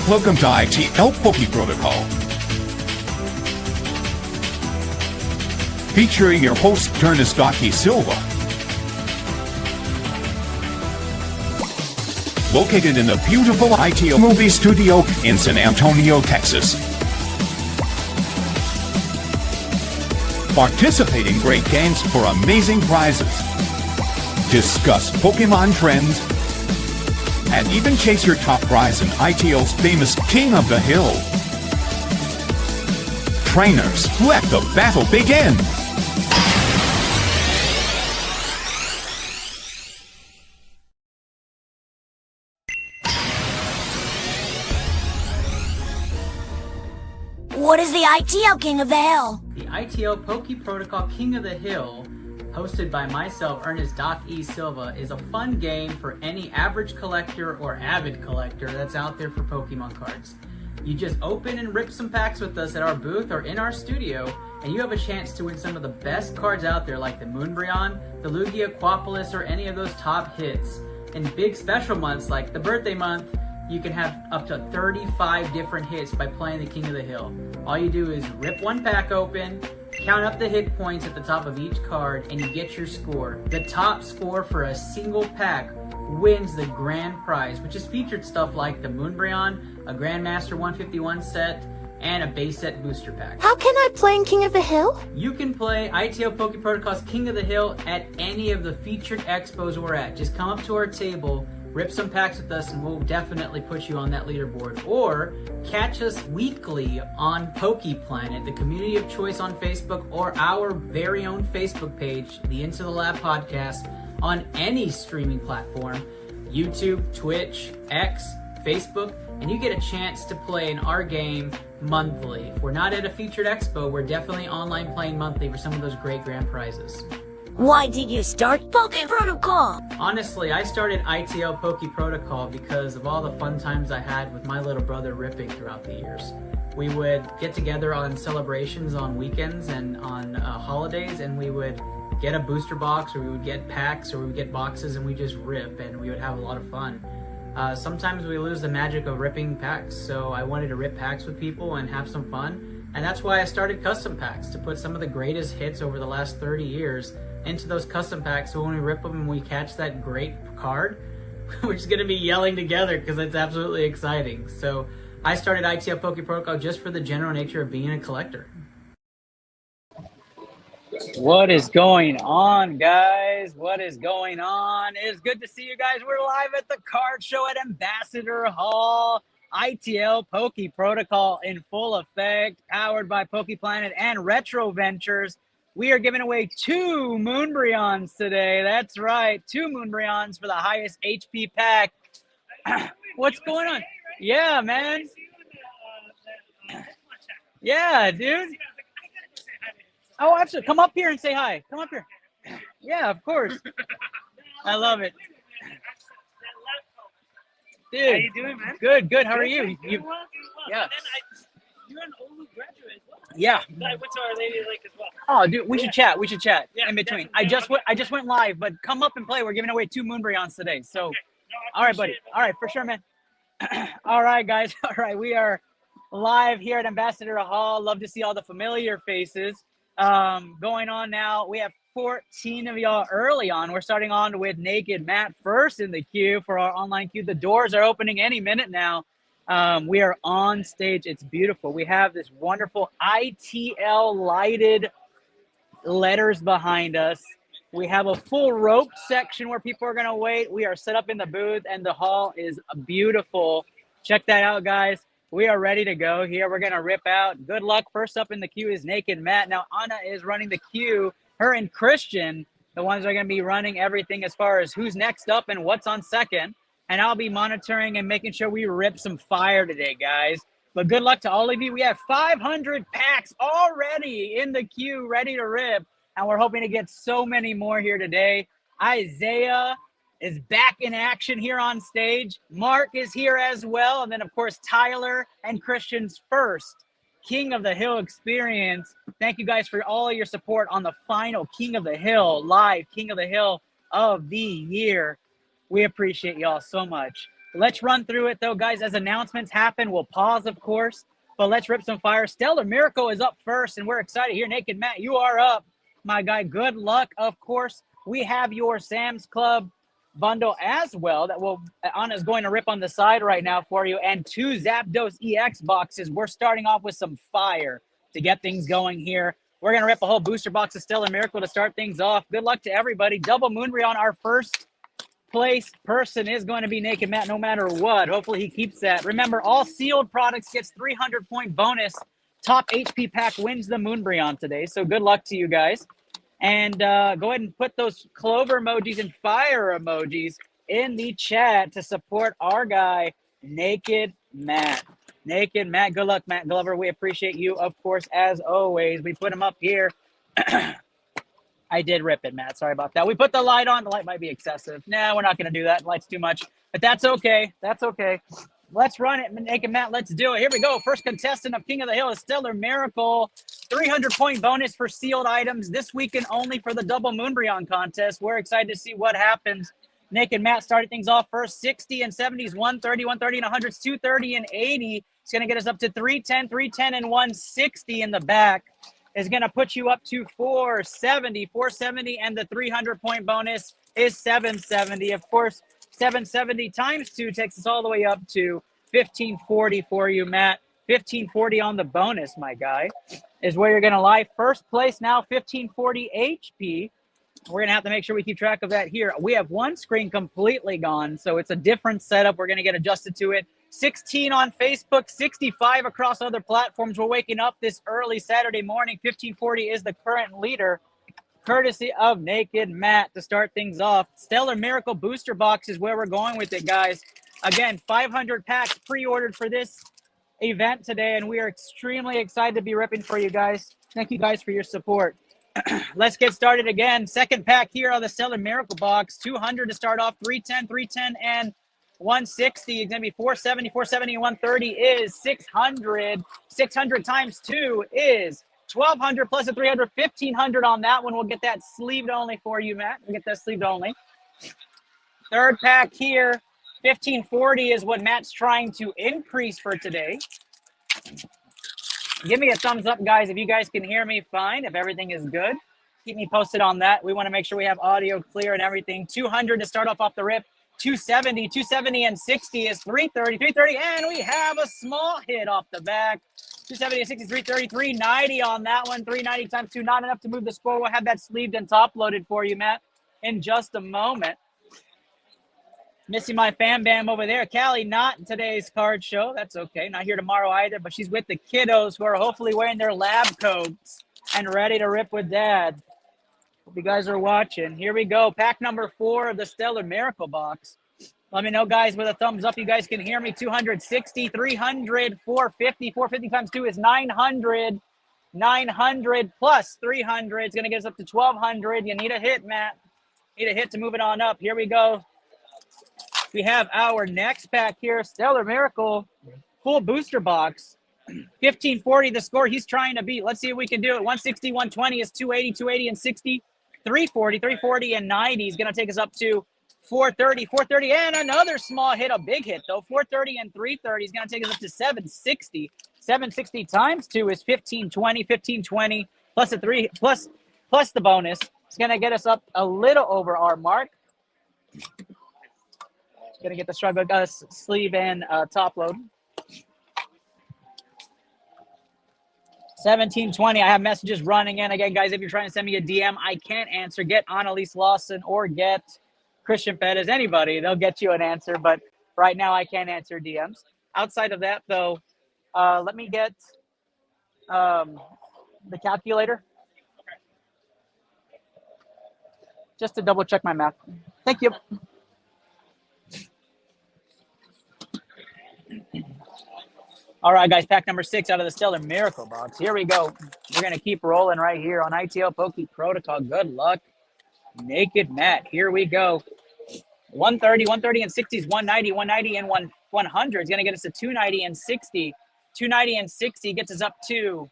Welcome to iTL Poke Protocol. Featuring your host, Ernestaki Silva. Located in the beautiful iTL movie studio in San Antonio, Texas. Participate in great games for amazing prizes. Discuss Pokemon trends. And even chase your top prize in iTL's famous King of the Hill. Trainers, let the battle begin! What is the iTL King of the Hill? The iTL Poke Protocol King of the Hill, hosted by myself, Ernest Doc E. Silva, is a fun game for any average collector or avid collector that's out there for Pokemon cards. You just open and rip some packs with us at our booth or in our studio, and you have a chance to win some of the best cards out there like the Moonbreon, the Lugia, Quapalis, or any of those top hits. In big special months like the birthday month, you can have up to 35 different hits by playing the King of the Hill. All you do is rip one pack open, count up the hit points at the top of each card, and you get your score. The top score for a single pack wins the grand prize, which is featured stuff like the Moonbreon, a Grandmaster 151 set, and a base set booster pack. How can I play in King of the Hill? You can play iTL Poke Protocol's King of the Hill at any of the featured expos we're at. Just come up to our table, rip some packs with us, and we'll definitely put you on that leaderboard. Or catch us weekly on Poke Planet, the community of choice on Facebook, or our very own Facebook page, the Into the Lab podcast, on any streaming platform, YouTube, Twitch, X, Facebook, and you get a chance to play in our game monthly. If we're not at a featured expo, we're definitely online playing monthly for some of those great grand prizes. Why did you start Poke Protocol? Honestly, I started ITL Poke Protocol because of all the fun times I had with my little brother ripping throughout the years. We would get together on celebrations on weekends and on holidays, and we would get a booster box, or we would get packs, or we would get boxes, and we just rip, and we would have a lot of fun. Sometimes we lose the magic of ripping packs, so I wanted to rip packs with people and have some fun, and that's why I started custom packs, to put some of the greatest hits over the last 30 years into those custom packs, so when we rip them and we catch that great card, we're just going to be yelling together because it's absolutely exciting. So I started ITL Poke Protocol just for the general nature of being a collector. What is going on, guys? What is going on? It's good to see you guys. We're live at the card show at Ambassador Hall. ITL Poke Protocol in full effect, powered by Poke Planet and Retro Ventures. We are giving away 2 Moonbreons today. That's right, 2 Moonbreons for the highest HP pack. What's going on? Yeah, man. Yeah, dude. Oh, absolutely. Come up here and say hi. Come up here. Yeah, of course. I love it. Dude. How you doing, man? Good, good. How are you? Doing well. Yeah. And then you're an Olu graduate as well. Yeah. I went to Our Lady Lake as well. Oh, dude, we should chat. We should chat Yeah, in between. definitely. I just went live, but come up and play. We're giving away 2 Moonbreons today. So, Okay. No, I all right, buddy. appreciate it, man. All right, for sure, man. All right, guys. All right, we are live here at Ambassador Hall. Love to see all the familiar faces. Going on now. We have 14 of y'all early on. We're starting on with Naked Matt first in the queue for our online queue. The doors are opening any minute now. We are on stage. It's beautiful. We have this wonderful ITL lighted letters behind us. We have a full rope section where people are going to wait. We are set up in the booth, and the hall is beautiful. Check that out, guys. We are ready to go here. We're going to rip out. Good luck. First up in the queue is Naked Matt. Now, Anna is running the queue. Her and Christian, the ones that are going to be running everything as far as who's next up and what's on second. And I'll be monitoring and making sure we rip some fire today, guys. But good luck to all of you. We have 500 packs already in the queue ready to rip. And we're hoping to get so many more here today. Isaiah is back in action here on stage. Mark is here as well. And then, of course, Tyler and Christian's first King of the Hill experience. Thank you guys for all your support on the final King of the Hill, live King of the Hill of the year. We appreciate y'all so much. Let's run through it, though, guys. As announcements happen, we'll pause, of course. But let's rip some fire. Stellar Miracle is up first, and we're excited here. Naked Matt, you are up, my guy. Good luck, of course. We have your Sam's Club bundle as well that Anna's going to rip on the side right now for you, and 2 Zapdos EX boxes. We're starting off with some fire to get things going here. We're going to rip a whole booster box of Stellar Miracle to start things off. Good luck to everybody. Double Moonbreon, our first place person is going to be Naked Matt no matter what. Hopefully he keeps that. Remember, all sealed products gets 300-point bonus. Top HP pack wins the Moonbreon today, so good luck to you guys. And go ahead and put those clover emojis and fire emojis in the chat to support our guy, Naked Matt. Naked Matt, good luck, Matt Glover. We appreciate you, of course, as always. We put him up here. I did rip it, Matt. Sorry about that. We put the light on. The light might be excessive. Nah, we're not going to do that. The light's too much. But that's okay. That's okay. Let's run it, Naked Matt. Let's do it. Here we go. First contestant of King of the Hill is Stellar Miracle. 300-point bonus for sealed items this weekend only for the Double Moonbreon contest. We're excited to see what happens. Naked Matt started things off first. 60 and 70s, 130, 130 and 100s, 230 and 80. It's going to get us up to 310, 310 and 160 in the back. Is going to put you up to 470, and the 300-point bonus is 770. Of course, 770 times 2 takes us all the way up to 1540 for you, Matt. 1540 on the bonus, my guy, is where you're going to lie. First place now, 1540 HP. We're going to have to make sure we keep track of that here. We have one screen completely gone, so it's a different setup. We're going to get adjusted to it. 16 on Facebook, 65 across other platforms. We're waking up this early Saturday morning. 1540 is the current leader, courtesy of Naked Matt to start things off. Stellar Miracle booster box is where we're going with it, guys. Again, 500 packs pre-ordered for this event today, and we are extremely excited to be ripping for you guys. Thank you guys for your support. Let's get started again. Second pack here on the Stellar Miracle box. 200 to start off. 310, 310, and 160. It's going to be 470, 470, and 130 is 600. 600 times 2 is 1,200 plus a 300, 1,500 on that one. We'll get that sleeved only for you, Matt. We'll get that sleeved only. Third pack here. 1,540 is what Matt's trying to increase for today. Give me a thumbs up, guys, if you guys can hear me fine, if everything is good. Keep me posted on that. We want to make sure we have audio clear and everything. 200 to start off the rip. 270 and 60 is 330, 330, and we have a small hit off the back. 270 and 60, 330, 390 on that one. 390 times 2, not enough to move the score. We'll have that sleeved and top loaded for you, Matt, in just a moment. Missing my fam bam over there. Callie, not in today's card show. That's okay. Not here tomorrow either, but she's with the kiddos who are hopefully wearing their lab coats and ready to rip with Dad. Hope you guys are watching. Here we go. Pack number 4 of the Stellar Miracle box. Let me know, guys, with a thumbs up. You guys can hear me. 260, 300, 450. 450 times 2 is 900. 900 plus 300 is going to get us up to 1,200. You need a hit, Matt. Need a hit to move it on up. Here we go. We have our next pack here, Stellar Miracle, full booster box. 1,540, the score he's trying to beat. Let's see if we can do it. 160, 120 is 280, 280 and 60. 340, 340 and 90 is going to take us up to 430, 430 and another small hit, a big hit though. 430 and 330 is going to take us up to 760. 760 times 2 is 1520, 1520 plus a 3 plus the bonus. It's going to get us up a little over our mark. Gonna get the struggle sleeve and top load. 1720. I have messages running in. Again, guys, if you're trying to send me a DM, I can't answer. Get Annalise Lawson or get Christian Pettis. Anybody, they'll get you an answer. But right now, I can't answer DMs. Outside of that, though, let me get the calculator. Just to double check my math. Thank you. All right, guys, pack number 6 out of the Stellar Miracle box. Here we go. We're going to keep rolling right here on ITL Poke Protocol. Good luck, Naked Matt. Here we go. 130, 130 and 60s, 190, 190 and 100 is going to get us to 290 and 60. 290 and 60 gets us up to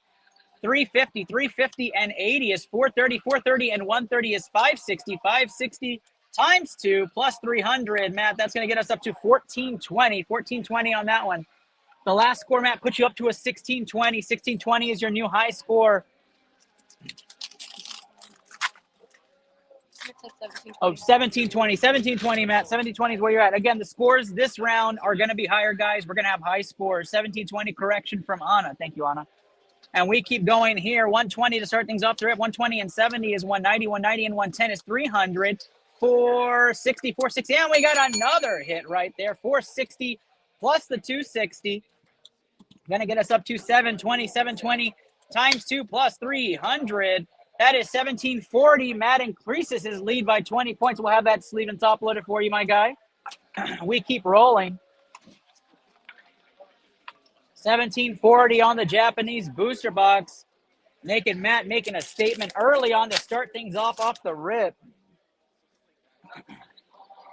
350, 350 and 80 is 430, 430 and 130 is 560, 560 times 2 plus 300. Matt, that's going to get us up to 1420. 1420 on that one. The last score, Matt, puts you up to a 1620. 1620 is your new high score. Oh, 1720. 1720, Matt. 1720 is where you're at. Again, the scores this round are going to be higher, guys. We're going to have high scores. 1720 correction from Anna. Thank you, Anna. And we keep going here. 120 to start things off. The rip. 120 and 70 is 190. 190 and 110 is 300. 460, 460. And we got another hit right there. 460 plus the 260. Going to get us up to 720. 720 times 2 plus 300. That is 1740. Matt increases his lead by 20 points. We'll have that sleeve and top loaded for you, my guy. We keep rolling. 1740 on the Japanese booster box. Naked Matt making a statement early on to start things off the rip.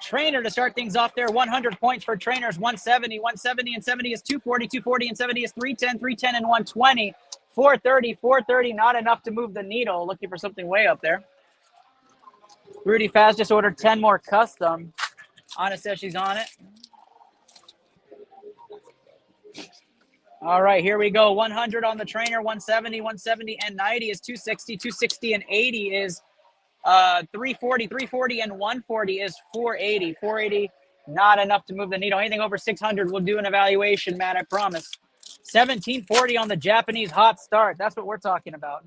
Trainer to start things off there. 100 points for trainers. 170. 170 and 70 is 240. 240 and 70 is 310. 310 and 120. 430. 430. Not enough to move the needle. Looking for something way up there. Rudy Faz just ordered 10 more custom. Anna says she's on it. All right, here we go. 100 on the trainer. 170. 170 and 90 is 260. 260 and 80 is 340. 340 and 140 is 480. 480, not enough to move the needle. Anything over 600, we'll do an evaluation, Matt, I promise. 1740 on the Japanese hot start. That's what we're talking about.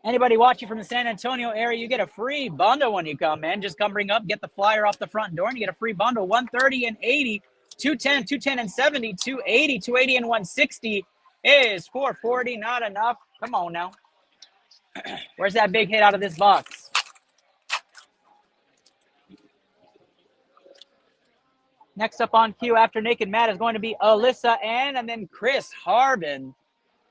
Anybody watching from the San Antonio area, you get a free bundle when you come, man. Just come bring up, get the flyer off the front door, and you get a free bundle. 130 and 80, 210, 210 and 70, 280, 280 and 160 is 440. Not enough. Come on now. Where's that big hit out of this box? Next up on cue after Naked Matt is going to be Alyssa Ann and then Chris Harbin.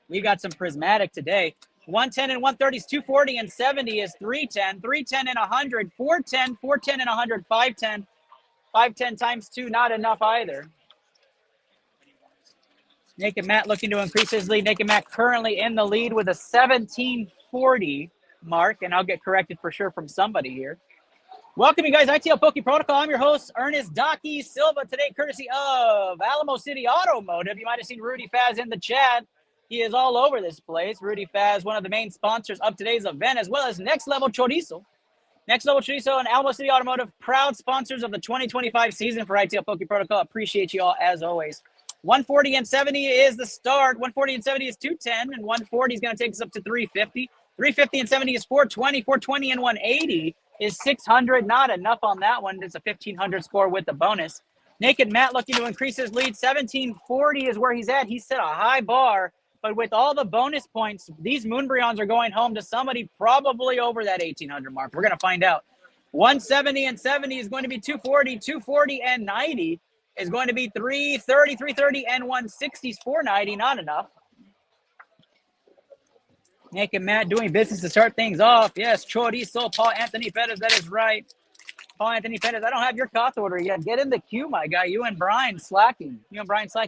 We got some prismatic today. 110 and 130 is 240 and 70 is 310. 310 and 100, 410, 410 and 100, 510. 510 times 2, not enough either. Naked Matt looking to increase his lead. Naked Matt currently in the lead with a 1740 mark, and I'll get corrected for sure from somebody here. Welcome, you guys. iTL Poke Protocol. I'm your host, Ernest Docky Silva. Today, courtesy of Alamo City Automotive. You might have seen Rudy Faz in the chat. He is all over this place. Rudy Faz, one of the main sponsors of today's event, as well as Next Level Chorizo. Next Level Chorizo and Alamo City Automotive, proud sponsors of the 2025 season for iTL Poke Protocol. Appreciate you all as always. 140 and 70 is the start. 140 and 70 is 210, and 140 is going to take us up to 350. 350 and 70 is 420. 420 and 180 is 600. Not enough on that one. It's a 1,500 score with the bonus. Naked Matt looking to increase his lead. 1740 is where he's at. He set a high bar, but with all the bonus points, these Moonbreons are going home to somebody probably over that 1,800 mark. We're going to find out. 170 and 70 is going to be 240. 240 and 90 is going to be 330. 330 and 160 is 490. Not enough. Naked Matt doing business to start things off. Yes, Chorizo, Paul Anthony Perez. That is right. Paul Anthony Perez, I don't have your cost order yet. Get in the queue, my guy. You and Brian slacking.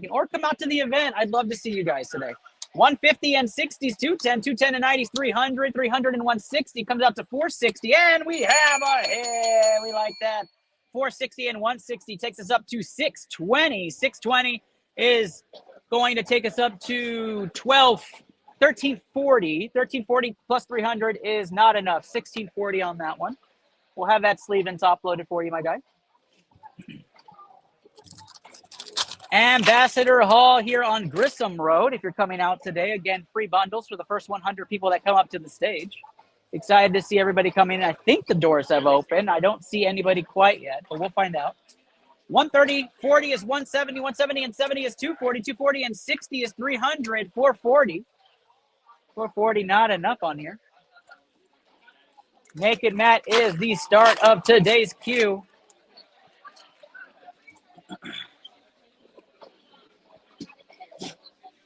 Or come out to the event. I'd love to see you guys today. 150 and 60 is 210. 210 and 90 is 300. 300 and 160 comes out to 460. And we have a hit. We like that. 460 and 160 takes us up to 620. 620 is going to take us up to 1340. 1340 plus 300 is not enough. 1640 on that one. We'll have that sleeve and top loaded for you, my guy. Ambassador Hall here on Grissom Road. If you're coming out today, again, free bundles for the first 100 people that come up to the stage. Excited to see everybody come in. I think the doors have opened. I don't see anybody quite yet, but we'll find out. 130, 40 is 170, 170 and 70 is 240, 240 and 60 is 300, 440. 440, not enough on here. Naked Matt is the start of today's queue.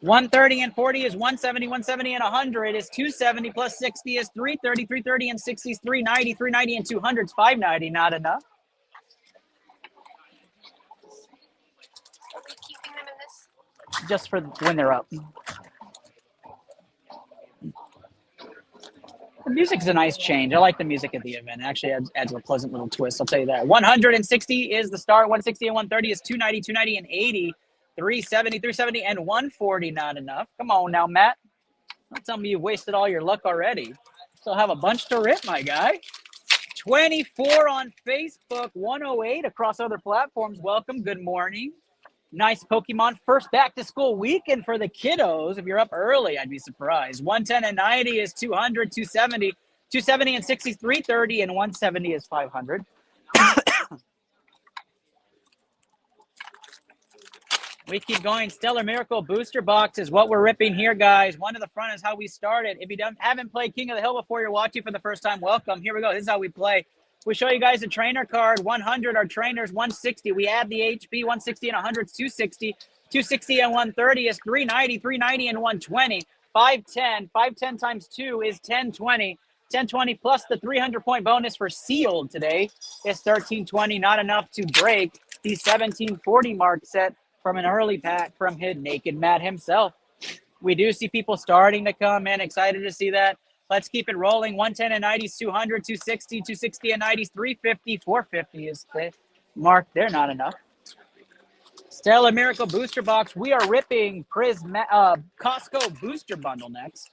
$130 and 40 is 170, 170 and 100 is 270 plus 60 is 330, 330 and 60 is 390, 390 and 200 is 590, not enough. Are we keeping them in this? Just for when they're up. The music's a nice change. I like the music at the event. It actually adds a pleasant little twist. I'll tell you that. 160 is the start. 160 and 130 is 290, 290 and 80. 370, 370 and 140. Not enough. Come on now, Matt. Don't tell me you've wasted all your luck already. Still have a bunch to rip, my guy. 24 on Facebook, 108 across other platforms. Welcome. Good morning. Nice Pokemon first back to school weekend for the kiddos. If you're up early, I'd be surprised. 110 and 90 is 200, 270. 270 and 60 is 330, and 170 is 500. We keep going. Stellar Miracle Booster Box is what we're ripping here, guys. One to the front is how we started. If you haven't played King of the Hill before, you're watching for the first time, welcome. Here we go. This is how we play. We show you guys a trainer card. 100 are trainers. 160. We add the HP. 160 and 100 is 260. 260 and 130 is 390. 390 and 120. 510. 510 times 2 is 1020. 1020 plus the 300-point bonus for sealed today is 1320. Not enough to break the 1740 mark set from an early pack from Hid Naked Matt himself. We do see people starting to come in. Excited to see that. Let's keep it rolling. 110 and 90 is 200, 260, 260 and 90 is 350, 450 is the mark. They're not enough. Stellar Miracle Booster Box. We are ripping Costco Booster Bundle next.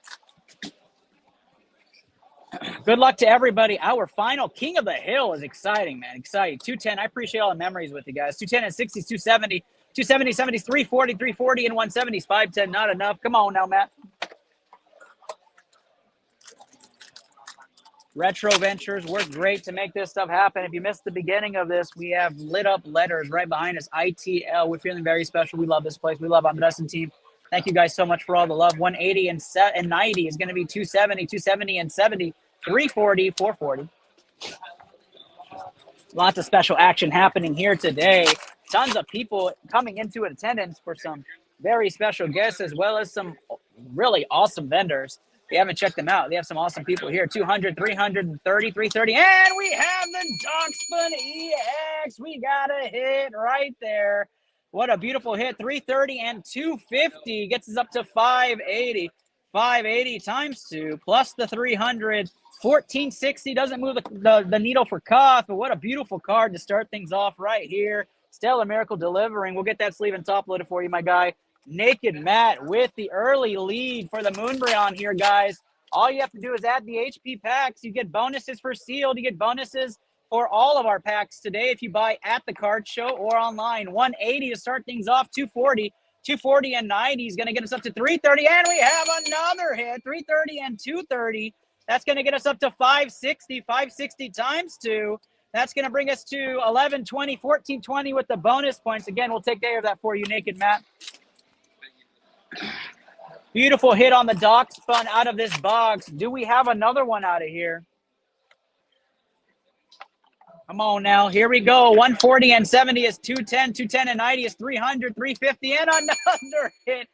Good luck to everybody. Our final King of the Hill is exciting, man. Exciting. 210. I appreciate all the memories with you guys. 210 and 60 is 270. 270, 70 is 340, 340 and 170 is 510. Not enough. Come on now, Matt. Retro Ventures work great to make this stuff happen. If you missed the beginning of this, we have lit up letters right behind us. iTL. We're feeling very special. We love this place. We love Andres and team. Thank you guys so much for all the love. 180 and 90 is going to be 270, 270 and 70, 340, 440. Lots of special action happening here today. Tons of people coming into attendance for some very special guests, as well as some really awesome vendors. If you haven't checked them out, they have some awesome people here. 200, 330, 330. And we have the Darkspun EX. We got a hit right there. What a beautiful hit. 330 and 250 gets us up to 580. 580 times 2 plus the 300. 1460 doesn't move the needle for Koth, but what a beautiful card to start things off right here. Stellar Miracle delivering. We'll get that sleeve and top loaded for you, my guy. Naked Matt with the early lead for the Moonbreon here, guys. All you have to do is add the HP packs. You get bonuses for sealed. You get bonuses for all of our packs today if you buy at the card show or online. 180 to start things off. 240. 240 and 90 is going to get us up to 330. And we have another hit. 330 and 230. That's going to get us up to 560. 560 times 2. That's going to bring us to 1120, 1420 with the bonus points. Again, we'll take care of that for you, Naked Matt. Beautiful hit on the dock spun out of this box. Do we have another one out of here? Come on now. Here we go. 140 and 70 is 210. 210 and 90 is 300. 350 and another hit.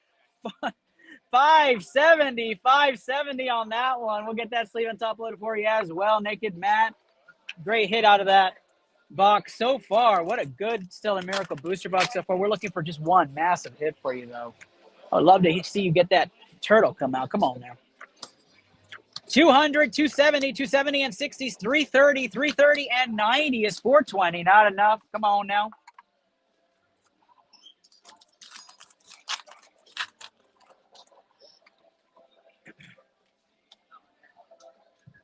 570. 570 on that one. We'll get that sleeve and top loaded for you as well. Naked Matt. Great hit out of that box so far. What a good Stellar Miracle booster box so far. We're looking for just one massive hit for you, though. I'd love to see you get that turtle come out. Come on now. 200, 270, 270 and 60 is 330. 330 and 90 is 420. Not enough. Come on now.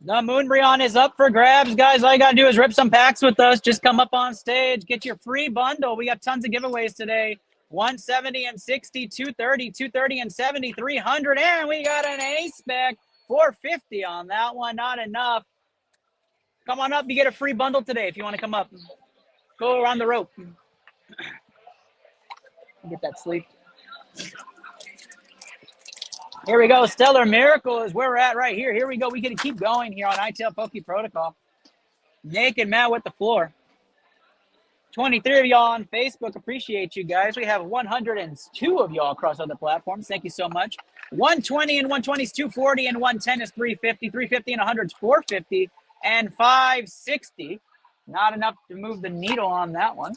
The Moonbreon is up for grabs, guys. All you got to do is rip some packs with us. Just come up on stage. Get your free bundle. We got tons of giveaways today. 170 and 60, 230, 230 and 70, 300. And we got an ace back. 450 on that one. Not enough. Come on up. You get a free bundle today if you want to come up. Go around the rope. Get that sleep. Here we go. Stellar Miracle is where we're at right here. Here we go. We can keep going here on iTL Poke Protocol. Naked Matt with the floor. 23 of y'all on Facebook. Appreciate you guys. We have 102 of y'all across other platforms. Thank you so much. 120 and 120 is 240 and 110 is 350. 350 and 100 is 450 and 560. Not enough to move the needle on that one.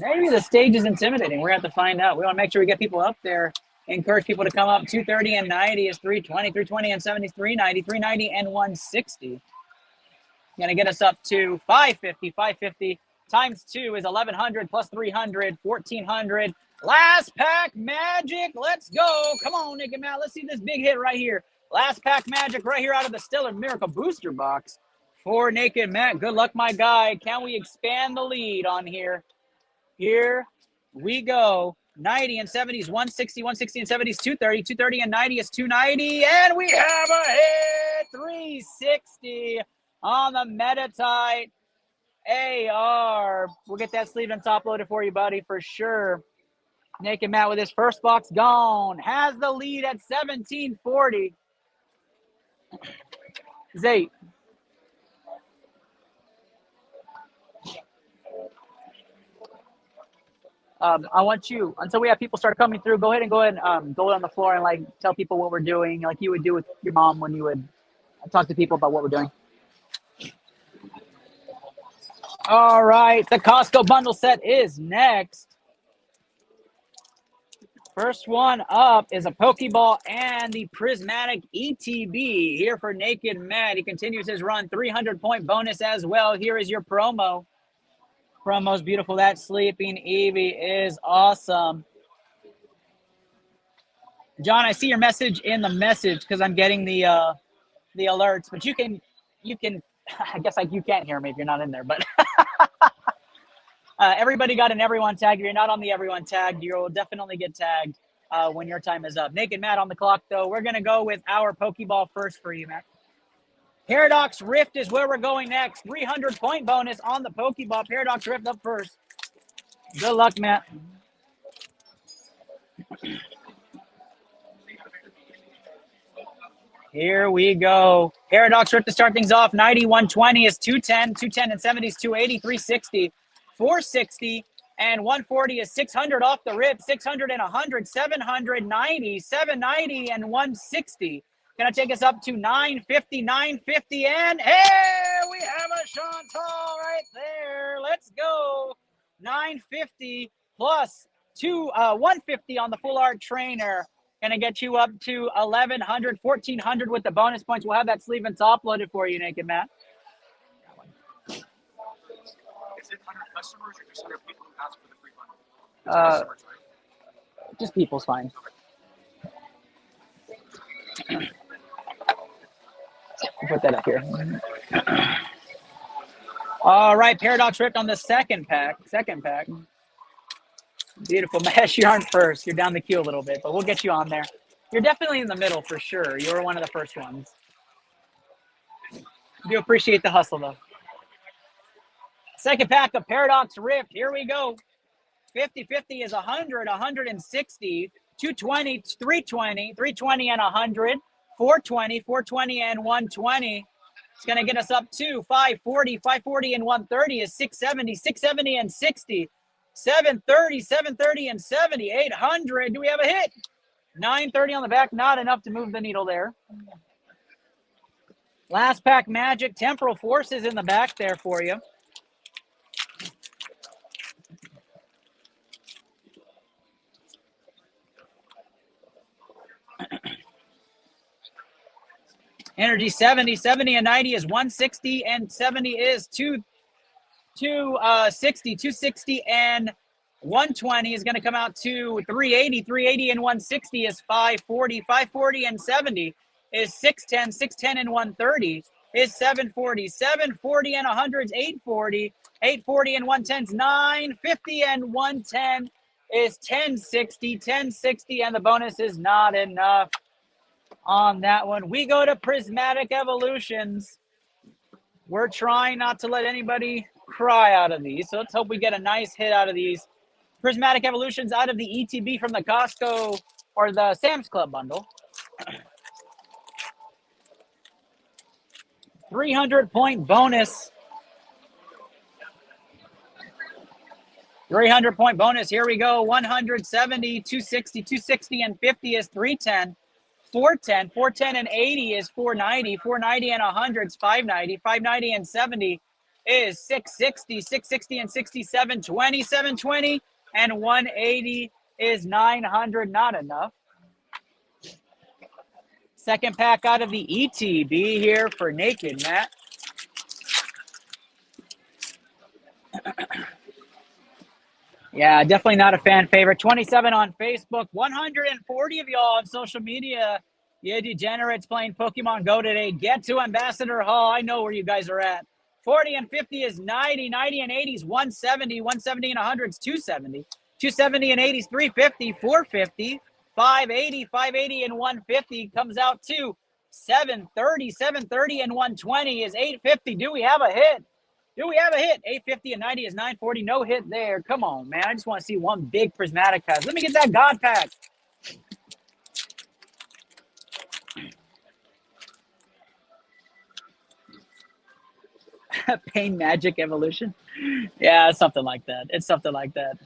Maybe the stage is intimidating. We're going to have to find out. We want to make sure we get people up there. Encourage people to come up. 230 and 90 is 320. 320 and 70 is 390. 390 and 160. Going to get us up to 550. 550 times 2 is 1,100 plus 300, 1,400. Last pack magic. Let's go. Come on, Nick and Matt. Let's see this big hit right here. Last pack magic right here out of the Stellar Miracle Booster Box for Naked Matt. Good luck, my guy. Can we expand the lead on here? Here we go. 90 and 70 is 160. 160 and 70 is 230. 230 and 90 is 290. And we have a hit. 360 on the Metatite AR. We'll get that sleeve and top loaded for you, buddy, for sure. Naked Matt with his first box gone. Has the lead at 1740. Zay. I want you, until we have people start coming through, go ahead and go on the floor and like tell people what we're doing, like you would do with your mom when you would talk to people about what we're doing. All right, the Costco bundle set is next. First one up is a Pokeball and the Prismatic ETB here for Naked Matt. He continues his run, 300-point bonus as well. Here is your promo. Promo's beautiful. That Sleeping Eevee is awesome. John, I see your message in the message because I'm getting the alerts, but you can, I guess like you can't hear me if you're not in there, but everybody got an everyone tag. If you're not on the everyone tag, you'll definitely get tagged when your time is up. Naked Matt on the clock, though. We're going to go with our Pokeball first for you, Matt. Paradox Rift is where we're going next. 300-point bonus on the Pokeball. Paradox Rift up first. Good luck, Matt. Here we go. Paradox Rift to start things off. 90, 120 is 210. 210 and 70 is 280. 360, 460, and 140 is 600 off the rip. 600 and 100, 790, 790, and 160. Gonna take us up to 950, 950, and hey, we have a Chantal right there. Let's go. 950 plus 150 on the full art trainer. Gonna get you up to 1,100, 1,400 with the bonus points. We'll have that sleeve and top loaded for you, Naked Matt. Is it 100 customers or just 100 people who ask for the free bundle? Customers, right? Just people's fine. Put that up here. All right, Paradox Rift on the second pack. Beautiful. Mahesh, you aren't first. You're down the queue a little bit, but we'll get you on there. You're definitely in the middle for sure. You were one of the first ones. Do appreciate the hustle, though. Second pack of Paradox Rift. Here we go. 50-50 is 100, 160, 220, 320, 320 and 100, 420, 420 and 120. It's going to get us up to 540, 540 and 130 is 670, 670 and 60, 730, 730 and 70, 800. Do we have a hit? 930 on the back, not enough to move the needle there. Last pack magic, Temporal Forces in the back there for you. Energy 70, 70 and 90 is 160 and 70 is 260, 260 and 120 is going to come out to 380, 380 and 160 is 540, 540 and 70 is 610, 610 and 130 is 740, 740 and 100 is 840, 840 and 110 is 950 and 110 is 1060, 1060 and the bonus is not enough. On that one, we go to Prismatic Evolutions. We're trying not to let anybody cry out of these, so let's hope we get a nice hit out of these. Prismatic Evolutions out of the ETB from the Costco or the Sam's Club bundle. 300-point bonus. 300-point bonus. Here we go. 170, 260, 260 and 50 is 310. 410, 410 and 80 is 490, 490 and 100 is 590, 590 and 70 is 660, 660 and 67, 2720, and 180 is 900. Not enough. Second pack out of the ETB here for Naked Matt. Yeah, definitely not a fan favorite. 27 on Facebook, 140 of y'all on social media. You degenerates playing Pokemon Go today. Get to Ambassador Hall. I know where you guys are at. 40 and 50 is 90. 90 and 80 is 170. 170 and 100 is 270. 270 and 80 is 350. 450. 580. 580 and 150 comes out to 730. 730 and 120 is 850. Do we have a hit? Do we have a hit? 850 and 90 is 940. No hit there. Come on, man. I just want to see one big prismatic pack. Let me get that God pack. Pain Magic Evolution. Yeah, it's something like that. It's something like that.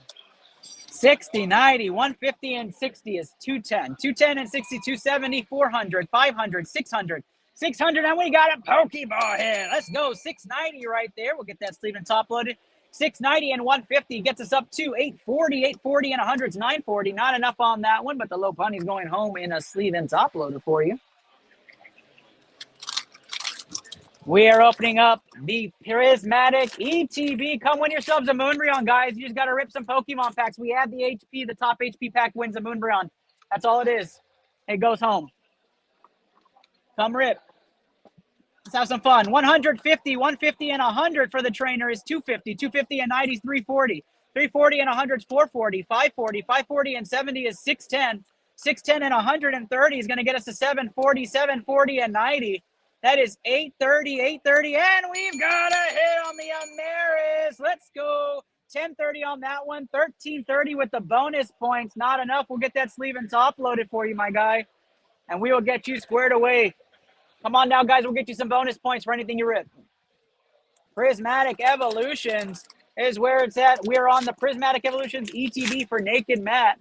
60, 90, 150 and 60 is 210. 210 and 60, 270, 400, 500, 600. 600, and we got a Pokeball here. Let's go. 690 right there. We'll get that sleeve and top loaded. 690 and 150 gets us up to 840. 840 and 100 is 940. Not enough on that one, but the low punny's going home in a sleeve and top loader for you. We are opening up the Prismatic ETB. Come win yourselves a Moonbreon, guys. You just got to rip some Pokemon packs. We add the HP. The top HP pack wins a Moonbreon. That's all it is. It goes home. Come rip. Let's have some fun. 150, 150 and 100 for the trainer is 250. 250 and 90 is 340. 340 and 100 is 440. 540. 540 and 70 is 610. 610 and 130 is going to get us to 740. 740 and 90. That is 830, 830, and we've got a hit on the Amaris. Let's go. 1030 on that one. 1330 with the bonus points. Not enough. We'll get that sleeve and top loaded for you, my guy, and we will get you squared away. Come on now, guys. We'll get you some bonus points for anything you rip. Prismatic Evolutions is where it's at. We're on the Prismatic Evolutions ETB for Naked Matt.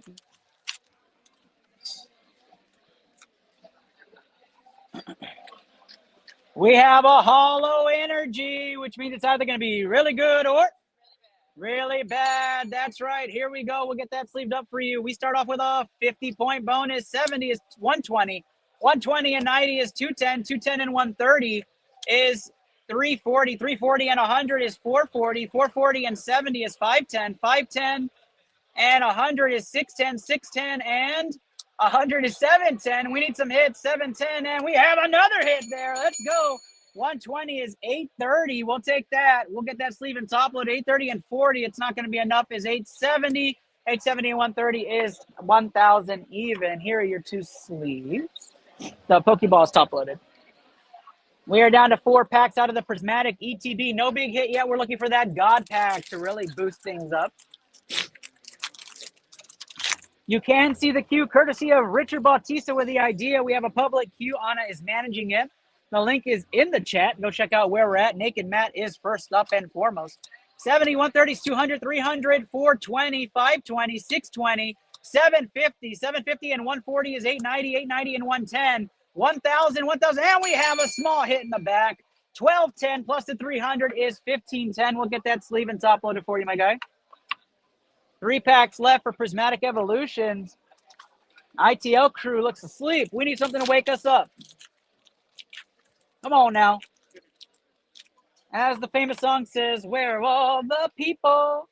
We have a Hollow Energy, which means it's either going to be really good or really bad. That's right. Here we go. We'll get that sleeved up for you. We start off with a 50-point bonus. 70 is 120. 120 and 90 is 210. 210 and 130 is 340. 340 and 100 is 440. 440 and 70 is 510. 510 and 100 is 610. 610 and 100 is 710. We need some hits. 710, and we have another hit there. Let's go. 120 is 830. We'll take that. We'll get that sleeve and top load. 830 and 40. It's not going to be enough. Is 870. 870 and 130 is 1,000 even. Here are your two sleeves. The Pokeball is top loaded. We are down to 4 packs out of the Prismatic ETB. No big hit yet. We're looking for that God pack to really boost things up. You can see the queue courtesy of Richard Bautista with the idea. We have a public queue. Anna is managing it. The link is in the chat. Go check out where we're at. Naked Matt is first up and foremost. 70, 130 is 200, 300, 420, 520, 620, 750. 750 and 140 is 890, 890 and 110. 1,000, 1,000. And we have a small hit in the back. 1210 plus the 300 is 1510. We'll get that sleeve and top loaded for you, my guy. 3 packs left for Prismatic Evolutions. ITL crew looks asleep. We need something to wake us up. Come on now. As the famous song says, where are all the people?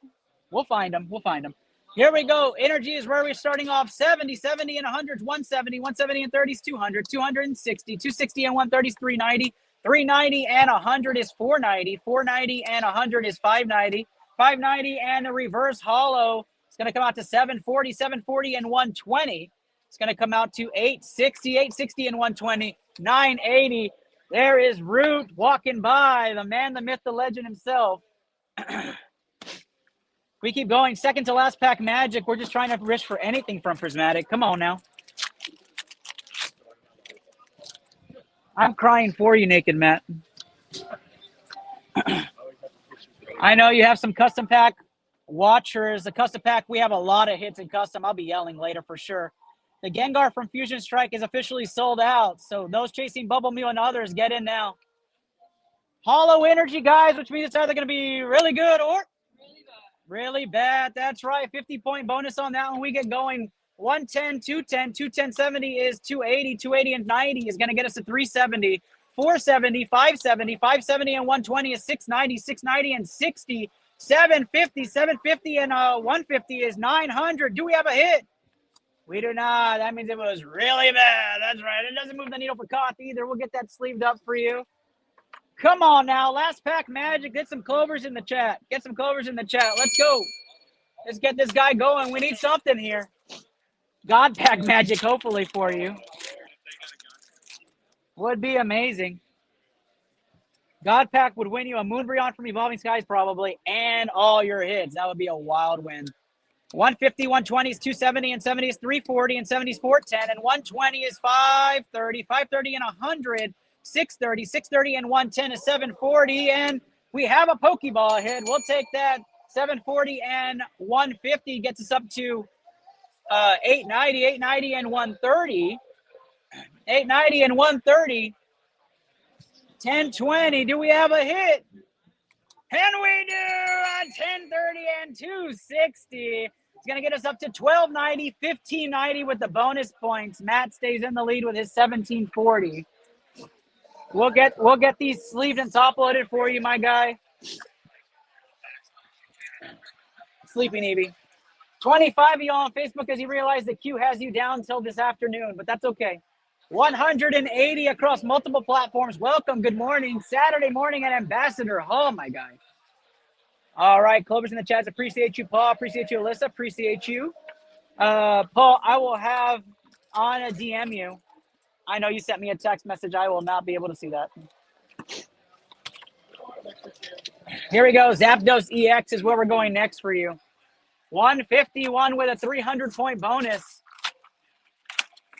We'll find them. We'll find them. Here we go. Energy is where we're starting off. 70, 70 and 100 is 170. 170 and 30 is 200. 260. 260 and 130 is 390. 390 and 100 is 490. 490 and 100 is 590. 590 and the reverse hollow. It's going to come out to 740, 740 and 120. It's going to come out to 860, 860 and 120, 980. There is Root walking by, the man, the myth, the legend himself. We keep going. Second to last pack Magic. We're just trying to risk for anything from Prismatic. Come on now. I'm crying for you, Naked Matt. I know you have some custom pack watchers. The custom pack, we have a lot of hits in custom. I'll be yelling later for sure. The Gengar from Fusion Strike is officially sold out. So those chasing Bubble Mew and others, get in now. Hollow energy, guys, which means it's either going to be really good or really bad. That's right. 50-point bonus on that one. We get going. 110, 210, 210, 70 is 280. 280 and 90 is going to get us to 370. 470, 570, 570 and 120 is 690. 690 and 60. 750, 750 and 150 is 900. Do we have a hit? We do not. That means it was really bad. That's right. It doesn't move the needle for Koth either. We'll get that sleeved up for you. Come on now. Last pack magic. Get some clovers in the chat. Get some clovers in the chat. Let's go. Let's get this guy going. We need something here. God pack magic, hopefully, for you. Would be amazing. God pack would win you a Moonbreon from Evolving Skies, probably, and all your hits. That would be a wild win. 150, 120 is 270, and 70 is 340, and 70 is 410, and 120 is 530, 530 and 100, 630, 630 and 110 is 740, and we have a Pokeball hit. We'll take that. 740 and 150 gets us up to 890, 890 and 130, 890 and 130, 1020. Do we have a hit? And we do a 1030 and 260. It's going to get us up to 1290, 1590 with the bonus points. Matt stays in the lead with his 1740. We'll get these sleeved and top loaded for you, my guy. Sleeping Evie. 25 of y'all on Facebook as you realize that Q has you down until this afternoon, but that's okay. 180 across multiple platforms. Welcome. Good morning. Saturday morning at Ambassador Hall, my guy. All right. Clovers in the chats. Appreciate you, Paul. Appreciate you, Alyssa. Appreciate you. Paul, I will have Anna DM you. I know you sent me a text message. I will not be able to see that. Here we go. Zapdos EX is where we're going next for you. 151 with a 300-point bonus.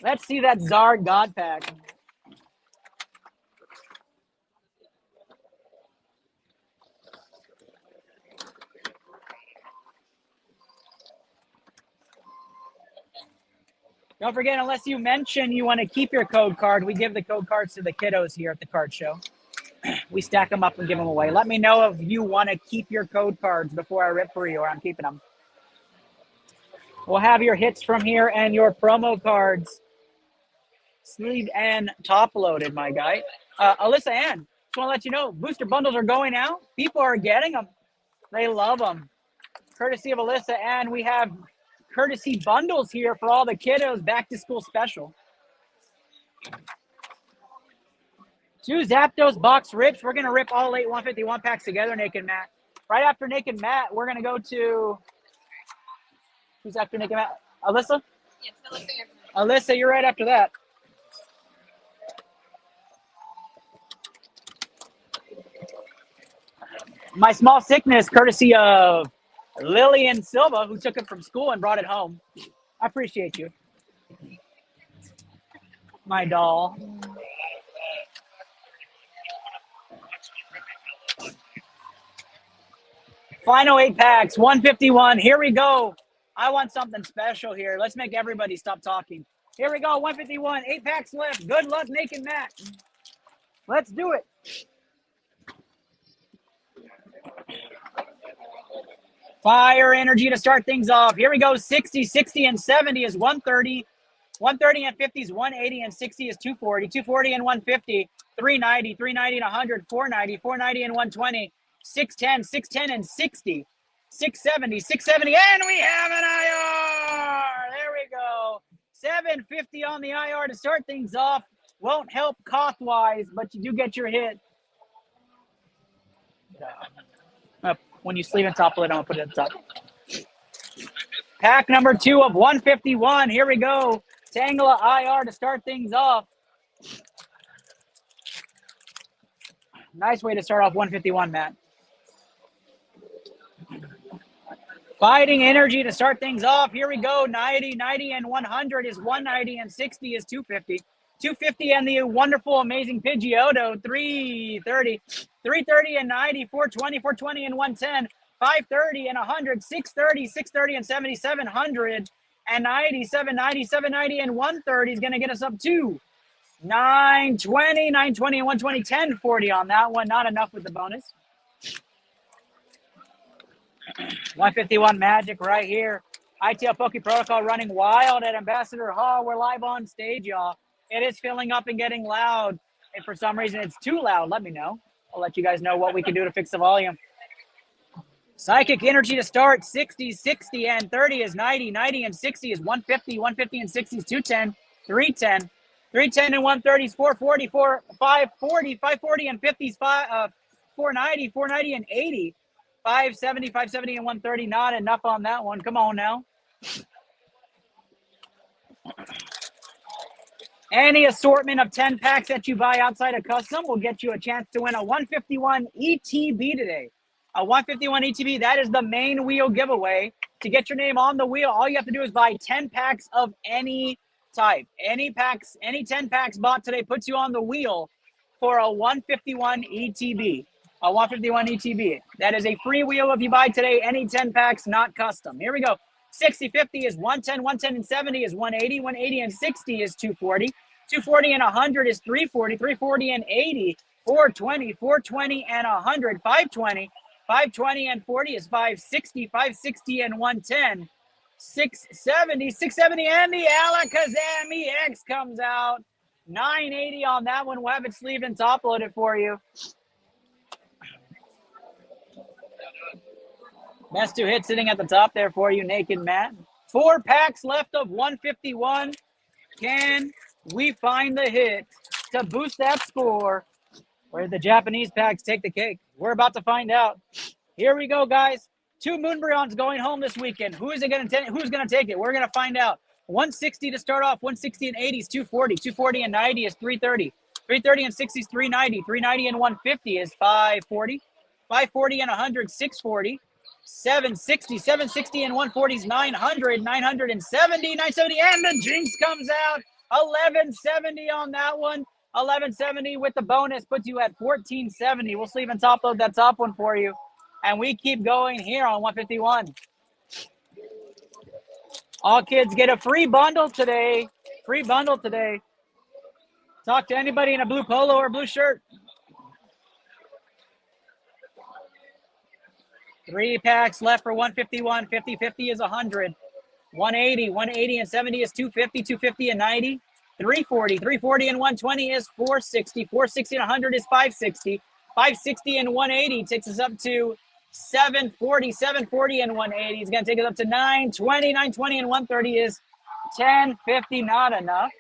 Let's see that Zard God Pack. Don't forget, unless you mention you want to keep your code card, we give the code cards to the kiddos here at the card show. We stack them up and give them away. Let me know if you want to keep your code cards before I rip for you, or I'm keeping them. We'll have your hits from here and your promo cards sleeved and top loaded, my guy. Alyssa Ann, just want to let you know, booster bundles are going out. People are getting them. They love them. Courtesy of Alyssa Ann, we have courtesy bundles here for all the kiddos, back to school special. 2 Zapdos box rips. We're going to rip all 8 151 packs together, Naked Matt. Right after Naked Matt, we're going to go to, who's after Naked Matt? Alyssa? Yes, Alyssa. Alyssa, you're right after that. My small sickness, courtesy of Lillian Silva, who took it from school and brought it home. I appreciate you. My doll. Final 8 packs, 151. Here we go. I want something special here. Let's make everybody stop talking. Here we go, 151. 8 packs left. Good luck, Naked Matt. Let's do it. Fire energy to start things off. Here we go. 60, 60 and 70 is 130. 130 and 50 is 180 and 60 is 240. 240 and 150. 390, 390 and 100. 490, 490 and 120. 610, 610 and 60. 670, 670, and we have an IR. There we go. 750 on the IR to start things off. Won't help Koth-wise, but you do get your hit. When you sleeve and top it, I'm going to put it at the top. Pack number 2 of 151. Here we go. Tangela IR to start things off. Nice way to start off 151, Matt. Fighting energy to start things off. Here we go. 90, 90 and 100 is 190 and 60 is 250. 250 and the wonderful, amazing Pidgeotto, 330. 330 and 90, 420, 420 and 110, 530 and 100, 630, 630 and 70, 700 and 90, 790, 790 and 130 is going to get us up to 920, 920, and 120, 1040 on that one. Not enough with the bonus. 151 Magic right here. iTL Poke Protocol running wild at Ambassador Hall. We're live on stage, y'all. It is filling up and getting loud. If for some reason it's too loud, let me know. I'll let you guys know what we can do to fix the volume. Psychic Energy to start. 60, 60, and 30 is 90. 90 and 60 is 150. 150 and 60 is 210. 310. 310 and 130 is 440. 540. 540 and 50 is 490. 490 and 80. 570. 570 and 130. Not enough on that one. Come on now. Any assortment of 10 packs that you buy outside of custom will get you a chance to win a 151 ETB today. A 151 ETB, that is the main wheel giveaway. To get your name on the wheel, all you have to do is buy 10 packs of any type. Any 10 packs bought today puts you on the wheel for a 151 ETB. A 151 ETB. That is a free wheel if you buy today, any 10 packs, not custom. Here we go. 60, 50 is 110, 110 and 70 is 180, 180 and 60 is 240, 240 and 100 is 340, 340 and 80, 420, 420 and 100, 520, 520 and 40 is 560, 560 and 110, 670, 670 and the Alakazam EX comes out. 980 on that one. We'll have it sleeved and top loaded for you. Best two hits sitting at the top there for you, Naked Matt. 4 packs left of 151. Can we find the hit to boost that score? Where the Japanese packs take the cake? We're about to find out. Here we go, guys. 2 Moonbreons going home this weekend. Who's going to take it? We're going to find out. 160 to start off. 160 and 80 is 240. 240 and 90 is 330. 330 and 60 is 390. 390 and 150 is 540. 540 and 100, 640. 760, 760 and 140 is 900, 970, 970, and the Jinx comes out. 1170 on that one. 1170 with the bonus puts you at 1470. We'll sleeve and top load that top one for you. And we keep going here on 151. All kids get a free bundle today. Free bundle today. Talk to anybody in a blue polo or blue shirt. 3 packs left for 151. 50, 50 is 100. 180, 180 and 70 is 250. 250 and 90. 340, 340 and 120 is 460. 460 and 100 is 560. 560 and 180 takes us up to 740. 740 and 180 is going to take us up to 920. 920 and 130 is 1050. Not enough.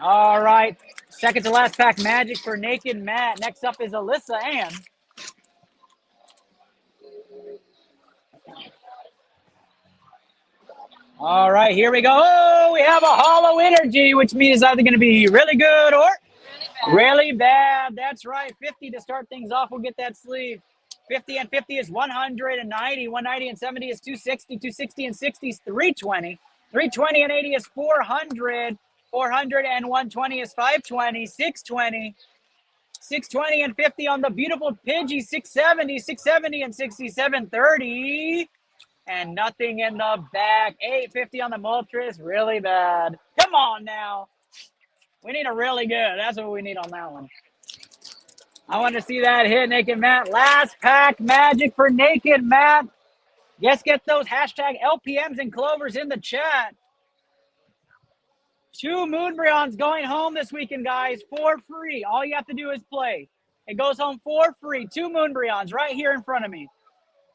All right. Second to last pack Magic for Naked Matt. Next up is Alyssa Ann. All right, here we go. Oh, we have a Hollow Energy, which means either going to be really good or really bad. That's right. 50 to start things off. We'll get that sleeve. 50 and 50 is 190. 190 and 70 is 260. 260 and 60 is 320. 320 and 80 is 400. 400 and 120 is 520. 620. 620 and 50 on the beautiful Pidgey. 670. 670 and 6730. And nothing in the back. 850 on the Moltres. Really bad. Come on now. We need a really good. That's what we need on that one. I want to see that hit, Naked Matt. Last pack Magic for Naked Matt. Yes, get those hashtag LPMs and Clovers in the chat. 2 Moonbreons going home this weekend, guys, for free. All you have to do is play. It goes home for free. 2 Moonbreons right here in front of me.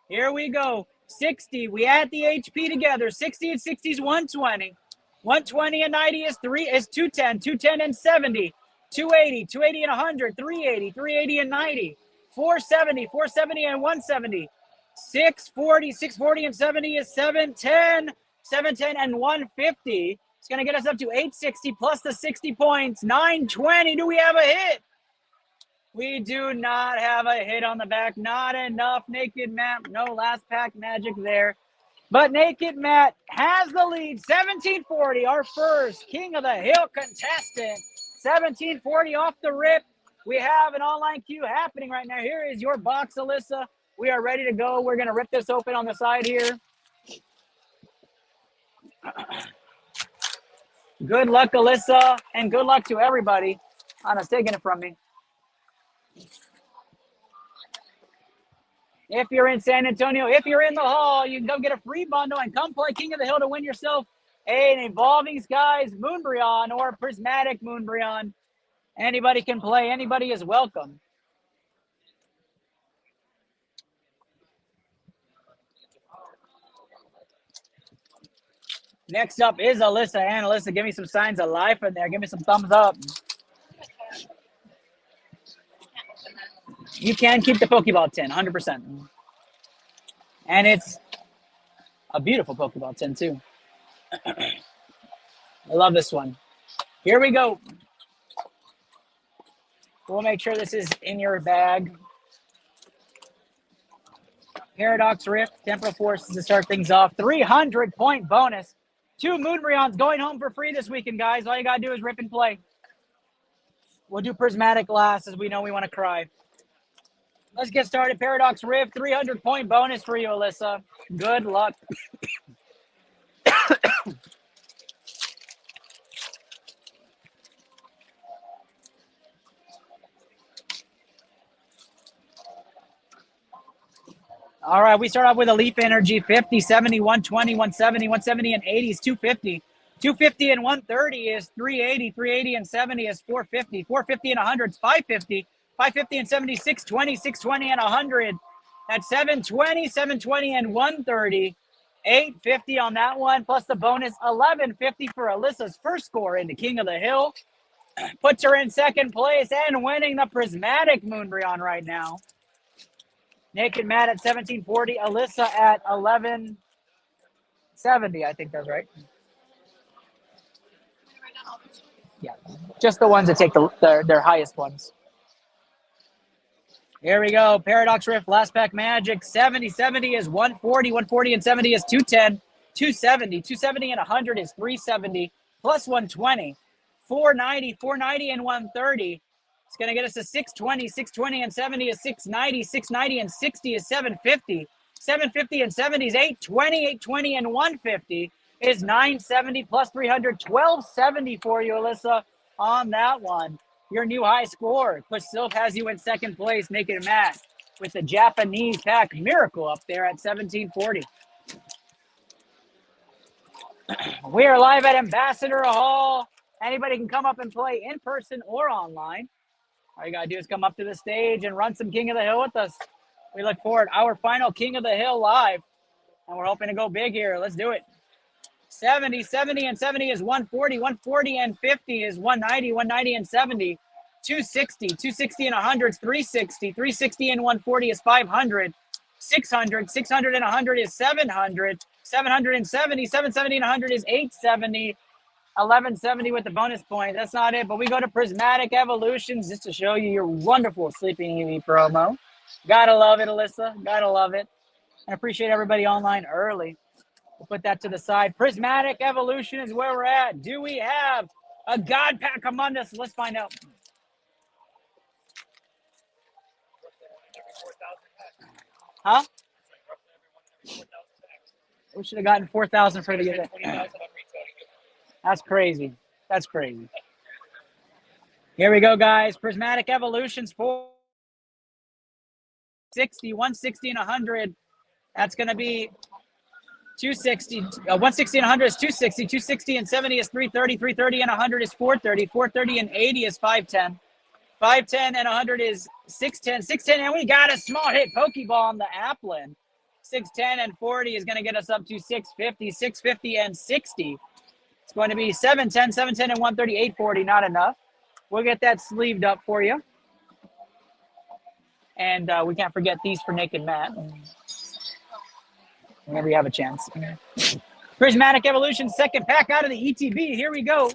Here we go. 60. We add the HP together. 60 and 60 is 120. 120 and 90 is 210. 210 and 70. 280. 280 and 100. 380. 380 and 90. 470. 470 and 170. 640. 640 and 70 is 710. 710 and 150. It's going to get us up to 860 plus the 60 points. 920. Do we have a hit? We do not have a hit on the back. Not enough. Naked Matt. No last pack Magic there. But Naked Matt has the lead. 1740. Our first King of the Hill contestant. 1740 off the rip. We have an online queue happening right now. Here is your box, Alyssa. We are ready to go. We're going to rip this open on the side here. Good luck, Alyssa, and good luck to everybody. Anna's taking it from me. If you're in San Antonio, if you're in the hall, you can go get a free bundle and come play King of the Hill to win yourself an Evolving Skies Moonbreon or Prismatic Moonbreon. Anybody can play. Anybody is welcome. Next up is Alyssa. And Alyssa, give me some signs of life in there. Give me some thumbs up. You can keep the Pokeball tin, 100%. And it's a beautiful Pokeball tin, too. I love this one. Here we go. We'll make sure this is in your bag. Paradox Rift, Temporal Forces to start things off. 300-point bonus. 2 Moonbreons going home for free this weekend, guys. All you got to do is rip and play. We'll do Prismatic last, as we know we want to cry. Let's get started. Paradox Rift, 300-point bonus for you, Alyssa. Good luck. All right, we start off with a Leaf Energy, 50, 70, 120, 170, 170 and 80 is 250. 250 and 130 is 380. 380 and 70 is 450. 450 and 100 is 550. 550 and 70 is 620. 620 and 100. That's 720. 720 and 130. 850 on that one, plus the bonus 1150 for Alyssa's first score into King of the Hill. Puts her in second place and winning the Prismatic Moonbreon right now. Naked Matt at 1740, Alyssa at 1170. I think that's right. Yeah, just the ones that take their highest ones. Here we go. Paradox Rift, Last Pack Magic. 70 is 140. 140 and 70 is 210. 270. 270 and 100 is 370. Plus 120. 490. 490 and 130. It's going to get us to 620. 620 and 70 is 690. 690 and 60 is 750. 750 and 70 is 820. 820 and 150 is 970 plus 300. 1270 for you, Alyssa, on that one. Your new high score. Push Silk has you in second place, making it Matt with the Japanese pack Miracle up there at 1740. We are live at Ambassador Hall. Anybody can come up and play in person or online. All you got to do is come up to the stage and run some King of the Hill with us. We look forward. Our final King of the Hill live. And we're hoping to go big here. Let's do it. 70 and 70 is 140. 140 and 50 is 190. 190 and 70. 260. 260 and 100 is 360. 360 and 140 is 500. 600. 600 and 100 is 700. 770. 770 and 100 is 870. 1170 with the bonus point. That's not it, but we go to Prismatic Evolutions just to show you your wonderful Sleeping Eevee promo. Gotta love it, Alyssa. Gotta love it. I appreciate everybody online early. We'll put that to the side. Prismatic Evolution is where we're at. Do we have a God Pack among us? Let's find out. Huh? We should have gotten 4,000 for the event. That's crazy. That's crazy. Here we go, guys. Prismatic Evolutions 460, 160 and 100. That's going to be 260. 160 and 100 is 260. 260 and 70 is 330. 330 and 100 is 430. 430 and 80 is 510. 510 and 100 is 610. 610, and we got a small hit Pokeball on the Applin. 610 and 40 is going to get us up to 650. 650 and 60. It's going to be 710, 710 and 130, 840, not enough. We'll get that sleeved up for you. And we can't forget these for Naked Matt. Whenever you have a chance. Prismatic Evolution, second pack out of the ETB. Here we go.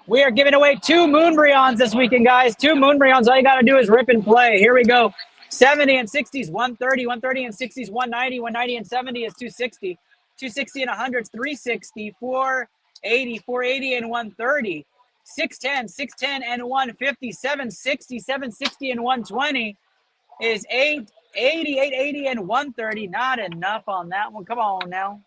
We are giving away 2 Moonbreons this weekend, guys. 2 Moonbreons. All you got to do is rip and play. Here we go. 70 and 60 is 130. 130 and 60 is 190. 190 and 70 is 260. 260 and 100 is 360. 480. 480 and 130. 610. 610 and 150. 760. 760 and 120 is 80, 880, and 130. Not enough on that one. Come on now.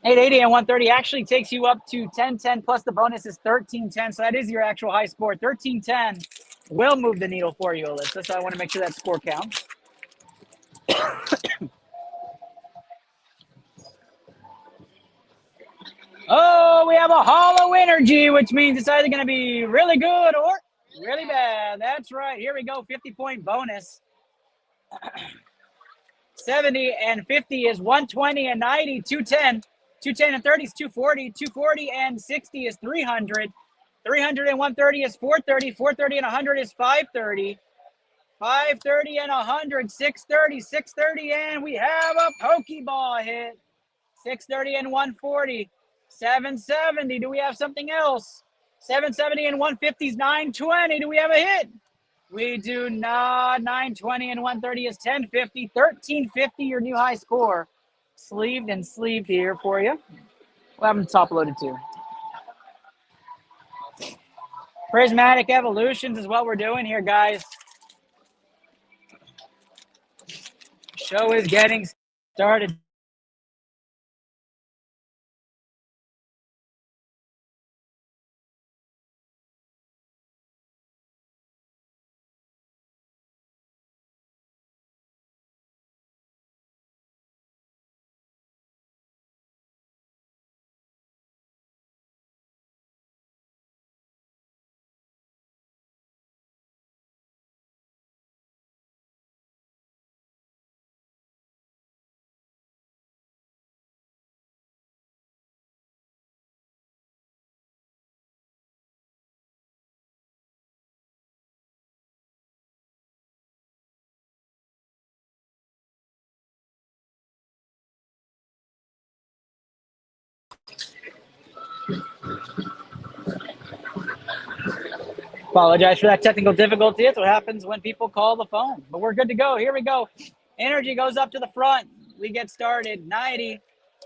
880 and 130 actually takes you up to 1010 plus the bonus is 1310. So that is your actual high score. 1310 will move the needle for you, Alyssa. So I want to make sure that score counts. Oh, we have a hollow energy, which means it's either going to be really good or really bad. That's right. Here we go. 50-point bonus. 70 and 50 is 120 and 90, 210. 210 and 30 is 240. 240 and 60 is 300. 300 and 130 is 430. 430 and 100 is 530. 530 and 100, 630, 630, and we have a Pokeball hit. 630 and 140. 770. Do we have something else? 770 and 150 is 920. Do we have a hit? We do not. 920 and 130 is 1050. 1350, your new high score. Sleeved and sleeved here for you. We'll have them top loaded too. Prismatic Evolutions is what we're doing here, guys. Show is getting started. Apologize for that technical difficulty. It's what happens when people call the phone. But we're good to go. Here we go. Energy goes up to the front. We get started. 90.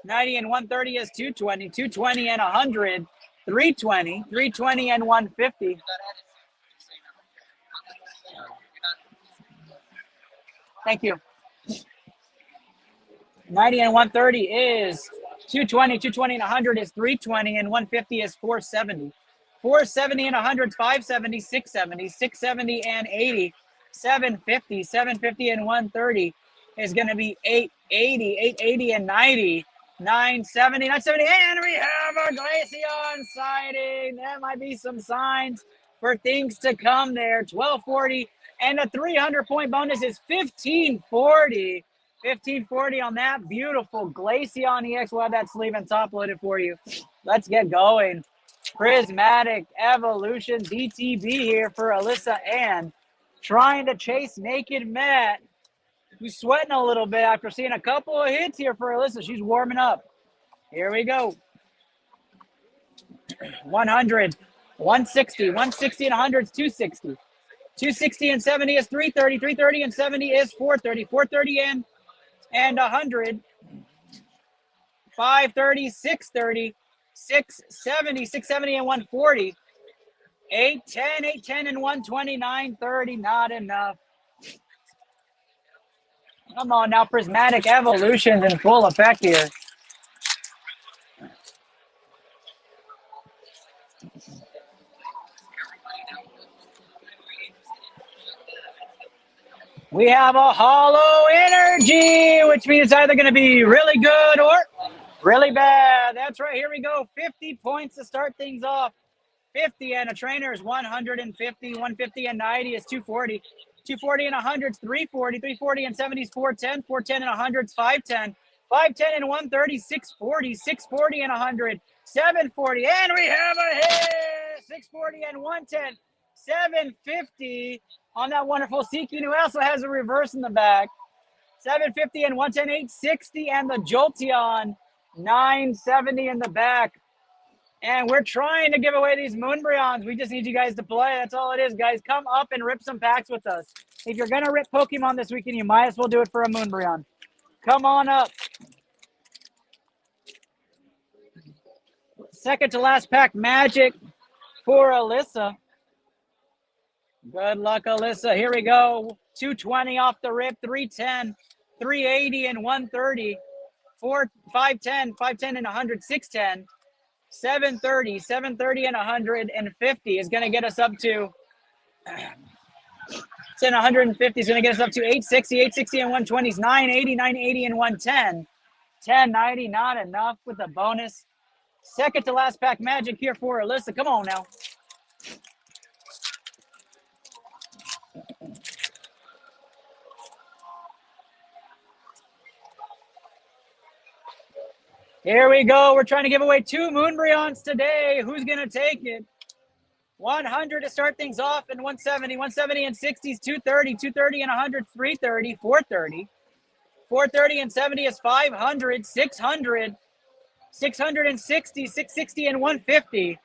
90 and 130 is 220. 220 and 100. 320. 320 and 150. Thank you. 90 and 130 is 220. 220 and 100 is 320. And 150 is 470. 470 and 100, 570, 670, 670 and 80, 750, 750 and 130 is going to be 880, 880 and 90, 970, 970, and we have a Glaceon sighting. That might be some signs for things to come there. 1240 and a 300-point bonus is 1540. 1540 on that beautiful Glaceon EX. We'll have that sleeve and top loaded for you. Let's get going. Prismatic Evolution DTB here for Alyssa Ann. Trying to chase Naked Matt, who's sweating a little bit after seeing a couple of hits here for Alyssa. She's warming up. Here we go. 100, 160, 160 and 100 is 260. 260 and 70 is 330. 330 and 70 is 430. 430 and 100. 530, 630, 670, 670 and 140. 810, 810 and 120, 930, not enough. Come on now, Prismatic Evolutions in full effect here. We have a hollow energy, which means it's either going to be really good or really bad. That's right. Here we go. 50 points to start things off. 50 and a trainer is 150. 150 and 90 is 240. 240 and 100 is 340. 340 and 70 is 410. 410 and 100 is 510. 510 and 130 is 640. 640 and 100, 740. And we have a hit. 640 and 110. 750 on that wonderful Seeking, who also has a reverse in the back. 750 and 110, 860, and the Jolteon, 970 in the back. And we're trying to give away these Moonbreons. We just need you guys to play. That's all it is, guys. Come up and rip some packs with us. If you're going to rip Pokemon this weekend, you might as well do it for a Moonbreon. Come on up. Second to last pack, Magic for Alyssa. Good luck, Alyssa. Here we go. 220 off the rip, 310, 380 and 130, 510, 510 and 100, 610, 730, 730 and 150 is going to get us up to 150 is going to get us up to 860, 860 and 120s, 980, 980 and 110, 1090, not enough with the bonus. Second to last pack magic here for Alyssa. Come on now. Here we go. We're trying to give away 2 Moonbreons today. Who's going to take it? 100 to start things off, and 170. 170 and 60s, 230. 230 and 100, 330. 430. 430 and 70 is 500. 600. 660. 660 and 150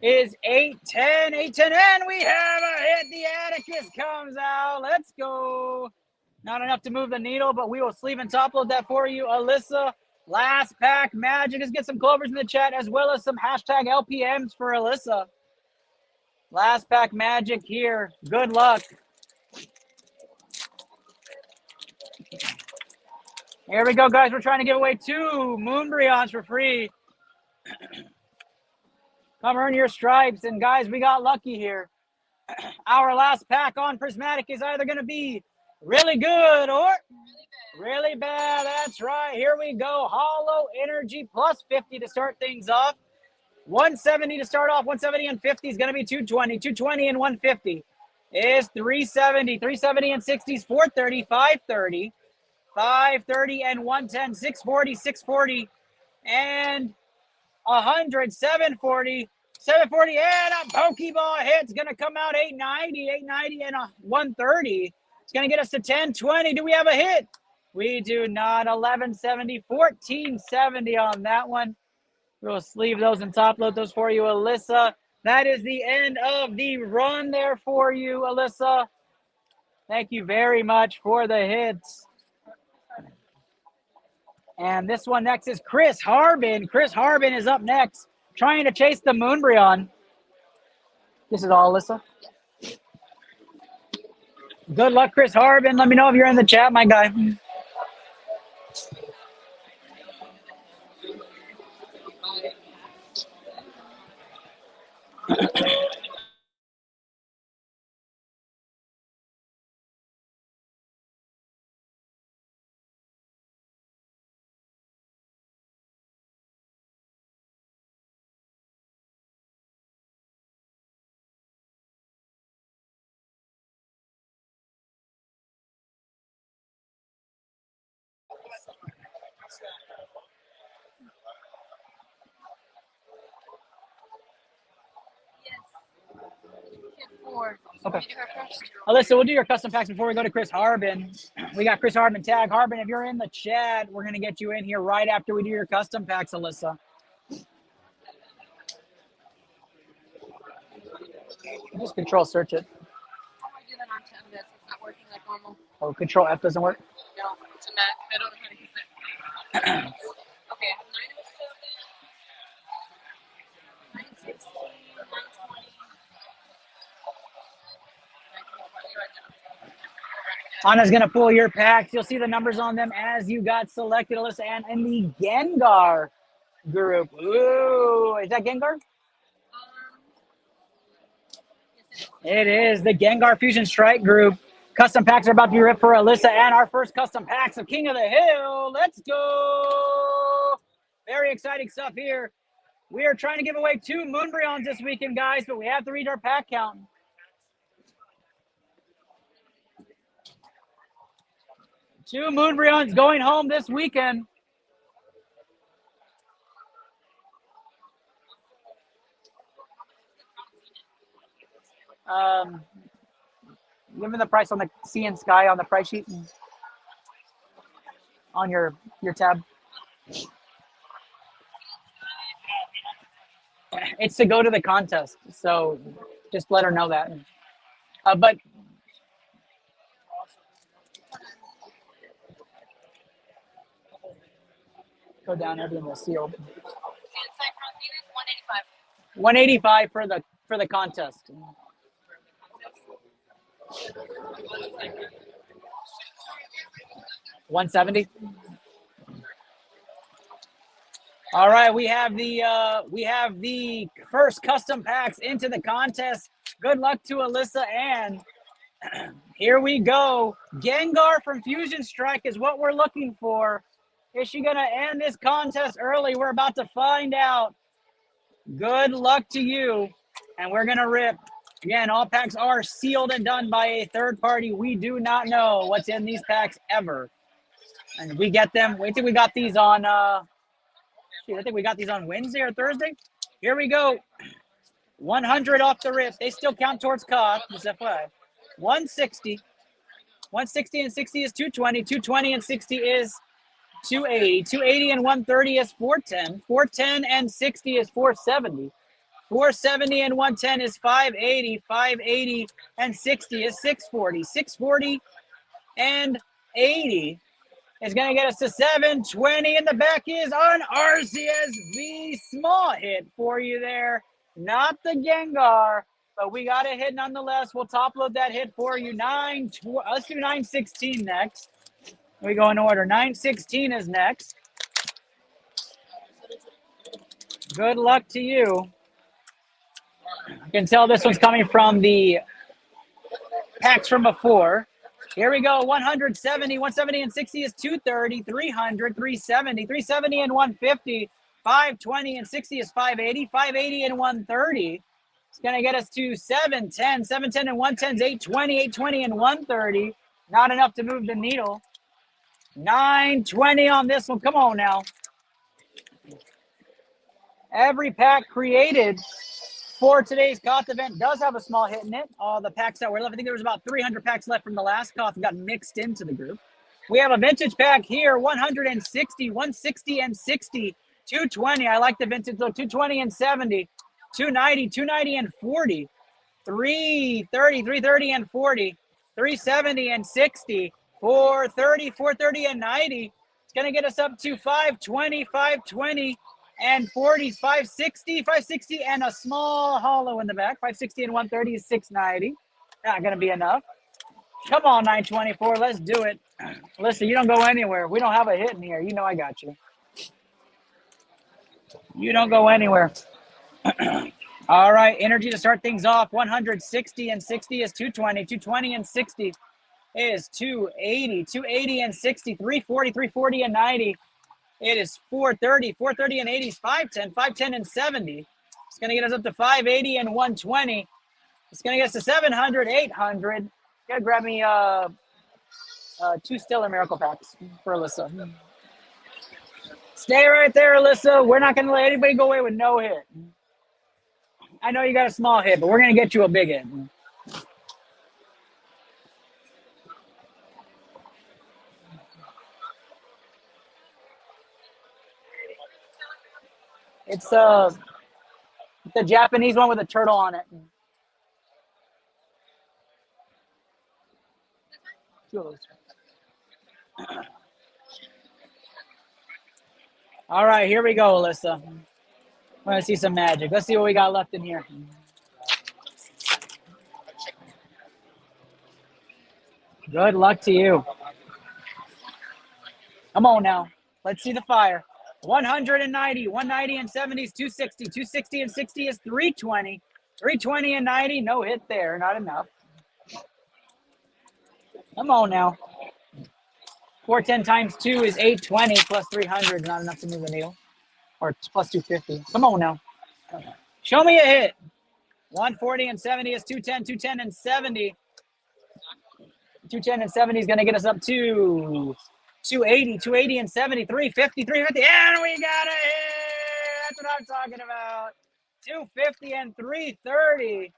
is 810. 810, and we have a hit. The Atticus comes out. Let's go. Not enough to move the needle, but we will sleeve and top load that for you, Alyssa. Last pack magic. Let's get some clovers in the chat as well as some hashtag LPMs for Alyssa. Last pack magic here. Good luck. Here we go, guys. We're trying to give away 2 Moonbreons for free. Come earn your stripes. And guys, we got lucky here. Our last pack on Prismatic is either going to be really good or really bad. That's right. Here we go. Hollow Energy plus 50 to start things off. 170 to start off. 170 and 50 is going to be 220. 220 and 150 is 370. 370 and 60s, 430. 530. 530 and 110. 640. 640 and 100. 740. 740 and a Pokeball hit's going to come out. 890. 890 and a 130. It's going to get us to 1020. Do we have a hit? We do not. 1170. 1470 on that one. We'll sleeve those and top load those for you, Alyssa. That is the end of the run there for you, Alyssa. Thank you very much for the hits. And this one next is Chris Harbin. Chris Harbin is up next, trying to chase the Moonbreon. This is all Alyssa. Good luck, Chris Harbin. Let me know if you're in the chat, my guy. Okay. Alyssa, we'll do your custom packs before we go to Chris Harbin. We got Chris Harbin tag. Harbin, if you're in the chat, we're going to get you in here right after we do your custom packs, Alyssa. Just control search it. It's not working like normal. Oh, control F doesn't work? No, it's a Mac. I don't know how to use it. Okay, I have 907, 960, 920. Anna's going to pull your packs. You'll see the numbers on them as you got selected, Alyssa. And in the Gengar group. Ooh, is that Gengar? It is the Gengar Fusion Strike group. Custom packs are about to be ripped for Alyssa and our first custom packs of King of the Hill. Let's go. Very exciting stuff here. We are trying to give away 2 Moonbreons this weekend, guys, but we have to read our pack count. Two Moonbreons going home this weekend. Give me the price on the Sea and Sky on the price sheet on your tab. It's to go to the contest, so just let her know that. But go down, everything was sealed. 185 for the contest. 170. All right, we have the first custom packs into the contest. Good luck to Alyssa, and here we go. Gengar from Fusion Strike is what we're looking for. Is she gonna end this contest early? We're about to find out. Good luck to you, and we're gonna rip. Again, all packs are sealed and done by a third party. We do not know what's in these packs ever, and we get them. Wait till we got these on. I think we got these on Wednesday or Thursday. Here we go. 100 off the rip. They still count towards cost. Just FYI. 160. 160 and 60 is 220. 220 and 60 is 280. 280 and 130 is 410. 410 and 60 is 470. 470 and 110 is 580. 580 and 60 is 640. 640 and 80 is going to get us to 720. In the back is on RCSV. Small hit for you there. Not the Gengar, but we got a hit nonetheless. We'll top load that hit for you. Let's do 916 next. We go in order. 916 is next. Good luck to you. You can tell this one's coming from the packs from before. Here we go. 170. 170 and 60 is 230. 300. 370. 370 and 150. 520 and 60 is 580. 580 and 130. It's going to get us to 710. 710 and 110 is 820. 820 and 130. Not enough to move the needle. 920 on this one. Come on now. Every pack created for today's Koth event does have a small hit in it. All the packs that were left, I think there was about 300 packs left from the last Koth and got mixed into the group. We have a vintage pack here, 160, 160 and 60, 220. I like the vintage though, 220 and 70, 290, 290 and 40, 330, 330 and 40, 370 and 60, 430, 430 and 90. It's going to get us up to 520, 520 and 40, 560, 560 and a small hollow in the back. 560 and 130 is 690. Not going to be enough. Come on, 924. Let's do it. Listen, you don't go anywhere. We don't have a hit in here. You know I got you. You don't go anywhere. All right, energy to start things off. 160 and 60 is 220. 220 and 60 is 280. 280 and 60, 340, 340 and 90. It is 430. 430 and 80 is 510. 510 and 70. It's going to get us up to 580 and 120. It's going to get us to 700, 800. Gotta grab me 2 Stellar Miracle Packs for Alyssa. Stay right there, Alyssa. We're not going to let anybody go away with no hit. I know you got a small hit, but we're going to get you a big hit. It's the Japanese one with a turtle on it. All right, here we go, Alyssa. I want to see some magic. Let's see what we got left in here. Good luck to you. Come on now. Let's see the fire. 190, 190 and 70 is 260. 260 and 60 is 320. 320 and 90, no hit there. Not enough. Come on now. 410 times 2 is 820 plus 300 is not enough to move the needle. Or plus 250. Come on now. Show me a hit. 140 and 70 is 210. 210 and 70. 210 and 70 is going to get us up to 280. 280 and 70. 350. 350. And we got a hit. That's what I'm talking about. 250 and 330.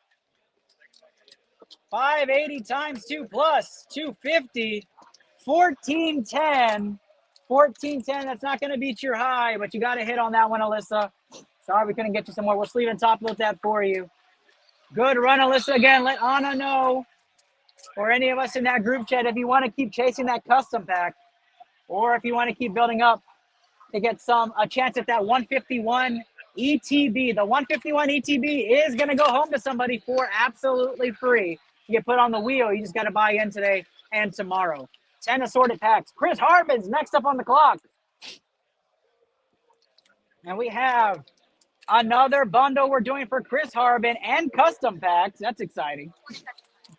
580 times 2 plus 250. 1410. 1410. That's not going to beat your high, but you got a hit on that one, Alyssa. Sorry we couldn't get you some more. We'll sleeve and top load that for you. Good run, Alyssa. Again, let Anna know, or any of us in that group chat, if you want to keep chasing that custom pack, or if you want to keep building up to get a chance at that 151 ETB. The 151 ETB is going to go home to somebody for absolutely free. You get put on the wheel. You just got to buy in today and tomorrow. 10 assorted packs. Chris Harbin's next up on the clock. And we have another bundle we're doing for Chris Harbin and custom packs. That's exciting.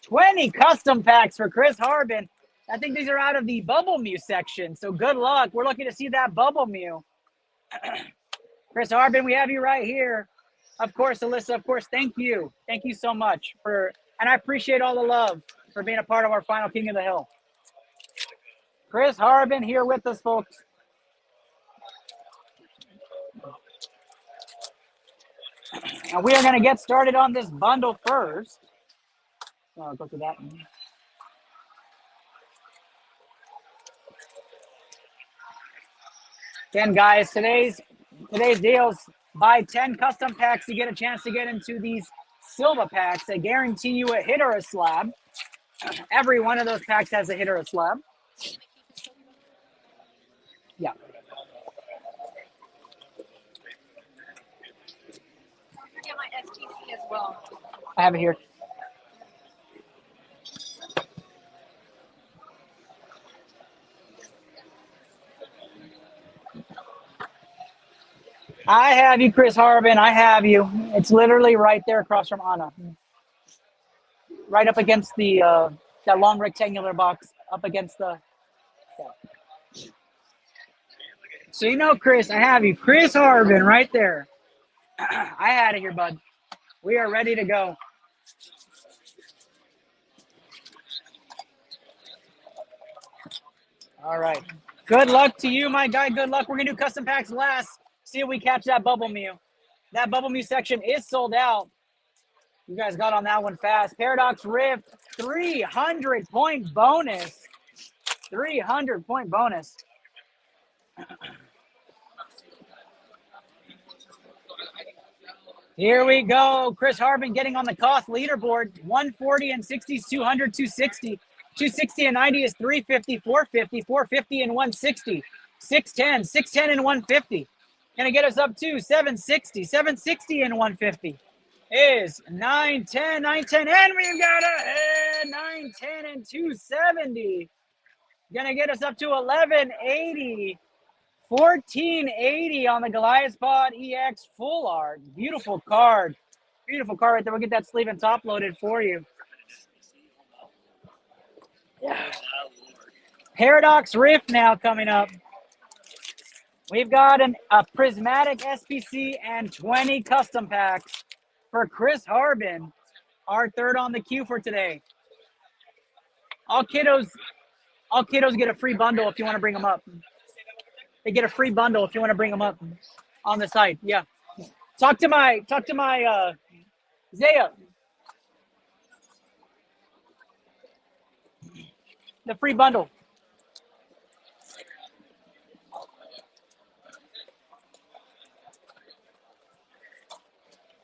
20 custom packs for Chris Harbin. I think these are out of the Bubble Mew section. So good luck. We're looking to see that Bubble Mew. Chris Harbin, we have you right here. Of course, Alyssa, of course, thank you. Thank you so much and I appreciate all the love for being a part of our final King of the Hill. Chris Harbin here with us, folks. And we are going to get started on this bundle first. I'll go through that one. Again, guys, today's deals, buy 10 custom packs to get a chance to get into these Silva packs. They guarantee you a hit or a slab. Every one of those packs has a hit or a slab. Yeah. Don't forget my STC as well. I have it here. I have you, Chris Harbin. I have you. It's literally right there across from Anna. Right up against the that long rectangular box up against the. Yeah. So you know, Chris, I have you, Chris Harbin, right there. I had it here, bud. We are ready to go. All right. Good luck to you, my guy. Good luck. We're gonna do custom packs last. See if we catch that Bubble Mew. That Bubble Mew section is sold out. You guys got on that one fast. Paradox Rift, 300-point bonus. 300-point bonus. Here we go. Chris Harbin getting on the cost leaderboard. 140 and 60s, 200, 260. 260 and 90 is 350, 450, 450 and 160. 610, 610 and 150. Gonna get us up to 760, 760 and 150 is 910, 910, and we've got a hit. 910 and 270. Gonna get us up to 1180. 1480 on the Goliath Pod EX full art. Beautiful card. Beautiful card right there. We'll get that sleeve and top loaded for you. Yeah. Paradox Rift now coming up. We've got a prismatic SPC and 20 custom packs for Chris Harbin, our third on the queue for today. All kiddos get a free bundle if you want to bring them up. They get a free bundle if you want to bring them up on the site. Yeah. Talk to my Zaya. The free bundle.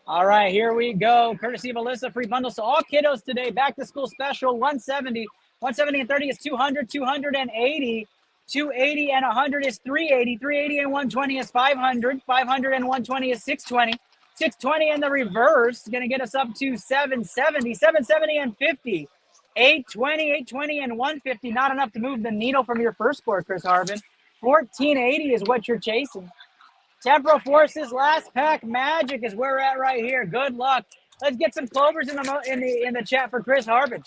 All right, here we go. Courtesy of Alyssa, free bundle. So all kiddos today, back to school special, 170. 170 and 30 is 200, 280. 280 and 100 is 380. 380 and 120 is 500. 500 and 120 is 620. 620 and the reverse is going to get us up to 770. 770 and 50. 820, 820 and 150. Not enough to move the needle from your first score, Chris Harbin. 1480 is what you're chasing. Temporal Forces last pack magic is where we're at right here. Good luck. Let's get some clovers in the chat for Chris Harbin.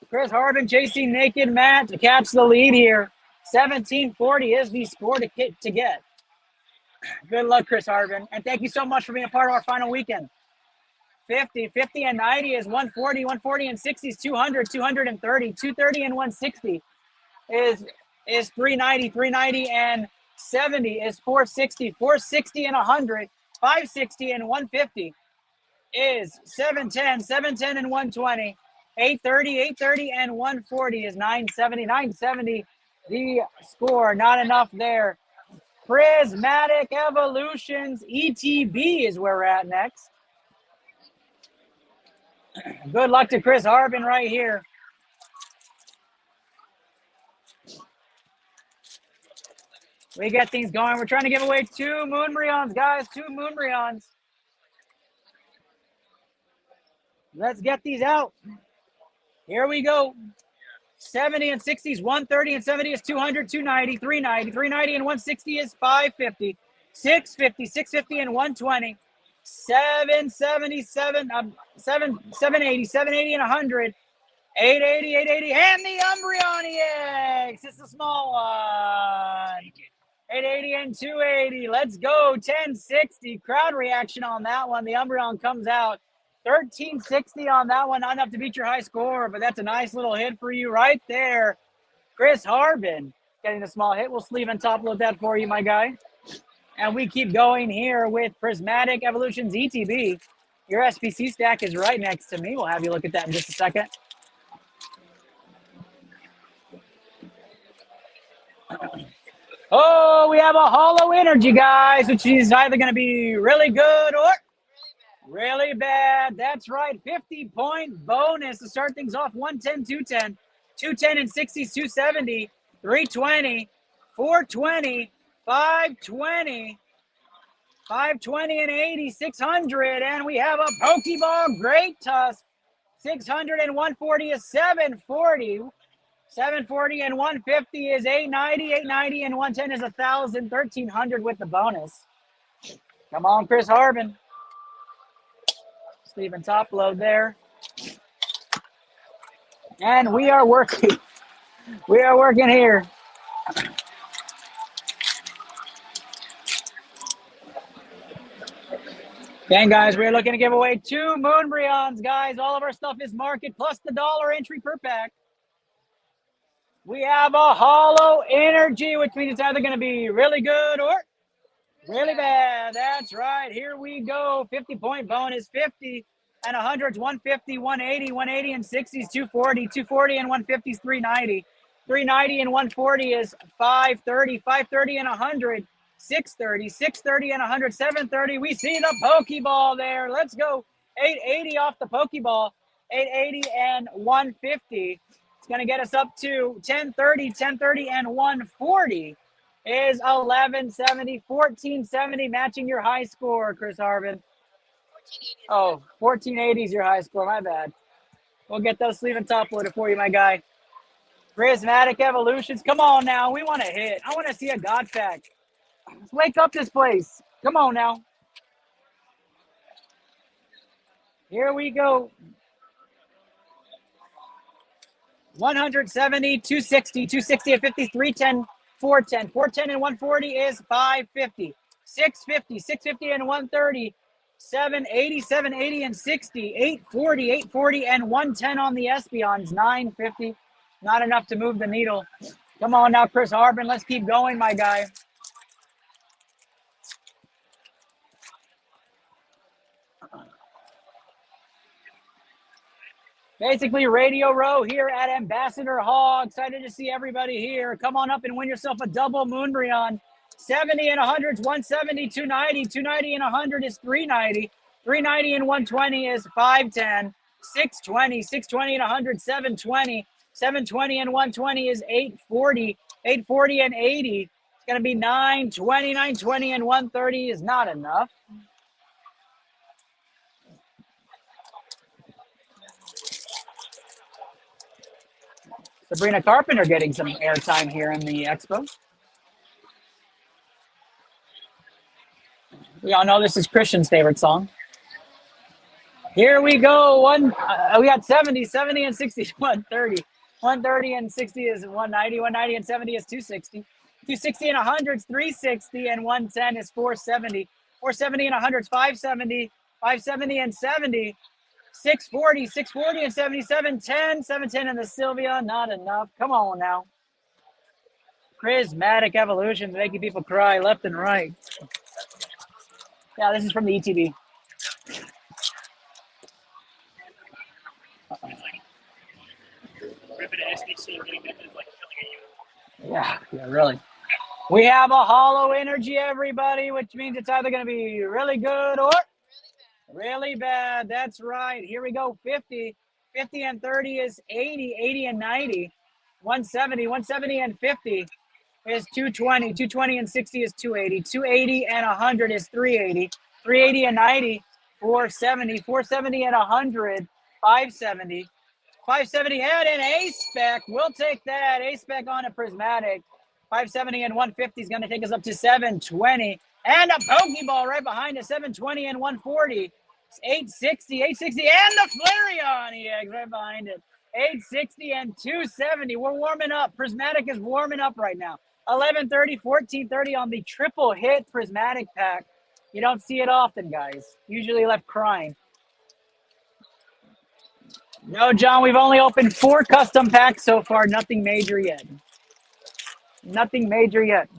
Chris Harbin chasing Naked Matt to catch the lead here. 1740 is the score to get. Good luck, Chris Harbin. And thank you so much for being a part of our final weekend. 50 and 90 is 140. 140 and 60 is 200. 230. 230 and 160 is 390. 390 and 70 is 460. 460 and 100. 560 and 150 is 710. 710 and 120. 830 and 140 is 970. 970 the score. Not enough there. Prismatic Evolutions ETB is where we're at next. Good luck to Chris Harbin right here. We get things going. We're trying to give away 2 Moonbreons, guys. 2 Moonbreons. Let's get these out. Here we go. 70 and 60 is 130 and 70 is 200, 290, 390, 390 and 160 is 550, 650, 650 and 120, 777, 780, 780 and 100, 880, 880, and the Umbreon EX. It's a small one. 880 and 280. Let's go. 1060. Crowd reaction on that one. The Umbreon comes out. 1360 on that one. Not enough to beat your high score, but that's a nice little hit for you right there. Chris Harbin getting a small hit. We'll sleeve and top load that for you, my guy. And we keep going here with Prismatic Evolutions ETB. Your SPC stack is right next to me. We'll have you look at that in just a second. Oh, we have a Hollow Energy, guys, which is either going to be really good or really bad. That's right. 50-point bonus to start things off. 110, 210, 210 and 60s, 270, 320, 420, 520, 520 and 80, 600. And we have a Pokeball Great Tusk. 600 and 140 is 740. 740 and 150 is 890. 890 and 110 is 1,000. 1,300 with the bonus. Come on, Chris Harbin. Steven top load there. And we are working. We are working here. Again, guys, we're looking to give away 2 Moonbreons, guys. All of our stuff is market plus the $1 entry per pack. We have a Hollow Energy, which means it's either going to be really good or really bad. That's right. Here we go. 50-point bonus. 50 and 100s, 150, 180, 180 and 60s, 240, 240 and 150 is 390. 390 and 140 is 530, 530 and 100, 630, 630 and 100, 730. We see the Pokeball there. Let's go. 880 off the Pokeball. 880 and 150. It's going to get us up to 1030, 1030 and 140 is 1170, 1470, matching your high score, Chris Harbin. 1480. Oh, 1480 is your high score. My bad. We'll get those sleeve and top loaded for you, my guy. Prismatic Evolutions. Come on now. We want to hit. I want to see a God Pack. Let's wake up this place. Come on now. Here we go. 170, 260, 260 and 50, 310, 410. 410 and 140 is 550. 650, 650 and 130. 780, 780 and 60. 840, 840 and 110 on the Espeons. 950. Not enough to move the needle. Come on now, Chris Harbin. Let's keep going, my guy. Basically, Radio Row here at Ambassador Hall. Excited to see everybody here. Come on up and win yourself a double Moonbreon. 70 and 100 is 170, 290. 290 and 100 is 390. 390 and 120 is 510. 620. 620 and 100, 720. 720 and 120 is 840. 840 and 80. It's going to be 920. 920 and 130 is not enough. Sabrina Carpenter getting some airtime here in the expo. We all know this is Christian's favorite song. Here we go. We got 70, 70 and 60 is 130. 130 and 60 is 190. 190 and 70 is 260. 260 and 100 is 360 and 110 is 470. 470 and 100 is 570. 570 and 70. 640, 640 and 77, 10, 710 in the Sylvia, not enough. Come on now. Prismatic Evolutions making people cry left and right. Yeah, this is from the ETB. Yeah, really. We have a Hollow Energy, everybody, which means it's either going to be really good or really bad. That's right. Here we go. 50. 50 and 30 is 80. 80 and 90. 170. 170 and 50 is 220. 220 and 60 is 280. 280 and 100 is 380. 380 and 90, 470. 470 and 100, 570. 570 and an A-Spec. We'll take that. A-Spec on a Prismatic. 570 and 150 is going to take us up to 720. And a Pokeball right behind us, 720 and 140. 860, 860, and the Flareon EX right behind it. 860 and 270. We're warming up. Prismatic is warming up right now. 1130, 1430 on the triple hit Prismatic pack. You don't see it often, guys. Usually left crying. No, John, we've only opened 4 custom packs so far. Nothing major yet. Nothing major yet.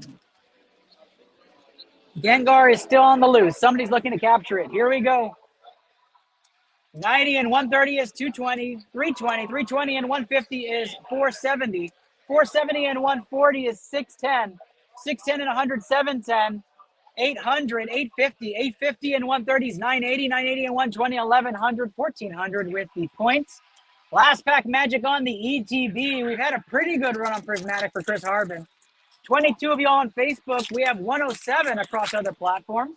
Gengar is still on the loose. Somebody's looking to capture it. Here we go. 90 and 130 is 220. 320. 320 and 150 is 470. 470 and 140 is 610. 610 and 100, 710. 800, 850. 850 and 130 is 980. 980 and 120, 1100, 1400 with the points. Last pack magic on the ETB. We've had a pretty good run on Prismatic for Chris Harbin. 22 of y'all on Facebook. We have 107 across other platforms.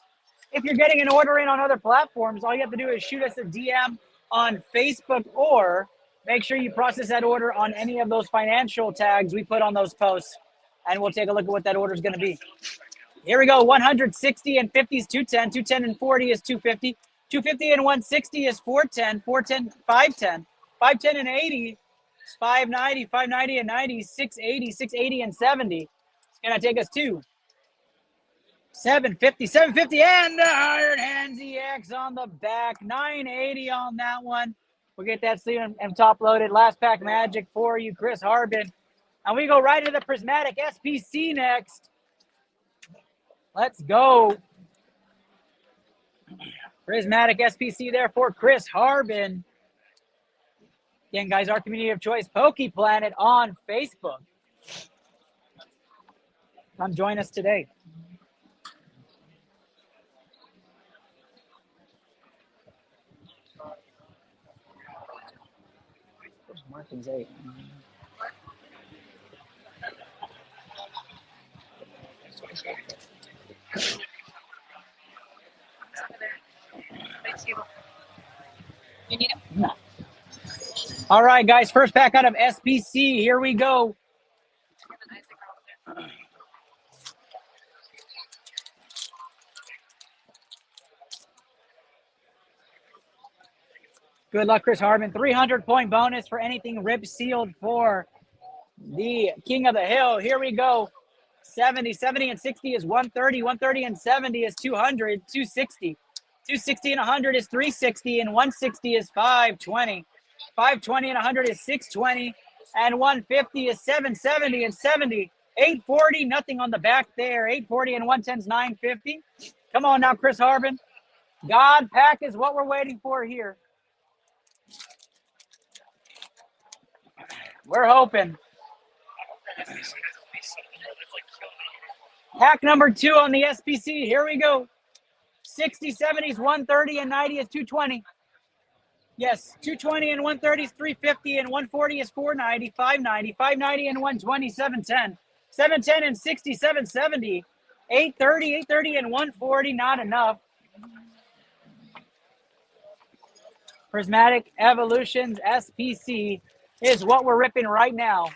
If you're getting an order in on other platforms, all you have to do is shoot us a DM on Facebook or make sure you process that order on any of those financial tags we put on those posts, and we'll take a look at what that order is going to be. Here we go. 160 and 50 is 210. 210 and 40 is 250. 250 and 160 is 410. 410, 510. 510 and 80 is 590. 590 and 90 is 680. 680 and 70. It's going to take us to 750. 750 and the Hired Hands EX on the back. 980 on that one. We'll get that sleeve and top loaded. Last pack magic for you, Chris Harbin. And we go right into the Prismatic SPC next. Let's go. Prismatic SPC there for Chris Harbin. Again, guys, our community of choice, PokePlanet on Facebook. Come join us today. Martin's 8. You need him? No. All right, guys. First pack out of SPC. Here we go. Good luck, Chris Harbin. 300-point bonus for anything rip sealed for the King of the Hill. Here we go. 70. 70 and 60 is 130. 130 and 70 is 200. 260. 260 and 100 is 360. And 160 is 520. 520 and 100 is 620. And 150 is 770 and 70. 840, nothing on the back there. 840 and 110 is 950. Come on now, Chris Harbin. God pack is what we're waiting for here. We're hoping. Pack number 2 on the SPC. Here we go. 60, 70 is 130 and 90 is 220. Yes, 220 and 130 is 350 and 140 is 490, 590, 590 and 120, 710. 710 and 60, 770. 830, 830 and 140, not enough. Prismatic Evolutions SPC is what we're ripping right now.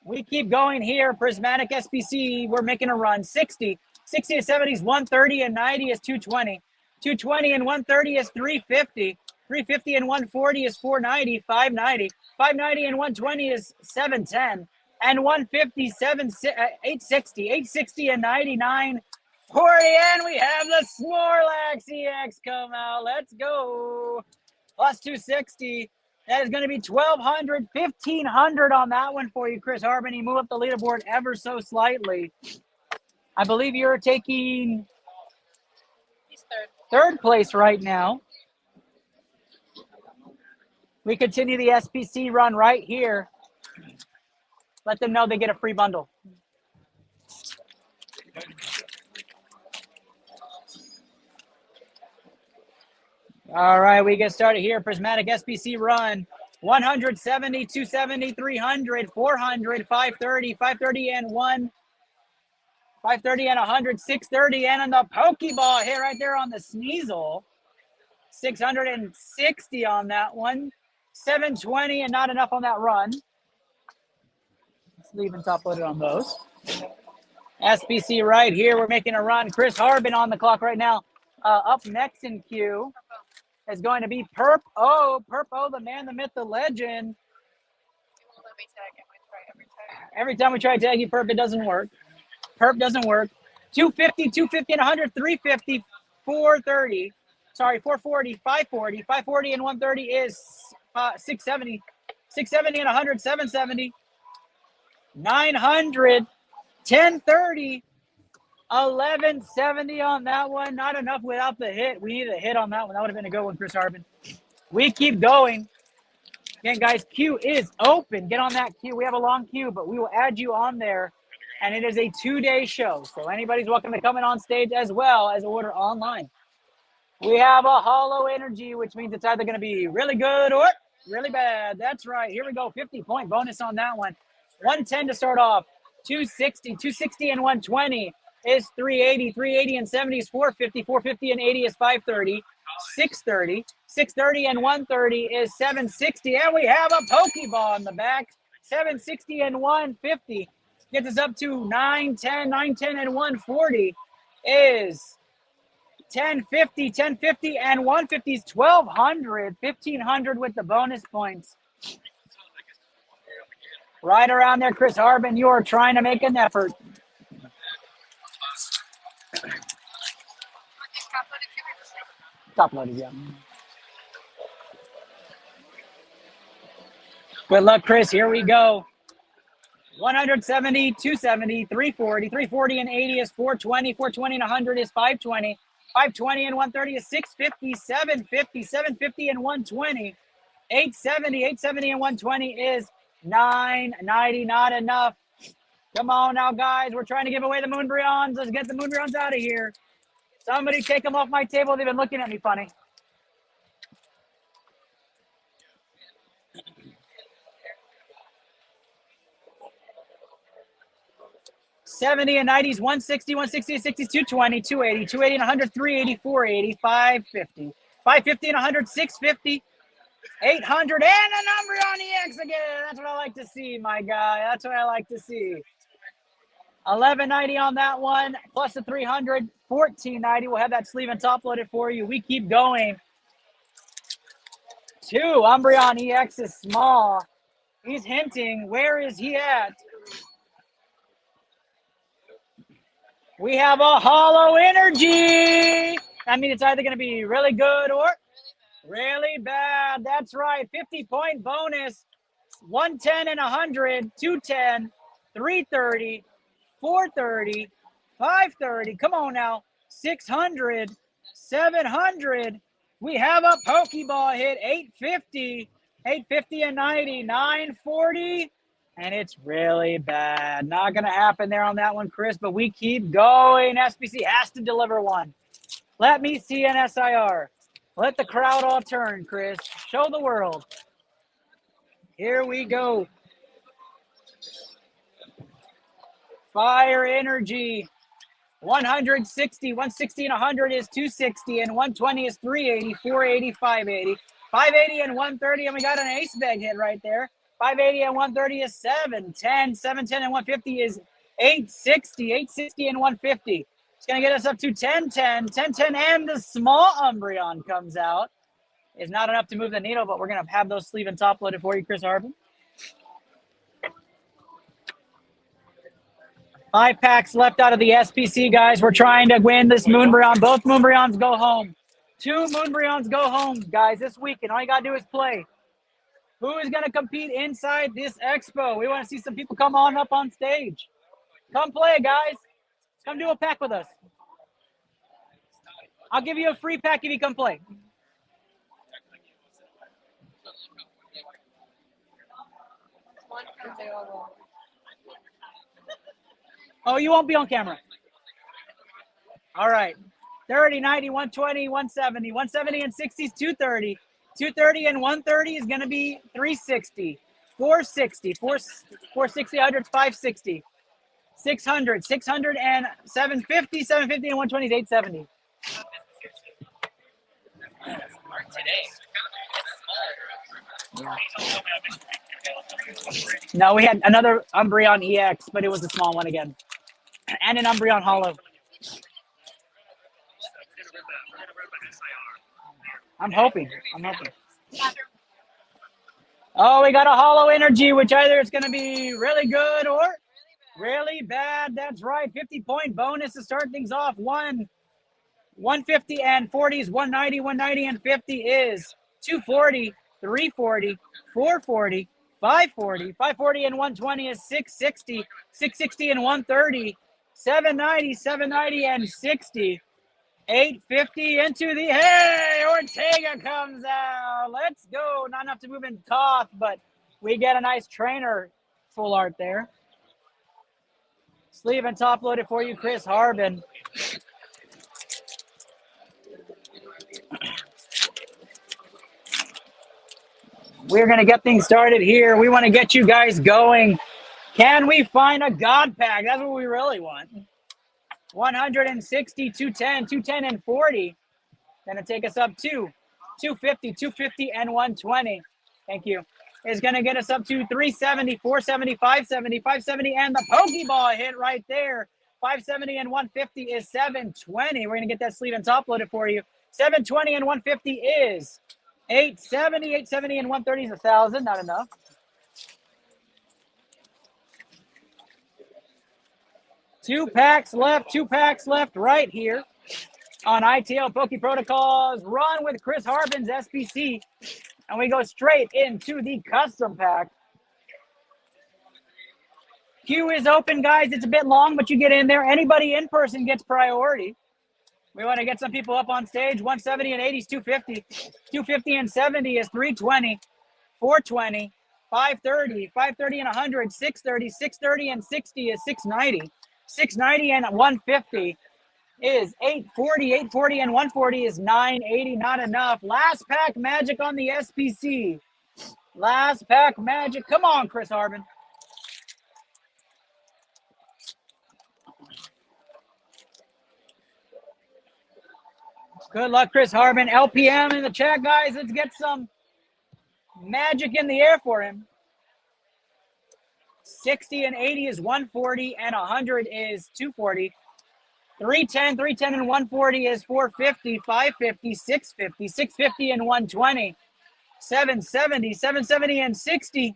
We keep going here. Prismatic SPC, we're making a run. 60. 60 to 70 is 130 and 90 is 220. 220 and 130 is 350. 350 and 140 is 490. 590. 590 and 120 is 710. And 150, 860. 860 and 99. 40, and we have the Snorlax EX come out. Let's go. Plus 260. That is going to be 1,200, 1,500 on that one for you, Chris Harbin. You move up the leaderboard ever so slightly. I believe you're taking He's third. third place right now. We continue the SPC run right here. Let them know they get a free bundle. All right, we get started here. Prismatic SPC run. 170, 270, 300, 400, 530, 530 and 1. 530 and 100, 630 and on the Pokeball hit right there on the Sneasel. 660 on that one. 720 and not enough on that run. Let's leave and top loaded on those. SBC right here. We're making a run. Chris Harbin on the clock right now. Up next in queue is going to be Perp O. Perp O, the man, the myth, the legend. You won't let me tag him. I try every time. Every time we try to tag you, Perp, it doesn't work. Perp doesn't work. 250, 250 and 100, 350, 430. Sorry, 440, 540. 540 and 130 is 670. 670 and 100, 770. 900, 1030, 1170 on that one. Not enough without the hit. We need a hit on that one. That would have been a good one, Chris Harbin. We keep going. Again, guys, queue is open. Get on that queue. We have a long queue, but we will add you on there. And it is a 2-day show. So anybody's welcome to come in on stage as well as order online. We have a hollow energy, which means it's either going to be really good or really bad. That's right. Here we go. 50-point bonus on that one. 110 to start off. 260 and 120 is 380. 380 and 70 is 450. 450 and 80 is 530. 630. 630 and 130 is 760. And we have a Pokeball in the back. 760 and 150 gets us up to 910. 910 and 140 is 1050. 1050 and 150 is 1200. 1500 with the bonus points. Right around there, Chris Harbin, you are trying to make an effort. Top loaded, yeah. Good luck, Chris. Here we go. 170, 270, 340. 340 and 80 is 420. 420 and 100 is 520. 520 and 130 is 650. 750. 750 and 120. 870. 870 and 120 is 990. Not enough. Come on now, guys. We're trying to give away the Moonbreons. Let's get the Moonbreons out of here. Somebody take them off my table. They've been looking at me funny. $70 and 90s, 160, 160 and 60s, 220, 280, 280 and 100, 380, 480, 550. 550 and 100, 650, 800, and a number on the X again. That's what I like to see, my guy. That's what I like to see. 1190 on that one, plus the 300, 1490. We'll have that sleeve and top loaded for you. We keep going. 2, Umbreon EX is small. He's hinting. Where is he at? We have a hollow energy. I mean, it's either going to be really good or really bad. That's right. 50-point bonus. 110 and 100, 210, 330, 430, 530. Come on now. 600, 700. We have a Pokeball hit. 850, 850 and 90, 940. And it's really bad. Not going to happen there on that one, Chris, but we keep going. SBC has to deliver one. Let me see an SIR. Let the crowd all turn, Chris. Show the world. Here we go. Fire energy. 160. 160 and 100 is 260, and 120 is 380, 480, 580. 580 and 130, and we got an ace bag hit right there. 580 and 130 is 710. 710 and 150 is 860. 860 and 150. It's going to get us up to 1010. 1010 and the small Umbreon comes out. It's not enough to move the needle, but we're going to have those sleeve and top loaded for you, Chris Harbin. 5 packs left out of the SPC, guys. We're trying to win this Moonbreon. Both Moonbreons go home. 2 Moonbreons go home, guys, this weekend. All you got to do is play. Who is going to compete inside this expo? We want to see some people come on up on stage. Come play, guys. Come do a pack with us. I'll give you a free pack if you come play. Oh, you won't be on camera. All right. 30, 90, 120, 170. 170 and 60 is 230. 230 and 130 is going to be 360. 460. 460, 100, 560. 600. 600 and 750. 750 and 120 is 870. No, we had another Umbreon EX, but it was a small one again. And an Umbreon Hollow. I'm hoping. Oh, we got a Hollow Energy, which either it's going to be really good or really bad. That's right. 50-point bonus to start things off. 150 and 40 is 190. 190 and 50 is 240, 340, 440, 540. 540 and 120 is 660. 660 and 130, 790. 790 and 60. 850 into the, hey, Ortega comes out. Let's go. Not enough to move in Toth, but we get a nice trainer full art there. Sleeve and top loaded for you, Chris Harbin. We're going to get things started here. We want to get you guys going. Can we find a God pack? That's what we really want. 160, 210, 210 and 40. Going to take us up to 250, 250 and 120. Thank you. Is going to get us up to 370, 470, 570, 570 and the Pokeball hit right there. 570 and 150 is 720. We're going to get that sleeve and top loaded for you. 720 and 150 is 870. 870 and 130 is 1,000. Not enough. Two packs left right here on ITL Poke Protocols. Run with Chris Harbin's SPC. And we go straight into the custom pack. Queue is open, guys. It's a bit long, but you get in there. Anybody in person gets priority. We want to get some people up on stage. 170 and 80 is 250. 250 and 70 is 320. 420. 530. 530 and 100. 630. 630 and 60 is 690. 690 and 150 is 840. 840 and 140 is 980. Not enough. Last pack magic on the SPC. Last pack magic. Come on, Chris Harbin. Good luck, Chris Harbin. LPM in the chat, guys. Let's get some magic in the air for him. 60 and 80 is 140, and 100 is 240. 310, 310 and 140 is 450, 550, 650, 650 and 120. 770, 770 and 60.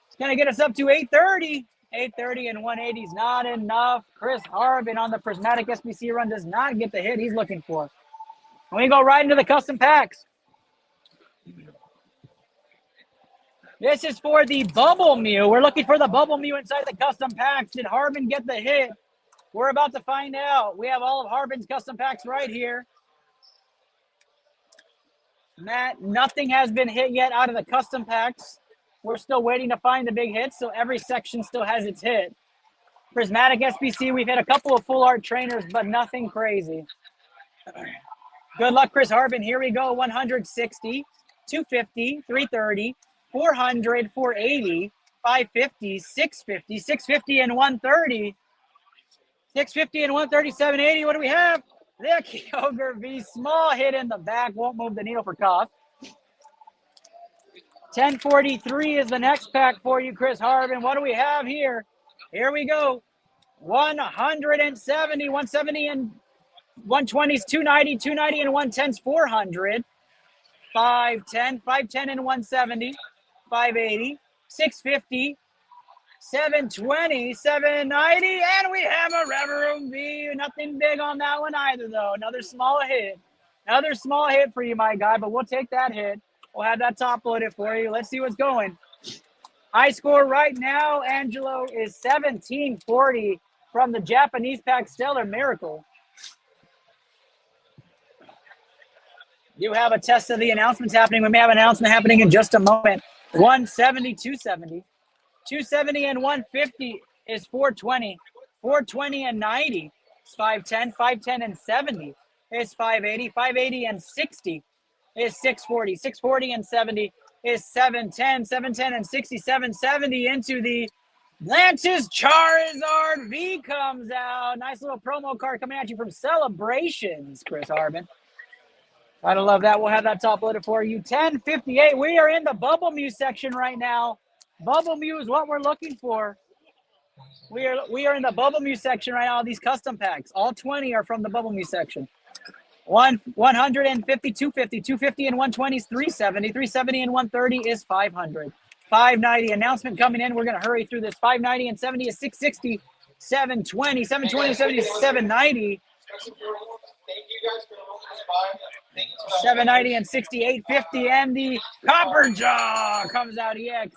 It's going to get us up to 830. 830 and 180 is not enough. Chris Harbin on the Prismatic SPC run does not get the hit he's looking for. And we go right into the custom packs. This is for the Bubble Mew. We're looking for the Bubble Mew inside the custom packs. Did Harbin get the hit? We're about to find out. We have all of Harbin's custom packs right here. Matt, nothing has been hit yet out of the custom packs. We're still waiting to find the big hits, so every section still has its hit. Prismatic SPC, we've hit a couple of full art trainers, but nothing crazy. Good luck, Chris Harbin. Here we go. 160, 250, 330, 400, 480, 550, 650, 650 and 130. 650 and 130, 780. What do we have? The Kyogre V. Small hit in the back. Won't move the needle for cough. 1043 is the next pack for you, Chris Harbin. What do we have here? Here we go. 170, 170 and 120 is 290, 290 and 110 is 400. 510, 510 and 170, 580, 650, 720, 790, and we have a Reverum V. Nothing big on that one either, though. Another small hit. Another small hit for you, my guy, but we'll take that hit. We'll have that top loaded for you. Let's see what's going. High score right now, Angelo, is 1740 from the Japanese pack Stellar Miracle. You have a test of the announcements happening. We may have an announcement happening in just a moment. 170, 270. 270 and 150 is 420. 420 and 90 is 510. 510 and 70 is 580. 580 and 60 is 640. 640 and 70 is 710. 710 and 60. 770 into the Lance's Charizard V comes out. Nice little promo card coming at you from Celebrations, Chris Harbin. Gotta love that. We'll have that top loaded for you. 1058. We are in the Bubble Mew section right now. Bubble Mew is what we're looking for. We are in the Bubble Mew section right now. These custom packs. All 20 are from the Bubble Mew section. 150, 250, 250 and 120 is 370. 370 and 130 is 500. 590 announcement coming in. We're gonna hurry through this. 590 and 70 is 660. 720, 720, 70 is 790. 790 and 6850, and the Copper Jaw comes out EX.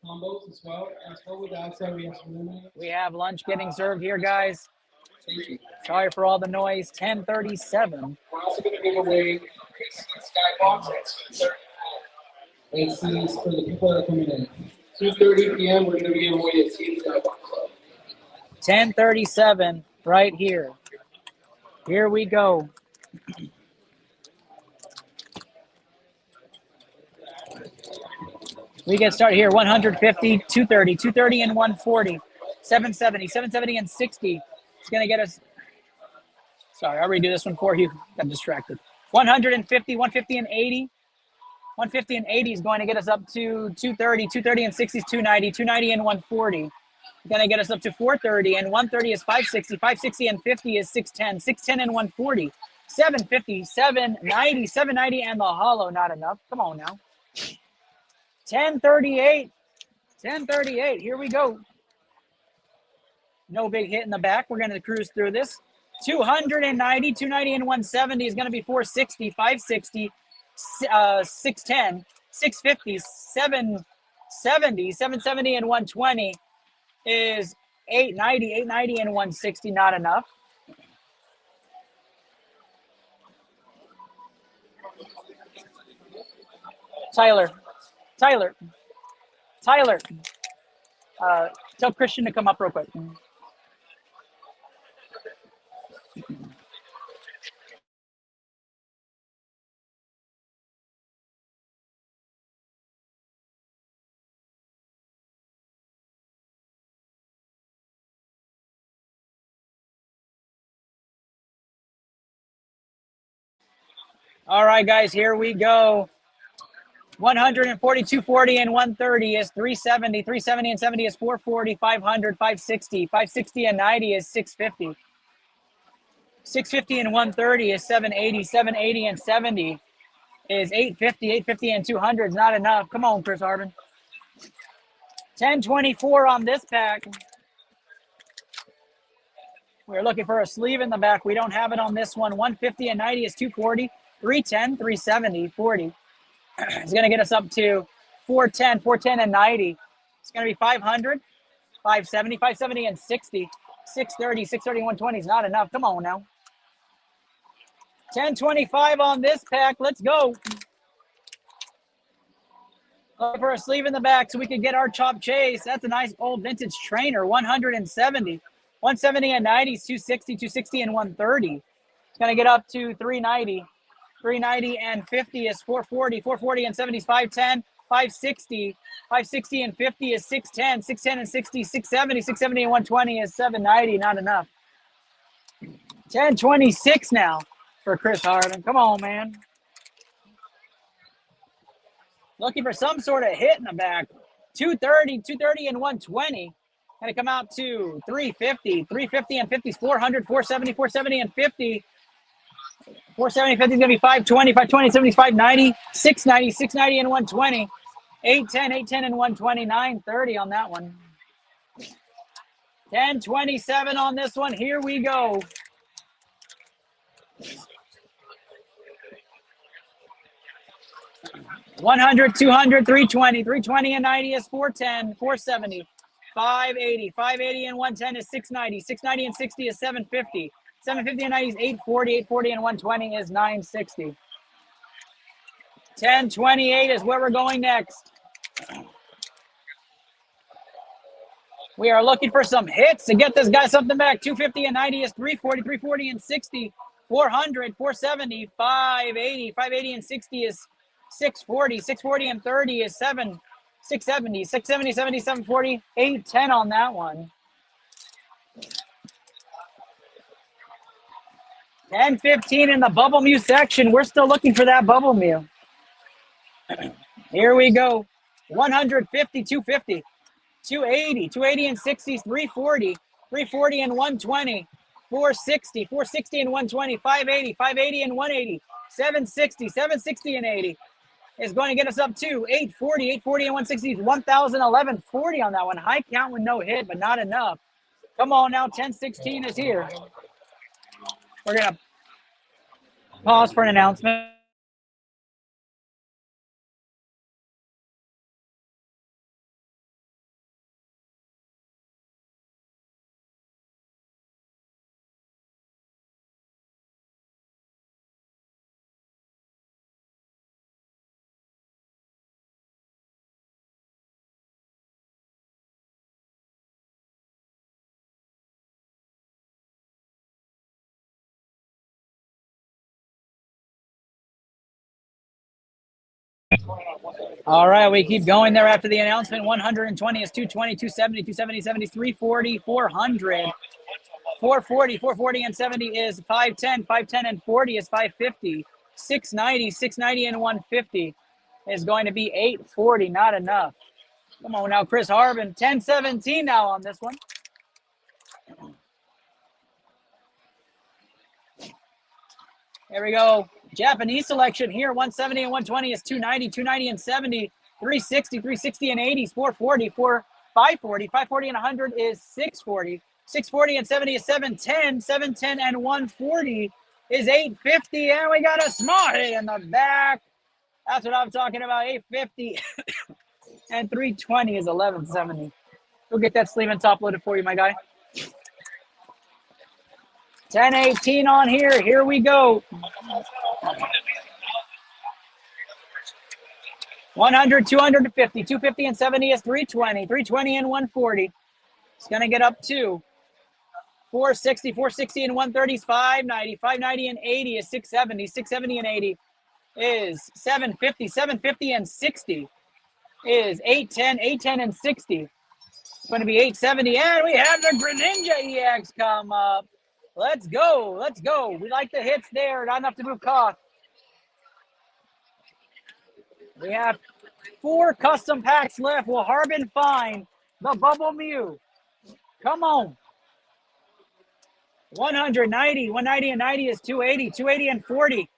Combos as well with the outside reaction. We have lunch getting served here, guys. Sorry for all the noise. 1037. We're also going to give away Skybox ACs for the people that are coming in. 2:30 p.m. We're going to be giving away a seat Skybox. 1037 right here. Here we go. We get started here. 150, 230, 230 and 140. 770, 770 and 60. It's going to get us. Sorry, I'll redo this one for you. Got distracted. 150, 150 and 80. 150 and 80 is going to get us up to 230. 230 and 60 is 290. 290 and 140. Going to get us up to 430, and 130 is 560. 560 and 50 is 610. 610 and 140. 750, 790, 790 and the hollow. Not enough. Come on now. 1038. 1038. Here we go. No big hit in the back. We're going to cruise through this. 290, 290 and 170 is going to be 460. 560, 610, 650, 770, 770 and 120 is 890, 890 and 160. Not enough. Tyler. Tell Christian to come up real quick. All right, guys, here we go. 140, 240 and 130 is 370. 370 and 70 is 440. 500, 560. 560 and 90 is 650. 650 and 130 is 780. 780 and 70 is 850. 850 and 200 is not enough. Come on, Chris Harbin. 1024 on this pack. We're looking for a sleeve in the back. We don't have it on this one. 150 and 90 is 240. 310, 370, 40. It's going to get us up to 410, 410 and 90. It's going to be 500, 570, 570 and 60. 630, 630 and 120 is not enough. Come on now. 1025 on this pack. Let's go. Looking for a sleeve in the back so we can get our chop chase. That's a nice old vintage trainer. 170. 170 and 90 is 260, 260 and 130. It's going to get up to 390. 390 and 50 is 440. 440 and 70 is 510. 560. 560 and 50 is 610. 610 and 60 is 670. 670 and 120 is 790. Not enough. 1026 now for Chris Hardin. Come on, man. Looking for some sort of hit in the back. 230, 230 and 120. Going to come out to 350. 350 and 50 is 400. 470, 470 and 50. 470, 50 is going to be 520, 520, 70 is 590, 690, 690 and 120, 810, 810 and 120, 930 on that one. 1027 on this one. Here we go. $100, $200, $320, $320 and 90 is 410, $470, $580, $580 and 110 is $690, $690 and 60 is $750. $750 and 90 is $840, $840 and 120 is $960. $1028 is where we're going next. We are looking for some hits to get this guy something back. $250 and 90 is $340, $340 and 60, $400, $470, $580, $580 and 60 is $640, $640 and 30 is $670, $670, $70, $740, $810 on that one. 10-15 in the Bubble Mew section. We're still looking for that Bubble Mew. Here we go. 150, 250, 280, 280 and 60s, 340, 340 and 120, 460, 460 and 120, 580, 580 and 180, 760, 760 and 80 is going to get us up to 840, 840 and 160, 1,011.40 on that one. High count with no hit, but not enough. Come on now, 10-16 is here. We're going to pause for an announcement. All right, we keep going there after the announcement. 120 is 220, 270, 270, 70 is 340, 400, 440, 440 and 70 is 510, 510 and 40 is 550, 690, 690 and 150 is going to be 840, not enough. Come on now, Chris Harbin, 10-17 now on this one. Here we go. Japanese selection here. 170 and 120 is 290, 290 and 70, 360, 360 and 80 is 440, 540, 540 and 100 is 640, 640 and 70 is 710, 710 and 140 is 850, and we got a small hit in the back. That's what I'm talking about, 850 and 320 is 1170. We'll get that sleeve and top loaded for you, my guy. 10-18 on here. Here we go. 100, 250, 250 and 70 is 320, 320 and 140. It's going to get up to 460, 460 and 130 is 590, 590 and 80 is 670, 670 and 80 is 750, 750 and 60 is 810, 810 and 60. It's going to be 870, and we have the Greninja EX come up. Let's go. Let's go. We like the hits there. Not enough to move cost. We have 4 custom packs left. Will Harbin find the Bubble Mew? Come on. 190. 190 and 90 is 280. 280 and 40.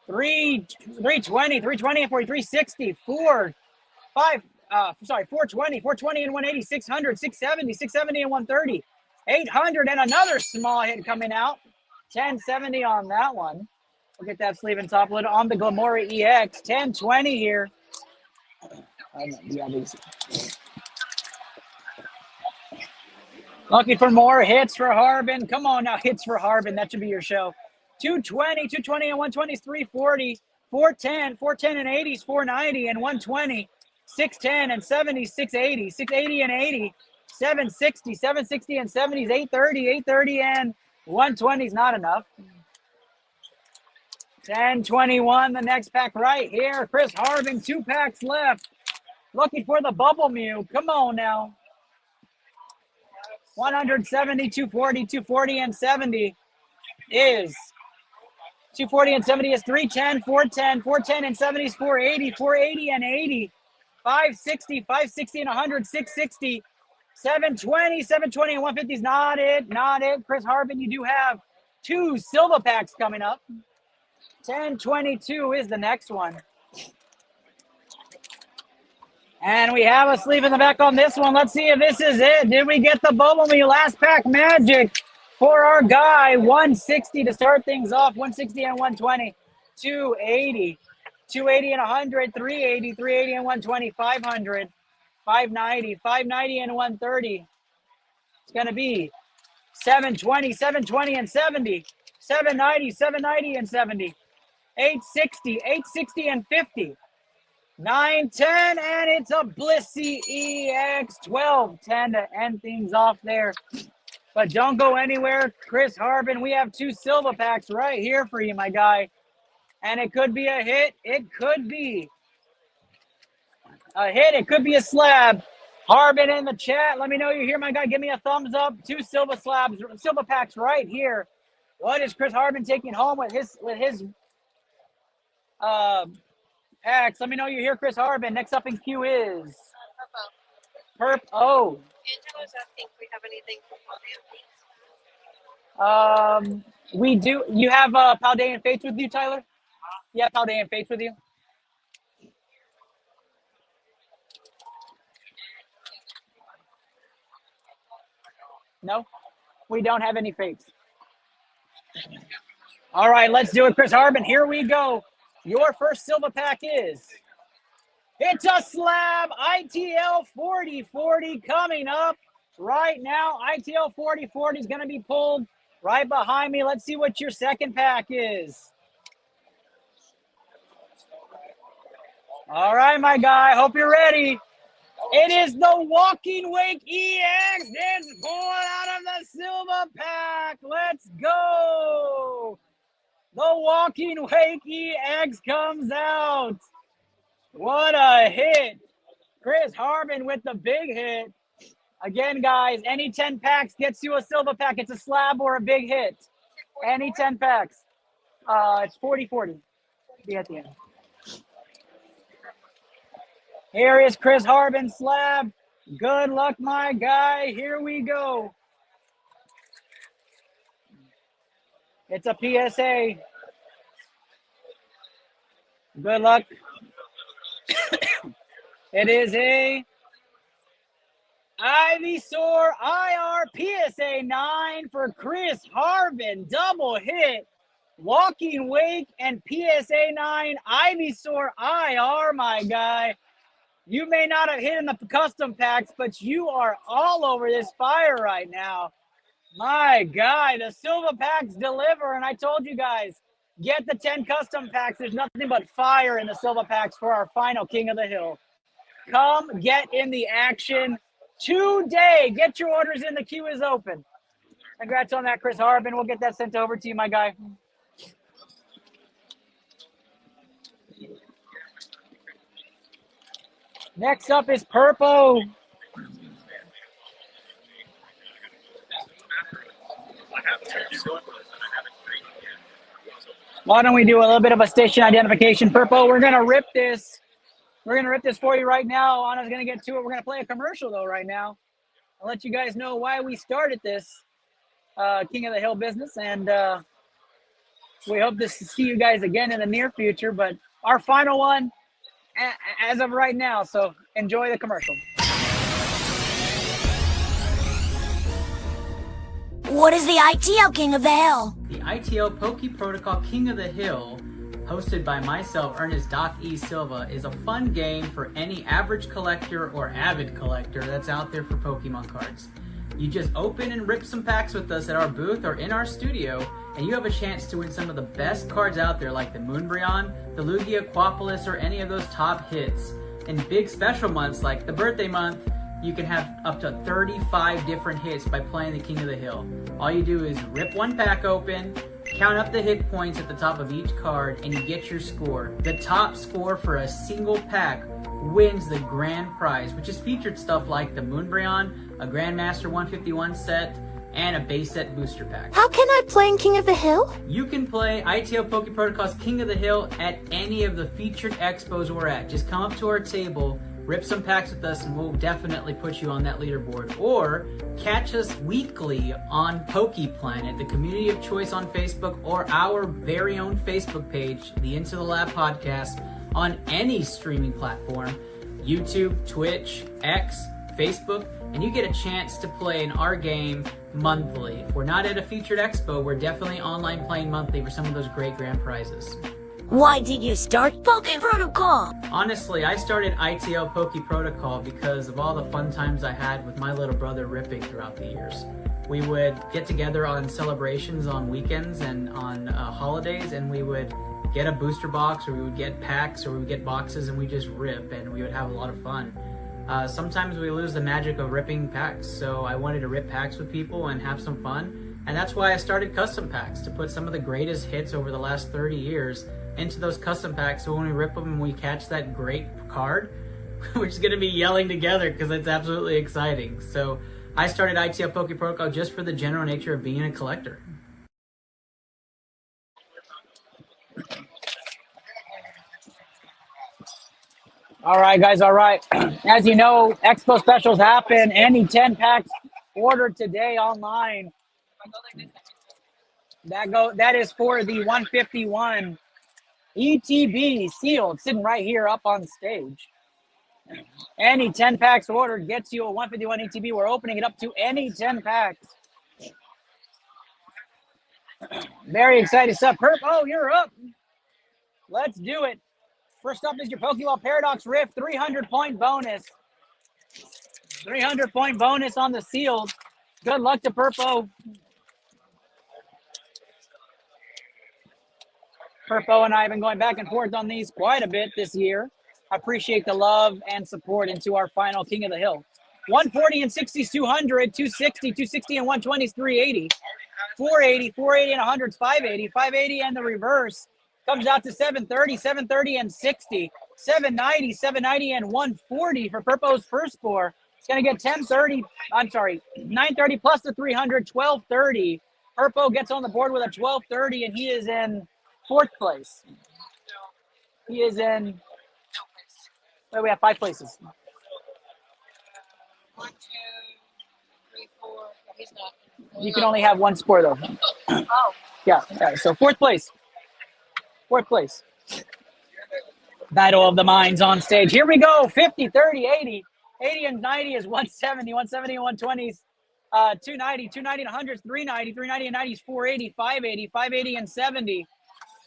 320. 320 and 40. 360. 420. 420 and 180. 600. 670. 670 and 130. 800 and another small hit coming out. 1070 on that one. We'll get that sleeve and top lid on the Glamora EX. 1020 here. Looking for more hits for Harbin. Come on now, hits for Harbin. That should be your show. 220, 220 and 120 is 340. 410, 410 and 80 is 490 and 120. 610 and 70, 680. 680 and 80. 760, 760 and 70 is 830. 830 and 120 is not enough. 1021, the next pack right here. Chris Harbin, 2 packs left. Looking for the Bubble Mew. Come on now. 170, 240, 240 and 70 is 240 and 70 is 310, 410, 410 and 70 is 480, 480 and 80, 560, 560 and 100, 660, 720, 720 and 150 is not it, not it. Chris Harbin, you do have 2 silver packs coming up. 1022 is the next one. And we have a sleeve in the back on this one. Let's see if this is it. Did we get the Bubble Mew last pack magic for our guy? 160 to start things off. 160 and 120. 280. 280 and 100. 380. 380 and 120. 500. 590. 590 and 130. It's going to be 720. 720 and 70. 790. 790 and 70. 860. 860 and 50. 910, and it's a Blissey EX 1210 to end things off there. But don't go anywhere, Chris Harbin. We have 2 silver packs right here for you, my guy. And it could be a hit. It could be a hit. It could be a slab. Harbin in the chat. Let me know you're here, my guy. Give me a thumbs up. 2 silver slabs, silver packs right here What is Chris Harbin taking home with his packs? Let me know you're here, Chris Harbin. Next up in queue is Purple. Oh. Angela's asking if we have anything for Paldean. We do. You have Paldean Fates with you, Tyler? Yeah, Paldean Fates with you. No, we don't have any fakes. All right, let's do it, Chris Harbin. Here we go. Your first silver pack is. It's a slab ITL 4040 coming up right now. ITL 4040 is going to be pulled right behind me. Let's see what your second pack is. All right, my guy. Hope you're ready. It is the Walking Wake EX. It's pulling out of the silver pack. Let's go. The Walking Wake EX comes out. What a hit. Chris Harbin with the big hit. Again, guys, any 10 packs gets you a silver pack. It's a slab or a big hit. Any 10 packs. It's 40-40. Be at the end. Here is Chris Harbin slab. Good luck, my guy. Here we go. It's a PSA. Good luck. It is a Ivysaur IR PSA 9 for Chris Harbin. Double hit. Walking Wake and PSA 9 Ivysaur IR, my guy. You may not have hit in the custom packs, but you are all over this fire right now. My guy, the silver packs deliver, and I told you guys, get the 10 custom packs. There's nothing but fire in the silver packs for our final King of the Hill. Come get in the action today. Get your orders in. The queue is open. Congrats on that, Chris Harbin. We'll get that sent over to you, my guy. Next up is Purple. Why don't we do a little bit of a station identification, Purple? We're gonna rip this. We're gonna rip this for you right now. Anna's gonna get to it. We're gonna play a commercial though right now. I'll let you guys know why we started this King of the Hill business, and we hope to see you guys again in the near future. But our final one as of right now, so enjoy the commercial. What is the ITL King of the Hill? The ITL Poke Protocol King of the Hill, hosted by myself, Ernest Doc E. Silva, is a fun game for any average collector or avid collector that's out there for Pokemon cards. You just open and rip some packs with us at our booth or in our studio, and you have a chance to win some of the best cards out there like the Moonbreon, the Lugia, Quapolis, or any of those top hits. In big special months like the birthday month, you can have up to 35 different hits by playing the King of the Hill. All you do is rip one pack open, count up the hit points at the top of each card, and you get your score. The top score for a single pack wins the grand prize, which is featured stuff like the Moonbreon, a Grandmaster 151 set, and a base set booster pack. How can I play in King of the Hill? You can play ITL Poke Protocol's King of the Hill at any of the featured expos we're at. Just come up to our table, rip some packs with us, and we'll definitely put you on that leaderboard. Or catch us weekly on Poke Planet, the community of choice on Facebook, or our very own Facebook page, the Into the Lab podcast, on any streaming platform, YouTube, Twitch, X, Facebook, and you get a chance to play in our game monthly. If we're not at a featured expo, we're definitely online playing monthly for some of those great grand prizes. Why did you start Poke Protocol? Honestly, I started ITL Poke Protocol because of all the fun times I had with my little brother ripping throughout the years. We would get together on celebrations on weekends and on holidays, and we would get a booster box, or we would get packs, or we would get boxes, and we just rip, and we would have a lot of fun. Sometimes we lose the magic of ripping packs, so I wanted to rip packs with people and have some fun, and that's why I started custom packs, to put some of the greatest hits over the last 30 years into those custom packs, so when we rip them and we catch that great card, we're just going to be yelling together because it's absolutely exciting. So I started ITL Poke Protocol just for the general nature of being a collector. All right, guys. All right. As you know, Expo specials happen. Any 10 packs ordered today online. That is for the 151 ETB sealed, sitting right here up on stage. Any 10 packs ordered gets you a 151 ETB. We're opening it up to any 10 packs. Very excited stuff. Perp, oh, you're up. Let's do it. First up is your Pokeball Paradox Rift 300-point bonus. 300-point bonus on the sealed. Good luck to Purpo. Purpo and I have been going back and forth on these quite a bit this year. I appreciate the love and support into our final King of the Hill. 140 and 60s 200, 260, 260 and 120s 380, 480, 480 and 100s 580, 580 and the reverse comes out to 730, 730 and 60, 790, 790 and 140 for Purpo's first score. It's going to get 930 plus the 300, 1230. Purpo gets on the board with a 1230 and he is in fourth place. He is in, wait, we have 5 places. 1, 2, 3, 4. No, he's not. You can only have one score though. Oh. Yeah, so fourth place. Fourth place. Battle of the Minds on stage. Here we go. 50, 30, 80. 80 and 90 is 170. 170 and 120s. 290. 290 and 100s. 390. 390 and 90s. 480. 580. 580 and 70.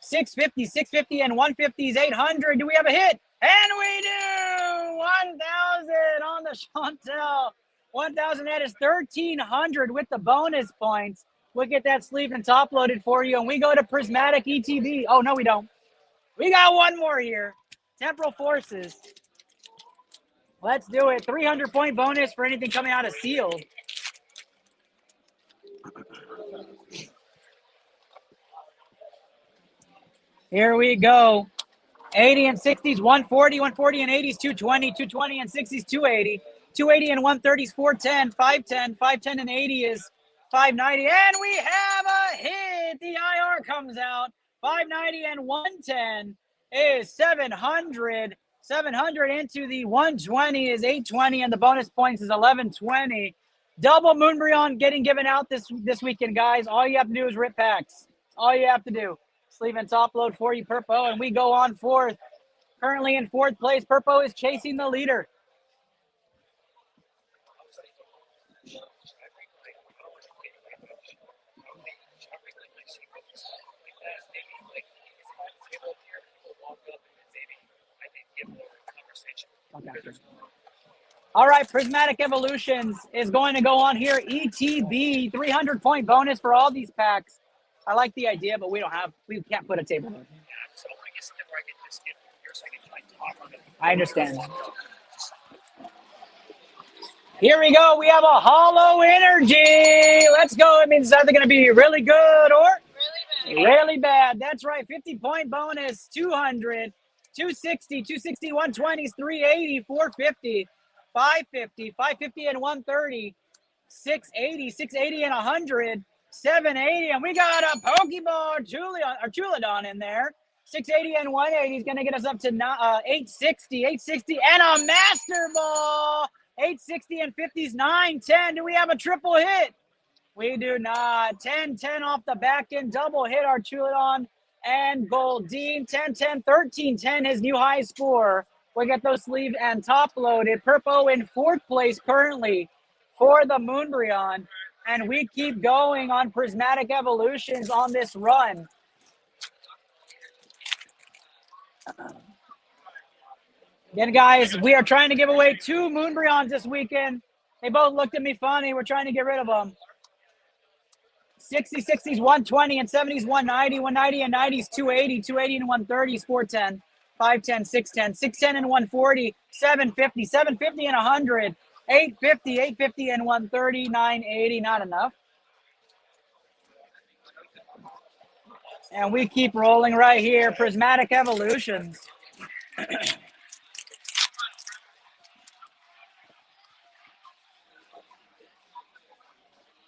650. 650 and 150s. 800. Do we have a hit? And we do! 1,000 on the Chantel. 1,000. That is 1,300 with the bonus points. We'll get that sleeve and top loaded for you. And we go to Prismatic ETB. Oh, no, we don't. We got one more here. Temporal Forces. Let's do it. 300-point bonus for anything coming out of sealed. Here we go. 80 and 60s, 140, 140 and 80s, 220, 220 and 60s, 280, 280 and 130s, 410, 510, 510 and 80 is 590, and we have a hit. The IR comes out. 590 and 110 is 700. 700 into the 120 is 820, and the bonus points is 1120. Double Moonbreon getting given out this weekend, guys. All you have to do is rip packs. All you have to do. Sleeve and top load for you, Purpo, and we go on fourth. Currently in fourth place, Purpo is chasing the leader. All right, Prismatic Evolutions is going to go on here. ETB, 300-point bonus for all these packs. I like the idea, but we can't put a table there. I understand. Here we go. We have a Hollow Energy. Let's go. It means it's either going to be really good or really bad. That's right. 50-point bonus, 200, 260, 260, 120s, 380, 450, 550, 550 and 130, 680, 680 and 100, 780, and we got a Pokeball Chuladon in there. 680 and 180 is going to get us up to 860, 860, and a Master Ball. 860 and 50s, 910. Do we have a triple hit? We do not. 10, 10 off the back end. Double hit our Chuladon and Goldeen. 10, 10, 13, 10, his new high score. We get those sleeve and top loaded. Purpo in fourth place currently for the Moonbreon. And we keep going on Prismatic Evolutions on this run. Again, guys, we are trying to give away 2 Moonbreons this weekend. They both looked at me funny. We're trying to get rid of them. 60, 60s, 120, and 70s, 190, 190 and 90s, 280, 280 and 130s, 410, 510, 610, 610 and 140, 750, 750 and 100, 850, 850 and 130, 980, not enough. And we keep rolling right here. Prismatic Evolutions.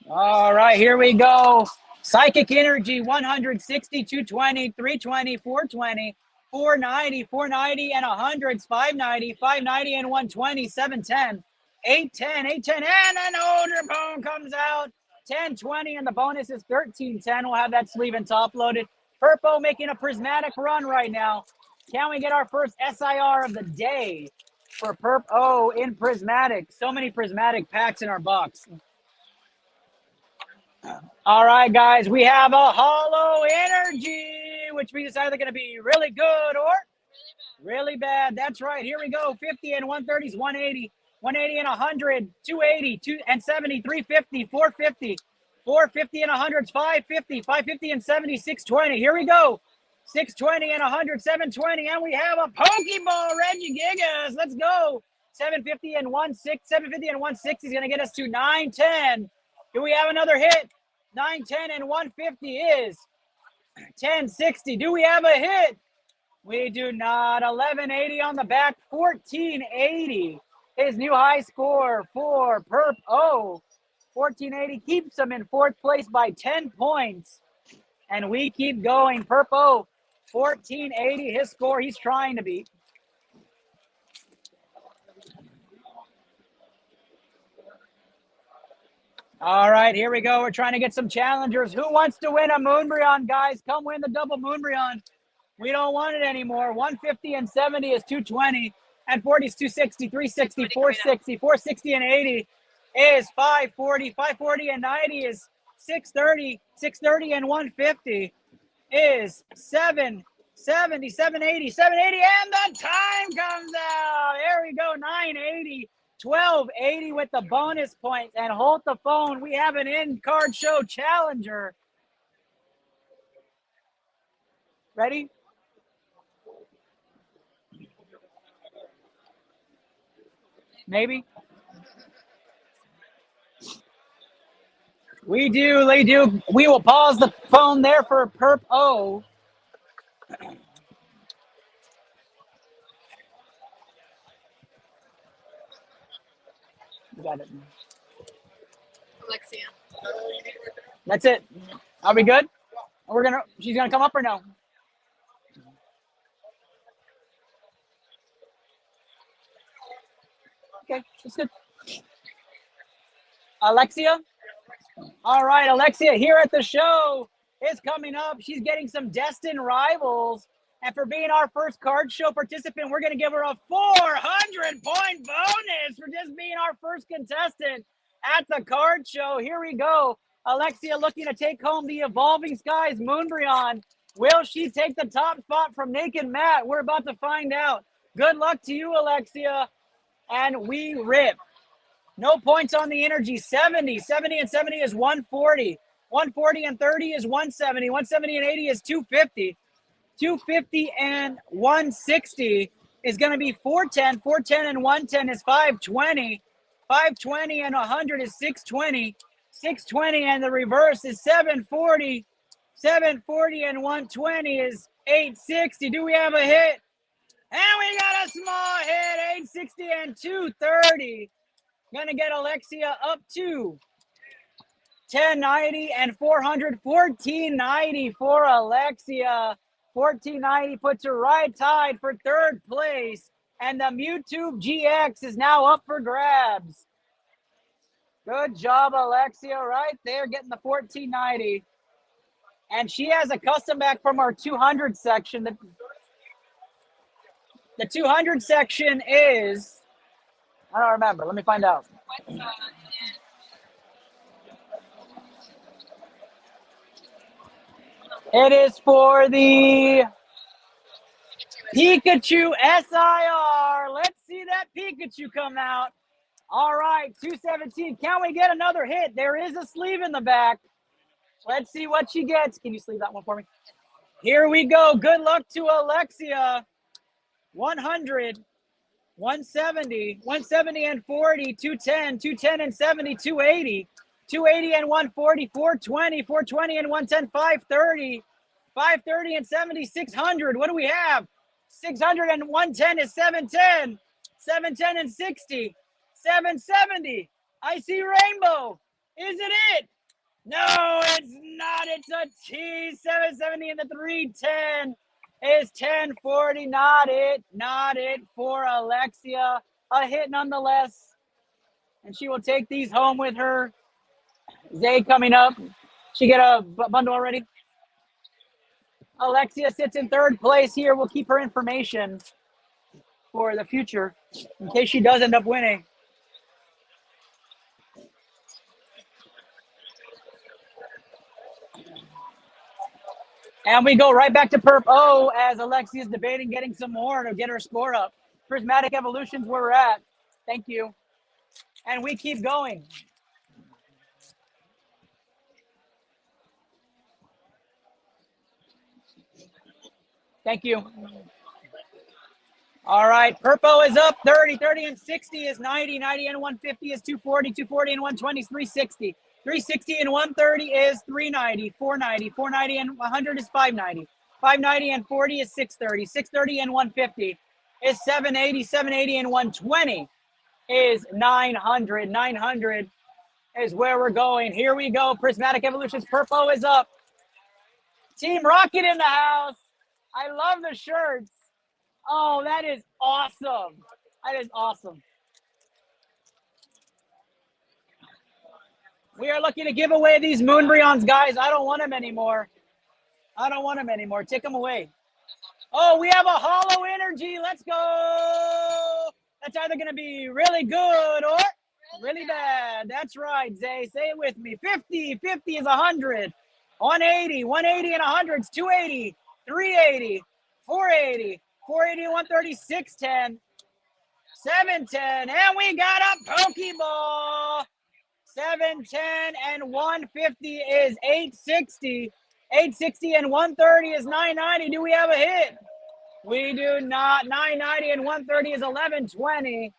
All right, here we go. Psychic Energy, 160, 220, 320, 420, 490, 490 and 100s, 590, 590 and 120, 710, 810, 810, and an older bone comes out. 1020 and the bonus is 1310. We'll have that sleeve and top loaded. Purpo making a prismatic run right now. Can we get our first SIR of the day for Perp O in prismatic? So many prismatic packs in our box. All right, guys, we have a hollow energy, which means it's either going to be really good or really bad. That's right. Here we go. 50 and 130s, 180, 180 and 100, 280, 2 and 70, 350, 450, 450 and 100s, 550, 550 and 70, 620. Here we go. 620 and 100, 720, and we have a Pokeball, Reggie Gigas. Let's go. 750 and 750 and 160 is going to get us to 910. Do we have another hit? 910 and 150 is 1060. Do we have a hit? We do not. 1180 on the back. 1480 his new high score for Perp O. 1480 keeps him in fourth place by 10 points. And we keep going. Perp O, 1480 his score he's trying to beat. All right, here we go. We're trying to get some challengers. Who wants to win a Moonbreon, guys? Come win the double Moonbreon. We don't want it anymore. 150 and 70 is 220, and 40 is 260, 360, 460, 460 and 80 is 540, 540 and 90 is 630, 630 and 150 is 770, 780, 780, and the time comes out. There we go, 980. 1280 with the bonus points. And hold the phone. We have an in-card show challenger. Ready? Maybe? We do. We will pause the phone there for Perp O. Got it. Alexia. That's it. Are we good? She's gonna come up or no? Okay, that's good. Alexia? All right, Alexia here at the show is coming up. She's getting some Destined Rivals. And for being our first card show participant, we're going to give her a 400-point bonus for just being our first contestant at the card show. Here we go. Alexia looking to take home the Evolving Skies Moonbreon. Will she take the top spot from Naked Matt? We're about to find out. Good luck to you, Alexia. And we rip. No points on the energy. 70 and 70 is 140. 140 and 30 is 170. 170 and 80 is 250. 250 and 160 is going to be 410. 410 and 110 is 520. 520 and 100 is 620. 620 and the reverse is 740. 740 and 120 is 860. Do we have a hit? And we got a small hit. 860 and 230. Going to get Alexia up to 1090 and 400. 1490 for Alexia. 1490 puts her right tied for third place. And the Mewtwo GX is now up for grabs. Good job, Alexia, right there, getting the 1490. And she has a custom back from our 200 section. The 200 section is, I don't remember. Let me find out. It is for the Pikachu SIR. Let's see that Pikachu come out. All right, 217. Can we get another hit? There is a sleeve in the back. Let's see what she gets. Can you sleeve that one for me? Here we go. Good luck to Alexia. 100, 170, 170 and 40, 210, 210 and 70, 280. 280 and 140, 420, 420 and 110, 530, 530 and 70, 600. What do we have? 600 and 110 is 710, 710 and 60, 770. I see rainbow. Is it it? No, it's not. It's a T. 770 and the 310. is 1040. Not it for Alexia. A hit nonetheless. And she will take these home with her. Zay coming up. She get a bundle already? Alexia sits in third place here. We'll keep her information for the future in case she does end up winning. And we go right back to Perp O as Alexia is debating getting some more to get her score up. Prismatic Evolutions where we're at. Thank you. And we keep going. Thank you. All right, Purpo is up 30, 30 and 60 is 90, 90 and 150 is 240, 240 and 120 is 360, 360 and 130 is 390, 490, 490 and 100 is 590, 590 and 40 is 630, 630 and 150 is 780, 780 and 120 is 900, 900 is where we're going. Here we go, Prismatic Evolutions, Purpo is up. Team Rocket in the house. I love the shirts. Oh, that is awesome. That is awesome. We are looking to give away these Moonbreons, guys. I don't want them anymore. I don't want them anymore. Take them away. Oh, we have a Hollow Energy. Let's go. That's either going to be really good or really bad. That's right, Zay. Say it with me. 50. 50 is 100. 180. 180 and 100 is 280. 380. 480. 480 and 130, 610, 710, and we got a Pokeball. 710 and 150 is 860. 860 and 130 is 990. Do we have a hit? We do not. 990 and 130 is 1120.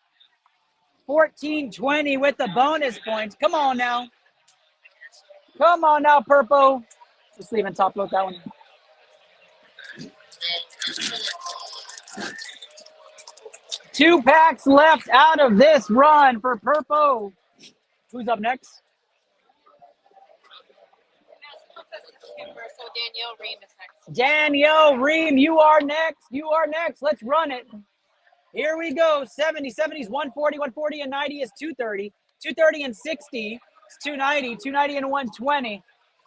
1420 with the bonus points. Come on now. Come on now, Purpo. Just leave and top load that one. Two packs left out of this run for Purpo. Who's up next? So Danielle Ream is next. Danielle Ream, you are next. You are next. Let's run it. Here we go. 70, 70 is 140, 140 and 90 is 230. 230 and 60 is 290. 290 and 120.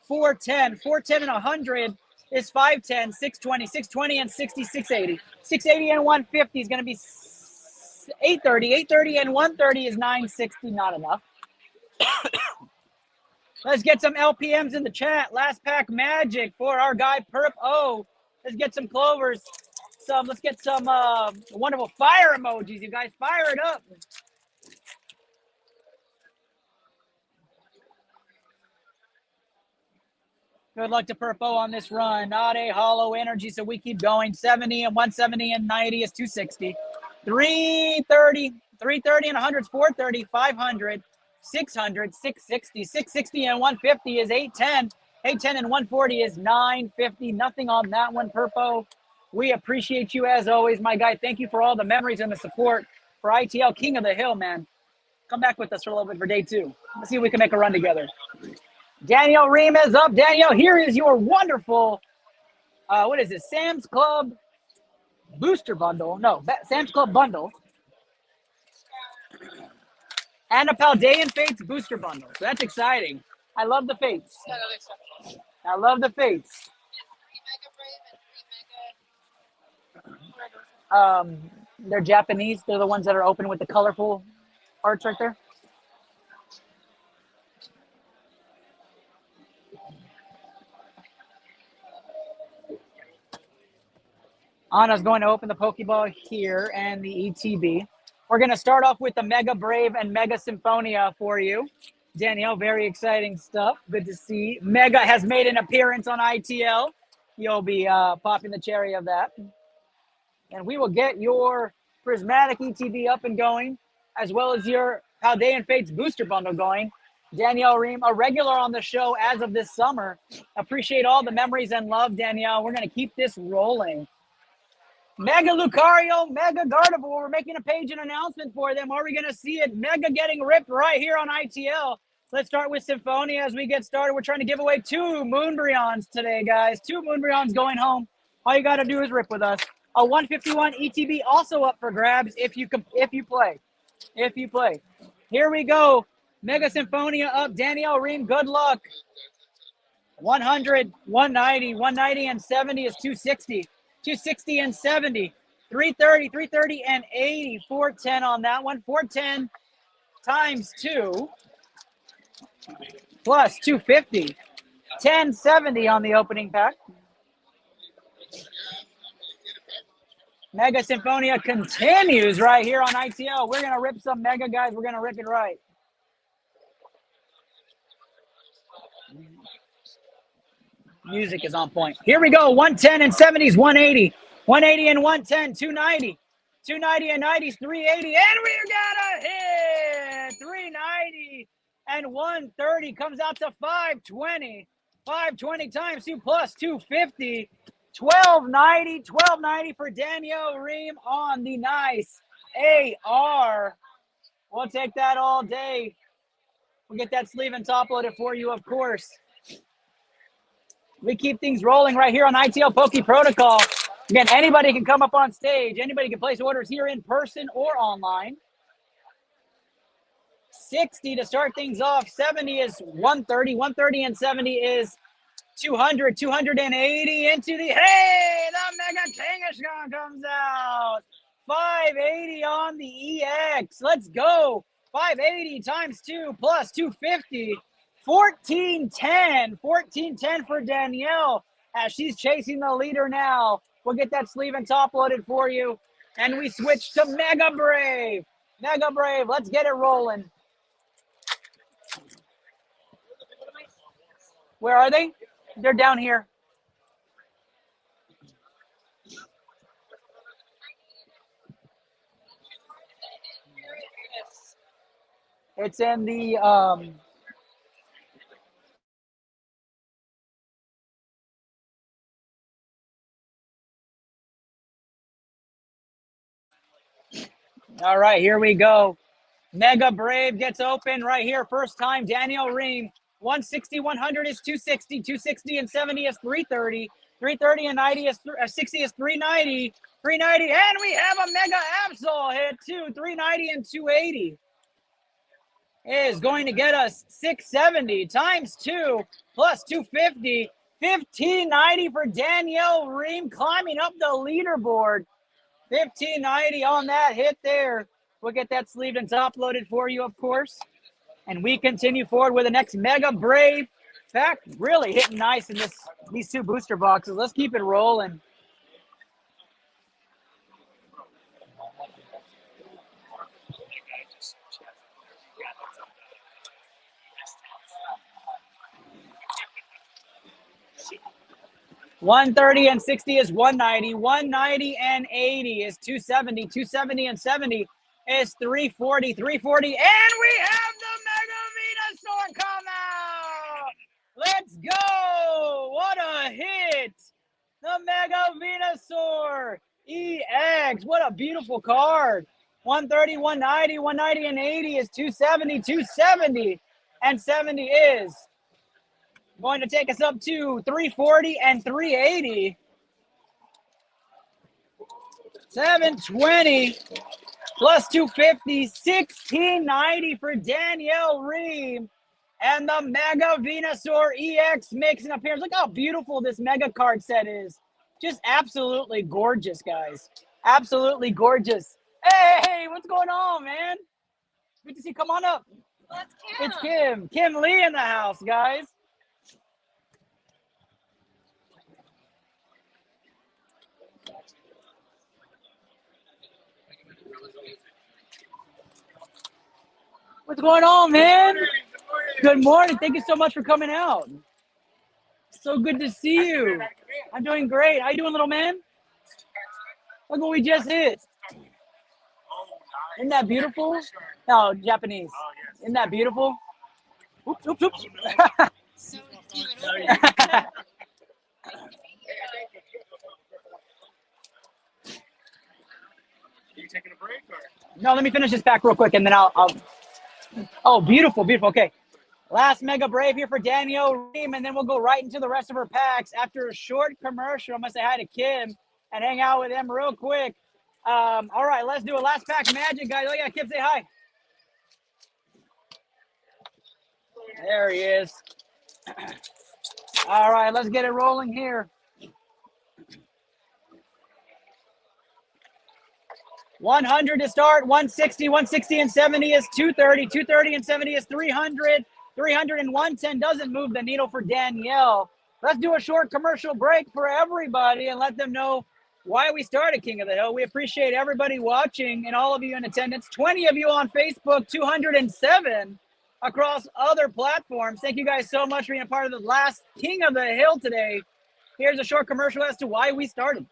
410. 410 and 100 is 510. 620. 620 and 60, 680. 680 and 150 is going to be 830. 830 and 130 is 960. Not enough. Let's get some LPMs in the chat. Last pack magic for our guy Perp O. Let's get some clovers. Let's get some wonderful fire emojis. You guys fire it up. Good luck to Perp O on this run. Not a Hollow Energy, so we keep going. 70 and 170 and 90 is 260. 330. 330 and 100 is 430. 500. 600, 660, 660 and 150 is 810. 810 and 140 is 950. Nothing on that one, Purpo. We appreciate you as always, my guy. Thank you for all the memories and the support for ITL King of the Hill, man. Come back with us for a little bit for day 2. Let's see if we can make a run together. Danielle Ream is up. Danielle, here is your wonderful, what is this? Sam's Club booster bundle. No, Sam's Club bundle. And a Paldean Fates booster bundle. So that's exciting. I love the Fates. I love the Fates. They're Japanese. They're the ones that are open with the colorful arts right there. Anna's going to open the Pokeball here and the ETB. We're going to start off with the Mega Brave and Mega Symphonia for you. Danielle, very exciting stuff. Good to see. Mega has made an appearance on ITL. You'll be popping the cherry of that. And we will get your Prismatic ETB up and going, as well as your Paldean Fates booster bundle going. Danielle Ream, a regular on the show as of this summer. Appreciate all the memories and love, Danielle. We're going to keep this rolling. Mega Lucario, Mega Gardevoir. We're making a page and announcement for them. Are we going to see it? Mega getting ripped right here on ITL. Let's start with Symphonia as we get started. We're trying to give away 2 Moonbreons today, guys. 2 Moonbreons going home. All you got to do is rip with us. A 151 ETB also up for grabs if you play. If you play. Here we go. Mega Symphonia up. Danielle Ream, good luck. 100, 190, 190 and 70 is 260. 260 and 70. 330, 330 and 80. 410 on that one. 410 times 2 plus 250. 1070 on the opening pack. Mega Symphonia continues right here on ITL. We're going to rip some Mega, guys. We're going to rip it right. Music is on point. Here we go. 110 and 70s, 180. 180 and 110, 290. 290 and 90s, 380. And we got a hit. 390 and 130 comes out to 520. 520 times 2 plus 250. 1290 for Danielle Ream on the nice AR. We'll take that all day. We'll get that sleeve and top loaded for you, of course. We keep things rolling right here on ITL Poke Protocol. Again, anybody can come up on stage. Anybody can place orders here in person or online. 60 to start things off. 70 is 130. 130 and 70 is 200. 280 into the, hey, the Mega Kangaskhan comes out. 580 on the EX. Let's go. 580 times 2 plus 250. 1410. 1410 for Danielle as she's chasing the leader now. We'll get that sleeve and top loaded for you. And we switch to Mega Brave. Mega Brave, let's get it rolling. Where are they? They're down here. It's in the all right, here we go. Mega Brave gets open right here. First time, Danielle Ream. 160, 100 is 260. 260 and 70 is 330. 330 and 90 is 60 is 390. 390, and we have a Mega Absol hit too. 390 and 280 is going to get us 670 times 2 plus 250. 1590 for Danielle Ream climbing up the leaderboard. 1590 on that hit there. We'll get that sleeved and top loaded for you, of course. And we continue forward with the next Mega Brave. Fact, really hitting nice in these two booster boxes. Let's keep it rolling. $130 and 60 is 190. 190 and 80 is 270. 270 and 70 is 340. 340, and we have the Mega Venusaur come out. Let's go. What a hit. The Mega Venusaur EX. What a beautiful card. 130, 190, 190 and 80 is 270. 270 and 70 is going to take us up to 340 and 380. 720 plus 250, 1690 for Danielle Ream. And the Mega Venusaur EX makes an appearance. Look how beautiful this Mega card set is. Just absolutely gorgeous, guys. Absolutely gorgeous. Hey, what's going on, man? Good to see you. Come on up. That's Kim. It's Kim. Kim Lee in the house, guys. What's going on, man? Good morning. Thank you so much for coming out. So good to see you. I'm doing great. How you doing, little man? Look what we just hit. Isn't that beautiful? No, Japanese. Isn't that beautiful? Oops, oops, oops. So You taking a break or? No, let me finish this pack real quick and then I'll oh, beautiful, beautiful. Okay. Last Mega Brave here for Danielle Ream, and then we'll go right into the rest of her packs after a short commercial. I'm going to say hi to Kim and hang out with them real quick. All right, let's do a last pack magic, guys. Oh, yeah, Kim, say hi. There he is. All right, let's get it rolling here. 100 to start, 160, 160 and 70 is 230, 230 and 70 is 300, 300 and 110 doesn't move the needle for Danielle. Let's do a short commercial break for everybody and let them know why we started King of the Hill. We appreciate everybody watching and all of you in attendance. 20 of you on Facebook, 207 across other platforms. Thank you guys so much for being a part of the last King of the Hill today. Here's a short commercial as to why we started.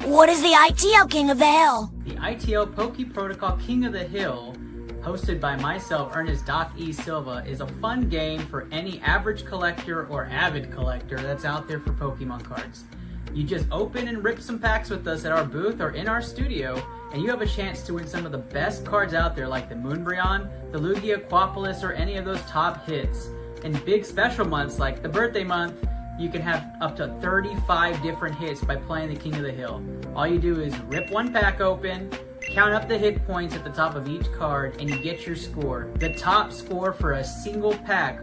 What is the iTL King of the Hill? The iTL Poke Protocol King of the Hill, hosted by myself, Ernest Doc E. Silva, is a fun game for any average collector or avid collector that's out there for Pokemon cards. You just open and rip some packs with us at our booth or in our studio, and you have a chance to win some of the best cards out there like the Moonbreon, the Lugia Quapalis, or any of those top hits. In big special months like the birthday month, you can have up to 35 different hits by playing the King of the Hill. All you do is rip one pack open, count up the hit points at the top of each card, and you get your score. The top score for a single pack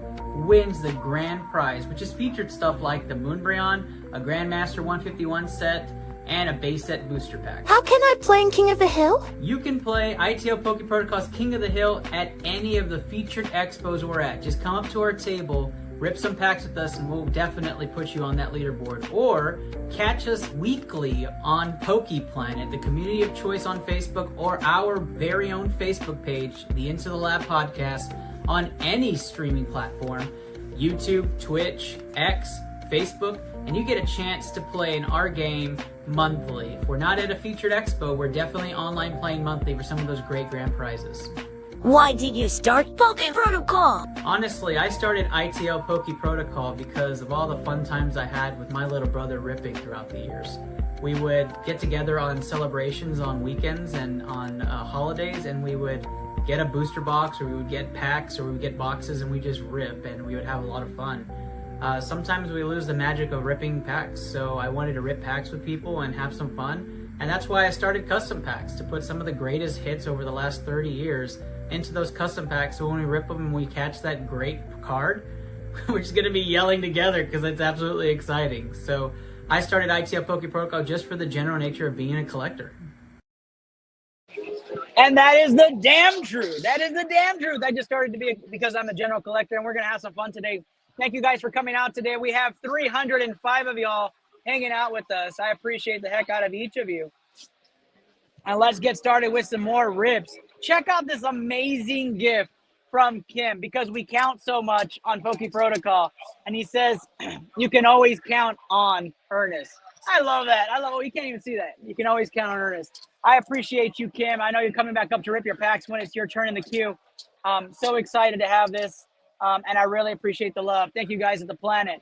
wins the grand prize, which is featured stuff like the Moonbreon, a Grandmaster 151 set, and a base set booster pack. How can I play in King of the Hill? You can play ITL Poke Protocol's King of the Hill at any of the featured expos we're at. Just come up to our table, rip some packs with us, and we'll definitely put you on that leaderboard. Or catch us weekly on Poke Planet, the community of choice on Facebook, or our very own Facebook page, the Into the Lab podcast, on any streaming platform, YouTube, Twitch, X, Facebook, and you get a chance to play in our game monthly. If we're not at a featured expo, we're definitely online playing monthly for some of those great grand prizes. Why did you start Poke Protocol? Honestly, I started ITL Poke Protocol because of all the fun times I had with my little brother ripping throughout the years. We would get together on celebrations on weekends and on holidays, and we would get a booster box, or we would get packs, or we would get boxes, and we just rip, and we would have a lot of fun. Sometimes we lose the magic of ripping packs, so I wanted to rip packs with people and have some fun, and that's why I started custom packs, to put some of the greatest hits over the last 30 years into those custom packs, so when we rip them and we catch that great card, we're just going to be yelling together because it's absolutely exciting. So I started ITL Poke Protocol just for the general nature of being a collector. And that is the damn truth. That is the damn truth. I just started to be because I'm a general collector, and we're going to have some fun today. Thank you guys for coming out today. We have 305 of y'all hanging out with us. I appreciate the heck out of each of you. And let's get started with some more rips. Check out this amazing gift from Kim, because we count so much on Poke Protocol. And he says, you can always count on Ernest. I love that. I love it. You can't even see that. You can always count on Ernest. I appreciate you, Kim. I know you're coming back up to rip your packs when it's your turn in the queue. So excited to have this. And I really appreciate the love. Thank you guys at the Planet.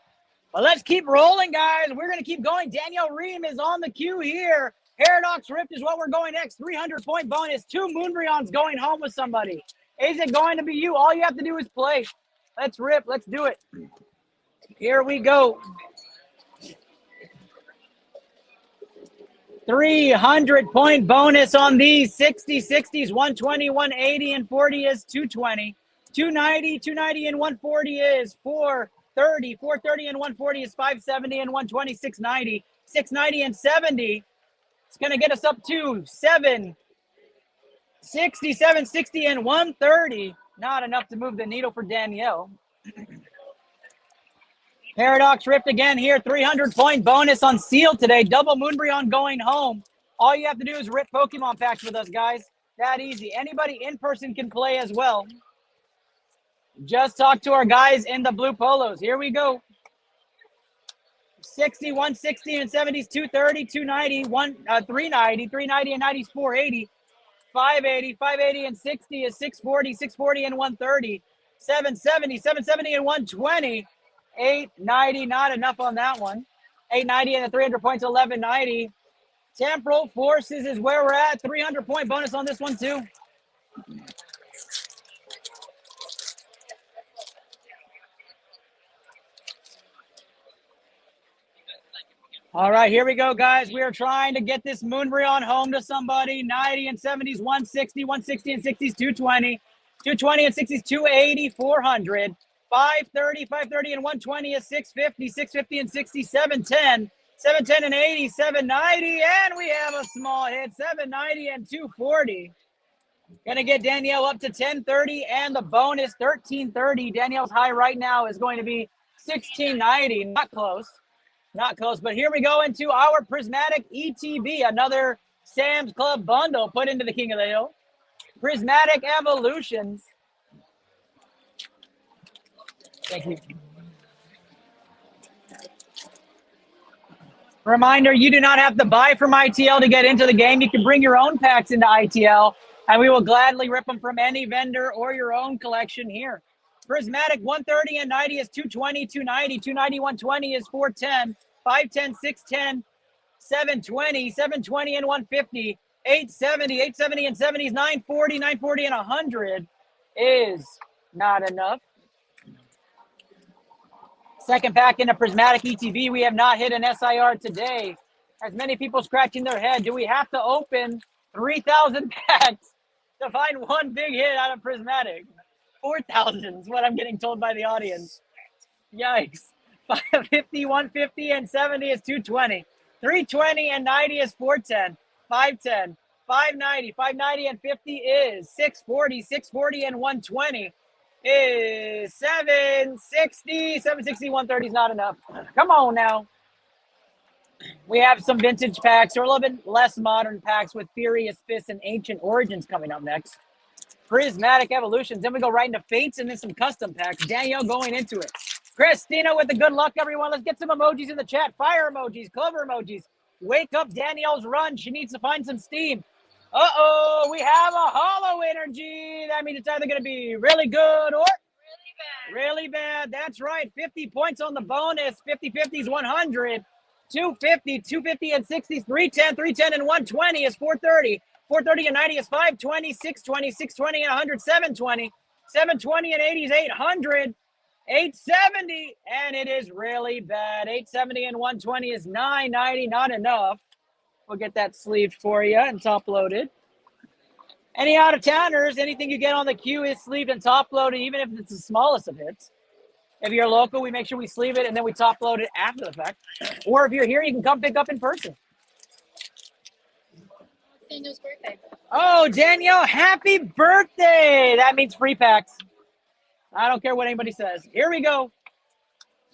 But let's keep rolling, guys. We're going to keep going. Danielle Ream is on the queue here. Paradox Rift is what we're going next. 300-point bonus. 2 Moonbreons going home with somebody. Is it going to be you? All you have to do is play. Let's rip. Let's do it. Here we go. 300-point bonus on these. 60, 60s, 120, 180, and 40 is 220. 290, 290, and 140 is 430. 430 and 140 is 570, and 120, 690. 690 and 70. It's going to get us up to 760, 760, and 130. Not enough to move the needle for Danielle. Paradox Rift again here. 300-point bonus on Seal today. Double Moonbreon going home. All you have to do is rip Pokemon packs with us, guys. That easy. Anybody in person can play as well. Just talk to our guys in the blue polos. Here we go. 60, 160, and 70s, 230, 290, 390, 390, and 90s, 480, 580, 580, and 60 is 640, 640, and 130, 770, 770, and 120, 890, not enough on that one, 890, and the 300 points, 1190. Temporal Forces is where we're at. 300-point bonus on this one, too. All right, here we go, guys. We are trying to get this Moonbreon home to somebody. 90 and 70s, 160, 160 and 60s, 220. 220 and 60s, 280, 400. 530, 530 and 120 is 650. 650 and 60, 710. 710 and 80, 790. And we have a small hit, 790 and 240. Gonna get Danielle up to 1030 and the bonus 1330. Danielle's high right now is going to be 1690. Not close. Not close, but here we go into our Prismatic ETB, another Sam's Club bundle put into the King of the Hill. Prismatic Evolutions. Thank you. Reminder, you do not have to buy from ITL to get into the game. You can bring your own packs into ITL, and we will gladly rip them from any vendor or your own collection here. Prismatic 130 and 90 is 220, 290, 290, 120 is 410, 510, 610, 720, 720 and 150, 870, 870 and 70s, 940, 940 and 100 is not enough. Second pack in a Prismatic ETB. We have not hit an SIR today. As many people scratching their head, do we have to open 3,000 packs to find one big hit out of Prismatic? 4,000 is what I'm getting told by the audience. Yikes. 550, 150, and 70 is 220. 320 and 90 is 410. 510, 590, 590 and 50 is 640. 640 and 120 is 760. 760, 130 is not enough. Come on now. We have some vintage packs or a little bit less modern packs with Furious Fists and Ancient Origins coming up next. Prismatic Evolutions. Then we go right into Fates and then some custom packs. Danielle going into it. Christina with the good luck, everyone. Let's get some emojis in the chat. Fire emojis, clover emojis. Wake up Danielle's run. She needs to find some steam. Uh-oh, we have a hollow energy. That means it's either going to be really good or really bad. That's right. 50 points on the bonus. 50-50 is 100. 250, 250 and 60s, 310, 310 and 120 is 430. 430 and 90 is 520, 620, 620 and 100, 720. 720 and 80 is 800. 870, and it is really bad. 870 and 120 is 990, not enough. We'll get that sleeved for you and top loaded. Any out of towners, anything you get on the queue is sleeved and top loaded, even if it's the smallest of hits. If you're local, we make sure we sleeve it and then we top load it after the fact. Or if you're here, you can come pick up in person. Daniel's birthday. Oh, Danielle, happy birthday. That means free packs. I don't care what anybody says. Here we go.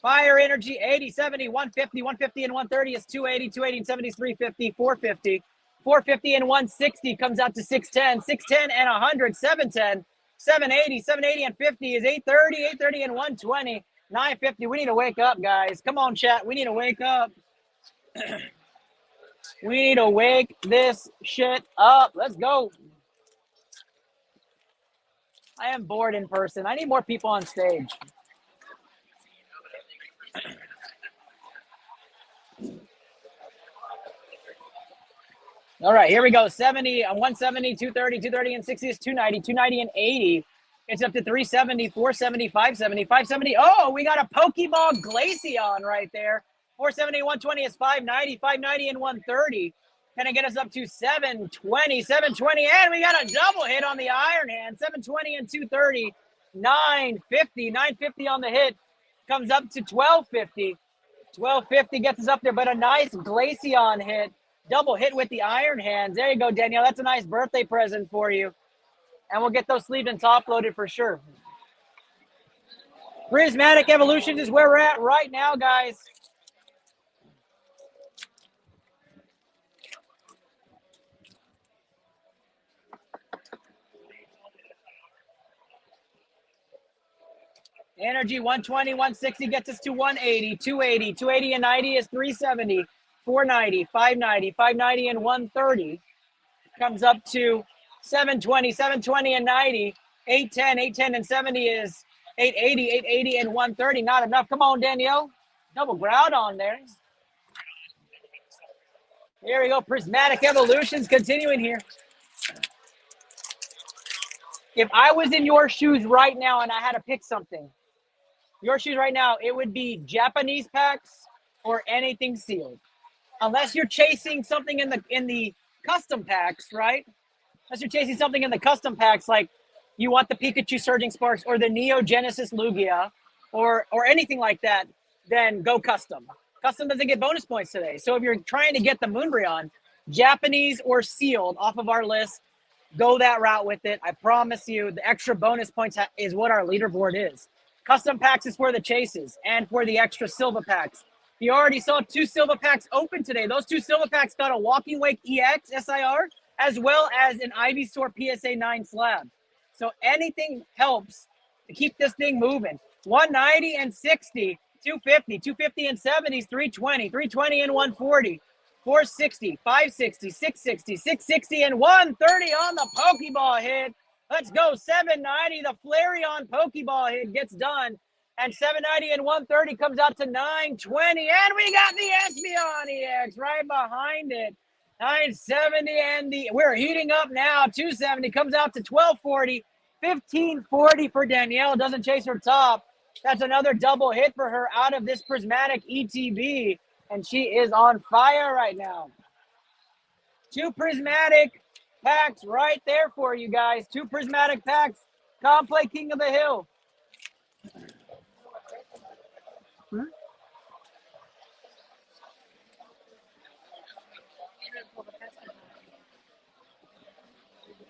Fire Energy, 80, 70, 150, 150 and 130 is 280, 280 and 70 is 350, 450. 450 and 160 comes out to 610, 610 and 100, 710, 780, 780 and 50 is 830, 830 and 120, 950. We need to wake up, guys. Come on, chat. We need to wake up. We need to wake this shit up. Let's go. I am bored in person. I need more people on stage. All right, here we go. 70, 170, 230, 230 and 60 is 290, 290 and 80. It's up to 370, 470, 570, 570. Oh, we got a Pokeball Glaceon right there. 470, 120 is 590, 590 and 130. Can I get us up to 720, 720, and we got a double hit on the Iron Hand. 720 and 230, 950, 950 on the hit. Comes up to 1250. 1250 gets us up there, but a nice Glaceon hit. Double hit with the Iron Hands. There you go, Danielle. That's a nice birthday present for you. And we'll get those sleeved and top loaded for sure. Prismatic Evolutions is where we're at right now, guys. Energy 120, 160 gets us to 180, 280, 280 and 90 is 370, 490, 590, 590 and 130. Comes up to 720, 720 and 90, 810, 810 and 70 is 880, 880 and 130. Not enough. Come on, Danielle. Double ground on there. Here we go. Prismatic Evolutions continuing here. If I was in your shoes right now and I had to pick something, your shoes right now, it would be Japanese packs or anything sealed. Unless you're chasing something in the custom packs, right? Unless you're chasing something in the custom packs, like you want the Pikachu Surging Sparks or the Neo Genesis Lugia or anything like that, then go custom. Custom doesn't get bonus points today. So if you're trying to get the Moonbreon, Japanese or sealed off of our list, go that route with it. I promise you, the extra bonus points is what our leaderboard is. Custom packs is for the chases and for the extra Silva packs. You already saw 2 Silva packs open today. Those 2 Silva packs got a Walking Wake EX SIR as well as an Ivysaur PSA 9 slab. So anything helps to keep this thing moving. 190 and 60, 250, 250 and 70s, 320, 320 and 140. 460, 560, 660, 660, and 130 on the Pokeball hit. Let's go. 790. The Flareon Pokeball hit gets done. And 790 and 130 comes out to 920. And we got the Espeon EX right behind it. 970 and we're heating up now. 270 comes out to 1240. 1540 for Danielle. Doesn't chase her top. That's another double hit for her out of this prismatic ETB. And she is on fire right now. 2 prismatic packs right there for you guys. 2 prismatic packs. Come play King of the Hill.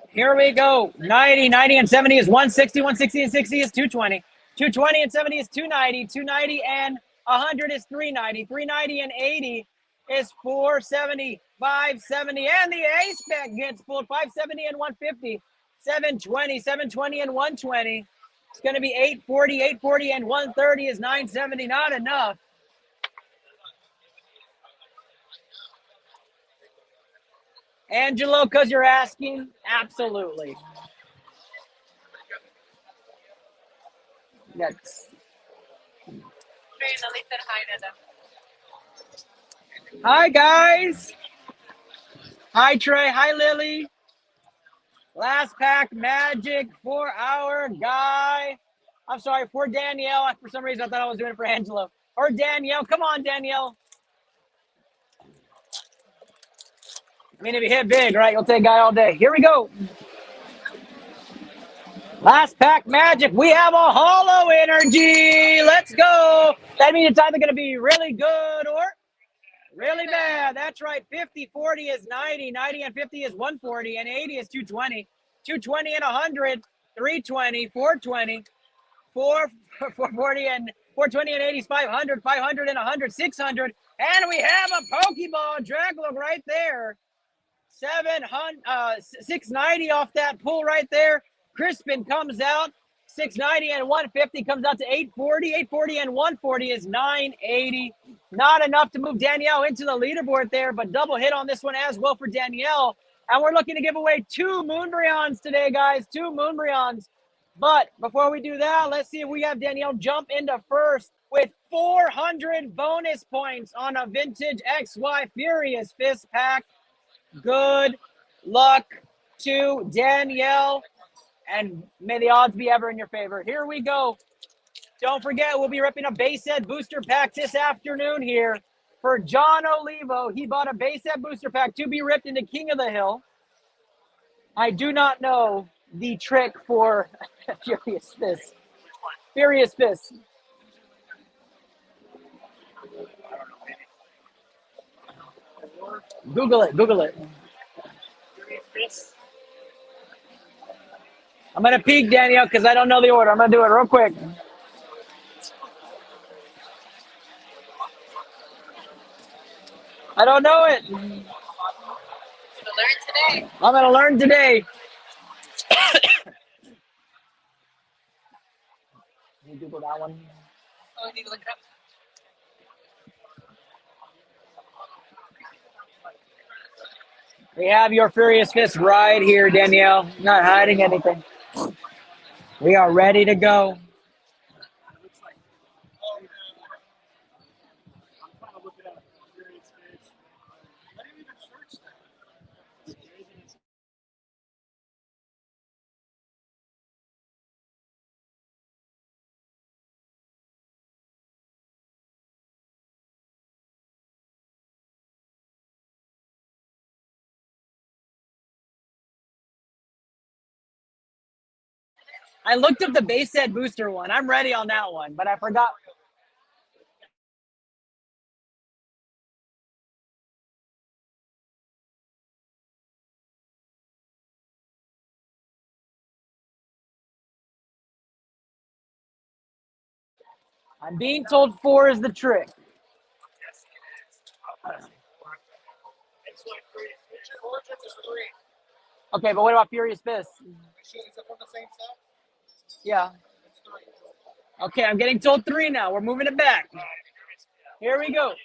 Here we go. 90, 90 and 70 is 160, 160 and 60 is 220. 220 and 70 is 290. 290 and 100 is 390. 390 and 80 is 470, 570. And the ace pack gets pulled. 570 and 150. 720, 720 and 120. It's going to be 840, 840 and 130 is 970. Not enough. Angelo, because you're asking? Absolutely. That's. Hi, guys. Hi, Trey. Hi, Lily. Last pack magic for our guy. I'm sorry, for Danielle. For some reason, I thought I was doing it for Angelo. Or Danielle. Come on, Danielle. I mean, if you hit big, right, you'll take guy all day. Here we go. Last pack magic. We have a holo energy. Let's go. That means it's either going to be really good or really bad. That's right. 50, 40 is 90. 90 and 50 is 140. And 80 is 220. 220 and 100. 320. 420. 440 and 420 and 80 is 500. 500 and 100. 600. And we have a Pokeball Draglook right there. 690 off that pull right there. Crispin comes out. 690 and 150 comes out to 840. 840 and 140 is 980. Not enough to move Danielle into the leaderboard there, but double hit on this one as well for Danielle. And we're looking to give away 2 Moonbreons today, guys. 2 Moonbreons. But before we do that, let's see if we have Danielle jump into first with 400 bonus points on a vintage XY Furious Fist pack. Good luck to Danielle, and may the odds be ever in your favor. Here we go. Don't forget, we'll be ripping a base set booster pack this afternoon here for John Olivo. He bought a base set booster pack to be ripped into King of the Hill. I do not know the trick for Furious Fist. Furious Fist. Google it. Google it. I'm going to peek, Danielle, because I don't know the order. I'm going to do it real quick. I don't know it. I'm going to learn today. Can you Google that one? Oh, you need to look it up. We have your Furious Fist right here, Danielle. Not hiding anything. We are ready to go. I looked up the base set booster one. I'm ready on that one, but I forgot. I'm being told 4 is the trick. Okay, but what about Furious Fist? Yeah. Okay, I'm getting told 3 now. We're moving it back. Here we go.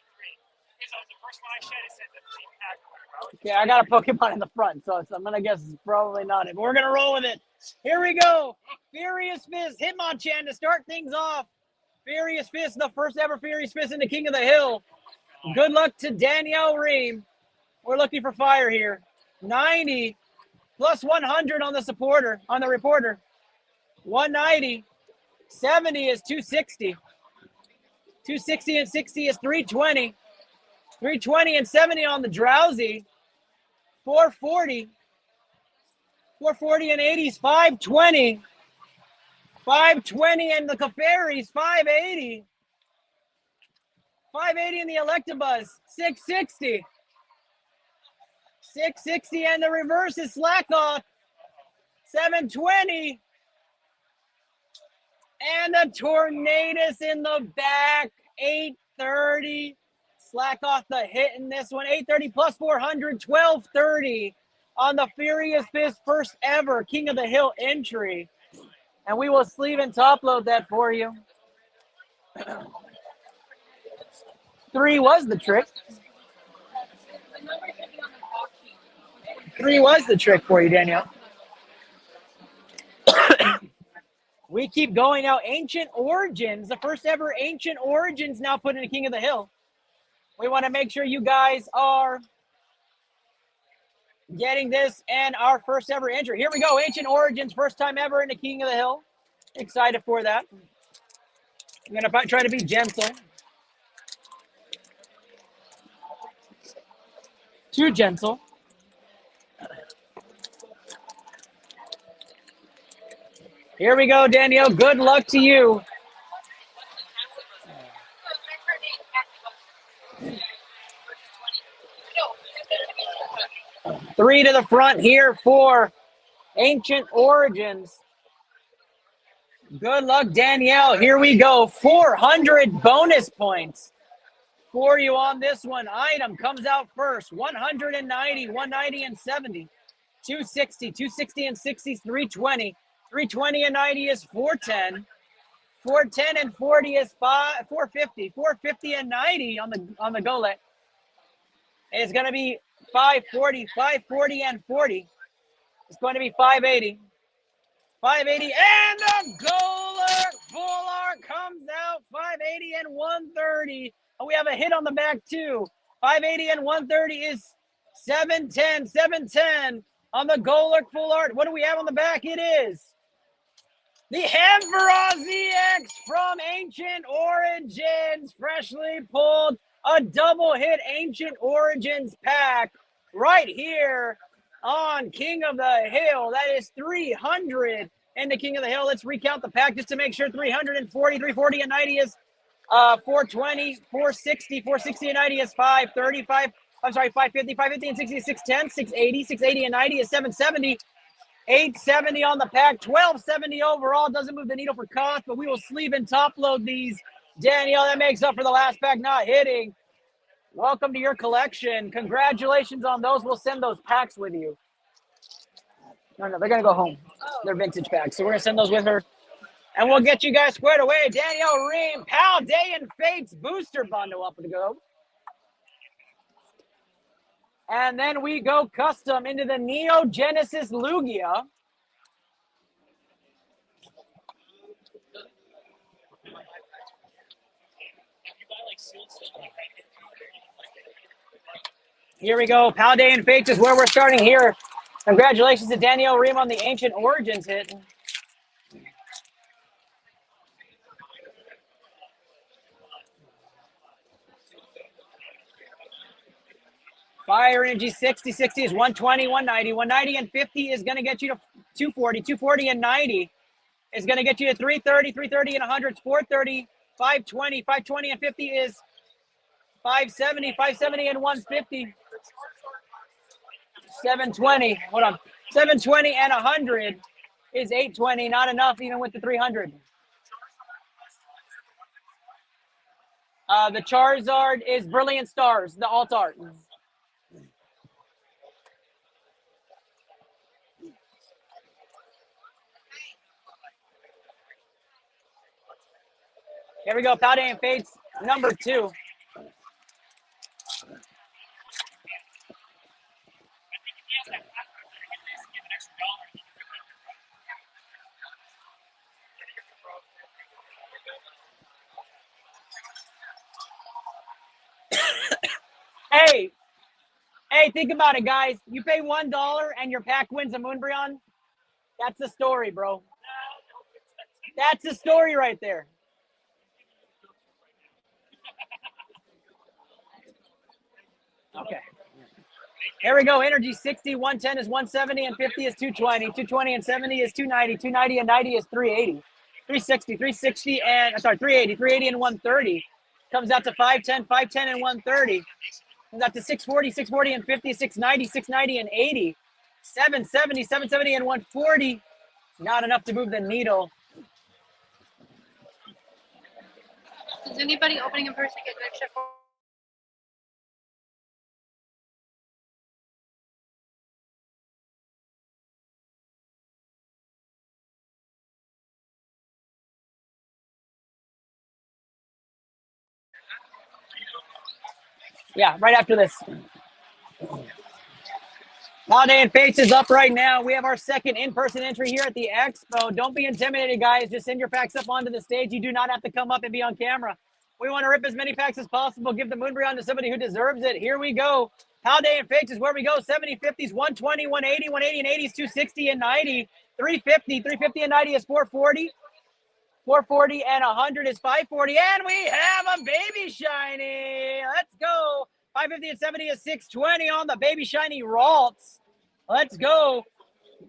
Okay, I got a Pokemon in the front, so I'm gonna guess it's probably not it. But we're gonna roll with it. Here we go. Furious Fist, Hitmonchan to start things off. Furious Fist, the first ever Furious Fist in the King of the Hill. Good luck to Danielle Ream. We're looking for fire here. 90 plus 100 on the reporter. 190. 70 is 260. 260 and 60 is 320. 320 and 70 on the Drowsy. 440. 440 and 80 is 520. 520 and the Clefairies, 580. 580 in the Electabuzz, 660. 660 and the reverse is Slackoff, 720. And the Tornadus in the back, 830. Slackoff the hit in this one, 830 plus 400, 1230 on the Furious Fist first ever King of the Hill entry. And we will sleeve and top load that for you. 3 was the trick. 3 was the trick for you, Danielle. We keep going now. Ancient Origins, the first ever Ancient Origins now put in the King of the Hill. We want to make sure you guys are getting this and our first ever entry. Here we go. Ancient Origins, first time ever in the King of the Hill. Excited for that. I'm going to try to be gentle. Too gentle. Here we go, Danielle. Good luck to you. Three to the front here for Ancient Origins. Good luck, Danielle. Here we go. 400 bonus points for you on this one. Item comes out first. 190, 190 and 70. 260, 260 and 60 is 320. 320 and 90 is 410. 410 and 40 is 450. 450 and 90 on the Golett. It's going to be 540, 540 and 40. It's going to be 580. 580 and the Golett full art comes out 580 and 130. And we have a hit on the back too. 580 and 130 is 710. 710 on the Golett full art. What do we have on the back? It is the Hemperor ZX from Ancient Origins, freshly pulled, a double hit Ancient Origins pack right here on King of the Hill. That is 300 in the King of the Hill. Let's recount the pack just to make sure. 340, 340 and 90 is 420, 460, 460 and 90 is 535. I'm sorry, 550, 550 and 60 is 610, 680, 680 and 90 is 770. 870 on the pack, 1270 overall. Doesn't move the needle for cost, but we will sleeve and top load these. Danielle, that makes up for the last pack not hitting. Welcome to your collection. Congratulations on those. We'll send those packs with you. No, they're going to go home. They're vintage packs. So we're going to send those with her. And we'll get you guys squared away. Danielle Ream, Pal Day and Fates booster bundle up to go. And then we go custom into the Neo Genesis Lugia. Here we go. Pal Day and Fates is where we're starting here. Congratulations to Danielle Ream on the Ancient Origins hit. Fire Energy 60, 60 is 120, 190. 190 and 50 is going to get you to 240, 240 and 90. is going to get you to 330, 330 and 100 is 430, 520, 520 and 50 is 570, 570 and 150, 720, hold on, 720 and 100 is 820, not enough even with the 300. The Charizard is Brilliant Stars, the alt art. Here we go, Powder and Fates, number 2. Hey, think about it, guys. You pay $1 and your pack wins a Moonbreon. That's the story, bro. That's the story right there. Okay. Here we go. Energy 60, 110 is 170, and 50 is 220. 220 and 70 is 290. 290 and 90 is 380. 360, 360 and 380. 380 and 130 comes out to 510. 510 and 130 comes out to 640. 640 and 50. 690. 690 and 80. 770. 770 and 140. Not enough to move the needle. Is anybody opening in person get an extra? Yeah, right after this. Holiday and Fates is up right now. We have our second in-person entry here at the Expo. Don't be intimidated, guys. Just send your packs up onto the stage. You do not have to come up and be on camera. We want to rip as many packs as possible. Give the Moonbreon to somebody who deserves it. Here we go. Holiday and Fates is where we go. 70, 50s, 120, 180, 180 and 80s, 260 and 90. 350, 350 and 90 is 440. 440 and 100 is 540. And we have a Baby Shiny. Let's go. 550 and 70 is 620 on the Baby Shiny Ralts. Let's go.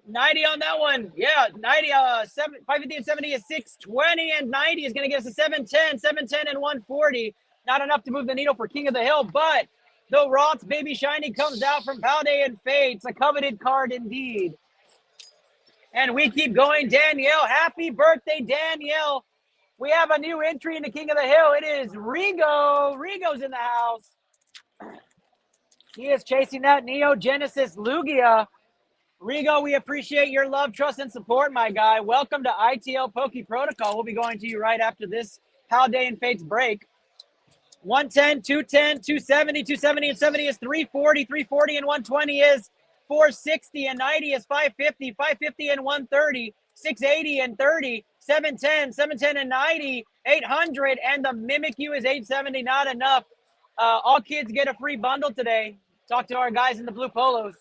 90 on that one. Yeah, 90, 550 and 70 is 620, and 90 is going to get us a 710, 710 and 140. Not enough to move the needle for King of the Hill, but the Ralts Baby Shiny comes out from Palday and Fates, a coveted card indeed. And we keep going. Danielle, happy birthday, Danielle. We have a new entry into King of the Hill. It is Rigo. Rigo's in the house. He is chasing that Neo Genesis Lugia. Rigo, we appreciate your love, trust, and support, my guy. Welcome to ITL Poke Protocol. We'll be going to you right after this Palday and Fates break. 110, 210, 270, 270 and 70 is 340. 340 and 120 is 460, and 90 is 550. 550 and 130. 680 and 30. 710, 710 and 90. 800, and the Mimikyu is 870. Not enough. All kids get a free bundle today. Talk to our guys in the blue polos.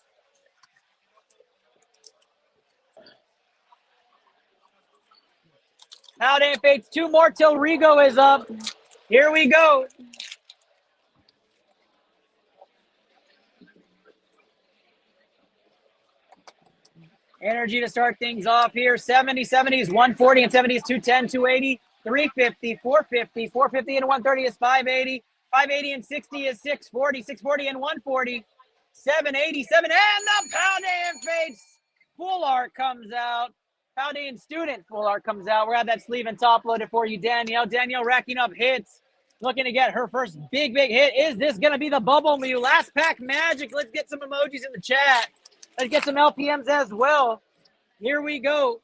Palday and Fates, 2 more till Rigo is up. Here we go. Energy to start things off here. 70, 70 is 140, and 70 is 210, 280, 350, 450, 450 and 130 is 580, 580 and 60 is 640, 640 and 140, 787, and the Palday and Fates full art comes out. Palday and Student full art comes out. We'll have that sleeve and top loaded for you, Danielle. Danielle racking up hits, looking to get her first big hit. Is this going to be the Bubble Mew? Last pack magic. Let's get some emojis in the chat. Let's get some LPMs as well. Here we go.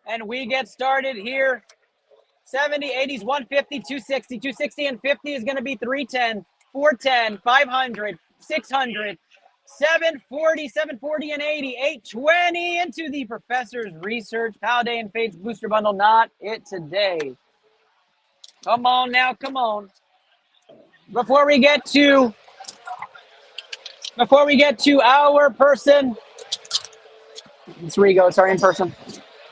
And we get started here. 70, 80s, 150, 260. 260 and 50 is going to be 310, 410, 500, 600, 740, 740 and 80, 820 into the Professor's Research. Palday and Fates Booster Bundle, not it today. Come on now, come on. Before we get to our person, it's Rigo, it's our in-person.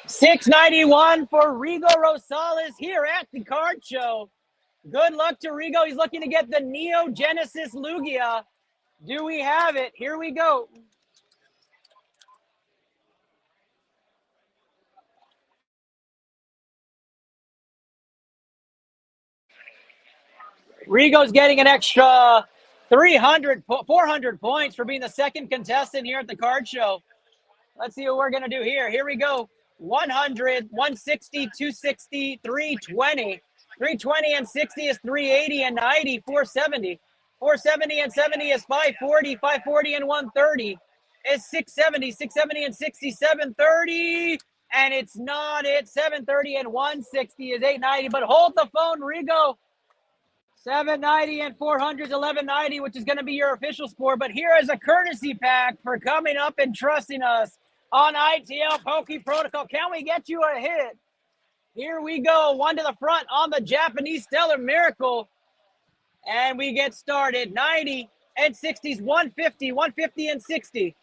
691 for Rigo Rosales here at the card show. Good luck to Rigo. He's looking to get the Neo Genesis Lugia. Do we have it? Here we go. Rigo's getting an extra 400 points for being the second contestant here at the card show. Let's see what we're going to do here. Here we go. 100, 160, 260, 320. 320 and 60 is 380 and 90, 470. 470 and 70 is 540. 540 and 130 is 670. 670 and 60, 730. And it's not it. 730 and 160 is 890. But hold the phone, Rigo. 790 and 400 is 1190, which is going to be your official score. But here is a courtesy pack for coming up and trusting us on ITL Poke Protocol. Can we get you a hit? Here we go. One to the front on the Japanese Stellar Miracle. And we get started. 90 and 60s, 150, 150 and 60.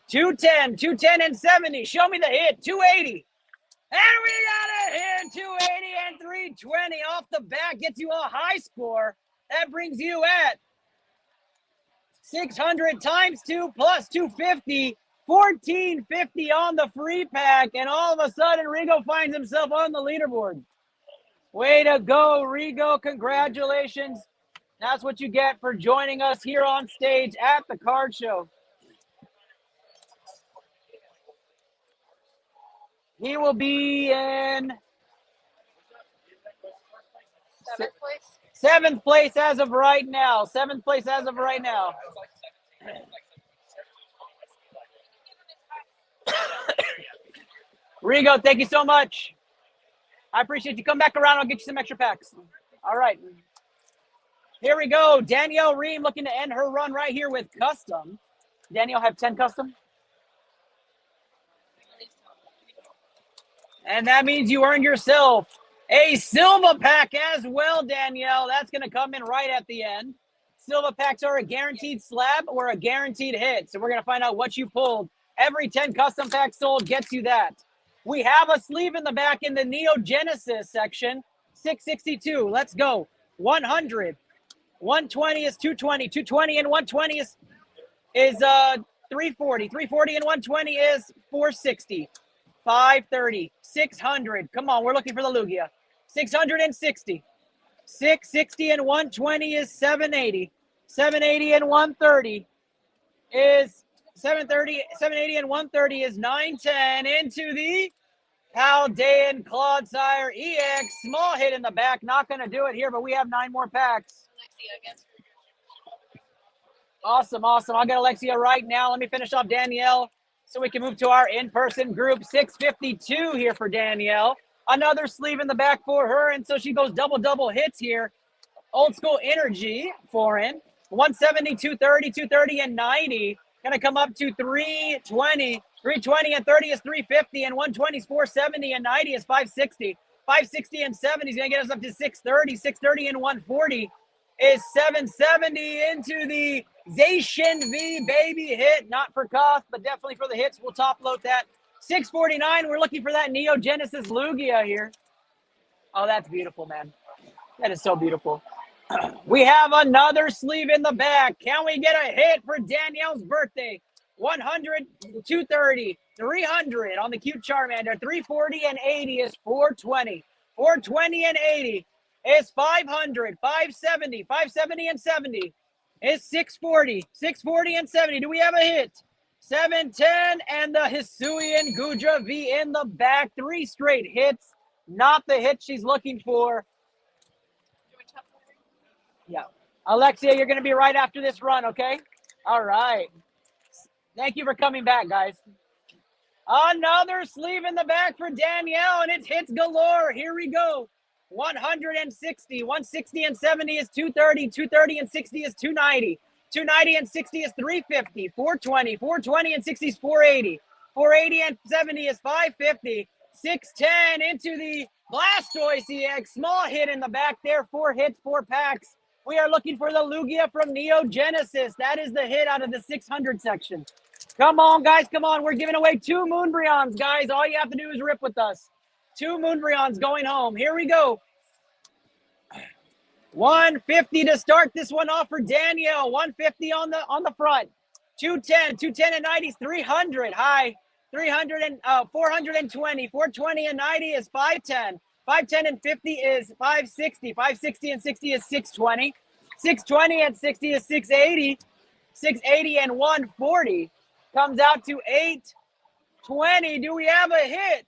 210, 210 and 70. Show me the hit. 280. And we got a hit. 280 and 320 off the bat. Gets you a high score. That brings you at 600 times 2 plus 250. 1450 on the free pack, and all of a sudden Rigo finds himself on the leaderboard. Way to go, Rigo. Congratulations. That's what you get for joining us here on stage at the card show. He will be in Seventh place. 7th place as of right now. 7th place as of right now. Rigo, thank you so much. I appreciate you. Come back around. I'll get you some extra packs. All right. Here we go. Danielle Ream looking to end her run right here with custom. Danielle have 10 custom. And that means you earned yourself a Silva pack as well, Danielle. That's going to come in right at the end. Silva packs are a guaranteed slab or a guaranteed hit. So we're going to find out what you pulled. Every 10 custom packs sold gets you that. We have a sleeve in the back in the Neo Genesis section. 662. Let's go. 100. 120 is 220. 220 and 120 is 340. 340 and 120 is 460. 530. 600. Come on, we're looking for the Lugia. 660. 660 and 120 is 780. 780 and 130 is 730. 780 and 130 is 910 into the Paldean Clodsire EX. Small hit in the back. Not going to do it here, but we have 9 more packs. Awesome, awesome. I'll get Alexia right now. Let me finish off Danielle so we can move to our in-person group. 652 here for Danielle. Another sleeve in the back for her, and so she goes double hits here. Old school energy foreign. 170, 230, 230, and 90. Gonna come up to 320. 320 and 30 is 350, and 120 is 470, and 90 is 560. 560 and 70 is gonna get us up to 630. 630 and 140 is 770 into the Zacian V baby hit. Not for cost, but definitely for the hits. We'll top load that. 649, we're looking for that Neo Genesis Lugia here. Oh, that's beautiful, man. That is so beautiful. We have another sleeve in the back. Can we get a hit for Danielle's birthday? 100, 230, 300 on the cute Charmander. 340 and 80 is 420. 420 and 80 is 500. 570. 570 and 70 is 640. 640 and 70. Do we have a hit? 710 and the Hisuian Gudra V in the back. 3 straight hits. Not the hit she's looking for. Yeah. Alexia, you're going to be right after this run, okay? All right. Thank you for coming back, guys. Another sleeve in the back for Danielle, and it's hits galore. Here we go. 160. 160 and 70 is 230. 230 and 60 is 290. 290 and 60 is 350. 420. 420 and 60 is 480. 480 and 70 is 550. 610 into the Blastoise EX. Small hit in the back there. 4 hits, 4 packs. We are looking for the Lugia from Neo Genesis. That is the hit out of the 600 section. Come on, guys. Come on. We're giving away 2 Moonbreons, guys. All you have to do is rip with us. 2 Moonbreons going home. Here we go. 150 to start this one off for Danielle. 150 on the front. 210. 210 and 90 is 300. High. 300 and 420. 420 and 90 is 510. 510 and 50 is 560. 560 and 60 is 620. 620 and 60 is 680. 680 and 140 comes out to 820. Do we have a hit?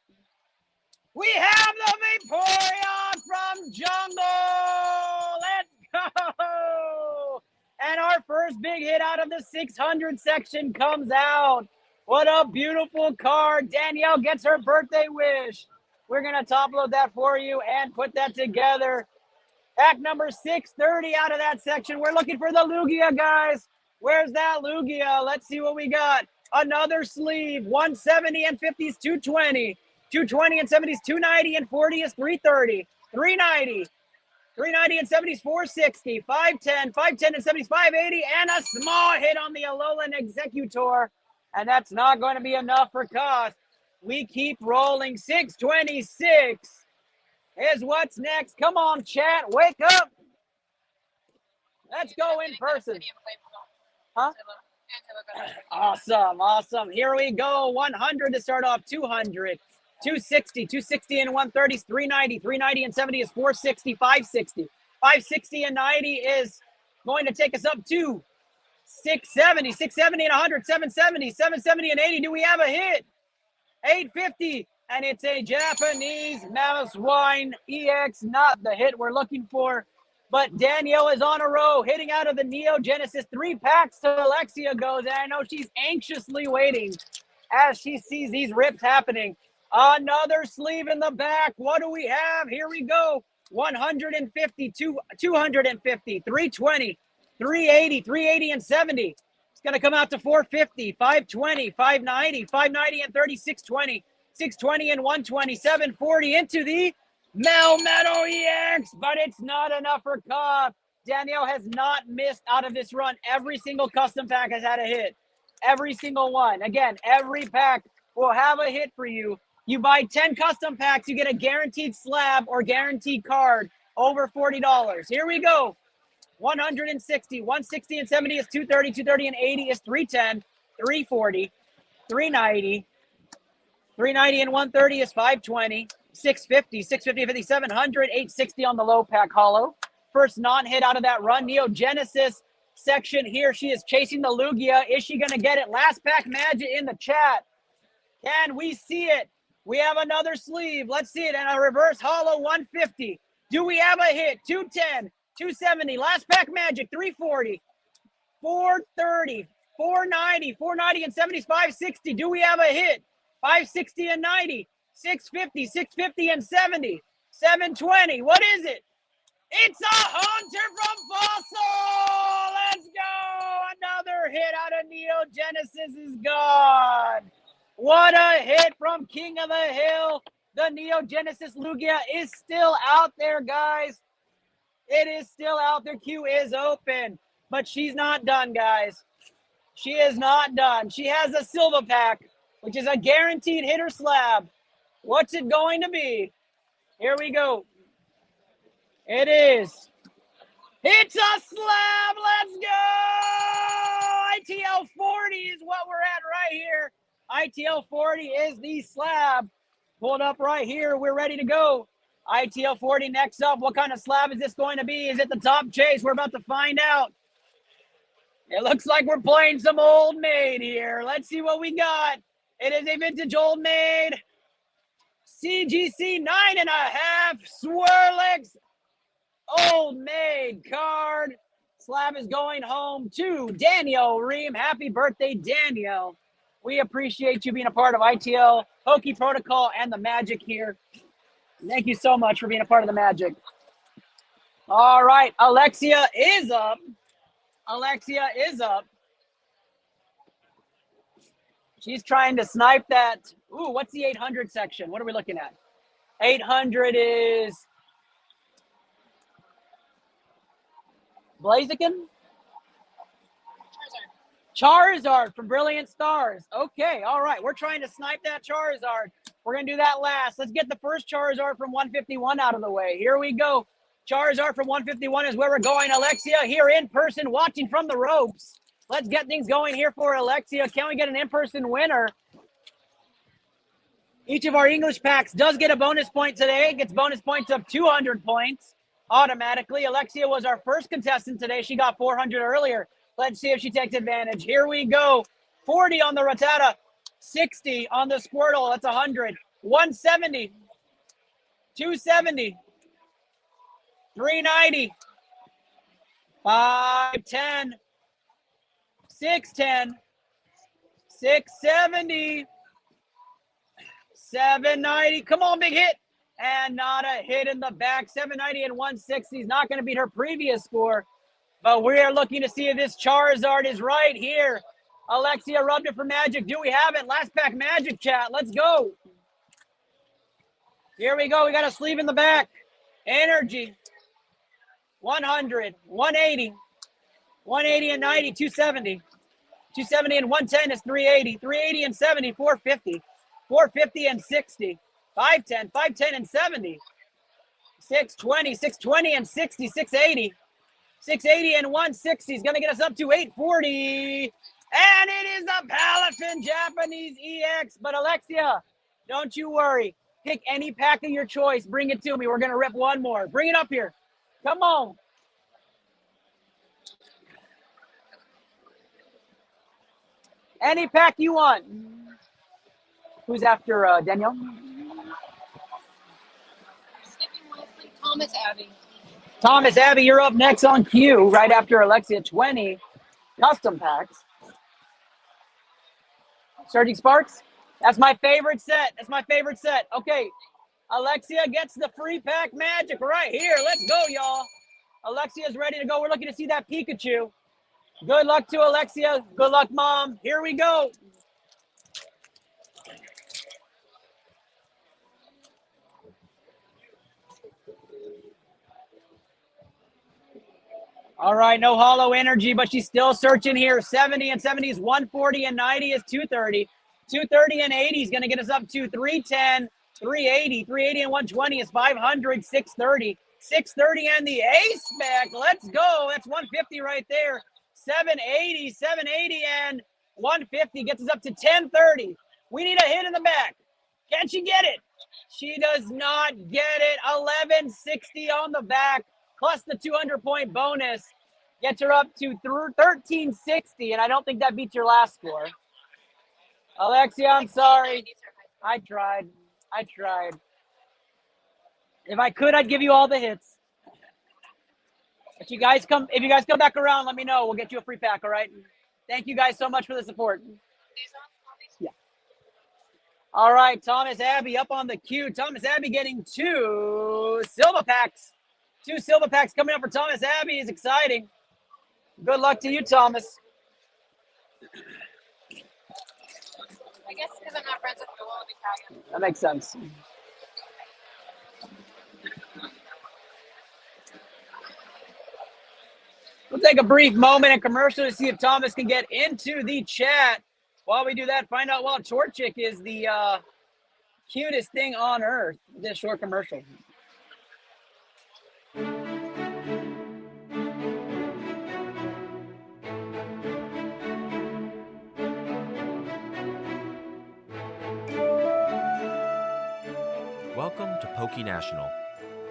We have the Vaporeon from Jungle. Let's go. And our first big hit out of the 600 section comes out. What a beautiful card. Danielle gets her birthday wish. We're going to top load that for you and put that together. Pack number 630 out of that section. We're looking for the Lugia, guys. Where's that Lugia? Let's see what we got. Another sleeve. 170 and 50 is 220. 220 and 70 is 290 and 40 is 330. 390. 390 and 70 is 460. 510. 510 and 70 is 580. And a small hit on the Alolan Executor. And that's not going to be enough for cost. We keep rolling. 626 is what's next. Come on, chat. Wake up. Let's go in person. Huh? Awesome, awesome. Here we go. 100 to start off. 200. 260. 260 and 130 is 390. 390 and 70 is 460. 560. 560 and 90 is going to take us up to 670. 670 and 100. 770. 770 and 80. Do we have a hit? 850. And it's a Japanese Mouse Wine EX, not the hit we're looking for. But Danielle is on a row, hitting out of the Neo Genesis. 3 packs to Alexia goes, and I know she's anxiously waiting as she sees these rips happening. Another sleeve in the back. What do we have? Here we go. 150, 250, 320, 380, 380 and 70. It's going to come out to 450, 520, 590, 590 and 30, 620. 620 and 120, 740 into the Melmetal EX, but it's not enough for cost. Danielle has not missed out of this run. Every single custom pack has had a hit. Every single one. Again, every pack will have a hit for you. You buy 10 custom packs, you get a guaranteed slab or guaranteed card over $40. Here we go. 160, 160 and 70 is 230, 230 and 80 is 310, 340, 390. 390 and 130 is 520, 650, 650, 50, 700, 860 on the low pack hollow. First non-hit out of that run. Neo Genesis section here. She is chasing the Lugia. Is she going to get it? Last pack magic in the chat. Can we see it? We have another sleeve. Let's see it. And a reverse hollow 150. Do we have a hit? 210, 270. Last pack magic 340, 430, 490, 490 and 70 is 560. Do we have a hit? 560 and 90, 650, 650 and 70, 720. What is it? It's a Hunter from Fossil. Let's go. Another hit out of Neo Genesis is gone. What a hit from King of the Hill. The Neo Genesis Lugia is still out there, guys. It is still out there. Queue is open, but she's not done, guys. She is not done. She has a Silva pack, which is a guaranteed hitter slab. What's it going to be? Here we go. It is. It's a slab. Let's go. ITL 40 is what we're at right here. ITL 40 is the slab. Pulled up right here. We're ready to go. ITL 40 next up. What kind of slab is this going to be? Is it the top chase? We're about to find out. It looks like we're playing some Old Maid here. Let's see what we got. It is a vintage Old Maid. CGC 9.5 Swirlix Old Maid card. Slab is going home to Danielle Ream. Happy birthday, Danielle. We appreciate you being a part of ITL, Poke Protocol, and the Magic here. Thank you so much for being a part of the Magic. All right, Alexia is up. Alexia is up. She's trying to snipe that. Ooh, what's the 800 section? What are we looking at? 800 is Blaziken? Charizard from Brilliant Stars. Okay, all right. We're trying to snipe that Charizard. We're going to do that last. Let's get the first Charizard from 151 out of the way. Here we go. Charizard from 151 is where we're going. Alexia here in person, watching from the ropes. Let's get things going here for Alexia. Can we get an in-person winner? Each of our English packs does get a bonus point today. It gets bonus points of 200 points. automatically. Alexia was our first contestant today. She got 400 earlier. Let's see if she takes advantage. Here we go. 40 on the Rattata, 60 on the Squirtle. That's 100. 170, 270, 390, 510, 610, 670, 790. Come on, big hit. And not a hit in the back. 790 and 160 is not going to beat her previous score. But we are looking to see if this Charizard is right here. Alexia rubbed it for magic. Do we have it? Last pack magic, chat. Let's go. Here we go. We got a sleeve in the back. Energy. 100, 180, 180 and 90, 270. 270 and 110 is 380. 380 and 70, 450. 450 and 60. 510, 510 and 70. 620, 620 and 60, 680. 680 and 160 is going to get us up to 840. And it is a Palafin Japanese EX. But Alexia, don't you worry. Pick any pack of your choice. Bring it to me. We're going to rip one more. Bring it up here. Come on. Any pack you want. Who's after Danielle? Thomas Abbey. Thomas Abbey, you're up next on cue, right after Alexia. 20 custom packs. Surging Sparks. That's my favorite set. That's my favorite set. Okay. Alexia gets the free pack magic right here. Let's go, y'all. Alexia's ready to go. We're looking to see that Pikachu. Good luck to Alexia. Good luck, Mom. Here we go. All right, no hollow energy, but she's still searching here. 70 and 70 is 140 and 90 is 230. 230 and 80 is going to get us up to 310, 380. 380 and 120 is 500, 630. 630 and the ace back. Let's go. That's 150 right there. 780, 780 and 150 gets us up to 1030. We need a hit in the back. Can she get it? She does not get it. 1160 on the back. Plus the 200-point bonus gets her up to 1360, and I don't think that beats your last score. Alexia, I'm sorry. I tried. If I could, I'd give you all the hits. If you guys come back around, let me know. We'll get you a free pack, all right? Thank you guys so much for the support. Yeah. All right, Thomas Abbey up on the queue. Thomas Abbey getting 2 silver packs. 2 silver packs coming up for Thomas Abbey is exciting. Good luck to you, Thomas. I guess because I'm not friends with the Wallaby Tag. That makes sense. We'll take a brief moment and commercial to see if Thomas can get into the chat. While we do that, find out why Torchic is the cutest thing on earth. This short commercial. Welcome to Poke National.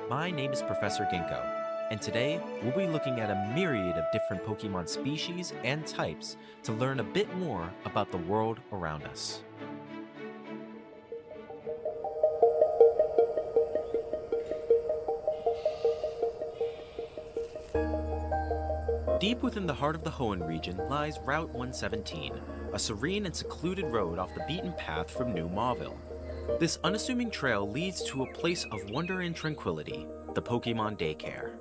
My name is Professor Ginkgo, and today we'll be looking at a myriad of different Pokemon species and types to learn a bit more about the world around us. Deep within the heart of the Hoenn region lies Route 117, a serene and secluded road off the beaten path from New Mauville. This unassuming trail leads to a place of wonder and tranquility, the Pokemon Daycare.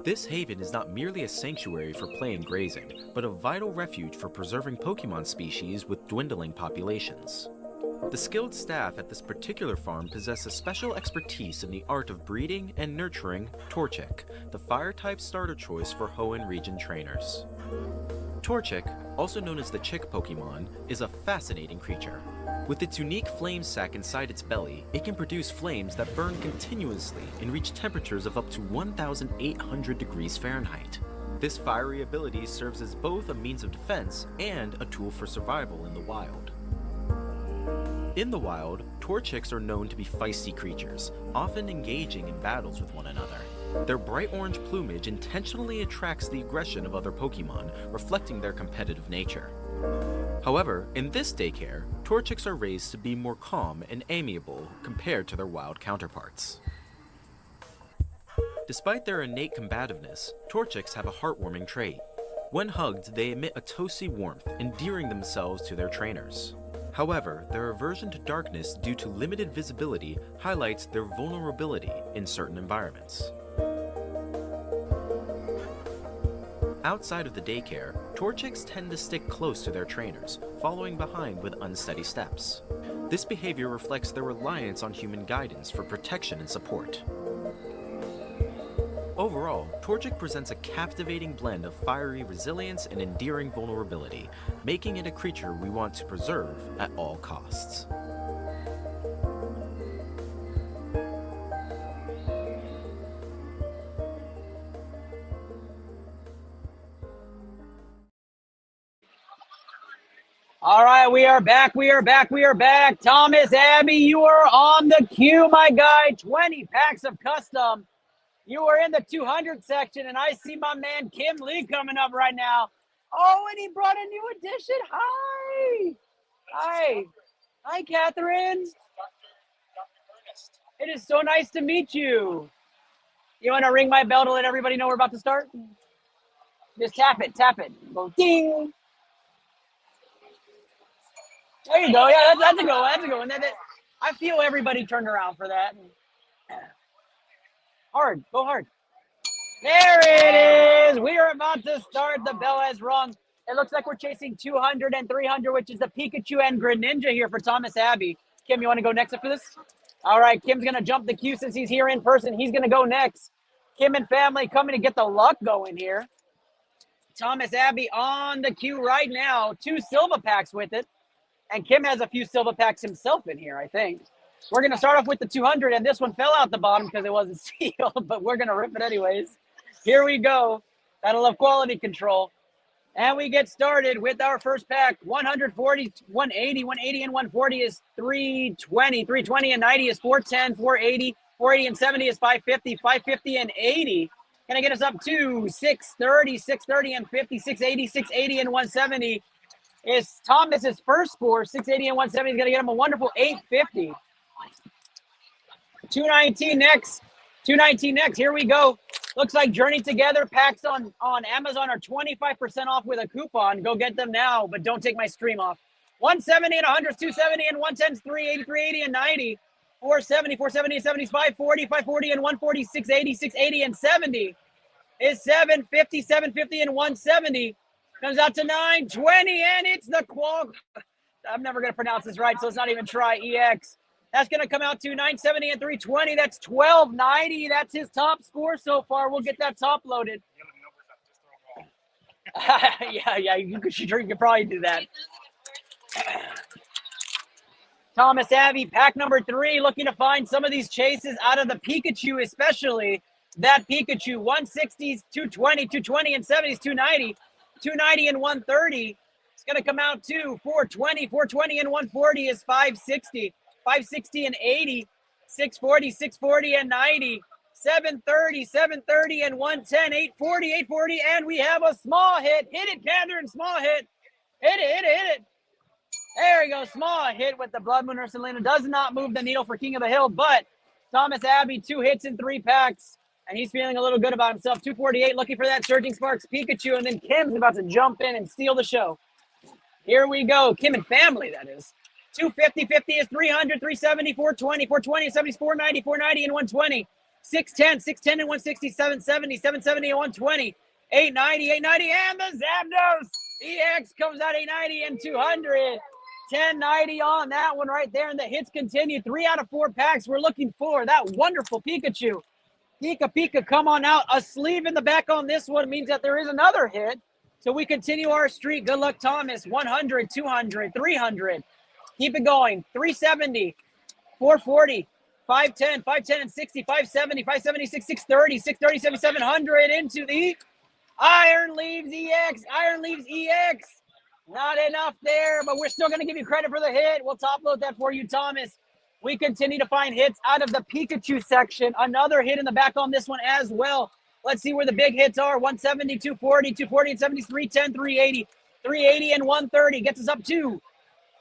This haven is not merely a sanctuary for play and grazing, but a vital refuge for preserving Pokemon species with dwindling populations. The skilled staff at this particular farm possess a special expertise in the art of breeding and nurturing Torchic, the fire-type starter choice for Hoenn region trainers. Torchic, also known as the Chick Pokemon, is a fascinating creature. With its unique flame sac inside its belly, it can produce flames that burn continuously and reach temperatures of up to 1,800 degrees Fahrenheit. This fiery ability serves as both a means of defense and a tool for survival in the wild. In the wild, Torchics are known to be feisty creatures, often engaging in battles with one another. Their bright orange plumage intentionally attracts the aggression of other Pokemon, reflecting their competitive nature. However, in this daycare, Torchics are raised to be more calm and amiable compared to their wild counterparts. Despite their innate combativeness, Torchics have a heartwarming trait. When hugged, they emit a toasty warmth, endearing themselves to their trainers. However, their aversion to darkness due to limited visibility highlights their vulnerability in certain environments. Outside of the daycare, Torchics tend to stick close to their trainers, following behind with unsteady steps. This behavior reflects their reliance on human guidance for protection and support. Overall, Torchic presents a captivating blend of fiery resilience and endearing vulnerability, making it a creature we want to preserve at all costs. All right, we are back. Thomas, Abby, you are on the queue, my guy. 20 packs of custom. You are in the 200 section, and I see my man Kim Lee coming up right now. Oh, and he brought a new addition. Hi, Catherine. It is so nice to meet you. You want to ring my bell to let everybody know we're about to start? Just tap it. Go ding. There you go. Yeah, that's a go. And I feel everybody turned around for that. Hard. Go hard. There it is. We are about to start. The bell has rung. It looks like we're chasing 200 and 300, which is the Pikachu and Greninja here for Thomas Abbey. Kim, you want to go next up for this? All right, Kim's going to jump the queue since he's here in person. He's going to go next. Kim and family coming to get the luck going here. Thomas Abbey on the queue right now. 2 Silva packs with it. And Kim has a few Silva packs himself in here, I think. We're going to start off with the 200, and this one fell out the bottom because it wasn't sealed, but we're going to rip it anyways. Here we go. Gotta love quality control. And we get started with our first pack. 140, 180, 180 and 140 is 320. 320 and 90 is 410, 480. 480 and 70 is 550. 550 and 80. Gonna get us up to 630, 630 and 50, 680, 680 and 170 is Thomas's first score. 680 and 170 is gonna get him a wonderful 850. 219 next. 219 next. Here we go. Looks like Journey Together packs on Amazon are 25% off with a coupon. Go get them now, but don't take my stream off. 170 and 100 is 270 and 110 is 380, 380 and 90. 470, 470 and 70 is 540, 540 and 140, 680, 680 and 70 is 750, 750 and 170. Comes out to 920, and it's the Qual. I'm never going to pronounce this right, so let's not even try. EX. That's going to come out to 970 and 320. That's 1290. That's his top score so far. We'll get that top loaded. yeah, you could probably do that. Thomas Abbey, pack number 3, looking to find some of these chases out of the Pikachu, especially that Pikachu. 160s, 220, 220 and 70s, 290, 290 and 130. It's going to come out to 420, 420 and 140 is 560. 560 and 80, 640, 640 and 90, 730, 730 and 110, 840, 840, and we have a small hit. Hit it, Catherine, small hit. Hit it. There we go, small hit with the Blood Moon Ursulina. Does not move the needle for King of the Hill, but Thomas Abbey, 2 hits in 3 packs, and he's feeling a little good about himself. 248, looking for that Surging Sparks Pikachu, and then Kim's about to jump in and steal the show. Here we go, Kim and family, that is. 250, 50 is 300, 370, 420, 420, 70 is 490, 490 and 120. 610, 610 and 160, 770, 770 and 120. 890, 890, and the Zapdos EX comes out 890 and 200. 1090 on that one right there, and the hits continue. 3 out of 4 packs. We're looking for that wonderful Pikachu. Pika, come on out. A sleeve in the back on this one means that there is another hit. So we continue our streak. Good luck, Thomas. 100, 200, 300. Keep it going. 370, 440, 510, 510 and 60, 570, 576, 630, 630, 7700 into the Iron Leaves EX. Iron Leaves EX. Not enough there, but we're still going to give you credit for the hit. We'll top load that for you, Thomas. We continue to find hits out of the Pikachu section. Another hit in the back on this one as well. Let's see where the big hits are. 170, 240, 240 and 70, 310, 380, 380 and 130. Gets us up to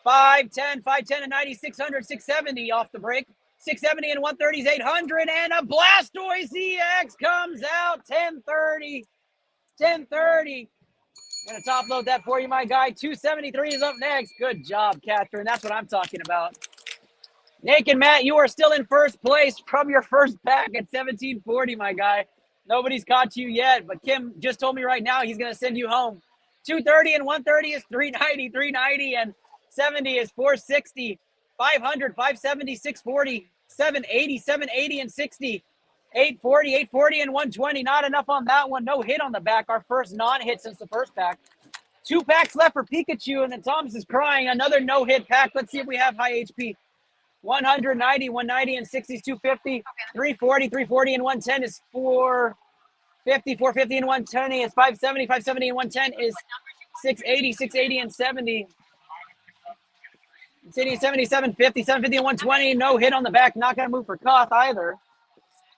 510, 510 and 90, 600, 670 off the break. 670 and 130 is 800. And a Blastoise EX comes out. 1030. 1030. Gonna top load that for you, my guy. 273 is up next. Good job, Catherine. That's what I'm talking about. Nick and Matt, you are still in first place from your first pack at 1740, my guy. Nobody's caught you yet, but Kim just told me right now he's going to send you home. 230 and 130 is 390, 390 and 70 is 460, 500, 570, 640, 780, 780 and 60, 840, 840 and 120. Not enough on that one. No hit on the back. Our first non-hit since the first pack. 2 packs left for Pikachu, and then Thomas is crying. Another no-hit pack. Let's see if we have high HP. 190, 190 and 60 is 250, 340, 340 and 110 is 450, 450 and 120 is 570, 570 and 110 is 680, 680 and 70. 70, 750, 750 and 120. No hit on the back. Not going to move for Koth either.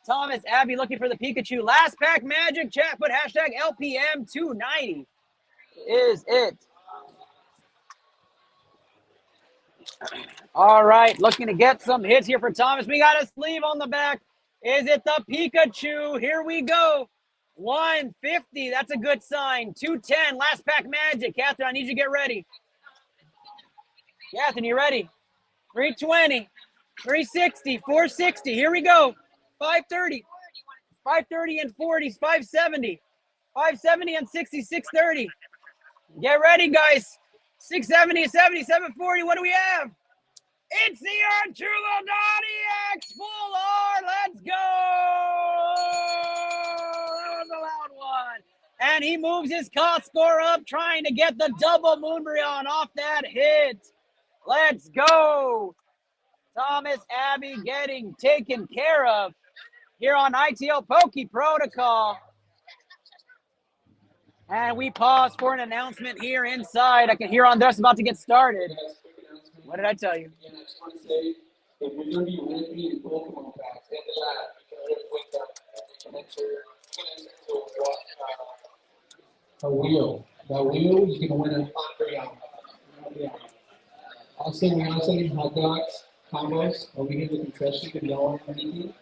Thomas, Abby looking for the Pikachu. Last pack magic. Chat, put hashtag LPM290 is it. All right, looking to get some hits here for Thomas. We got a sleeve on the back. Is it the Pikachu? Here we go. 150, that's a good sign. 210, last pack magic. Catherine, I need you to get ready. Catherine, you ready? 320, 360, 460. Here we go. 530, 530 and 40s, 570, 570 and 60, 630. Get ready, guys. 670, 70, 740. What do we have? It's the Archulodon EX full R. Let's go. That was a loud one. And he moves his cost score up, trying to get the double Moonbreon off that hit. Let's go. Thomas, Abby getting taken care of here on ITL Poke Protocol. And we pause for an announcement here inside. I can hear on this about to get started. What did I tell you? Yeah, I just want to say, if you're going to be with me in Pokemon packs in the lab, you can enter to a wheel. That wheel, you can win a Moonbreon. Also, we also need hot dogs, combos, over here with concession and y'all are anything.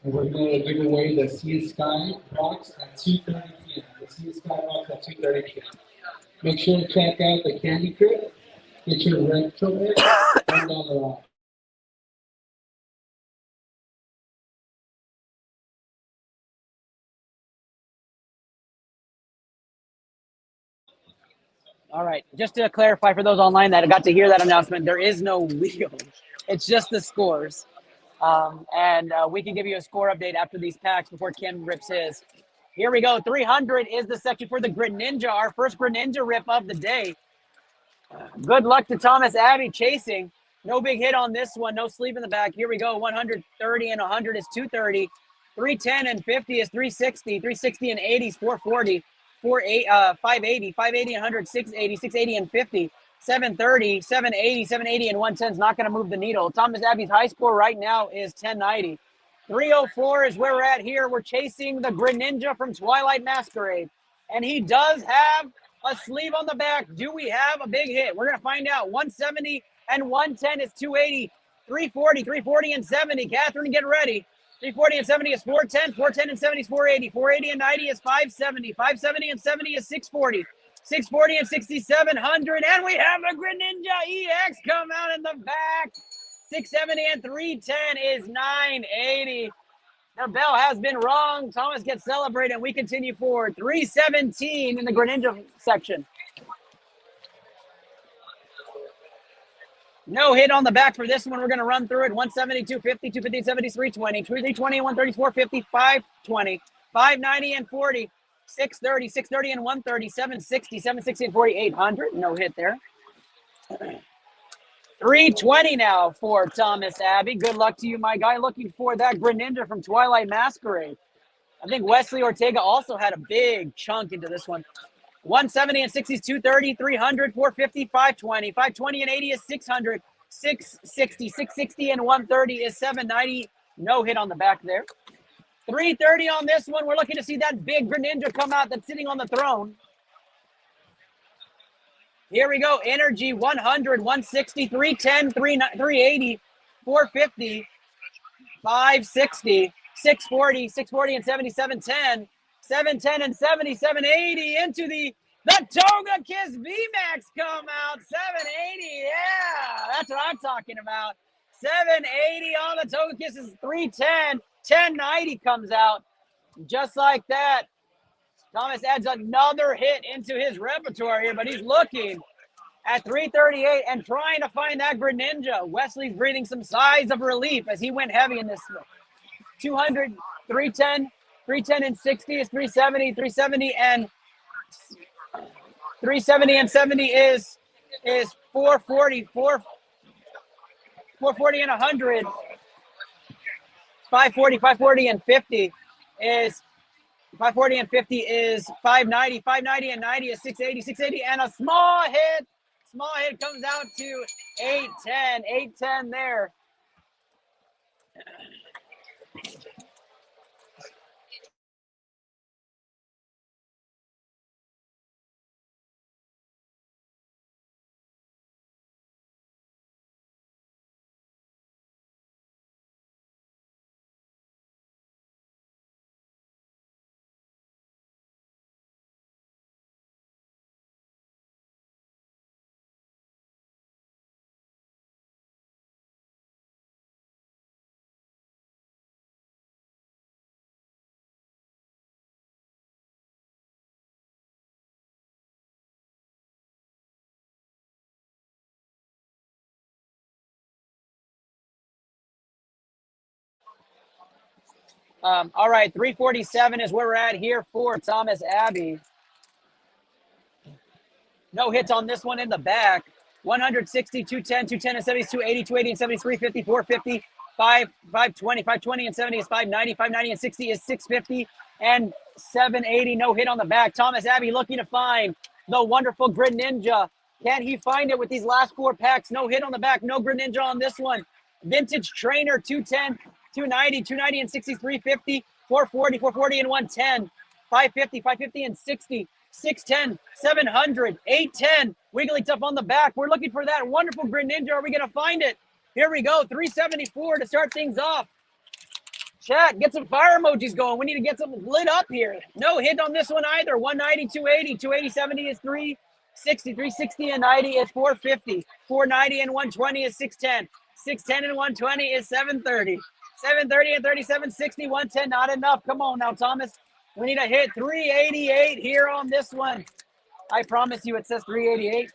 And we're going to give away the Sea Sky box at 2:30 p.m. The Sea Sky box at 2:30 p.m. Make sure to check out the Candy Crypt. Get your red chocolate and down the line. All right, just to clarify for those online that got to hear that announcement, there is no wheel. It's just the scores. And we can give you a score update after these packs before Kim rips his. Here we go. 300 is the section for the Greninja, our first Greninja rip of the day. Good luck to Thomas, Abby chasing. No big hit on this one. No sleeve in the back. Here we go. 130 and 100 is 230. 310 and 50 is 360. 360 and 80 is 440. 580. 580 and 100, 680. 680 and 50. 730, 780, 780 and 110 is not going to move the needle. Thomas Abby's high score right now is 1090. 304 is where we're at here. We're chasing the Greninja from Twilight Masquerade. And he does have a sleeve on the back. Do we have a big hit? We're going to find out. 170 and 110 is 280. 340, 340 and 70. Catherine, get ready. 340 and 70 is 410. 410 and 70 is 480. 480 and 90 is 570. 570 and 70 is 640. 640 and 6,700. And we have a Greninja EX come out in the back. 670 and 310 is 980. The bell has been rung. Thomas gets celebrated. We continue forward. 317 in the Greninja section. No hit on the back for this one. We're going to run through it. 170, 250, 250, 70, 320. 320 and 130, 450, 520, 590 and 40, 630, 630 and 130, 760, 760 and 40, 800. No hit there. 320 now for Thomas Abbey. Good luck to you, my guy. Looking for that Greninja from Twilight Masquerade. I think Wesley Ortega also had a big chunk into this one. 170 and 60 is 230, 300, 450, 520. 520 and 80 is 600. 660 and 130 is 790. No hit on the back there. 330 on this one. We're looking to see that big Greninja come out that's sitting on the throne. Here we go. Energy 100, 160, 310, 380, 450, 560, 640, 640 and 70, 710, 710 and 70, 780 into the Toga Kiss VMAX come out. 780. Yeah, that's what I'm talking about. 780 on the Toga Kiss is 310. 1090 comes out. Just like that. Thomas adds another hit into his repertoire here, but he's looking at 338 and trying to find that Greninja. Wesley's breathing some sighs of relief as he went heavy in this 200, 310, 310 and 60 is 370, 370 and 370 and 70 is 440, 440 and 100. 540 and 50 is 540 and 50 is 590. 590 and 90 is 680. 680 and a small hit. Small hit comes out to 810. 810 there. All right, 347 is where we're at here for Thomas Abbey. No hits on this one in the back. 160, 210, 210 and 70 is 280, 280 and 70 is 350, 450, 520, 520 and 70 is 590, 590 and 60 is 650, and 780. No hit on the back. Thomas Abbey looking to find the wonderful Greninja. Can he find it with these last four packs? No hit on the back. No Greninja on this one. Vintage Trainer, 210, 290, 290 and 60 is 350, 440, 440 and 110, 550, 550 and 60. 610, 700, 810. Wigglytuff on the back. We're looking for that wonderful Greninja. Are we going to find it? Here we go. 374 to start things off. Chat, get some fire emojis going. We need to get some lit up here. No hit on this one either. 190, 280, 280, 70 is 360, 360 and 90 is 450. 490 and 120 is 610. 610 and 120 is 730. 730 and 37, 60, 110. Not enough. Come on now, Thomas. We need to hit 388 here on this one. I promise you it says 388.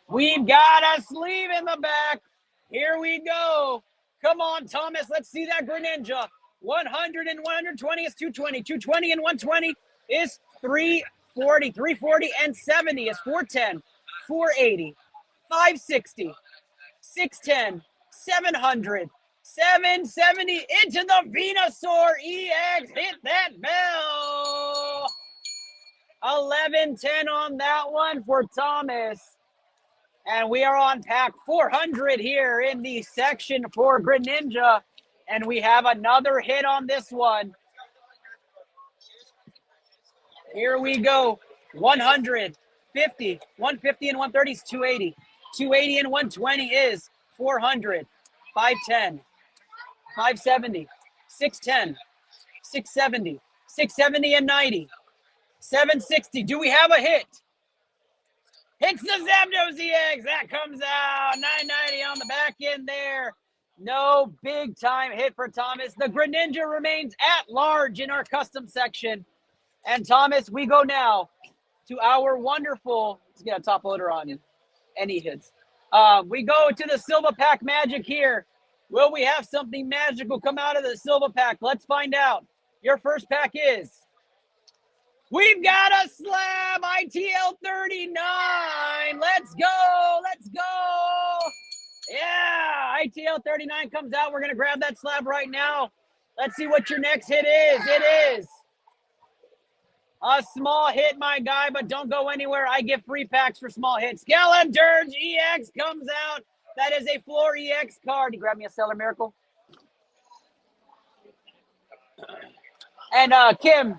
We've got a sleeve in the back. Here we go. Come on, Thomas. Let's see that Greninja. 100 and 120 is 220. 220 and 120 is 340. 340 and 70 is 410. 480. 560. 610. 700. 770 into the Venusaur EX. Hit that bell. 1110 on that one for Thomas. And we are on pack 400 here in the section for Greninja. And we have another hit on this one. Here we go. 150. 150 and 130 is 280. 280 and 120 is 400. 510. 570, 610, 670, 670 and 90, 760. Do we have a hit? Hits the Zapdos EX. That comes out. 990 on the back end there. No big time hit for Thomas. The Greninja remains at large in our custom section. And Thomas, we go now to our wonderful, let's get a top loader on any hits. We go to the Silva Pack Magic here. Will we have something magical come out of the Silva Pack? Let's find out. Your first pack is, we've got a slab, ITL 39. Let's go. Let's go. Yeah, ITL 39 comes out. We're going to grab that slab right now. Let's see what your next hit is. It is a small hit, my guy, but don't go anywhere. I give free packs for small hits. Skeleturge EX comes out. That is a Floor EX card. You grab me a Stellar Miracle. And Kim,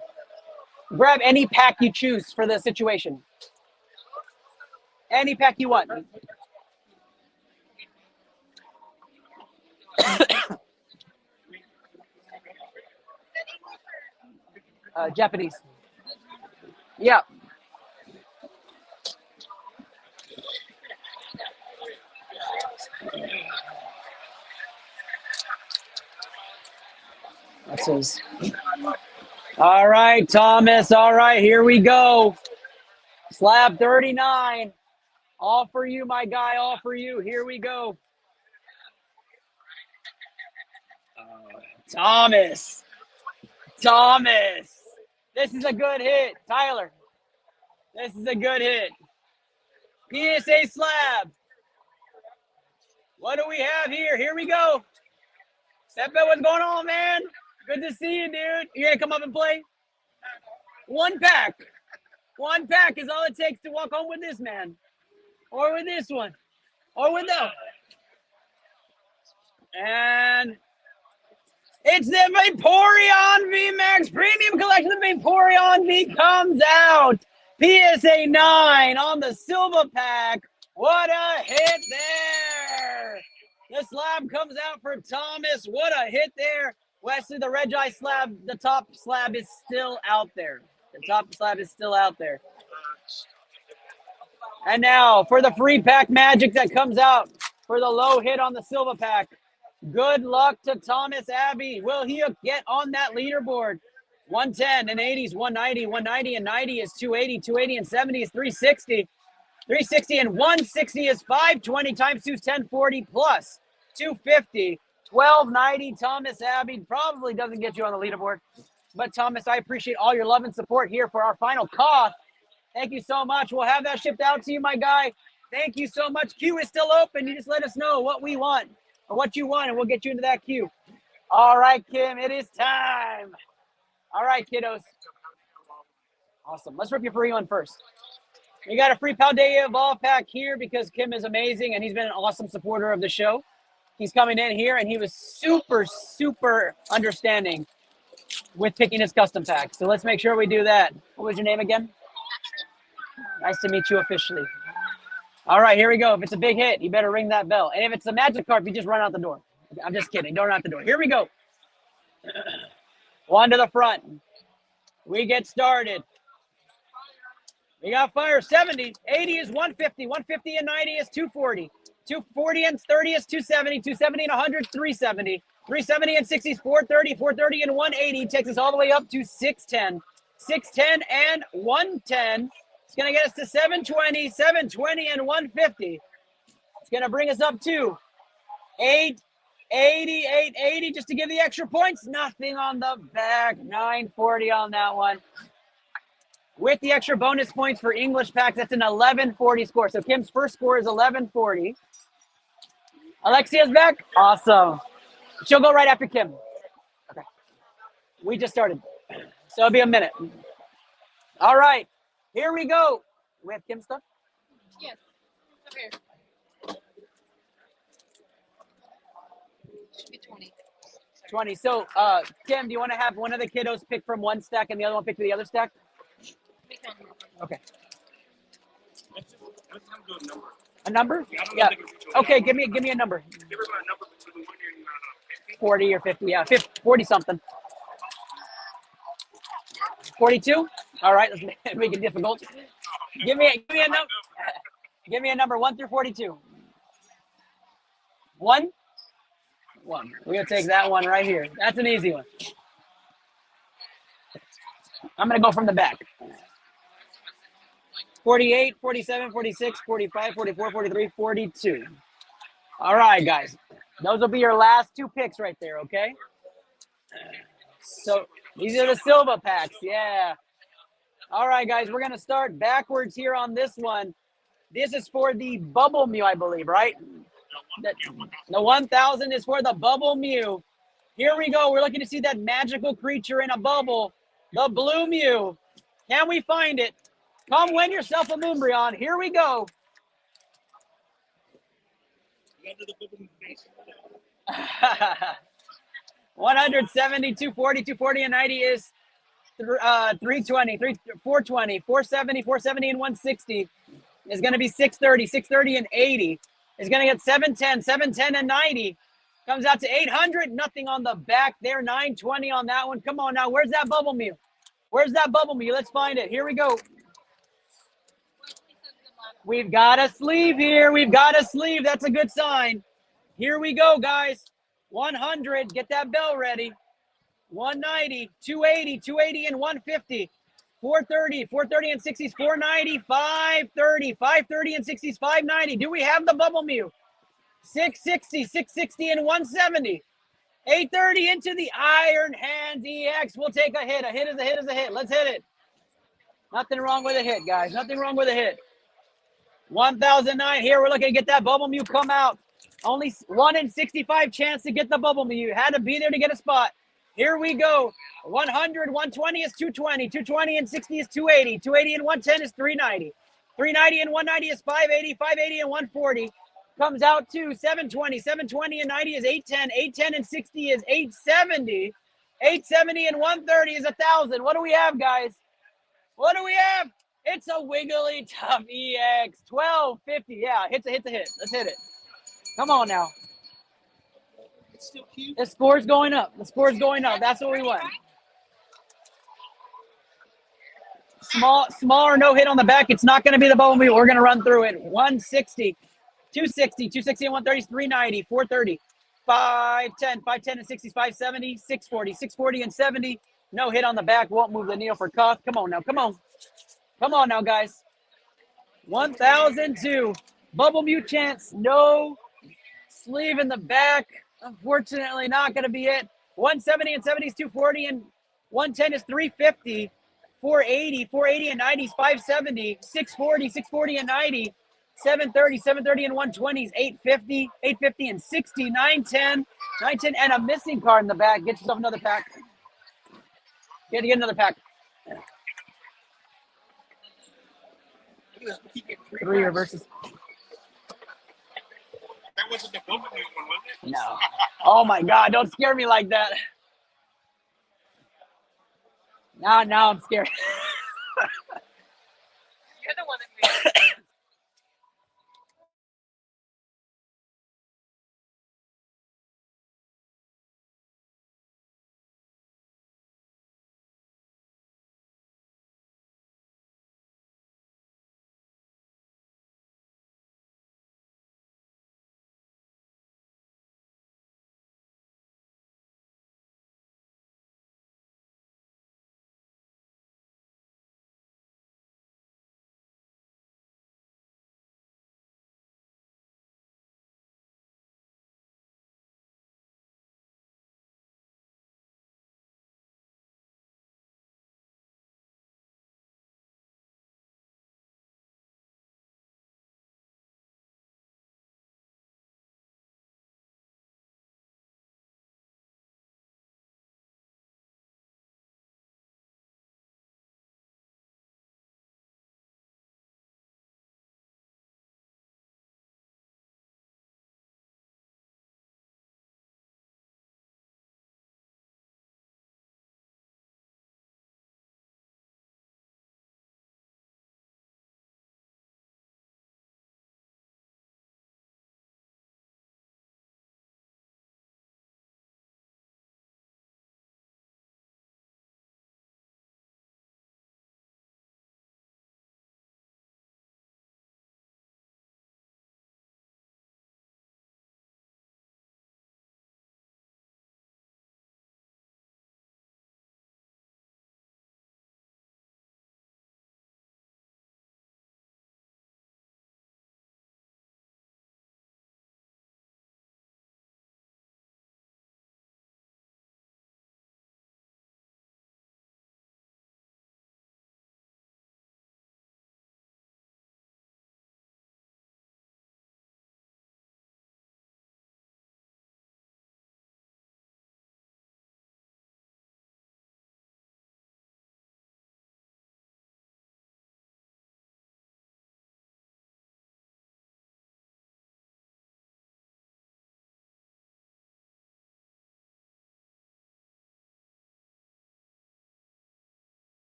grab any pack you choose for the situation. Any pack you want. Japanese. Yeah. That says. All right, Thomas. All right, here we go. Slab 39. All for you, my guy. All for you. Here we go. Thomas. Thomas. This is a good hit. Tyler. This is a good hit. PSA slab. What do we have here? Here we go. Sepe, what's going on, man? Good to see you, dude. You gonna come up and play? One pack. One pack is all it takes to walk home with this man. Or with this one. Or with that. And it's the Vaporeon VMAX Premium Collection. The Vaporeon V comes out. PSA 9 on the silver pack. What a hit there. The slab comes out for Thomas. What a hit there. Wesley, the Regi slab, the top slab is still out there. The top slab is still out there. And now for the free pack magic that comes out for the low hit on the silver pack. Good luck to Thomas Abbey. Will he get on that leaderboard? 110 and 80 is 190. 190 and 90 is 280. 280 and 70 is 360. 360 and 160 is 520 times 2 is 1040 plus 250. 1290. Thomas Abbey probably doesn't get you on the leaderboard. But Thomas, I appreciate all your love and support here for our final cost. Thank you so much. We'll have that shipped out to you, my guy. Thank you so much. Queue is still open. You just let us know what we want or what you want, and we'll get you into that queue. All right, Kim, it is time. All right, kiddos. Awesome. Let's rip your free one first. We got a free Paldea Evolve pack here because Kim is amazing, and he's been an awesome supporter of the show. He's coming in here, and he was super, super understanding with picking his custom pack. So let's make sure we do that. What was your name again? Nice to meet you officially. All right, here we go. If it's a big hit, you better ring that bell. And if it's a magic card, you just run out the door. I'm just kidding. Don't run out the door. Here we go. One to the front. We get started. We got fire. 70. 80 is 150. 150 and 90 is 240. 240 and 30 is 270. 270 and 100 is 370. 370 and 60 is 430. 430 and 180 takes us all the way up to 610. 610 and 110. It's going to get us to 720, 720 and 150. It's going to bring us up to 880, 880 just to give the extra points. Nothing on the back. 940 on that one. With the extra bonus points for English packs, that's an 1140 score. So Kim's first score is 1140. Alexia's back. Awesome. She'll go right after Kim. Okay. We just started. So it'll be a minute. All right. Here we go. We have Kim stuff? Yes. Okay. Should be 20. 20. So, Kim, do you want to have one of the kiddos pick from one stack and the other one pick from the other stack? Okay. Let's have a number. A number? Yeah. Okay, give me a number. Give her a number between 1 and 50. 40 or 50. Yeah, 40 something. 42? All right, let's make it difficult. Give me a number. Give me a number 1 through 42. 1? 1. We're gonna take that one right here. That's an easy one. I'm gonna go from the back. 48, 47, 46, 45, 44, 43, 42. All right, guys. Those will be your last two picks right there, okay? So these are the silver packs, yeah. All right, guys, we're going to start backwards here on this one. This is for the Bubble Mew, I believe, right? The 1000 is for the Bubble Mew. Here we go. We're looking to see that magical creature in a bubble, the Blue Mew. Can we find it? Come win yourself a Moonbreon. Here we go. under the bubble face. 170, 240, 240 and 90 is 320, 420, 470, 470 and 160 is going to be 630, 630 and 80 is going to get 710, 710 and 90 comes out to 800. Nothing on the back there. 920 on that one. Come on now. Where's that bubble meal? Where's that bubble meal? Let's find it. Here we go. We've got a sleeve here. We've got a sleeve. That's a good sign. Here we go, guys. 100. Get that bell ready. 190, 280, 280 and 150. 430, 430 and 60s, 490, 530, 530 and 60s, 590. Do we have the bubble mew? 660, 660 and 170. 830 into the Iron Hands EX. We'll take a hit. A hit is a hit is a hit. Let's hit it. Nothing wrong with a hit, guys. Nothing wrong with a hit. 1009 here. We're looking to get that bubble mew come out. Only 1 in 65 chance to get the bubble mew. You had to be there to get a spot. Here we go. 100, 120 is 220. 220 and 60 is 280. 280 and 110 is 390. 390 and 190 is 580. 580 and 140 comes out to 720. 720 and 90 is 810. 810 and 60 is 870. 870 and 130 is 1,000. What do we have, guys? What do we have? It's a Wiggly Tough EX. 1250. Yeah, hit's a hit. Let's hit it. Come on now. The score's going up. The score's going up. That's what we want. Small or no hit on the back. It's not going to be the bubble meal. We're going to run through it. 160, 260, 260 and 130 is 390, 430, 510, 510 and 60s, 570, 640, 640 and 70. No hit on the back. Won't move the needle for cost. Come on now. Come on. Come on now, guys. 1,002. Bubble mew chance. No sleeve in the back. Unfortunately, not going to be it. 170 and 70s, 240 and 110 is 350. 480, 480 and 90s, 570, 640, 640 and 90, 730, 730 and 120s, 850, 850 and 60, 910, 910 and a missing card in the back. Get yourself another pack. Get another pack. Three reverses. That wasn't the bubble one, was it? No. Oh my God! Don't scare me like that. Now I'm scared. You're the one that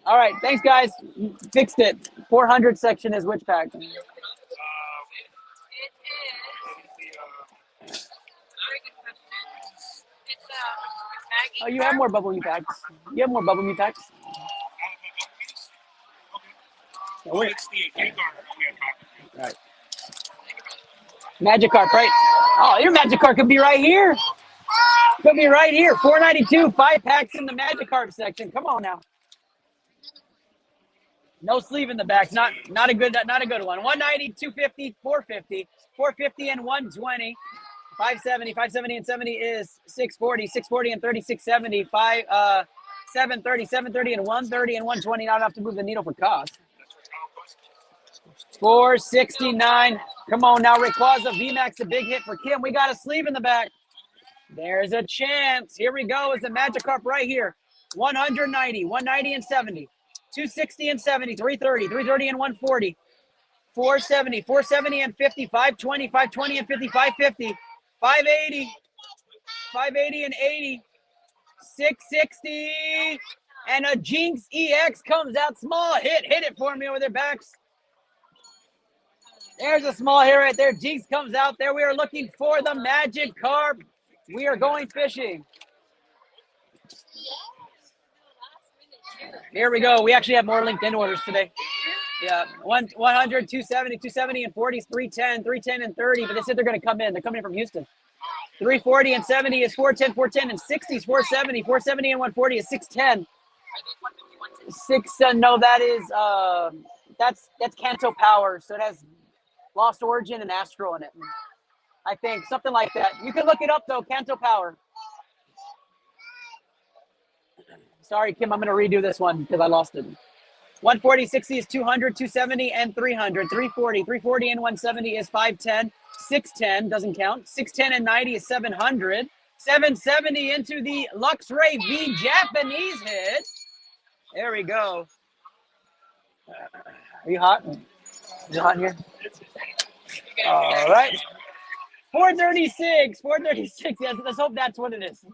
All right, thanks, guys. Fixed it. 400 section is which pack? It is. Very good question. It's Maggie. Oh, you have more bubble me packs. You have more bubble me packs. Oh, it's the K card. All right. Magikarp, right? Oh, your Magikarp could be right here. Could be right here. 492, 5 packs in the Magikarp section. Come on now. No sleeve in the back. Not a good one. 190, 250, 450, 450 and 120. 570 and 70 is 640. 640 and 30, 670. 730 and 130 and 120. Not enough to move the needle for cost. 469. Come on now, Rayquaza VMAX, a big hit for Kim. We got a sleeve in the back. There's a chance. Here we go. It's a Magikarp right here. 190, 190 and 70. 260 and 70, 330, 330 and 140. 470, 470 and 50, 520, 520 and 50, 550, 580, 580 and 80, 660, and a Jinx EX comes out small. Hit it for me over their backs. There's a small hit right there. Jinx comes out there. We are looking for the Magikarp. We are going fishing. Here we go. We actually have more LinkedIn orders today. Yeah, 100, 270, 270 and 40 is 310, 310 and 30, but they said they're going to come in. They're coming in from Houston. 340 and 70 is 410, 410 and 60 is 470, 470 and 140 is 610. No, that is that's Kanto Power, so it has Lost Origin and Astro in it. I think something like that. You can look it up though, Kanto Power. Sorry, Kim, I'm going to redo this one because I lost it. 140, 60 is 200, 270 and 300. 340, 340 and 170 is 510. 610 doesn't count. 610 and 90 is 700. 770 into the Luxray V Japanese hit. There we go. Are you hot? Is it hot in here? All right. 436. 436. Yes, let's hope that's what it is.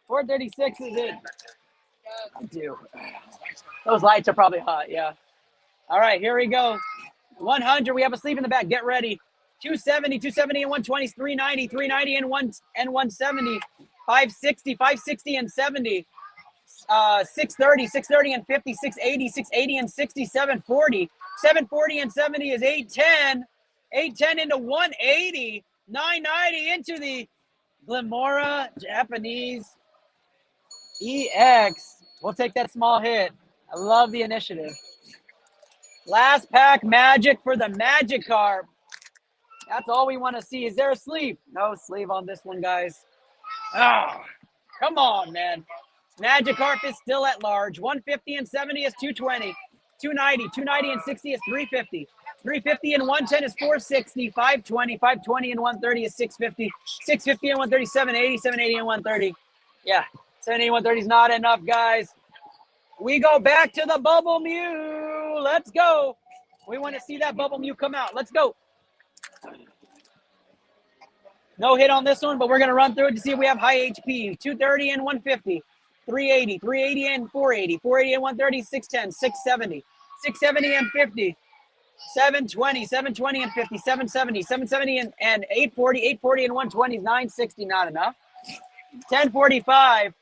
436 is it. I do. Those lights are probably hot, yeah. All right, here we go. 100, we have a sleeve in the back. Get ready. 270, 270 and 120 is 390, 390 and 170. 560, 560 and 70. 630, 630 and 50, 680, 680 and 60, 740. 740 and 70 is 810. 810 into 180. 990 into the Glimora Japanese EX. We'll take that small hit. I love the initiative. Last pack magic for the Magikarp. That's all we want to see. Is there a sleeve? No sleeve on this one, guys. Oh, come on, man. Magikarp is still at large. 150 and 70 is 220. 290. 290 and 60 is 350. 350 and 110 is 460. 520. 520 and 130 is 650. 650 and 130 is 780. 780 and 130. Yeah. 780 130 is not enough, guys. We go back to the Bubble Mew. Let's go. We want to see that Bubble Mew come out. Let's go. No hit on this one, but we're going to run through it to see if we have high HP. 230 and 150. 380. 380 and 480. 480 and 130. 610. 670. 670 and 50. 720. 720 and 50. 770. 770 and 840. 840 and 120 is 960. Not enough. 1045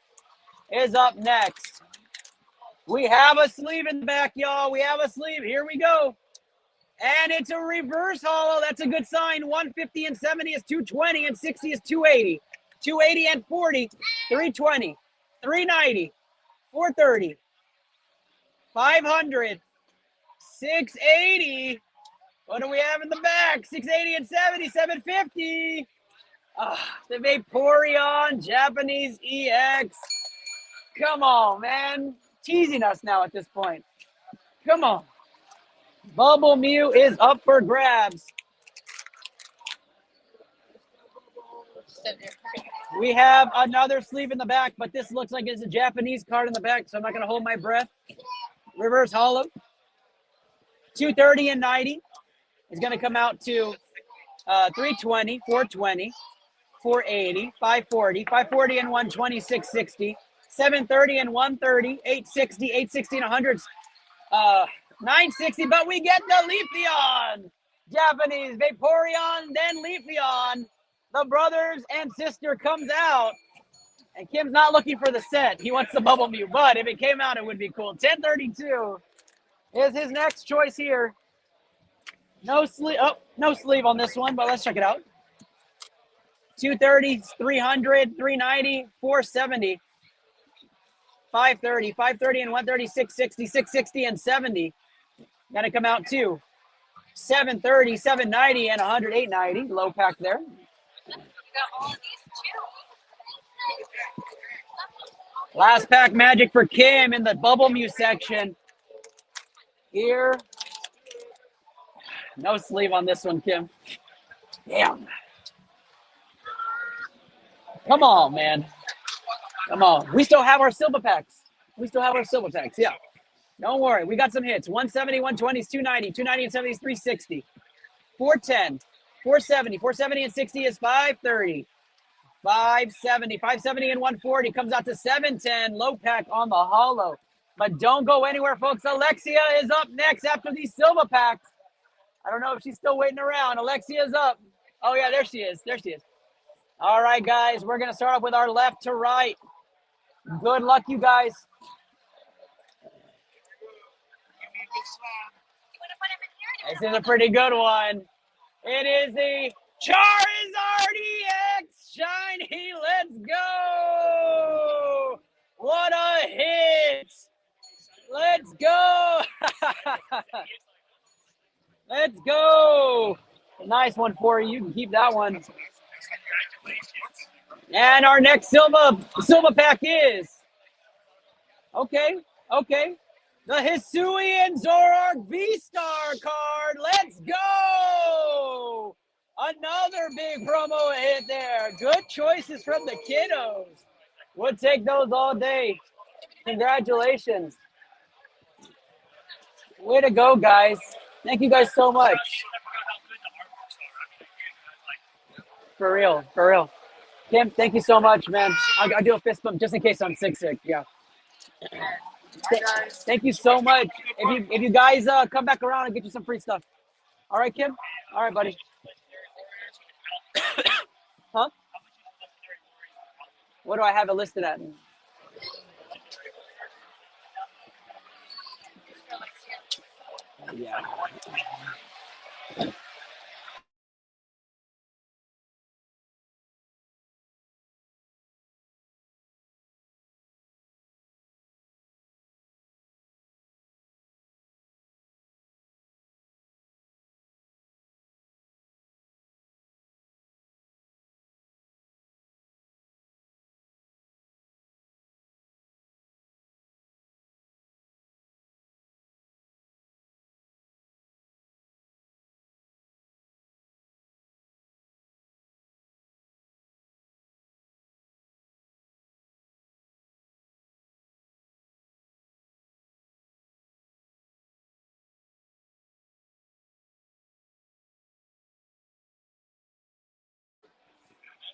is up next. We have a sleeve in the back, y'all. We have a sleeve. Here we go. And it's a reverse holo. That's a good sign. 150 and 70 is 220 and 60 is 280. 280 and 40, 320, 390, 430, 500, 680. What do we have in the back? 680 and 70, 750. The Vaporeon Japanese EX. Come on, man. Teasing us now at this point. Come on. Bubble Mew is up for grabs. We have another sleeve in the back, but this looks like it's a Japanese card in the back, so I'm not going to hold my breath. Reverse holo. 230 and 90 is going to come out to 320, 420, 480, 540, 540 and 120, 660, 730 and 130, 860, 860 and 100, 960, but we get the Leafeon. Japanese, Vaporeon, then Leafeon. The brothers and sister comes out. And Kim's not looking for the set. He wants the Bubble Mew, but if it came out, it would be cool. 1032 is his next choice here. No sleeve. Oh, no sleeve on this one, but let's check it out. 230, 300, 390, 470, 530, 530 and 130, 660, 660 and 70. Gonna come out too. 730, 790 and 100, 890. Low pack there. You got all of these too. Last pack magic for Kim in the Bubble Mew section. Here. No sleeve on this one, Kim. Damn. Come on, man. Come on. We still have our silver packs. Yeah. Don't worry. We got some hits. 170, 120s, 290. 290 and 70 is 360. 410. 470. 470 and 60 is 530. 570. 570 and 140 comes out to 710. Low pack on the hollow. But don't go anywhere, folks. Alexia is up next after these silver packs. I don't know if she's still waiting around. Alexia's up. Oh, yeah, there she is. All right, guys. We're going to start off with our left to right. Good luck, you guys. This is a pretty good one. It is the Charizard EX Shiny. Let's go. What a hit. Let's go. Let's go. A nice one for you. You can keep that one. And our next silver pack is, okay. The Hisuian Zoroark V-Star card. Let's go. Another big promo hit there. Good choices from the kiddos. We'll take those all day. Congratulations. Way to go, guys. Thank you guys so much. For real. Kim, thank you so much, man. I'll do a fist bump just in case I'm sick. Yeah. Thank you so much. If you guys come back around and get you some free stuff. All right, Kim? All right, buddy. Huh? What do I have it listed at? Yeah.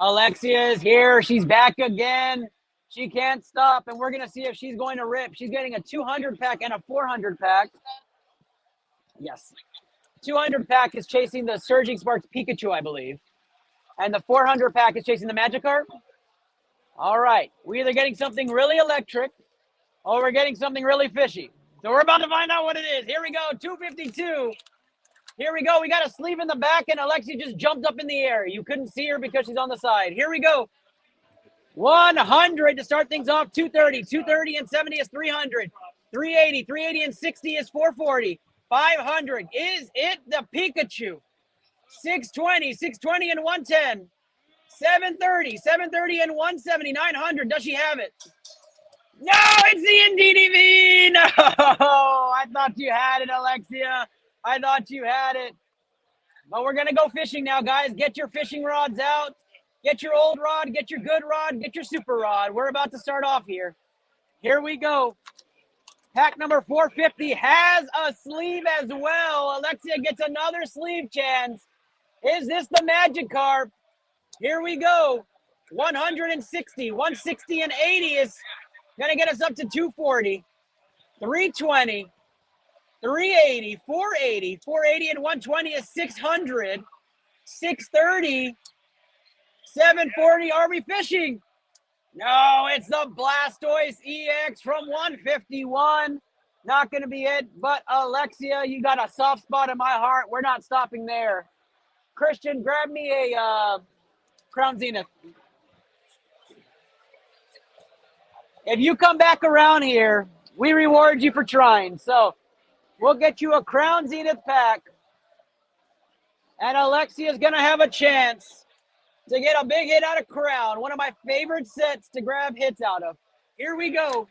Alexia is here. She's back again. She can't stop, and we're going to see if she's going to rip. She's getting a 200 pack and a 400 pack. Yes. 200 pack is chasing the Surging Sparks Pikachu, I believe. And the 400 pack is chasing the Magikarp. All right. We're either getting something really electric or we're getting something really fishy. So we're about to find out what it is. Here we go. 252. Here we go. We got a sleeve in the back, and Alexia just jumped up in the air. You couldn't see her because she's on the side. Here we go. 100 to start things off. 230. 230 and 70 is 300. 380. 380 and 60 is 440. 500. Is it the Pikachu? 620. 620 and 110. 730. 730 and 170. 900. Does she have it? No, it's the NDDV. No, I thought you had it, Alexia. I thought you had it. But we're going to go fishing now, guys. Get your fishing rods out. Get your old rod. Get your good rod. Get your super rod. We're about to start off here. Here we go. Pack number 450 has a sleeve as well. Alexia gets another sleeve chance. Is this the Magikarp? Here we go. 160. 160 and 80 is going to get us up to 240. 320. 380, 480, 480 and 120 is 600, 630, 740. Are we fishing? No, it's the Blastoise EX from 151. Not going to be it, but Alexia, you got a soft spot in my heart. We're not stopping there. Christian, grab me a Crown Zenith. If you come back around here, we reward you for trying. So we'll get you a Crown Zenith pack. And Alexia is going to have a chance to get a big hit out of Crown. One of my favorite sets to grab hits out of. Here we go.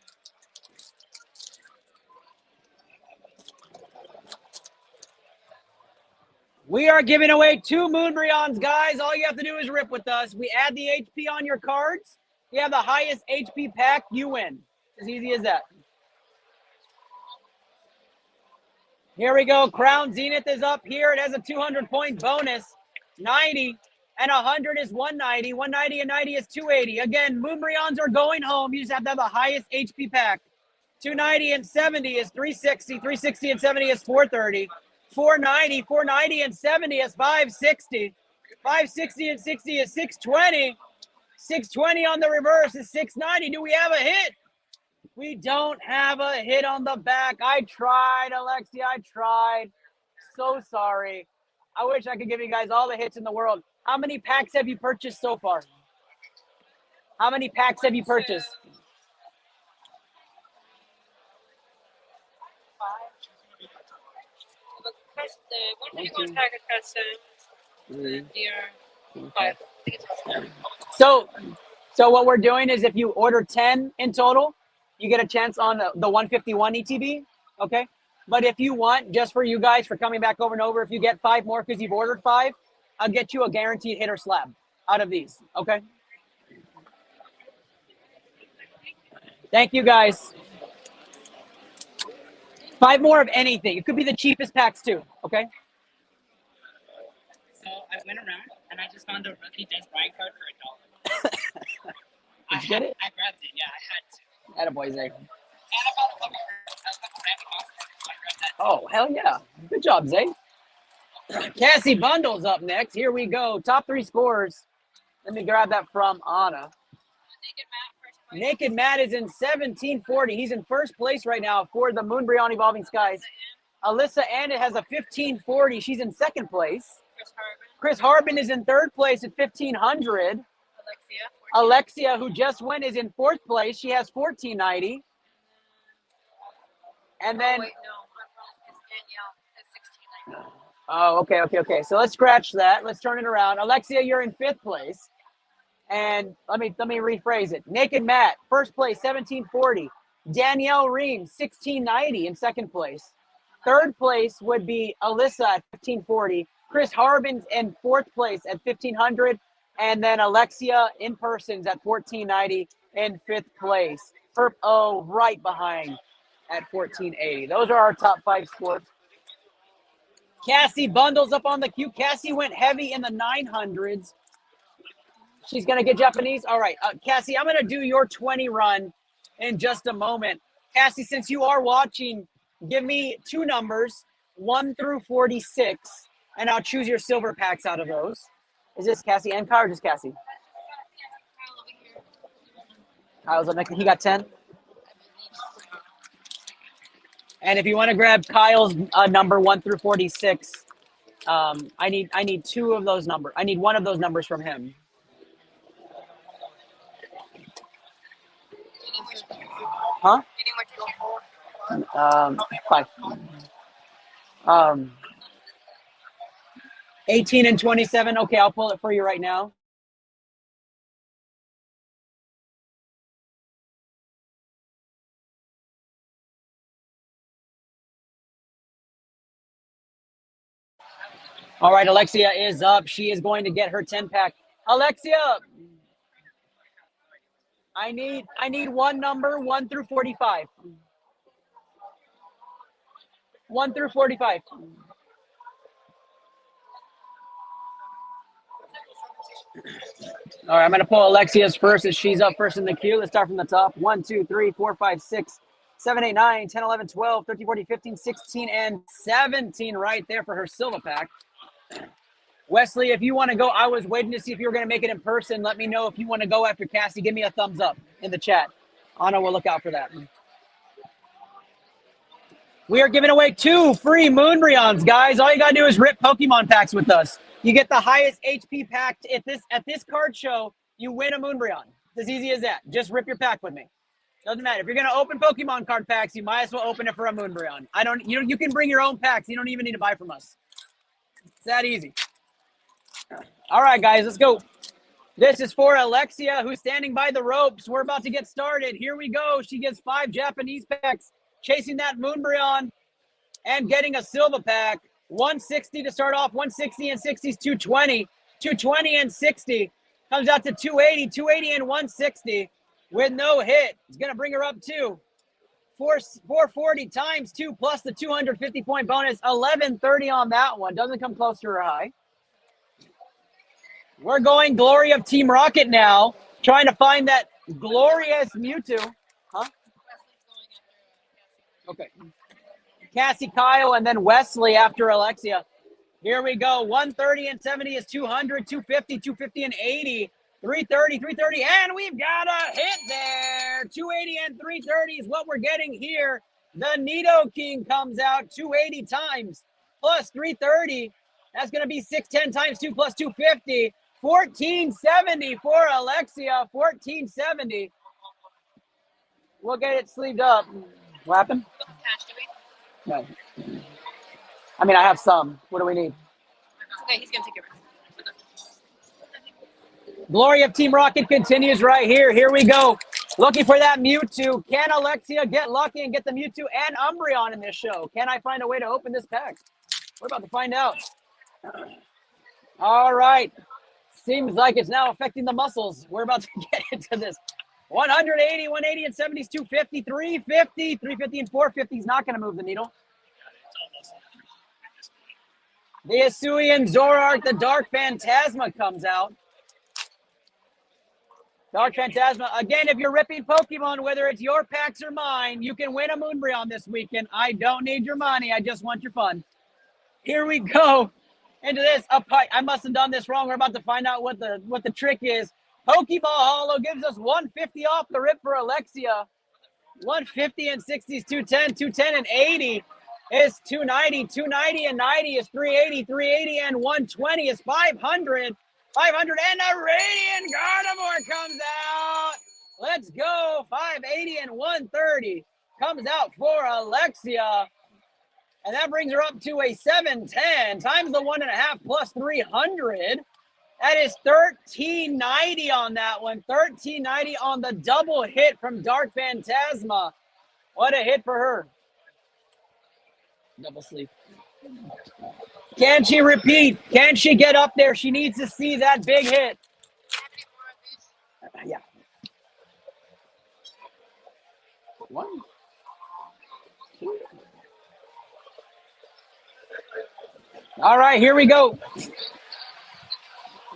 We are giving away 2 Moonbreons, guys. All you have to do is rip with us. We add the HP on your cards. You have the highest HP pack, you win. As easy as that. Here we go. Crown Zenith is up here. It has a 200-point bonus. 90 and 100 is 190. 190 and 90 is 280. Again, Moonbreons are going home. You just have to have the highest HP pack. 290 and 70 is 360. 360 and 70 is 430. 490. 490 and 70 is 560. 560 and 60 is 620. 620 on the reverse is 690. Do we have a hit? We don't have a hit on the back. I tried, Alexia. I tried. So sorry. I wish I could give you guys all the hits in the world. How many packs have you purchased so far? How many packs have you purchased? 5. So what we're doing is if you order 10 in total, you get a chance on the 151 ETB, okay? But if you want, just for you guys, for coming back over and over, if you get 5 more because you've ordered 5, I'll get you a guaranteed hitter slab out of these, okay? Thank you, guys. 5 more of anything. It could be the cheapest packs too, okay? So I went around and I just found a rookie Des Bryant card for $1. Did you get it? I grabbed it, yeah, I had to. Attaboy, Zay. And I found a couple random boxes. I grabbed that. Oh, hell yeah. Good job, Zay. Cassie Bundles up next. Here we go. Top 3 scores. Let me grab that from Anna. Naked Matt is in 1740. He's in first place right now for the Moonbreon Evolving Skies. Alyssa Annett has a 1540. She's in second place. Chris Harbin is in third place at 1500. Alexia, who just went, is in fourth place. She has 1490. And then... Oh, okay. So let's scratch that. Let's turn it around. Alexia, you're in fifth place. And let me rephrase it. Naked Matt, first place, 1740. Danielle Ream, 1690 in second place. Third place would be Alyssa at 1540. Chris Harbin's in fourth place at 1500. And then Alexia in person's at 1490 in fifth place. Right behind at 1480. Those are our top 5 scores. Cassie Bundles up on the queue. Cassie went heavy in the 900s. She's going to get Japanese. All right, Cassie, I'm going to do your 20 run in just a moment. Cassie, since you are watching, give me 2 numbers, 1 through 46, and I'll choose your silver packs out of those. Is this Cassie and Kyle or just Cassie? Kyle's up next. He got 10. And if you want to grab Kyle's number 1 through 46, I need 2 of those numbers. I need 1 of those numbers from him. Huh? 5. 18 and 27. Okay, I'll pull it for you right now. All right, Alexia is up. She is going to get her 10-pack. Alexia, I need 1 number, 1 through 45. 1 through 45. All right, I'm going to pull Alexia's first as she's up first in the queue. Let's start from the top. 1, 2, 3, 4, 5, 6, 7, 8, 9, 10, 11, 12, 13, 14, 15, 16, and 17 right there for her silver pack. Wesley, if you want to go, I was waiting to see if you were going to make it in person. Let me know if you want to go after Cassie. Give me a thumbs up in the chat. Anna will look out for that. We are giving away 2 free Moonbreons, guys. All you got to do is rip Pokemon packs with us. You get the highest HP pack at this card show. You win a Moonbreon. It's as easy as that. Just rip your pack with me. Doesn't matter. If you're going to open Pokemon card packs, you might as well open it for a Moonbreon. You can bring your own packs. You don't even need to buy from us. It's that easy. All right, guys, let's go. This is for Alexia, who's standing by the ropes. We're about to get started. Here we go. She gets 5 Japanese packs, chasing that Moonbreon and getting a silver pack. 160 to start off. 160 and 60 is 220. 220 and 60 comes out to 280. 280 and 160 with no hit. It's going to bring her up to 440 times 2 plus the 250-point bonus. 1130 on that one. Doesn't come close to her high. We're going Glory of Team Rocket now, trying to find that glorious Mewtwo. Huh? Okay. Cassie, Kyle, and then Wesley after Alexia. Here we go. 130 and 70 is 200, 250, 250 and 80, 330, 330, and we've got a hit there. 280 and 330 is what we're getting here. The Nido King comes out 280 times plus 330. That's going to be 610 times 2 plus 250. 1470 for Alexia. 1470. We'll get it sleeved up. What happened? No. I mean, I have some. What do we need? Okay, he's gonna take it. Glory of Team Rocket continues right here. Here we go. Looking for that Mewtwo. Can Alexia get lucky and get the Mewtwo and Umbreon in this show? Can I find a way to open this pack? We're about to find out. All right. Seems like it's now affecting the muscles. We're about to get into this. 180, 180 and 70 is 250, 350, 350 and 450 is not going to move the needle. The Hisuian Zoroark, the Dark Phantasma comes out. Dark Phantasma. Again, if you're ripping Pokemon, whether it's your packs or mine, you can win a Moonbreon this weekend. I don't need your money. I just want your fun. Here we go into this. I must have done this wrong. We're about to find out what the trick is. Pokeball Hollow gives us 150 off the rip for Alexia. 150 and 60 is 210. 210 and 80 is 290. 290 and 90 is 380. 380 and 120 is 500. 500 and a Radiant Gardevoir comes out. Let's go. 580 and 130 comes out for Alexia. And that brings her up to a 710 times the 1.5 plus 300. That is 1390 on that one. 1390 on the double hit from Dark Phantasma. What a hit for her. Double sleep. Can she repeat? Can she get up there? She needs to see that big hit. Yeah. One. Two. All right, here we go.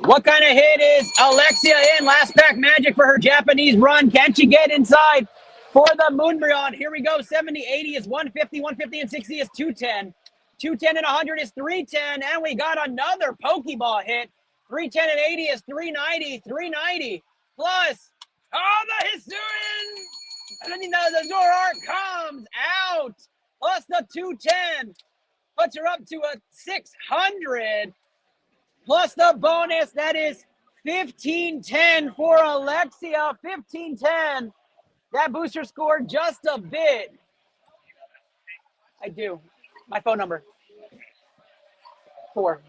What kind of hit is Alexia in? Last pack magic for her Japanese run. Can she get inside for the Moonbreon? Here we go. 70, 80 is 150. 150 and 60 is 210. 210 and 100 is 310. And we got another Pokeball hit. 310 and 80 is 390. 390 plus. Oh, the Hisuian. I mean, the Zoroark comes out. Plus the 210. Puts her up to a 600. Plus the bonus, that is 1510 for Alexia. 1510. That booster scored just a bit. I do. My phone number. 4.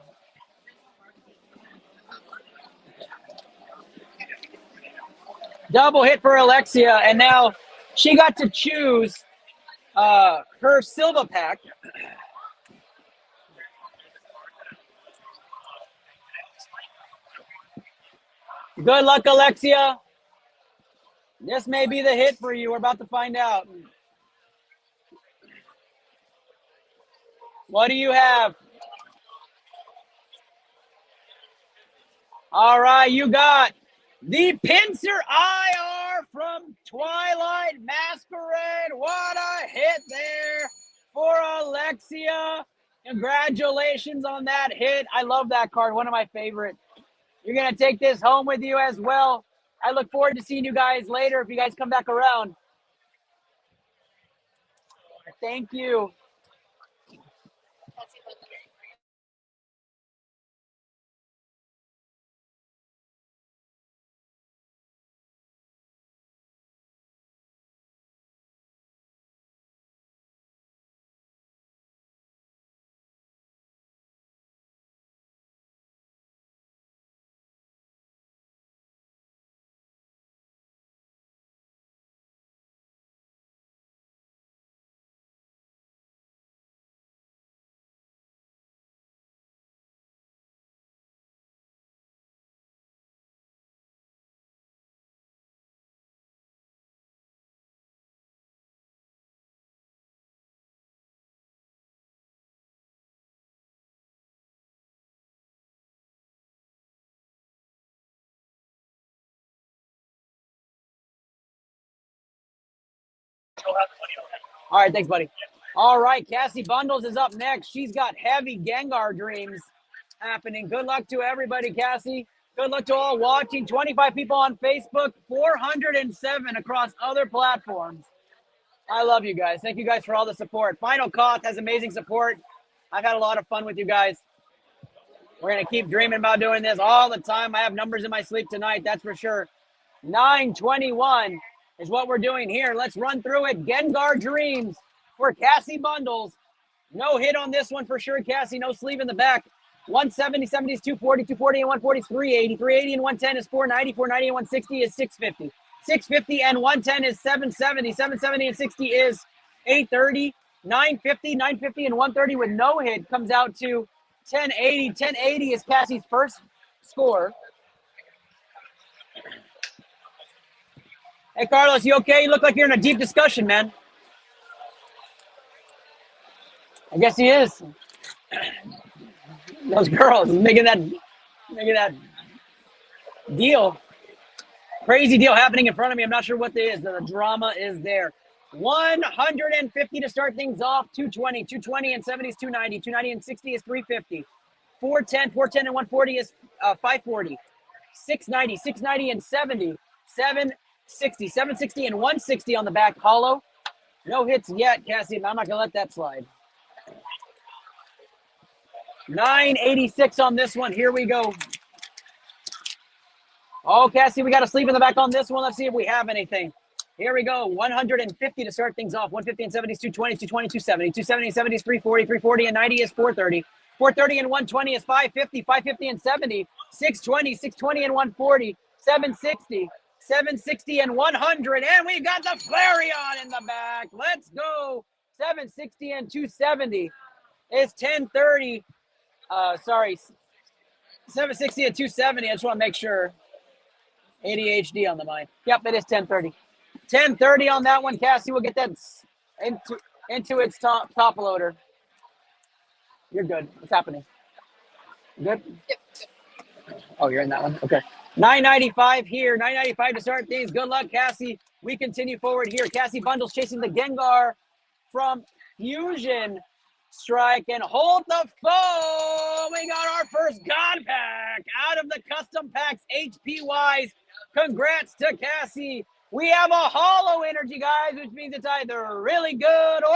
Double hit for Alexia, and now she got to choose her Silva pack. Good luck, Alexia. This may be the hit for you. We're about to find out. What do you have? All right, you got the Pinsir IR from Twilight Masquerade. What a hit there for Alexia. Congratulations on that hit. I love that card. One of my favorite. You're going to take this home with you as well. I look forward to seeing you guys later if you guys come back around. Thank you. All right, thanks, buddy. All right, Cassie Bundles is up next. She's got heavy Gengar dreams happening. Good luck to everybody, Cassie. Good luck to all watching. 25 people on Facebook, 407 across other platforms. I love you guys. Thank you guys for all the support. Final Cost has amazing support. I've had a lot of fun with you guys. We're going to keep dreaming about doing this all the time. I have numbers in my sleep tonight, that's for sure. 921 is what we're doing here. Let's run through it. Gengar Dreams for Cassie Bundles. No hit on this one for sure, Cassie. No sleeve in the back. 170, 70 is 240, 240 and 140 is 380. 380 and 110 is 490. 490 and 160 is 650. 650 and 110 is 770. 770 and 60 is 830. 950, 950 and 130 with no hit comes out to 1080. 1080 is Cassie's first score. Hey, Carlos, you okay? You look like you're in a deep discussion, man. I guess he is. Those girls making that deal. Crazy deal happening in front of me. I'm not sure what it is. The drama is there. 150 to start things off. 220. 220 and 70 is 290. 290 and 60 is 350. 410. 410 and 140 is 540. 690. 690 and 70. 760. 760 and 160 on the back hollow. No hits yet, Cassie. I'm not going to let that slide. 986 on this one. Here we go. Oh, Cassie, we got a sleeve in the back on this one. Let's see if we have anything. Here we go. 150 to start things off. 150 and 70 is 220, 220, 270. 270 and 70 is 340. 340 and 90 is 430. 430 and 120 is 550. 550 and 70. 620. 620 and 140. 760. 760 and 100. And we got the Flareon in the back. Let's go. 760 and 270 is 1030. 760 and 270. I just want to make sure. ADHD on the mind. Yep, it is 1030. 1030 on that one. Cassie will get that into its top loader. You're good. What's happening? Good? Yep. Oh, you're in that one? Okay. 995 here. 995 to start things. Good luck, Cassie. We continue forward here. Cassie Bundles chasing the Gengar from Fusion Strike and hold the phone. We got our first God Pack out of the custom packs HP-wise. Congrats to Cassie. We have a hollow energy, guys, which means it's either really good or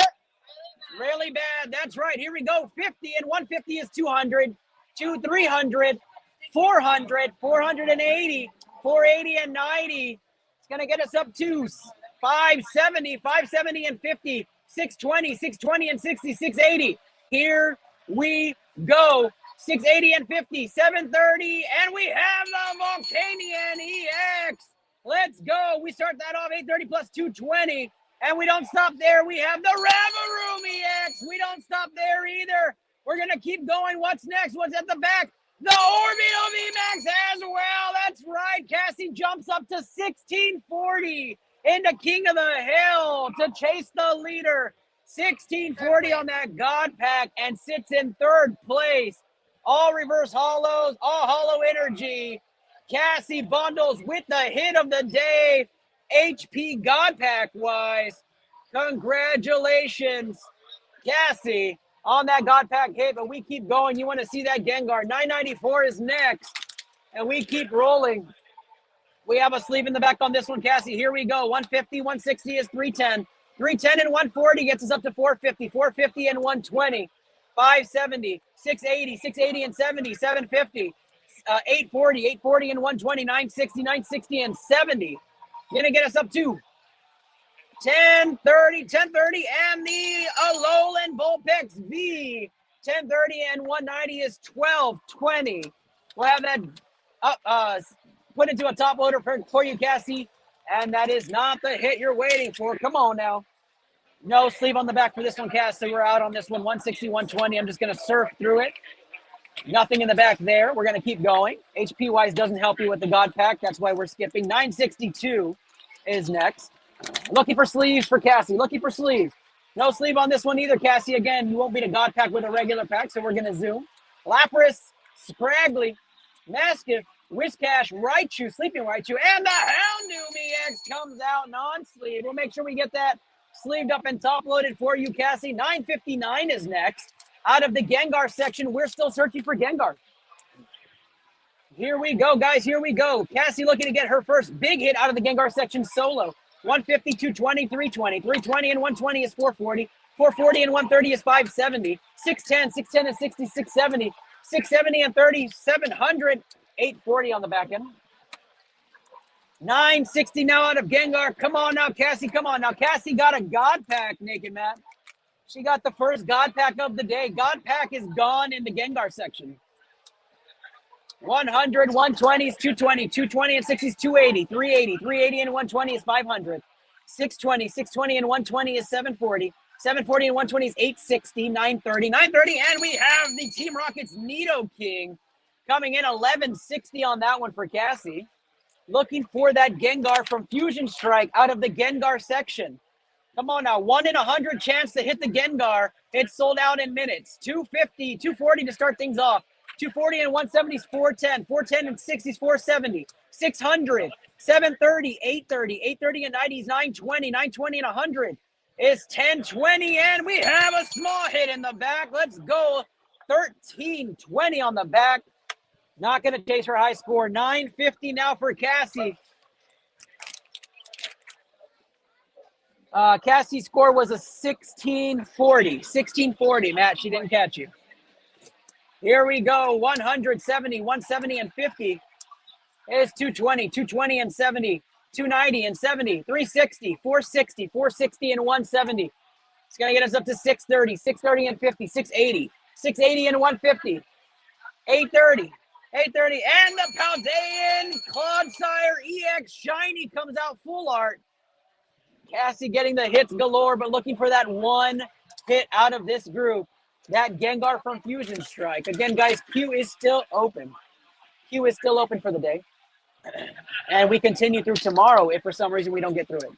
really bad. That's right. Here we go. 50 and 150 is 200, 300, 400, 480, 480 and 90. It's going to get us up to 570, 570 and 50, 620, 620 and 60, 680. Here we go. 680 and 50, 730, and we have the Volcanion EX. Let's go. We start that off 830 plus 220, and we don't stop there. We have the Ravaroom EX. We don't stop there either. We're going to keep going. What's next? What's at the back? The Orbital VMAX as well. That's right. Cassie jumps up to 1640 into King of the Hill to chase the leader. 1640 on that God Pack and sits in third place. All reverse hollows, all hollow energy. Cassie Bundles with the hit of the day. HP God Pack wise. Congratulations, Cassie, on that God Pack hit, but we keep going. You want to see that Gengar. 994 is next, and we keep rolling. We have a sleeve in the back on this one, Cassie. Here we go. 150, 160 is 310. 310 and 140 gets us up to 450. 450 and 120. 570, 680, 680 and 70, 750. 840, 840 and 120, 960, 960 and 70. Gonna get us up to 1030, 1030, and the Alolan Vulpix V. 1030 and 190 is 1220. We'll have that up, put into a top loader for you, Cassie. And that is not the hit you're waiting for. Come on now. No sleeve on the back for this one, Cass. So we're out on this one. 160, 120. I'm just going to surf through it. Nothing in the back there. We're going to keep going. HP wise doesn't help you with the God Pack. That's why we're skipping. 962 is next. Looking for sleeves for Cassie. Looking for sleeves. No sleeve on this one either, Cassie. Again, you won't beat a God Pack with a regular pack, so we're going to zoom. Lapras, Scraggly, Mastiff, Whiscash, Raichu, Sleeping Raichu, and the Houndoom EX comes out non-sleeve. We'll make sure we get that sleeved up and top-loaded for you, Cassie. 959 is next. Out of the Gengar section, we're still searching for Gengar. Here we go, guys. Here we go. Cassie looking to get her first big hit out of the Gengar section solo. 150, 220, 320. 320 and 120 is 440. 440 and 130 is 570. 610, 610 and 60, 670. 670 and 30, 700. 840 on the back end. 960 now out of Gengar. Come on now, Cassie. Come on now. Cassie got a God Pack, Naked Matt. She got the first God Pack of the day. God Pack is gone in the Gengar section. 100, 120 is 220. 220 and 60 is 280. 380. 380 and 120 is 500. 620. 620 and 120 is 740. 740 and 120 is 860. 930. 930. And we have the Team Rocket's Nido King coming in 1160 on that one for Cassie. Looking for that Gengar from Fusion Strike out of the Gengar section. Come on now, 1 in 100 chance to hit the Gengar. It's sold out in minutes. 250, 240 to start things off. 240 and 170 is 410. 410 and 60 is 470. 600, 730, 830. 830 and 90 is 920. 920 and 100 is 1020. And we have a small hit in the back. Let's go. 1320 on the back. Not going to chase her high score. 950 now for Cassie. Cassie's score was a 1640. 1640, Matt. She didn't catch you. Here we go. 170, 170 and 50 is 220. 220 and 70. 290 and 70. 360, 460, 460 and 170. It's going to get us up to 630. 630 and 50. 680. 680 and 150. 830. 830. And the Paldean Clodsire EX Shiny comes out full art. Cassie getting the hits galore, but looking for that one hit out of this group. That Gengar from Fusion Strike. Again, guys, Q is still open. Q is still open for the day. And we continue through tomorrow if for some reason we don't get through it.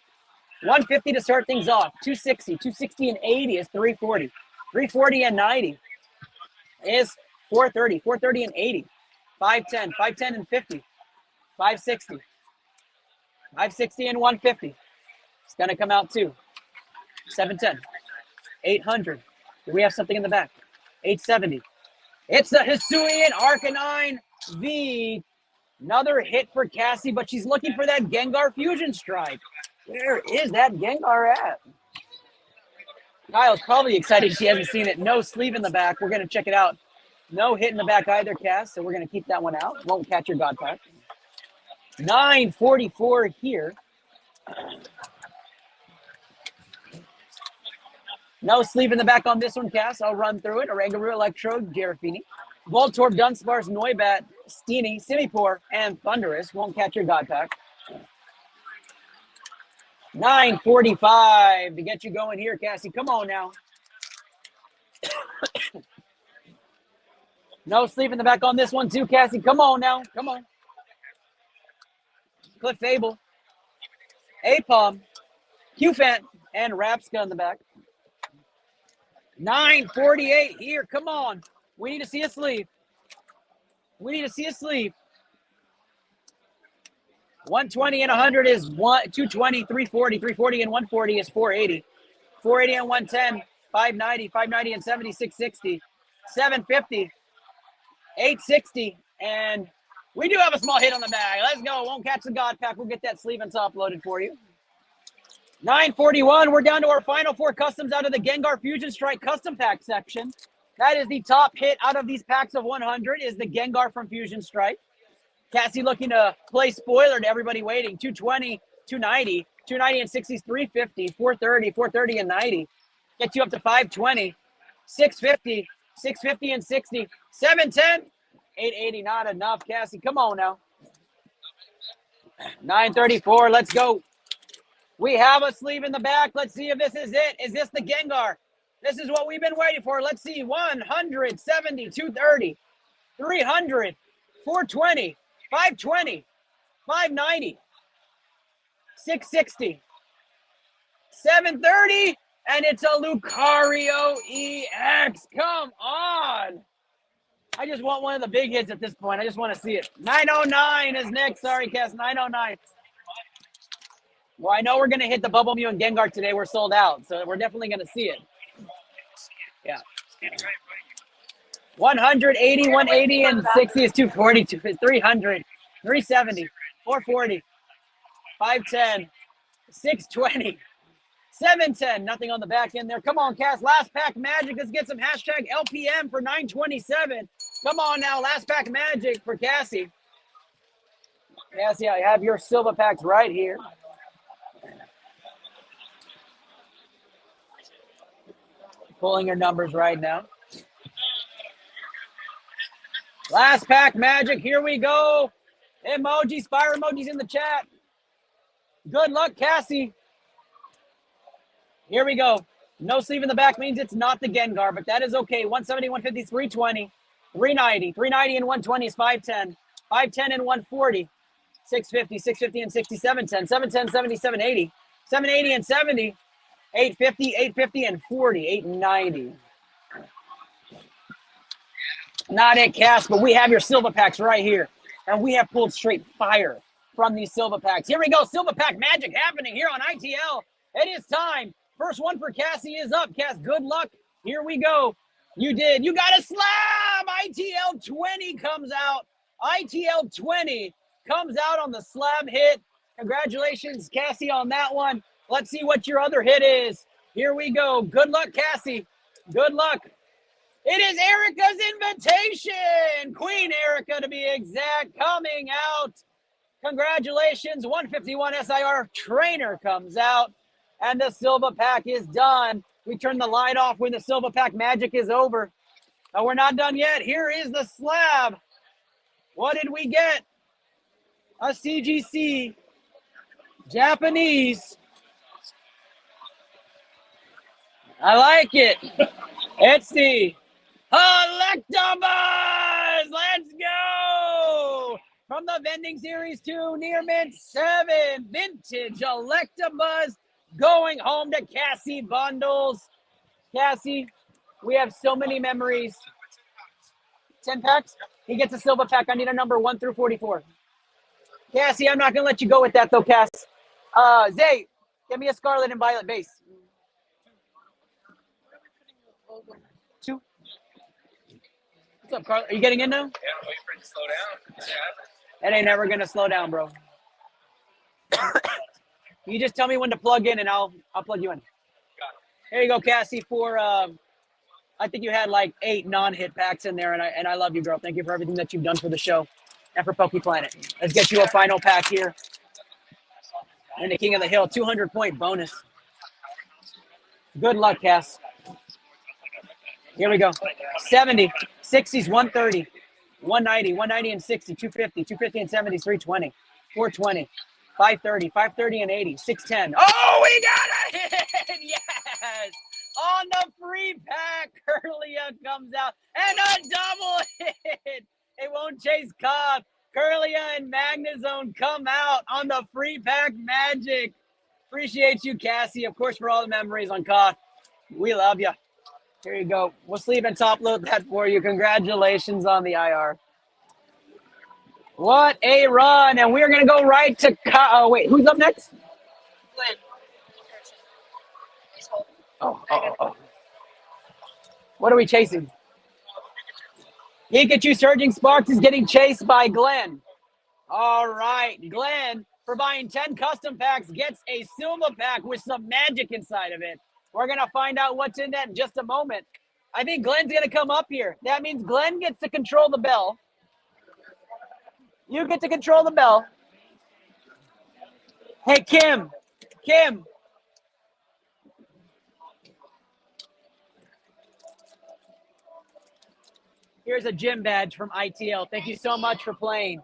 150 to start things off. 260. 260 and 80 is 340. 340 and 90 is 430. 430 and 80. 510. 510 and 50. 560. 560 and 150. It's going to come out too. 710. 800. Do we have something in the back? 870. It's the Hisuian Arcanine V. Another hit for Cassie, but she's looking for that Gengar Fusion Strike. Where is that Gengar at? Kyle's probably excited she hasn't seen it. No sleeve in the back. We're going to check it out. No hit in the back either, Cass, so we're going to keep that one out. Won't catch your God Pack. 944 here. No sleeve in the back on this one, Cass. I'll run through it. Oranguru, Electrode, Garafini. Voltorb, Dunsparce, Noibat, Steenie, Simipour, and Thundurus. Won't catch your God Pack. 945 to get you going here, Cassie. Come on now. No sleeve in the back on this one too, Cassie. Come on now. Come on. Cliff Fable. Apom. Qfant, and Rapska in the back. 948 here. Come on. We need to see a sleeve. We need to see a sleeve. 120 and 100 is 220, 340. 340 and 140 is 480. 480 and 110, 590. 590 and 70, 660. 750, 860. And we do have a small hit on the bag. Let's go. Won't catch the God Pack. We'll get that sleeve and top loaded for you. 941. We're down to our final 4 customs out of the Gengar Fusion Strike custom pack section. That is the top hit out of these packs of 100 is the Gengar from Fusion Strike. Cassie looking to play spoiler to everybody waiting. 220, 290, 290 and 60s, 350, 430, 430 and 90. Get you up to 520, 650, 650 and 60, 710, 880. Not enough, Cassie. Come on now. 934. Let's go. We have a sleeve in the back. Let's see if this is it. Is this the Gengar? This is what we've been waiting for. Let's see. 170, 230, 300, 420, 520, 590, 660, 730, and it's a Lucario EX. Come on. I just want one of the big hits at this point. I just want to see it. 909 is next. Sorry, Cass. 909. Well, I know we're going to hit the Bubble Mew and Gengar today. We're sold out, so we're definitely going to see it. Yeah. 180, 180, and 60 is 240, 300, 370, 440, 510, 620, 710. Nothing on the back end there. Come on, Cass. Last pack magic. Let's get some hashtag LPM for 927. Come on now. Last pack magic for Cassie. Cassie, I have your silver packs right here. Pulling your numbers right now. Last pack magic. Here we go. Emojis, fire emojis in the chat. Good luck, Cassie. Here we go. No sleeve in the back means it's not the Gengar, but that is okay. 170, 150, 320, 390. 390 and 120 is 510. 510 and 140. 650, 650 and 60, 710. 710, 70, 780. 780 and 70. 850, 850 and 40. 890. Not it, Cass, but we have your silver packs right here. And we have pulled straight fire from these silver packs. Here we go. Silver pack magic happening here on ITL. It is time. First one for Cassie is up. Cass, good luck. Here we go. You did. You got a slab. ITL 20 comes out. ITL 20 comes out on the slab hit. Congratulations, Cassie, on that one. Let's see what your other hit is. Here we go. Good luck, Cassie. Good luck. It is Erica's invitation. Queen Erica, to be exact, coming out. Congratulations. 151 SIR trainer comes out. And the silver pack is done. We turn the light off when the silver pack magic is over. But we're not done yet. Here is the slab. What did we get? A CGC Japanese. I like it. It's the Electabuzz. Let's go. From the vending series 2, near mint 7, vintage Electabuzz going home to Cassie Bundles. Cassie, we have so many memories. 10 packs? He gets a silver pack. I need a number 1 through 44. Cassie, I'm not going to let you go with that, though, Cass. Zay, get me a Scarlet and Violet base. 2. What's up, Carl? Are you getting in now? Yeah, I'm waiting for it to slow down. It ain't never going to slow down, bro. You just tell me when to plug in, and I'll plug you in. Here you go, Cassie, for I think you had like 8 non-hit packs in there, and I love you, girl. Thank you for everything that you've done for the show and for Poke Planet. Let's get you a final pack here. And the King of the Hill, 200-point bonus. Good luck, Cass. Here we go. 70, 60s, 130, 190, 190 and 60, 250, 250 and 70s, 320, 420, 530, 530 and 80, 610. Oh, we got a hit! Yes! On the free pack, Curlia comes out, and a double hit! It won't chase Cobb. Curlia and Magnezone come out on the free pack magic. Appreciate you, Cassie, of course, for all the memories on Cobb. We love you. Here you go. We'll sleeve and top load that for you. Congratulations on the IR. What a run. And we're going to go right to wait, who's up next? Glenn. He's holding. Oh. What are we chasing? Pikachu Surging Sparks is getting chased by Glenn. All right, Glenn, for buying 10 custom packs, gets a Silva pack with some magic inside of it. We're going to find out what's in that in just a moment. I think Glenn's going to come up here. That means Glenn gets to control the bell. You get to control the bell. Hey, Kim. Here's a gym badge from ITL. Thank you so much for playing.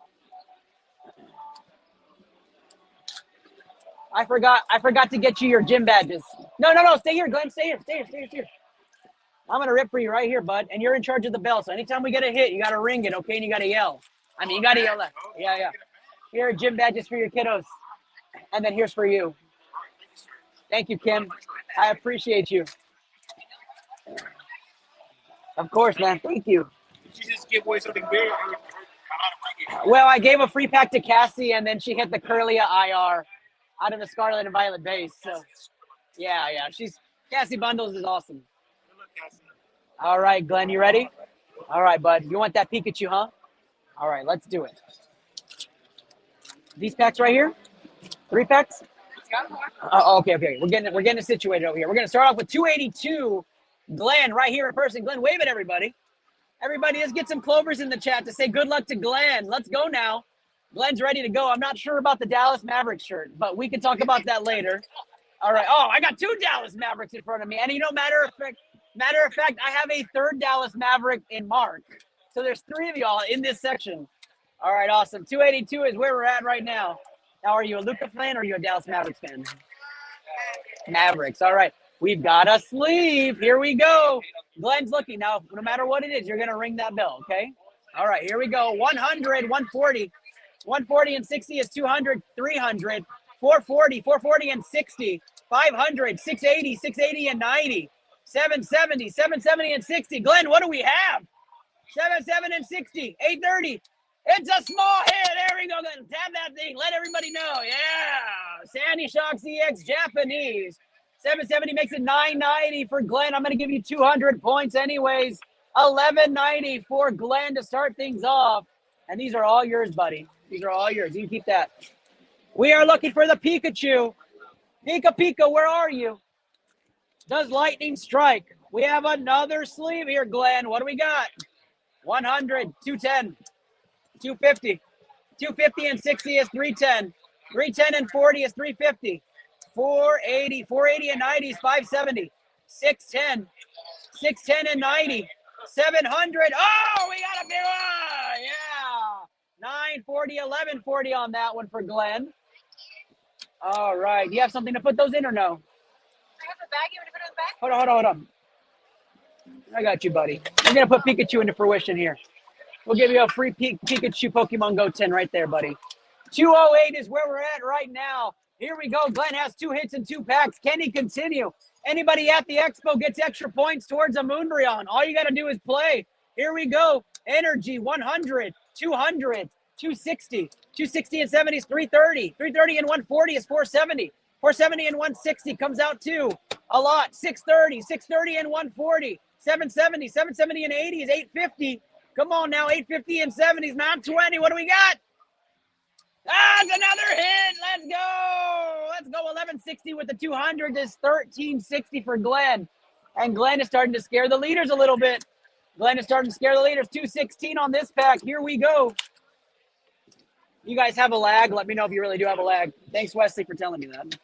I forgot to get you your gym badges. No, stay here, Glenn. Stay here. I'm gonna rip for you right here, bud. And you're in charge of the bell. So anytime we get a hit, you gotta ring it, okay? And you gotta yell. I mean, you gotta yell that. Yeah. Here are gym badges for your kiddos. And then here's for you. Thank you, Kim. I appreciate you. Of course, man. Thank you. Did you just give away something big? Well, I gave a free pack to Cassie, and then she hit the Curlia IR out of the Scarlet and Violet base. So, yeah. Cassie Bundles is awesome. All right, Glenn, you ready? All right, bud. You want that Pikachu, huh? All right, let's do it. These packs right here? 3 packs? Okay. We're getting it situated over here. We're going to start off with 282. Glenn, right here in person. Glenn, wave at everybody. Everybody, let's get some clovers in the chat to say good luck to Glenn. Let's go now. Glenn's ready to go. I'm not sure about the Dallas Mavericks shirt, but we can talk about that later. All right. Oh, I got 2 Dallas Mavericks in front of me. And matter of fact, I have a 3rd Dallas Maverick in Mark. So there's 3 of y'all in this section. All right, awesome. 282 is where we're at right now. Now, are you a Luka fan or are you a Dallas Mavericks fan? Mavericks. All right. We've got a sleeve. Here we go. Glenn's looking. Now, no matter what it is, you're going to ring that bell, okay? All right, here we go. 100, 140. 140 and 60 is 200, 300. 440 and 60. 500, 680, 680 and 90. 770 and 60. Glenn, what do we have? 77 and 60. 830. It's a small hit. There we go. Tap that thing. Let everybody know. Yeah. Sandy Shocks EX Japanese. 770 makes it 990 for Glenn. I'm going to give you 200 points anyways. 1190 for Glenn to start things off. And these are all yours, buddy. These are all yours. You can keep that. We are looking for the Pikachu. Pika, where are you? Does lightning strike? We have another sleeve here, Glenn. What do we got? 100, 210, 250. 250 and 60 is 310. 310 and 40 is 350. 480 and 90 is 570. 610 and 90. 700. Oh, we got a big one. Yeah. 940, 1140 on that one for Glenn. All right. Do you have something to put those in or no? I have a bag. You want to put it in the bag? Hold on. I got you, buddy. We're going to put Pikachu into fruition here. We'll give you a free Pikachu Pokemon Go 10 right there, buddy. 208 is where we're at right now. Here we go. Glenn has 2 hits and 2 packs. Can he continue? Anybody at the expo gets extra points towards a Moonbreon. All you got to do is play. Here we go. Energy, 100, 200, 260. 260 and 70 is 330. 330 and 140 is 470. 470 and 160 comes out to a lot. 630 and 140. 770 and 80 is 850. Come on now, 850 and 70 is 920. What do we got? That's another hit. Let's go. 1160 with the 200 is 1360 for Glenn. And Glenn is starting to scare the leaders a little bit. 216 on this pack. Here we go. You guys have a lag. Let me know if you really do have a lag. Thanks, Wesley, for telling me that.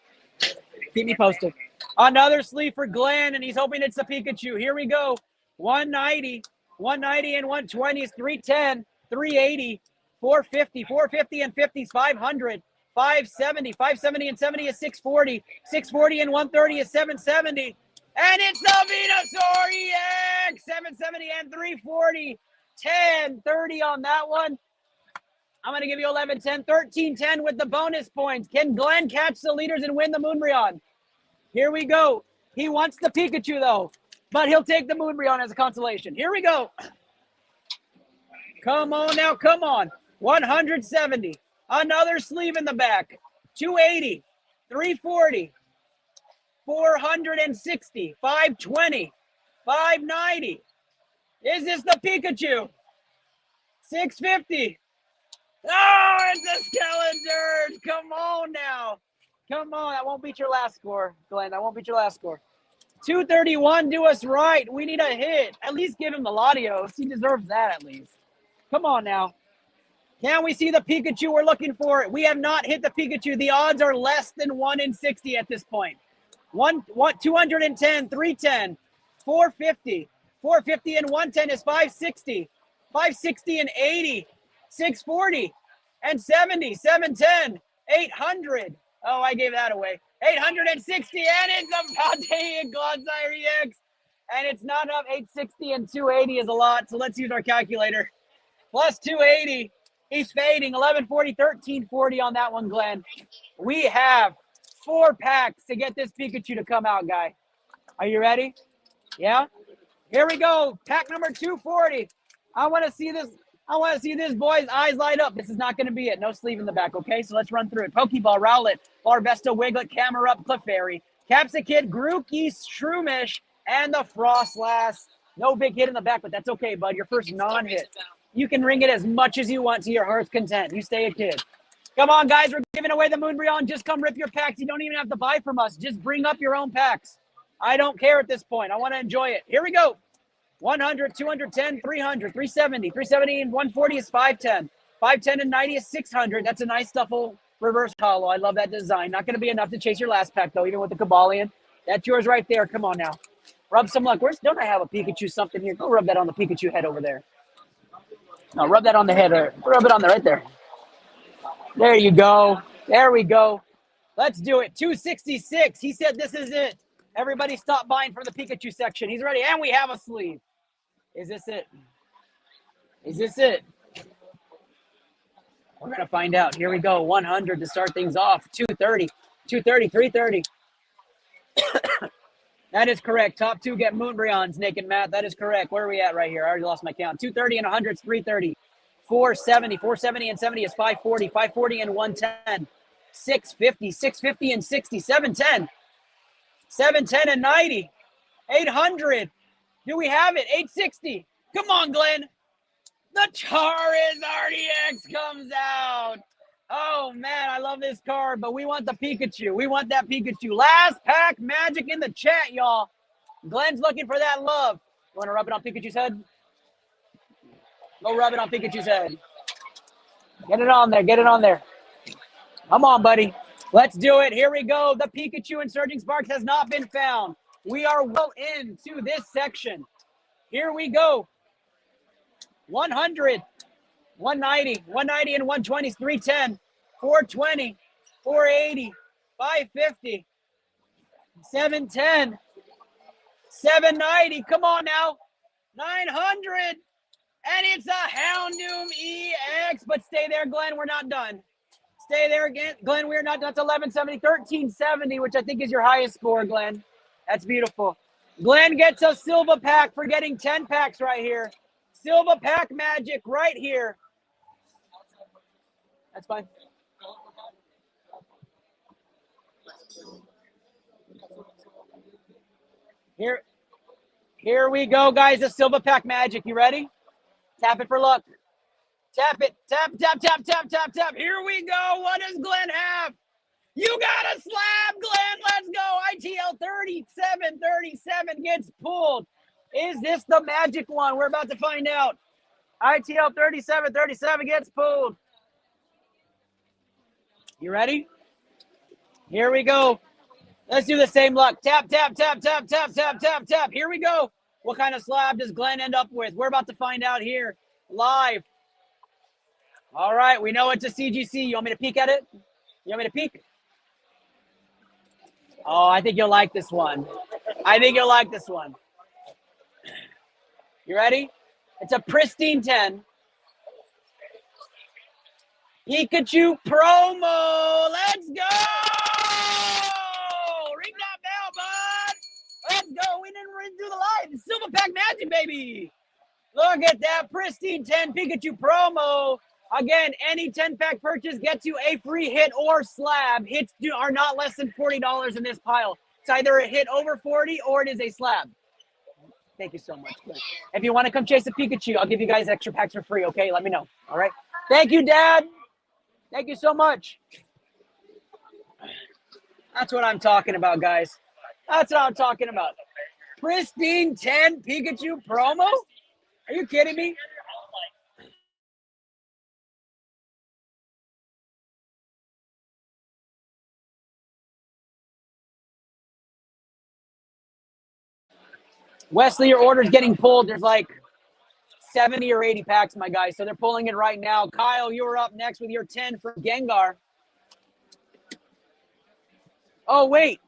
Keep me posted. Another sleeve for Glenn, and he's hoping it's a Pikachu. Here we go. 190 and 120 is 310, 380, 450 and 50 is 500, 570 and 70 is 640 and 130 is 770. And it's the Venusaur EX, 770 and 340, 1030 on that one. I'm going to give you 1110, 1310 with the bonus points. Can Glenn catch the leaders and win the Moonbreon? Here we go. He wants the Pikachu, though, but he'll take the Moonbreon as a consolation. Here we go. Come on now, come on. 170. Another sleeve in the back. 280. 340. 460. 520. 590. Is this the Pikachu? 650. Oh, it's a Skeletor. Come on now. Come on. That won't beat your last score, Glenn. That won't beat your last score. 231, do us right. We need a hit. At least give him the Latios. He deserves that at least. Come on now. Can we see the Pikachu we're looking for? We have not hit the Pikachu. The odds are less than 1 in 60 at this point. 210, 310, 450. 450 and 110 is 560. 560 and 80. 640 and 70. 710. 800. Oh, I gave that away. 860, and it's about to hit Godsire EX. And it's not up. 860 and 280 is a lot, so let's use our calculator. Plus 280. He's fading. 1140, 1340 on that one, Glenn. We have 4 packs to get this Pikachu to come out, guy. Are you ready? Yeah? Here we go. Pack number 240. I want to see this. I want to see this boy's eyes light up. This is not going to be it. No sleeve in the back, okay? So let's run through it. Pokeball, Rowlet, Larvesta, Wiglet, Camerupt, Clefairy, Capsakid, Grookey, Shroomish, and the Frostlass. No big hit in the back, but that's okay, bud. Your first non-hit. You can ring it as much as you want to your heart's content. You stay a kid. Come on, guys. We're giving away the Moonbreon. Just come rip your packs. You don't even have to buy from us. Just bring up your own packs. I don't care at this point. I want to enjoy it. Here we go. 100, 210, 300, 370. 370 and 140 is 510. 510 and 90 is 600. That's a nice Stuffle reverse hollow. I love that design. Not going to be enough to chase your last pack, though, even with the Kabalion. That's yours right there. Come on now. Rub some luck. Don't I have a Pikachu something here? Go rub that on the Pikachu head over there. No, rub that on the head. Or rub it on there right there. There you go. There we go. Let's do it. 266. He said this is it. Everybody stop buying from the Pikachu section. He's ready. And we have a sleeve. Is this it? Is this it? We're going to find out. Here we go. 100 to start things off. 230. 230. 330. That is correct. Top 2 get Moonbreons, Naked Matt. That is correct. Where are we at right here? I already lost my count. 230 and 100 is 330. 470. 470 and 70 is 540. 540 and 110. 650. 650 and 60. 710. 710 and 90. 800. Do we have it? 860. Come on, Glenn. The Charizard RDX comes out. Oh, man, I love this card, but we want the Pikachu. We want that Pikachu. Last pack magic in the chat, y'all. Glenn's looking for that love. You want to rub it on Pikachu's head? Go rub it on Pikachu's head. Get it on there. Get it on there. Come on, buddy. Let's do it. Here we go. The Pikachu and Surging Sparks has not been found. We are well into this section. Here we go. 100, 190, 190 and 120 is 310, 420, 480, 550, 710, 790. Come on now. 900. And it's a Houndoom EX. But stay there, Glenn. We're not done. Stay there again. Glenn, we're not done. That's 1170, 1370, which I think is your highest score, Glenn. That's beautiful. Glenn gets a Silva pack for getting 10 packs right here. Silva pack magic right here. That's fine. Here we go, guys. The Silva pack magic. You ready? Tap it for luck. Tap it. Tap, tap, tap, tap, tap, tap. Here we go. What does Glenn have? You got a slab, Glenn. Let's go. iTL 3737 gets pulled. Is this the magic one? We're about to find out. iTL 3737 gets pulled. You ready? Here we go. Let's do the same luck. Tap, tap, tap, tap, tap, tap, tap, tap. Here we go. What kind of slab does Glenn end up with? We're about to find out here live. All right. We know it's a CGC. You want me to peek at it? You want me to peek? Oh, I think you'll like this one. I think you'll like this one. You ready? It's a pristine 10. Pikachu promo. Let's go. Ring that bell, bud. Let's go. We didn't ring through the light. It's Silva pack magic, baby. Look at that pristine 10 Pikachu promo. Again, any 10-pack purchase gets you a free hit or slab. Hits are not less than $40 in this pile. It's either a hit over 40 or it is a slab. Thank you so much. If you want to come chase a Pikachu, I'll give you guys extra packs for free, okay? Let me know, all right? Thank you, Dad. Thank you so much. That's what I'm talking about, guys. That's what I'm talking about. Pristine 10 Pikachu promo? Are you kidding me? Wesley, your order's getting pulled. There's like 70 or 80 packs, my guys. So they're pulling it right now. Kyle, you're up next with your 10 from Gengar. Oh, wait.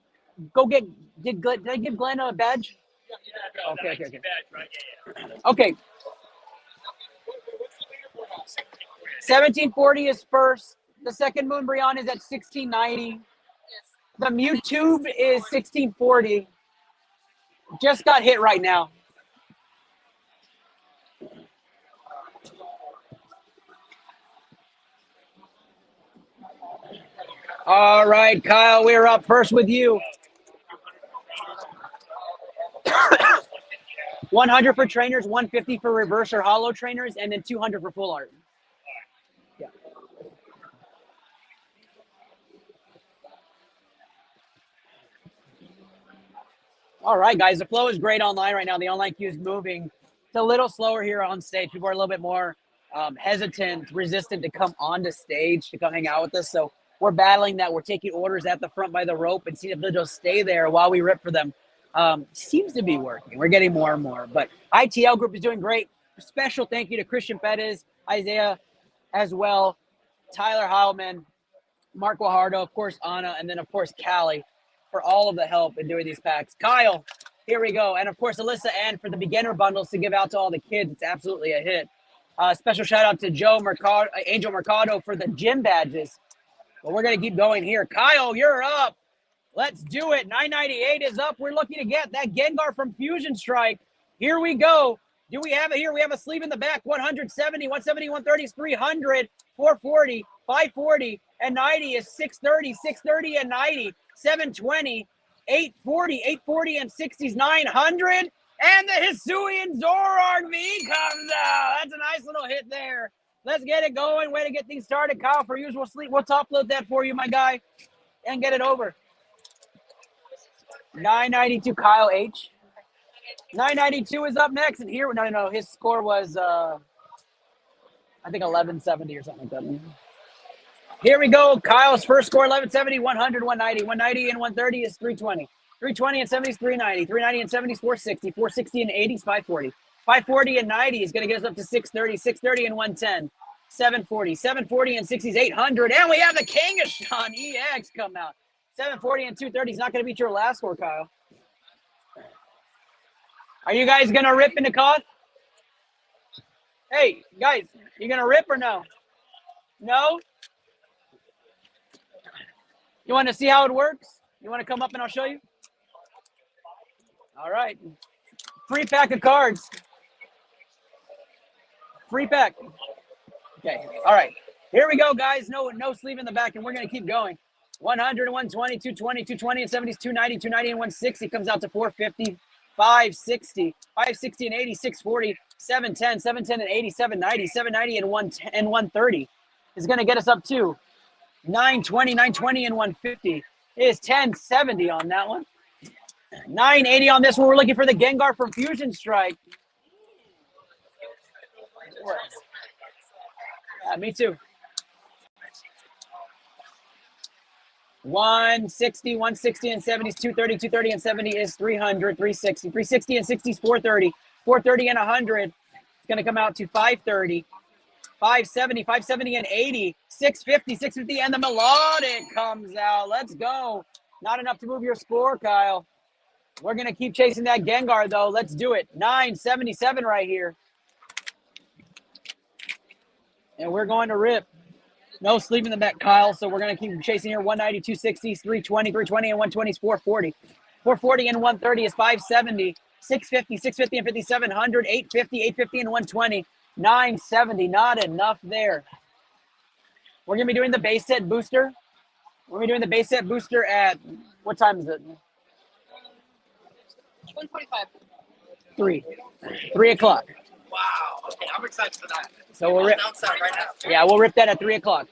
Go get, did I give Glenn a badge? Okay. Okay. 1740 is first. The second Moonbreon is at 1690. The Mewtwo is 1640. Just got hit right now. All right, Kyle, we're up first with you. 100 for trainers, 150 for reverse or hollow trainers, and then 200 for full art. Yeah. All right, guys, the flow is great online right now. The online queue is moving. It's a little slower here on stage. People are a little bit more hesitant, resistant to come onto stage, to come hang out with us. So we're battling that. We're taking orders at the front by the rope and seeing if they'll just stay there while we rip for them. Seems to be working. We're getting more and more. But iTL group is doing great. Special thank you to Christian Perez, Isaiah as well, Tyler Heilman, Mark Guajardo, of course, Anna, and then, of course, Callie for all of the help in doing these packs. Kyle, here we go. And, of course, Alyssa Ann for the beginner bundles to give out to all the kids. It's absolutely a hit. Special shout-out to Joe Mercado, Angel Mercado for the gym badges. But we're going to keep going here. Kyle, you're up. Let's do it. 998 is up. We're looking to get that Gengar from Fusion Strike. Here we go. Do we have it here? We have a sleeve in the back. 170, 170, 130 is 300, 440, 540, and 90 is 630, 630 and 90, 720, 840, 840 and 60 is 900. And the Hisuian Zoroark V comes out. That's a nice little hit there. Let's get it going. Way to get things started, Kyle. For usual sleep, we'll top load that for you, my guy, and get it over. 992, Kyle H. 992 is up next, and here, no, his score was, I think 1170 or something like that. Here we go. Kyle's first score, 1170, 100, 190. 190 and 130 is 320. 320 and 70 is 390. 390 and 70 is 460. 460 and 80 is 540. 540 and 90 is going to get us up to 630. 630 and 110. 740. 740 and 60 is 800. And we have the King of Sean EX come out. 740 and 230 is not going to beat your last score, Kyle. Are you guys going to rip into Koth? Hey, guys, you going to rip or no? No? You want to see how it works? You want to come up and I'll show you? All right. Free pack of cards. Free pack. Okay. All right. Here we go, guys. No sleeve in the back, and we're going to keep going. 100 and 120, 220, 220 and 70 is 290, 290 and 160 comes out to 450, 560, 560 and 80, 640, 710, 710 and 80, 790, 790 and 130 is going to get us up to 920, 920 and 150 is 1070 on that one. 980 on this one. We're looking for the Gengar from Fusion Strike. Me too. 160, 160 and 70 is 230, 230 and 70 is 300, 360. 360 and 60 is 430. 430 and 100 is going to come out to 530. 570, 570 and 80, 650, 650 and the Melodic comes out. Let's go. Not enough to move your score, Kyle. We're going to keep chasing that Gengar, though. Let's do it. 977 right here. And we're going to rip. No sleep in the back, Kyle, so we're going to keep chasing here. 190, 260, 320, 320, and 120 is 440. 440 and 130 is 570. 650, 650 and 5700, 850, 850 and 120. 970, not enough there. We're going to be doing the base set booster. We're going to be doing the base set booster at, what time is it? 1:45. 3 o'clock. Wow. Okay, I'm excited for that. So we'll rip, Announce that right now. yeah, we'll rip that at 3 o'clock.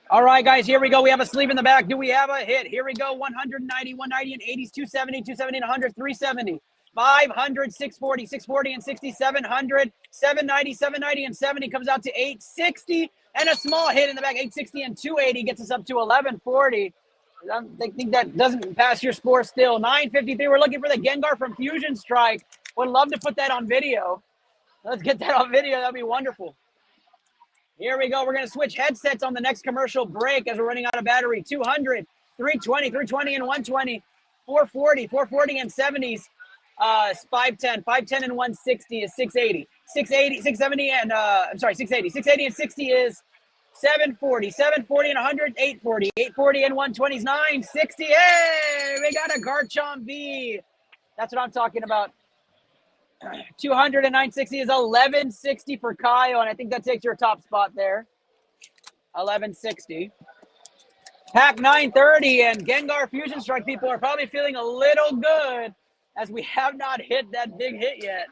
All right, guys, here we go. We have a sleeve in the back. Do we have a hit? Here we go. 190, 190 and 80s, 270, 270 and 100, 370, 500, 640, 640 and 60, 700, 790, 790 and 70 comes out to 860 and a small hit in the back. 860 and 280 gets us up to 1140. I think that doesn't pass your score still. 953. We're looking for the Gengar from Fusion Strike. Would love to put that on video. Let's get that on video. That'd be wonderful. Here we go. We're going to switch headsets on the next commercial break as we're running out of battery. 200, 320, 320 and 120, 440, 440 and 70s, 510, 510 and 160 is 680, 680, 670 and, 680. 680 and 60 is 740, 740 and 100, 840, 840 and 120 is 960. Hey, we got a Garchomp V. That's what I'm talking about. 200 and 960 is 1160 for Kyle, and I think that takes your top spot there. 1160. Pack 930 and Gengar Fusion Strike people are probably feeling a little good as we have not hit that big hit yet.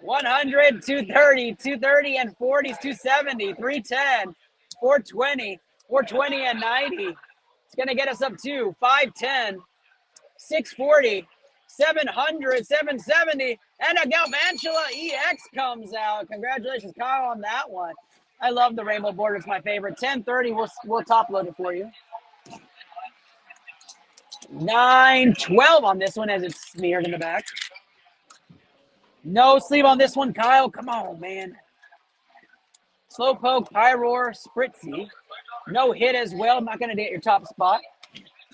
100, 230, 230 and 40s, 270, 310, 420, 420 and 90. It's going to get us up to 510, 640, 700, 770, and a Galvantula EX comes out. Congratulations, Kyle, on that one. I love the rainbow border. It's my favorite. 1030, we'll top load it for you. 912 on this one as it's smeared in the back. No sleeve on this one, Kyle. Come on, man. Slowpoke, Pyroar, Spritzy. No hit as well. I'm not going to get your top spot.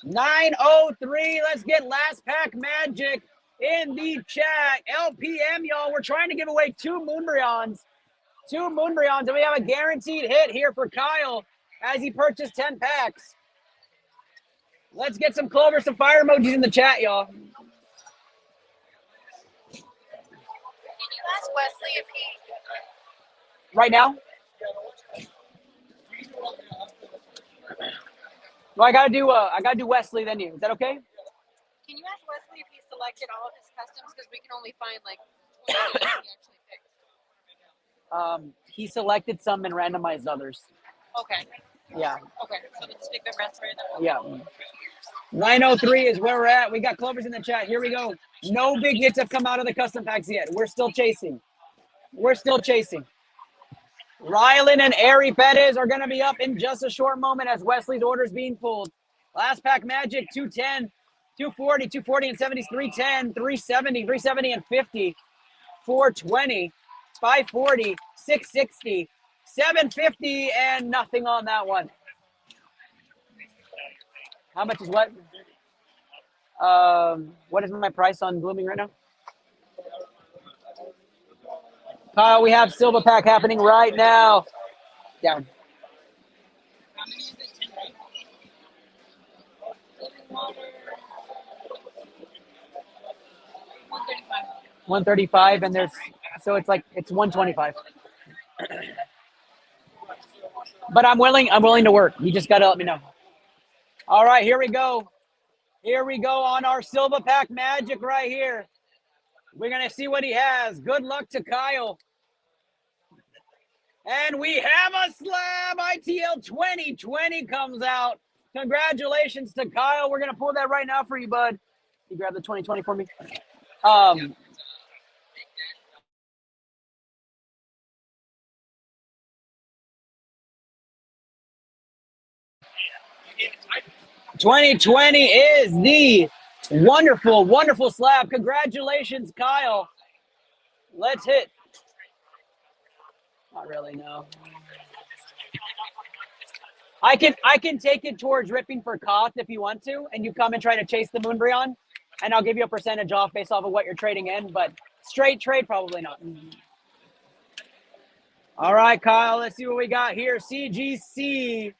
903. Let's get last pack magic in the chat. LPM, y'all. We're trying to give away 2 Moonbreons. 2 Moonbreons. And we have a guaranteed hit here for Kyle as he purchased 10 packs. Let's get some Clover, some fire emojis in the chat, y'all. Can you ask Wesley if he... Right now? Well, I gotta do Wesley then you. Is that okay? Can you ask Wesley if he selected all of his customs? Because we can only find like 20 he actually picked. He selected some and randomized others. Okay. Yeah. Okay. So let's pick the rest right now. Yeah. 903 is where we're at. We got Clovers in the chat. Here we go. No big hits have come out of the custom packs yet. We're still chasing. We're still chasing. Rylan and Airy Pettis are going to be up in just a short moment as Wesley's order is being pulled. Last pack magic, 210, 240, 240 and 70s, 310, 370, 370 and 50, 420, 540, 660, 750, and nothing on that one. How much is what? What is my price on Blooming right now? Kyle, we have Silver Pack happening right now. Down. How many is it? 10, right? 135, and there's, so it's 125. But I'm willing to work. You just gotta let me know. All right, here we go. Here we go on our Silver Pack magic right here. We're gonna see what he has. Good luck to Kyle. And we have a slab. iTL 2020 comes out. Congratulations to Kyle. We're gonna pull that right now for you, bud. You grab the 2020 for me. '2020 is the wonderful, wonderful slab. Congratulations, Kyle. Let's hit. Not really, no. I can take it towards ripping for Koth if you want to, and you come and try to chase the Moonbreon, and I'll give you a percentage off based off of what you're trading in, but straight trade, probably not. All right, Kyle, let's see what we got here. CGC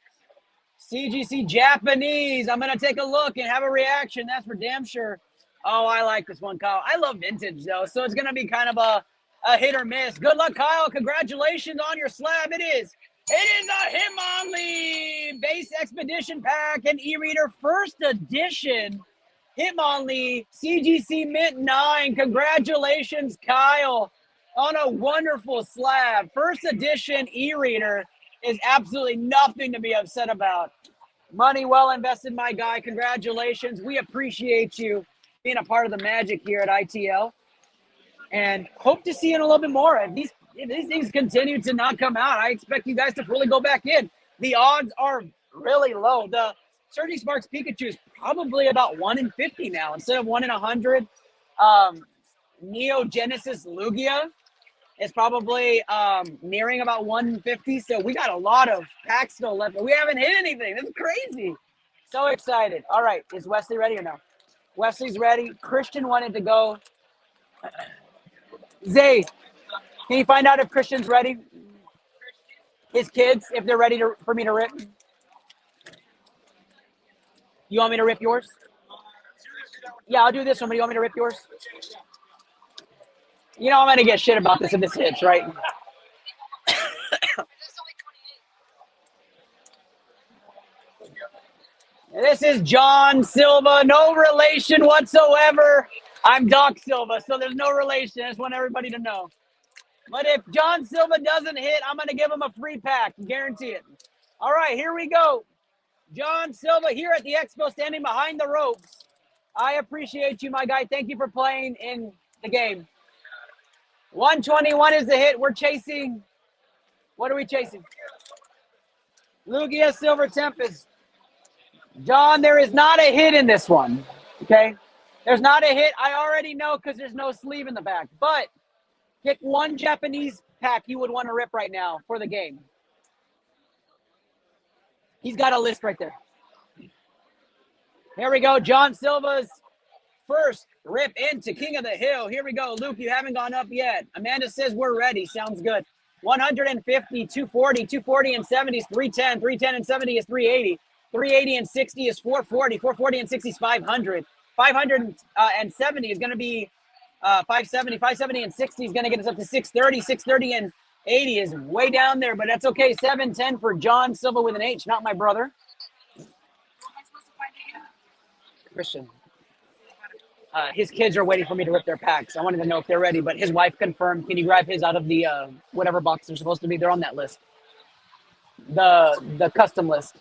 Japanese. I'm going to take a look and have a reaction. That's for damn sure. Oh, I like this one, Kyle. I love vintage, though, so it's going to be kind of a hit or miss. Good luck, Kyle. Congratulations on your slab. It is a Hitmonlee Base Expedition Pack and e-reader first edition. Hitmonlee CGC Mint 9. Congratulations, Kyle, on a wonderful slab. First edition e-reader is absolutely nothing to be upset about. Money well invested, my guy. Congratulations. We appreciate you being a part of the magic here at ITL. And hope to see you in a little bit more. If these things continue to not come out, I expect you guys to really go back in. The odds are really low. The Surgy Sparks Pikachu is probably about 1 in 50 now instead of 1 in 100. Neo Genesis Lugia is probably nearing about 150. So we got a lot of packs still left, but we haven't hit anything. This is crazy. So excited. All right, is Wesley ready or no? Wesley's ready. Christian wanted to go. Zay, can you find out if Christian's ready? His kids, if they're ready for me to rip. You want me to rip yours? Yeah, I'll do this one, but you want me to rip yours? You know I'm going to get shit about this if this hits, right? This is John Silva, no relation whatsoever. I'm Doc Silva, so there's no relation. I just want everybody to know. But if John Silva doesn't hit, I'm going to give him a free pack. Guarantee it. All right, here we go. John Silva here at the Expo, standing behind the ropes. I appreciate you, my guy. Thank you for playing in the game. 121 is the hit. We're chasing. What are we chasing? Lugia Silver Tempest. John, there is not a hit in this one. Okay? There's not a hit. I already know because there's no sleeve in the back. But pick one Japanese pack you would want to rip right now for the game. He's got a list right there. Here we go. John Silva's first rip into King of the Hill. Here we go. Luke, you haven't gone up yet. Amanda says we're ready. Sounds good. 150, 240, 240 and 70 is 310. 310 and 70 is 380. 380 and 60 is 440. 440 and 60 is 500. 570 is going to be 570. 570 and 60 is going to get us up to 630. 630 and 80 is way down there, but that's okay. 710 for John Silva with an H, not my brother. Christian. His kids are waiting for me to rip their packs. I wanted to know if they're ready, but his wife confirmed. Can you grab his out of the whatever box they're supposed to be? They're on that list. The custom list.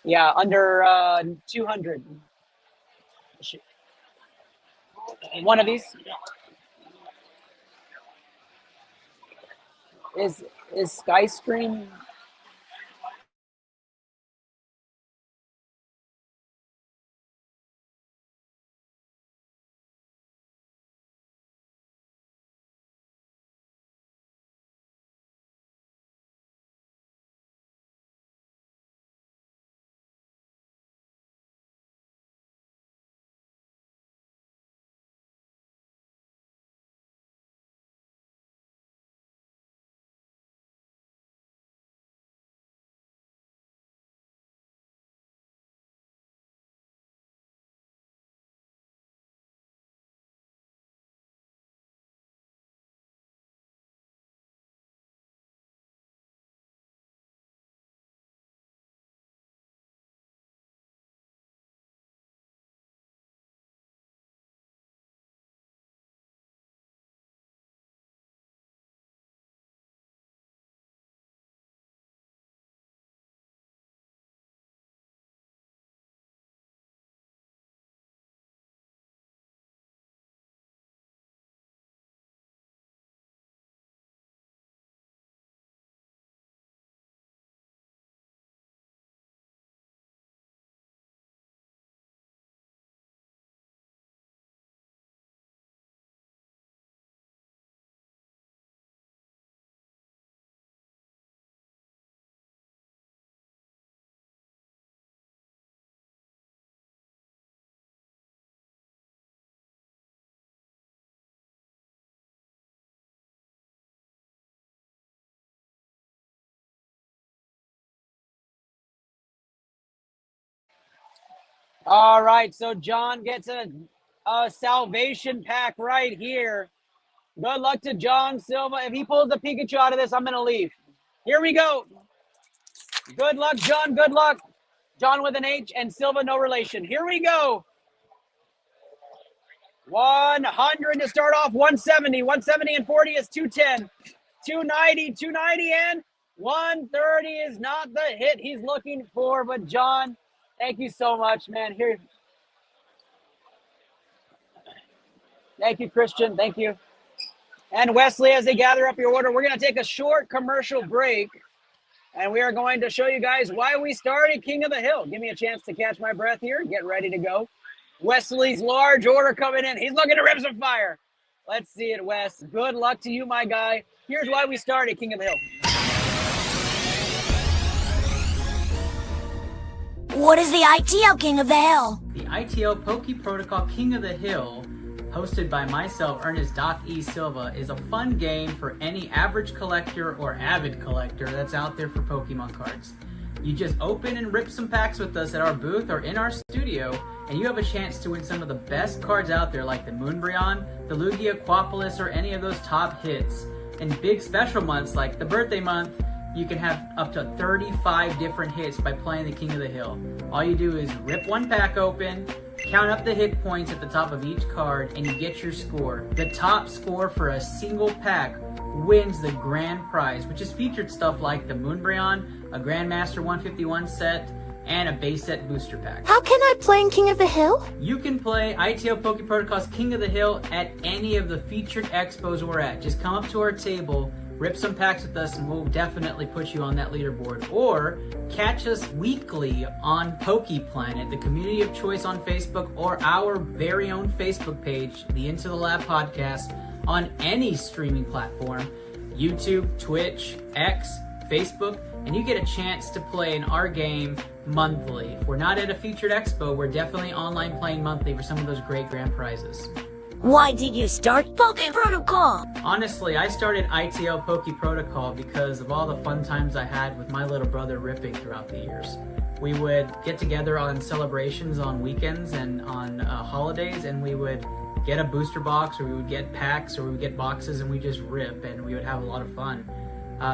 Yeah, under 200. One of these is Skystream. All right, so John gets a salvation pack right here. Good luck to John Silva. If he pulls the Pikachu out of this, I'm going to leave. Here we go. Good luck, John. Good luck. John with an H and Silva, no relation. Here we go. 100 to start off. 170. 170 and 40 is 210. 290. 290 and 130 is not the hit he's looking for. But John, thank you so much, man. Here. Thank you, Christian. Thank you. And Wesley, as they gather up your order, we're going to take a short commercial break. And we are going to show you guys why we started King of the Hill. Give me a chance to catch my breath here. Get ready to go. Wesley's large order coming in. He's looking to rip some fire. Let's see it, Wes. Good luck to you, my guy. Here's why we started King of the Hill. What is the iTL King of the Hill? The iTL Poke Protocol King of the Hill, hosted by myself, Ernest Doc E. Silva, is a fun game for any average collector or avid collector that's out there for Pokemon cards. You just open and rip some packs with us at our booth or in our studio, and you have a chance to win some of the best cards out there like the Moonbreon, the Lugia, Quapolis, or any of those top hits. In big special months like the birthday month, you can have up to 35 different hits by playing the King of the Hill. All you do is rip one pack open, count up the hit points at the top of each card, and you get your score. The top score for a single pack wins the grand prize, which is featured stuff like the Moonbreon, a Grandmaster 151 set, and a base set booster pack. How can I play in King of the Hill? You can play iTL Poke Protocol's King of the Hill at any of the featured expos we're at. Just come up to our table, rip some packs with us, and we'll definitely put you on that leaderboard. Or catch us weekly on Poke Planet, the community of choice on Facebook, or our very own Facebook page, the Into the Lab podcast, on any streaming platform, YouTube, Twitch, X, Facebook, and you get a chance to play in our game monthly. If we're not at a featured expo, we're definitely online playing monthly for some of those great grand prizes. Why did you start Poke Protocol? Honestly, I started ITL Poke Protocol because of all the fun times I had with my little brother ripping throughout the years. We would get together on celebrations on weekends and on holidays, and we would get a booster box, or we would get packs, or we would get boxes, and we just rip, and we would have a lot of fun.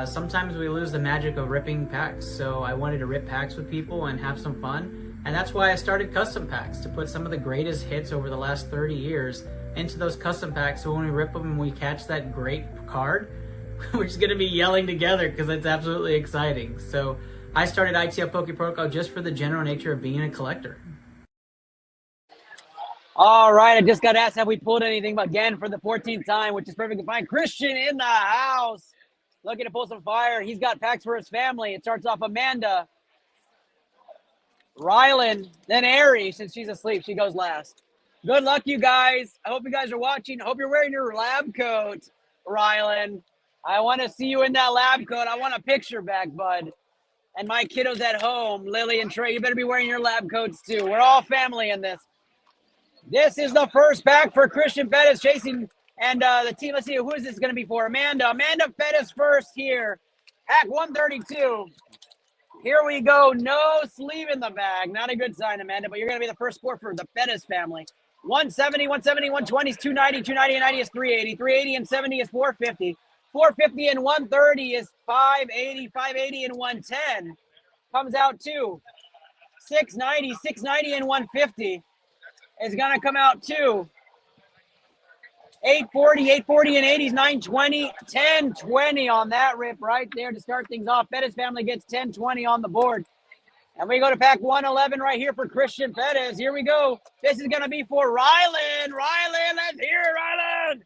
Sometimes we lose the magic of ripping packs, so I wanted to rip packs with people and have some fun, and that's why I started custom packs, to put some of the greatest hits over the last 30 years into those custom packs, so when we rip them and we catch that great card, we're just going to be yelling together because it's absolutely exciting. So I started ITL Poke Protocol just for the general nature of being a collector. All right, I just got asked have we pulled anything again for the 14th time, which is perfectly fine. Christian in the house, looking to pull some fire. He's got packs for his family. It starts off Amanda, Rylan, then Ari. Since she's asleep, she goes last. Good luck, you guys. I hope you guys are watching. I hope you're wearing your lab coat, Rylan. I want to see you in that lab coat. I want a picture back, bud. And my kiddos at home, Lily and Trey, you better be wearing your lab coats too. We're all family in this. This is the first pack for Christian Pettis chasing, and the team. Let's see, who is this going to be for? Amanda. Amanda Pettis first here. Pack 132. Here we go. No sleeve in the bag. Not a good sign, Amanda, but you're going to be the first score for the Pettis family. 170, 170, 120 is 290, 290 and 90 is 380, 380 and 70 is 450, 450 and 130 is 580, 580 and 110 comes out to 690, 690 and 150 is going to come out to 840, 840 and 80 is 920, 1020 on that rip right there to start things off. Pettis family gets 1020 on the board. And we go to pack 111 right here for Christian Pettis. Here we go. This is going to be for Rylan. Rylan, let's hear it, Rylan.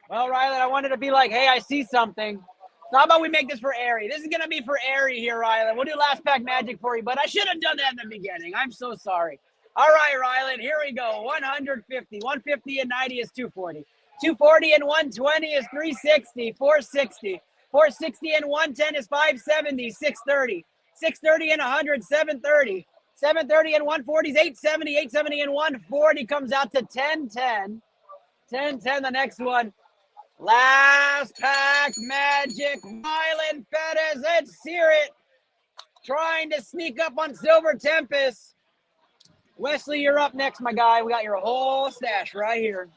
Well, Rylan, I wanted to be like, hey, I see something. So how about we make this for Ari? This is going to be for Ari here, Rylan. We'll do last pack magic for you, but I should have done that in the beginning. I'm so sorry. All right, Rylan, here we go. 150. 150 and 90 is 240. 240 and 120 is 360. 460. 460 and 110 is 570. 630. 630 and 100, 730. 730 and 140 is 870. 870 and 140 comes out to 1010. 1010, the next one. Last pack magic. Rylan Pettis, let's hear it. Trying to sneak up on Silver Tempest. Wesley, you're up next, my guy. We got your whole stash right here.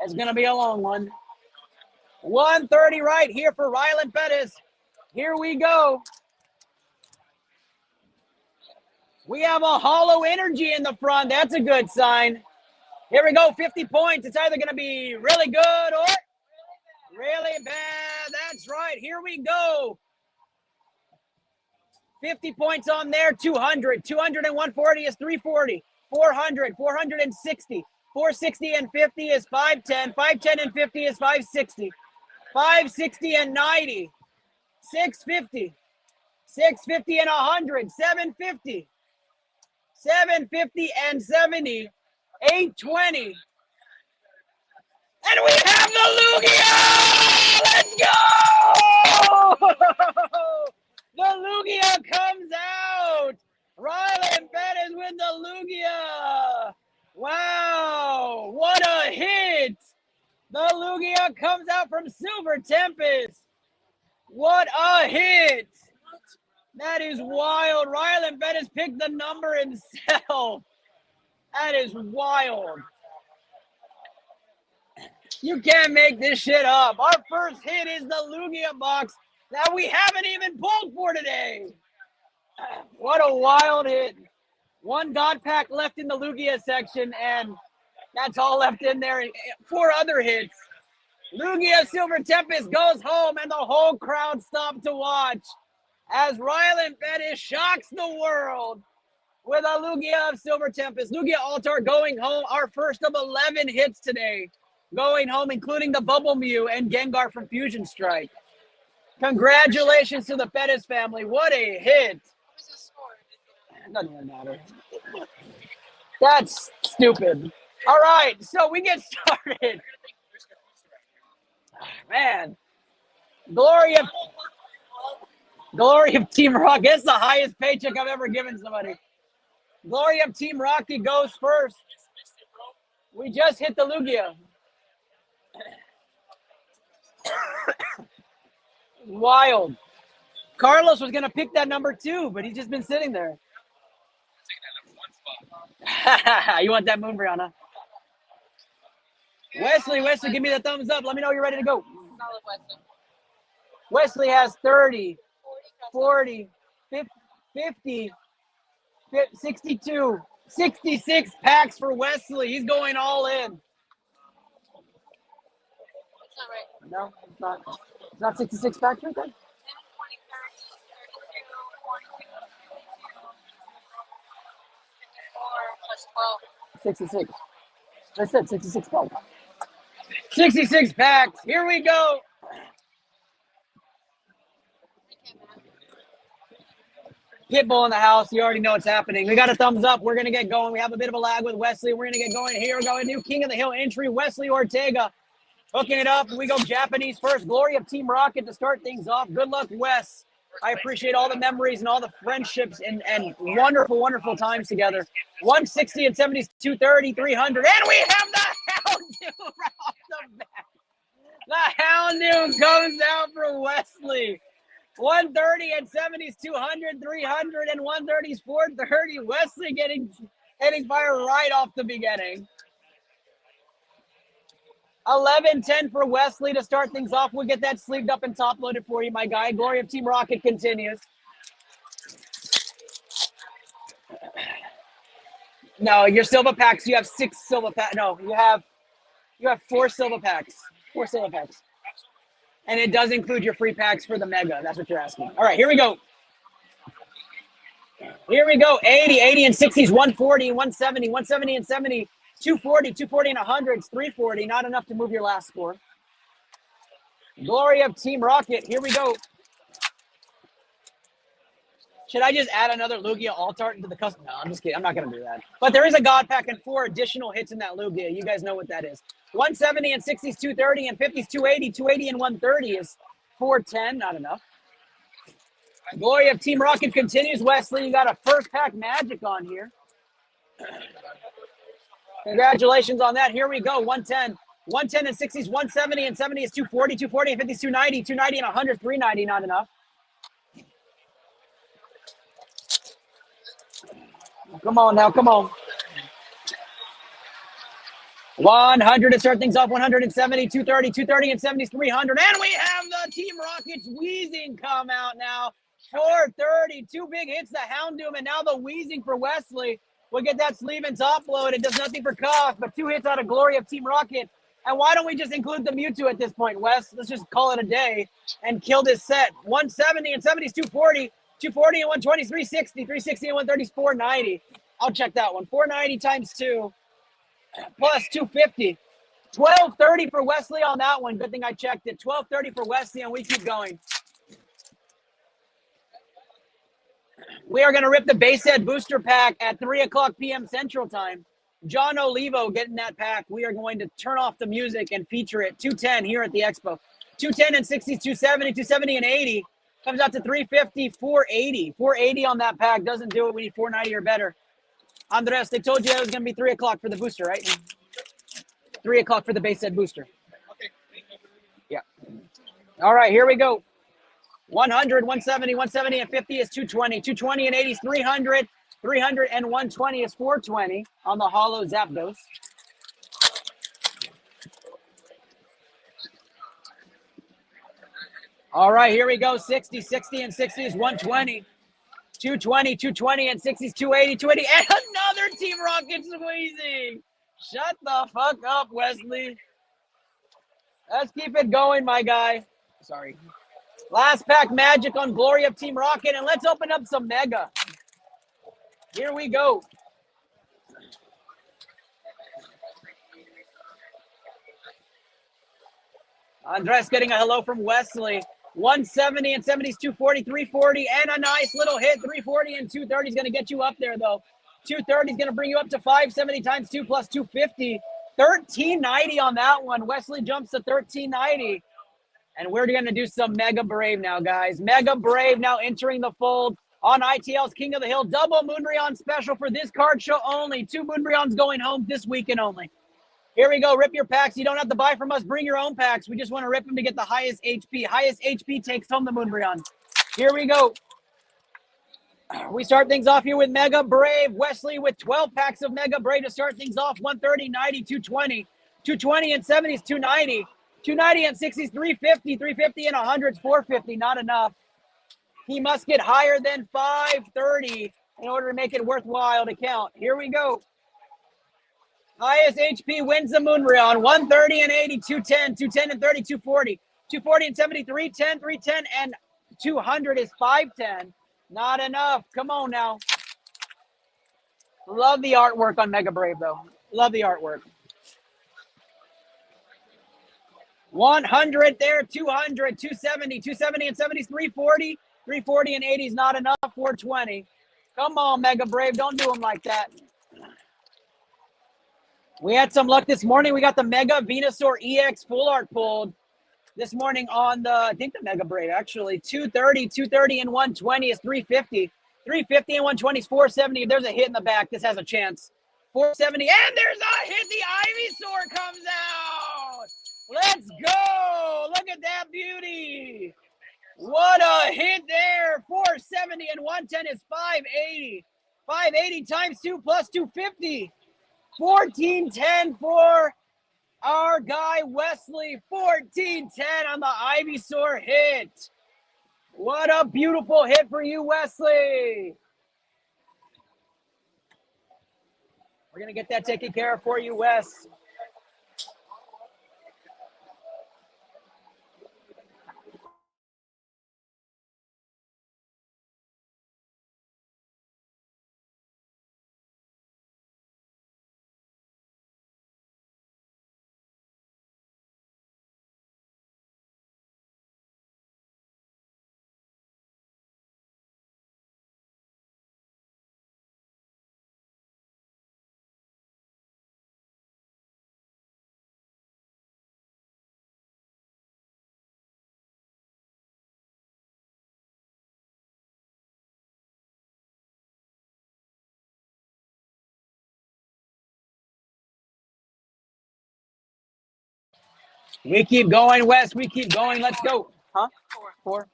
It's going to be a long one. 130 right here for Rylan Pettis. Here we go. We have a hollow energy in the front. That's a good sign. Here we go, 50 points. It's either going to be really good or really bad. That's right. Here we go. 50 points on there, 200. 200 and 140 is 340. 400, 460. 460 and 50 is 510. 510 and 50 is 560. 560 and 90. 650. 650 and 100. 750. 750 and 70. 820. And we have the Lugia! Let's go! The Lugia comes out! Rylan Pettis with the Lugia! Wow! What a hit! The Lugia comes out from Silver Tempest! What a hit! That is wild. Rylan Pettis picked the number himself. That is wild. You can't make this shit up. Our first hit is the Lugia box that we haven't even pulled for today. What a wild hit. One God pack left in the Lugia section, and that's all left in there. 4 other hits. Lugia Silver Tempest goes home, and the whole crowd stopped to watch as Rylan Pettis shocks the world with a Lugia of Silver Tempest. Lugia Altar going home, our first of 11 hits today. Going home, including the Bubble Mew and Gengar from Fusion Strike. Congratulations to the Pettis family. What a hit. Doesn't even matter. That's stupid. All right, so we get started. Man. Glory of Team Rocket. It's the highest paycheck I've ever given somebody. Glory of Team Rocket goes first. We just hit the Lugia. Wild. Carlos was going to pick that number 2, but he's just been sitting there. You want that Moonbreon, huh? Wesley, give me the thumbs up. Let me know you're ready to go. Solid Wesley. Wesley has 30, 40, 50, 62, 66 packs for Wesley. He's going all in. That's not right. No, it's not. It's not 66 packs right there? 10, 20, 30, 32, 42, 54 plus 12. 66. I said 66 packs. 66 packs. Here we go. Pitbull in the house. You already know what's happening. We got a thumbs up. We're going to get going. We have a bit of a lag with Wesley. We're going to get going. Here we go. A new King of the Hill entry. Wesley Ortega hooking it up. We go Japanese first. Glory of Team Rocket to start things off. Good luck, Wes. I appreciate all the memories and all the friendships and wonderful, wonderful times together. 160 and 70s, 230, 300. And we have the Houndoom right off the bat. The Houndoom comes out for Wesley. 130 and 70s, 200, 300, and 130s, 430. Wesley getting fire right off the beginning. 11-10 for Wesley to start things off. We'll get that sleeved up and top loaded for you, my guy. Glory of Team Rocket continues. No, your silver packs. You have 6 silver packs. No, you have 4 silver packs. 4 silver packs. And it does include your free packs for the Mega. That's what you're asking. All right, here we go. Here we go. 80 and 60s, 140, 170, 170 and 70, 240, 240 and 100s, 340. Not enough to move your last score. Glory of Team Rocket. Here we go. Should I just add another Lugia Altart into the custom? No, I'm just kidding. I'm not going to do that. But there is a God Pack and 4 additional hits in that Lugia. You guys know what that is. 170 and 60s, 230 and 50s, 280. 280 and 130 is 410. Not enough. Glory of Team Rocket continues. Wesley, you got a first pack magic on here. Congratulations on that. Here we go. 110. 110 and 60s, 170 and 70 is 240. 240 and 50s, 290. 290 and 100, 390. Not enough. Come on now, come on. 100 to start things off. 170, 230, 230 and 70 is 300. And we have the Team Rockets wheezing come out now. 430, two big hits, the Houndoom, and now the wheezing for Wesley. We'll get that sleeve and top load. It does nothing for cough, but two hits out of glory of Team Rocket. And why don't we just include the Mewtwo at this point, Wes? Let's just call it a day and kill this set. 170 and 70 is 240. 240 and 120 is 360. 360 and 130 is 490. I'll check that one. 490 times 2 plus 250. 1230 for Wesley on that one. Good thing I checked it. 1230 for Wesley, and we keep going. We are going to rip the base head booster pack at 3 o'clock p.m. Central Time. John Olivo getting that pack. We are going to turn off the music and feature it. 210 here at the Expo. 210 and 60, 270, 270 and 80. Comes out to 350, 480. 480 on that pack. Doesn't do it. We need 490 or better. Andres, they told you it was going to be 3 o'clock for the booster, right? 3 o'clock for the base set booster. Yeah. All right, here we go. 100, 170, 170 and 50 is 220. 220 and 80 is 300. 300 and 120 is 420 on the Holo Zapdos. All right, here we go. 60, 60 and 60 is 120. 220, 220 and 60 is 280, 280. And another Team Rocket squeezing. Shut the fuck up, Wesley. Let's keep it going, my guy. Sorry. Last pack magic on Glory of Team Rocket, and let's open up some Mega. Here we go. Andres getting a hello from Wesley. 170 and 70 is 240, 340, and a nice little hit. 340 and 230 is going to get you up there, though. 230 is going to bring you up to 570 times 2 plus 250. 1390 on that one. Wesley jumps to 1390. And we're going to do some Mega Brave now, guys. Mega Brave now entering the fold on iTL's King of the Hill. Double Moonbreon special for this card show only. 2 Moonbreons going home this weekend only. Here we go. Rip your packs. You don't have to buy from us. Bring your own packs. We just want to rip them to get the highest HP. Highest HP takes home the Moonbreon. Here we go. We start things off here with Mega Brave. Wesley with 12 packs of Mega Brave to start things off. 130, 90, 220. 220 and 70 is 290. 290 and 60 is 350. 350 and 100 is 450. Not enough. He must get higher than 530 in order to make it worthwhile to count. Here we go. Highest HP wins the Moonbreon. 130 and 80, 210, 210 and 30, 240. 240 and 70, 310, 310 and 200 is 510. Not enough. Come on now. Love the artwork on Mega Brave, though. Love the artwork. 100 there, 200, 270, 270 and 70 is 340. 340 and 80 is not enough. 420. Come on, Mega Brave. Don't do them like that. We had some luck this morning. We got the Mega Venusaur EX full art pulled this morning on the, I think the Mega Brave, actually. 230, 230 and 120 is 350. 350 and 120 is 470. If there's a hit in the back, this has a chance. 470, and there's a hit. The Ivysaur comes out. Let's go. Look at that beauty. What a hit there. 470 and 110 is 580. 580 times 2 plus 250. 1410 for our guy Wesley. 1410 on the Ivysaur hit. What a beautiful hit for you, Wesley. We're going to get that taken care of for you, Wes. We keep going, Wes. We keep going. Let's go. Huh? 4,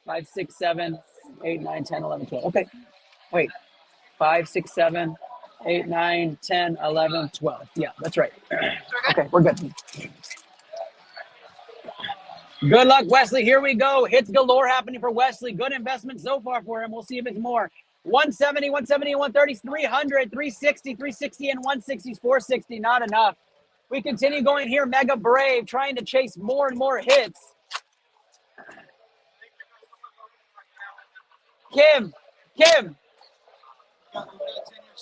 5, 6, 7, 8, 9, 10, 11, 12. Okay. Wait. 5, 6, 7, 8, 9, 10, 11, 12. Yeah, that's right. Okay, we're good. Good luck, Wesley. Here we go. Hits galore happening for Wesley. Good investment so far for him. We'll see if it's more. 170, 170, and 130 is 300, 360, 360, and 160 is 460. Not enough. We continue going here. Mega Brave trying to chase more and more hits. Kim.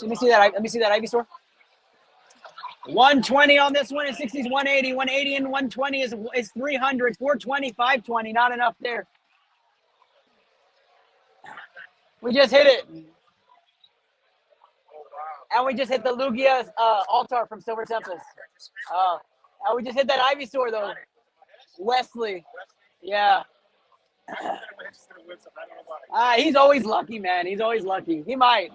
Let me see that. Let me see that Ivy store. 120 on this one and 60 is 180. 180 and 120 is 300. 420, 520. Not enough there. We just hit it. And we just hit the Lugia altar from Silver Tempest. And we just hit that Ivy store though. Wesley. Yeah. He's always lucky, man. He's always lucky. He might.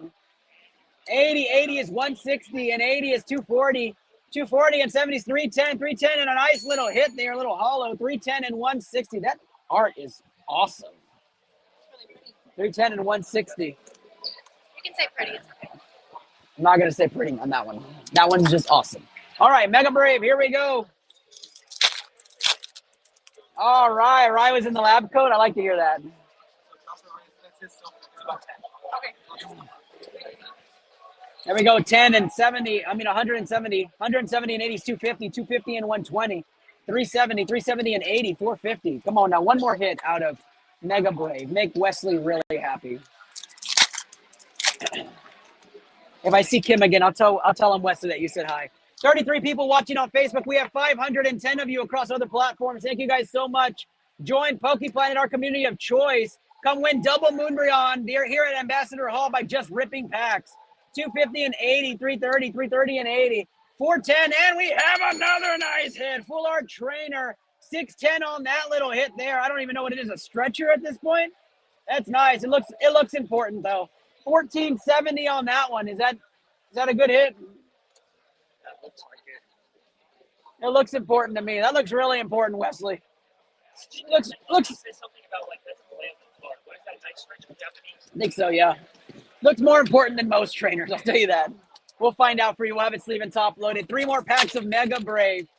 80 is 160 and 80 is 240. 240 and 70 is 310. 310 and a nice little hit there, a little hollow. 310 and 160. That art is awesome. 310 and 160. You can say pretty. It's okay. I'm not going to say pretty on that one. That one's just awesome. All right, Mega Brave, here we go. All right, Rye was in the lab coat. I like to hear that. There we go, 10 and 70. 170. 170 and 80 is 250. 250 and 120. 370. 370 and 80. 450. Come on now, one more hit out of Mega Brave. Make Wesley really happy. If I see Kim again, I'll tell him, Wesley, that you said hi. 33 people watching on Facebook. We have 510 of you across other platforms. Thank you guys so much. Join PokePlanet, our community of choice. Come win double Moonbreon here at Ambassador Hall by just ripping packs. 250 and 80, 330, 330 and 80, 410, and we have another nice hit. Full art trainer, 610 on that little hit there. I don't even know what it is, a stretcher at this point. That's nice. It looks important though. 1470 on that one. Is that a good hit? That looks like it. It looks important to me. That looks really important, Wesley. Looks. Say something about like that's the way of the floor. What is that nice stretch of Japanese? I think so, yeah. Looks more important than most trainers, I'll tell you that. We'll find out for you. We'll have it sleeve and top loaded. 3 more packs of Mega Brave.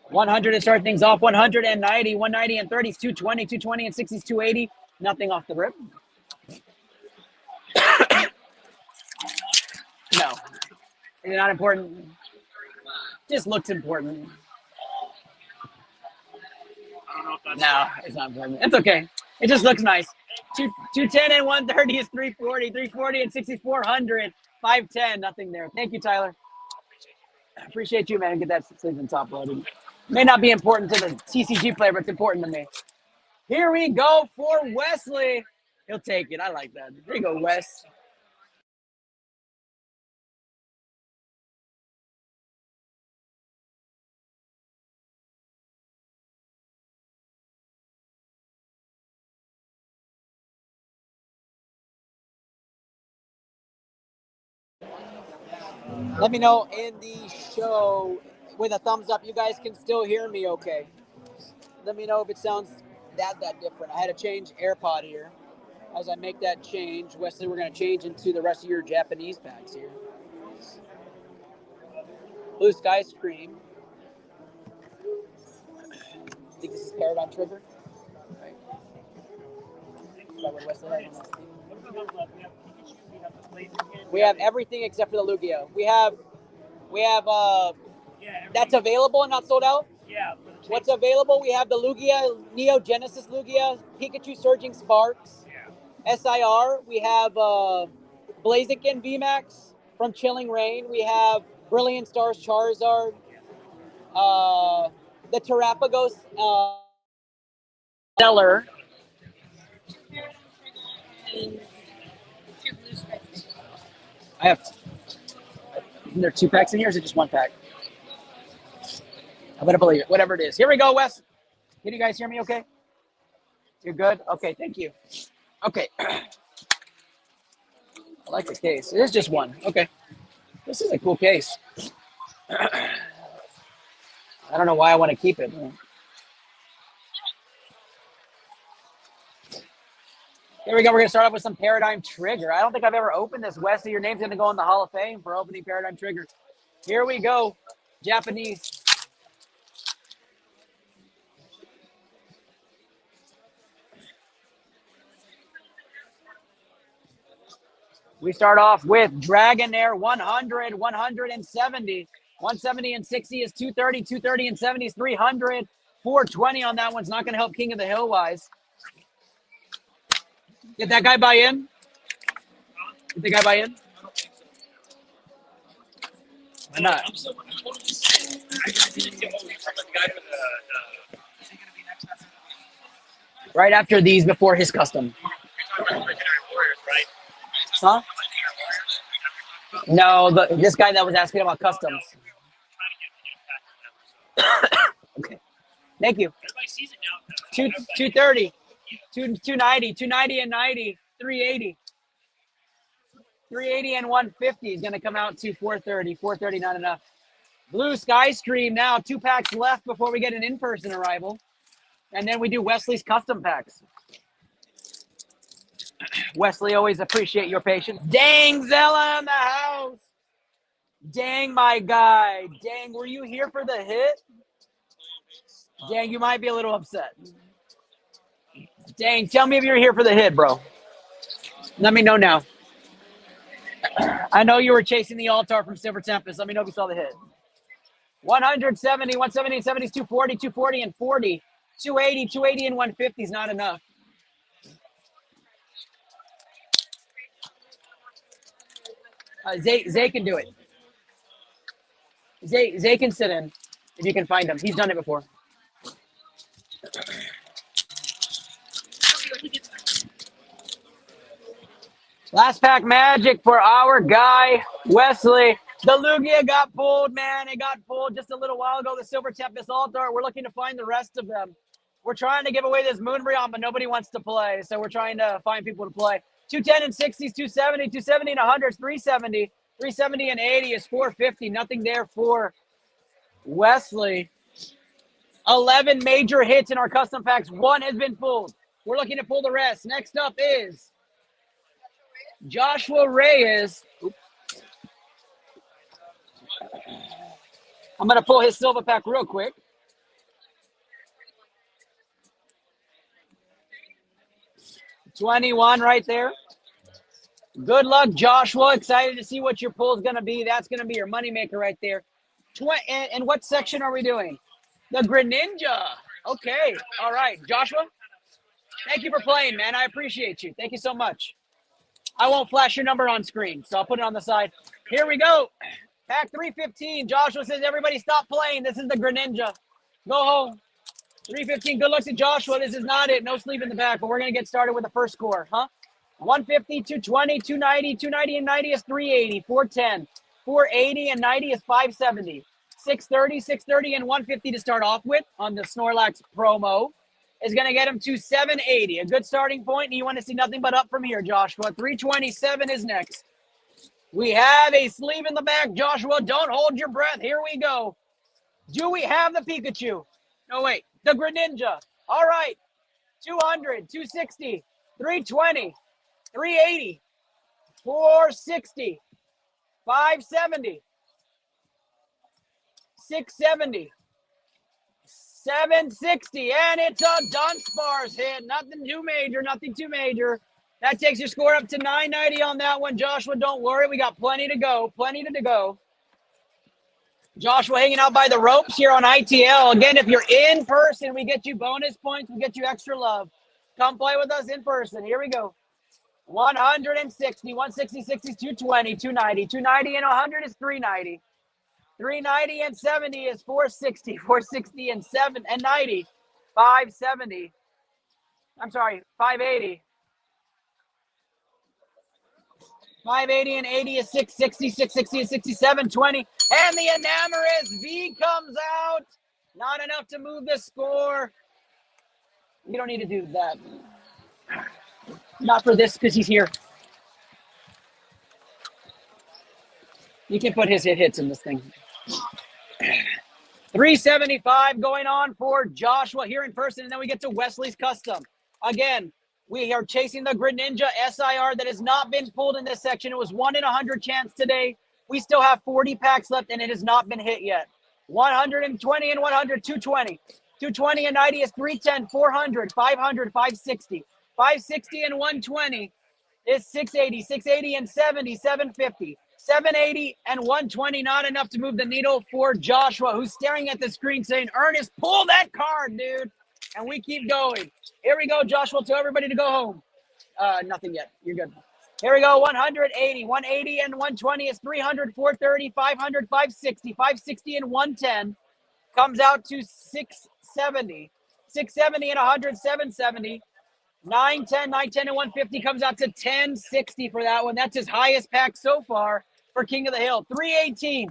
$100 to start things off. 190, 190 and 30 is 220, 220 and 60 is 280. Nothing off the rip. No. Is it not important? Just looks important. I don't know if that's No, it's not important. It's okay. It just looks nice. 210 and 130 is 340. 340 and 60 is 400. 510, nothing there. Thank you, Tyler. I appreciate you, man. Get that sleeve and top loaded. May not be important to the TCG player, but it's important to me. Here we go for Wesley. He'll take it. I like that. There you go, Wes. Let me know in the show with a thumbs up. You guys can still hear me okay. Let me know if it sounds that different. I had to change AirPod here. As I make that change, Wesley, we're going to change into the rest of your Japanese packs here. Blue Sky Scream. I think this is Paradigm Trigger. Right. Is that what Wesley has on this team? We have everything except for the Lugia. We have that's available and not sold out? Yeah. What's available? We have the Lugia, Neo Genesis Lugia, Pikachu Surging Sparks, SIR. We have Blaziken VMAX from Chilling Rain. We have Brilliant Stars Charizard, the Terrapagos Stellar. I have. Isn't there 2 packs in here, or is it just 1 pack? I'm gonna believe it. Whatever it is. Here we go, Wes. Can you guys hear me? Okay. You're good. Okay. Thank you. Okay. I like the case. It is just 1. Okay. This is a cool case. I don't know why I want to keep it. Here we go. We're going to start off with some Paradigm Trigger. I don't think I've ever opened this. Wesley, your name's going to go in the Hall of Fame for opening Paradigm Trigger. Here we go. Japanese. We start off with Dragonair 100, 170. 170 and 60 is 230. 230 and 70 is 300. 420 on that one's not going to help King of the Hill wise. Did that guy buy in? Did the guy buy in? Why not? Right after these, before his custom. Huh? No, this guy that was asking about customs. Okay. Thank you. 230, 290, 290 and 90, 380. 380 and 150 is going to come out to 430. 430, not enough. Blue Sky Stream now. 2 packs left before we get an in-person arrival. And then we do Wesley's custom packs. Wesley, always appreciate your patience. Dang, Zella in the house. Dang, my guy. Dang, were you here for the hit? Dang, you might be a little upset. Dang, tell me if you're here for the hit, bro. Let me know now. I know you were chasing the Altar from Silver Tempest. Let me know if you saw the hit. 170, 170 and 70 is 240, 240 and 40. 280, 280 and 150 is not enough. Zay can do it. Zay can sit in if you can find him. He's done it before. Last pack magic for our guy, Wesley. The Lugia got pulled, man. It got pulled just a little while ago. The Silver Tempest Altar. We're looking to find the rest of them. We're trying to give away this Moonbreon, but nobody wants to play. So we're trying to find people to play. 210 and 60 is 270. 270 and 100 is 370. 370 and 80 is 450. Nothing there for Wesley. 11 major hits in our custom packs. 1 has been pulled. We're looking to pull the rest. Next up is Joshua Reyes. Oops. I'm going to pull his silver pack real quick. $21 right there. Good luck, Joshua. Excited to see what your pull is going to be. That's going to be your moneymaker right there. And what section are we doing? The Greninja. Okay. All right. Joshua, thank you for playing, man. I appreciate you. Thank you so much. I won't flash your number on screen, so I'll put it on the side. Here we go. Pack 315. Joshua says, everybody stop playing. This is the Greninja. Go home. 315. Good luck to Joshua. This is not it. No sleep in the back, but we're going to get started with the first score, huh? 150, 220, 290, 290 and 90 is 380, 410, 480 and 90 is 570, 630, 630 and 150 to start off with on the Snorlax promo is going to get him to 780. A good starting point, and you want to see nothing but up from here, Joshua. 327 is next. We have a sleeve in the back, Joshua. Don't hold your breath. Here we go. Do we have the Pikachu? No, wait. The Greninja. All right. 200, 260, 320, 380, 460, 570, 670, 760, and it's a Dunsparce hit. Nothing too major, nothing too major. That takes your score up to 990 on that one, Joshua. Don't worry, we got plenty to go, plenty to go. Joshua hanging out by the ropes here on ITL. Again, if you're in person, we get you bonus points. We get you extra love. Come play with us in person. Here we go. 160, 160, 60 is 220, 290, 290 and 100 is 390. 390 and 70 is 460, 460 and 90, 570. I'm sorry, 580. 580 and 80 is 660, 660 is 67, 20. And the Enamorous V comes out. Not enough to move the score. You don't need to do that. Not for this, because he's here. You can put his hits in this thing. 375 going on for Joshua here in person, and then we get to Wesley's custom. Again, We are chasing the Greninja SIR that has not been pulled in this section. It was 1 in 100 chance today. We still have 40 packs left, and it has not been hit yet. 120 and 100, 220. 220 and 90 is 310, 400, 500, 560. 560 and 120 is 680. 680 and 70, 750. 780 and 120, not enough to move the needle for Joshua, who's staring at the screen saying, Ernest, pull that card, dude. And we keep going. Here we go, Joshua. Tell everybody to go home. Nothing yet. You're good. Here we go. 180. 180 and 120 is 300, 430, 500, 560. 560 and 110 comes out to 670. 670 and 100, 770. 910, 910 and 150 comes out to 1060 for that one. That's his highest pack so far for King of the Hill. 318.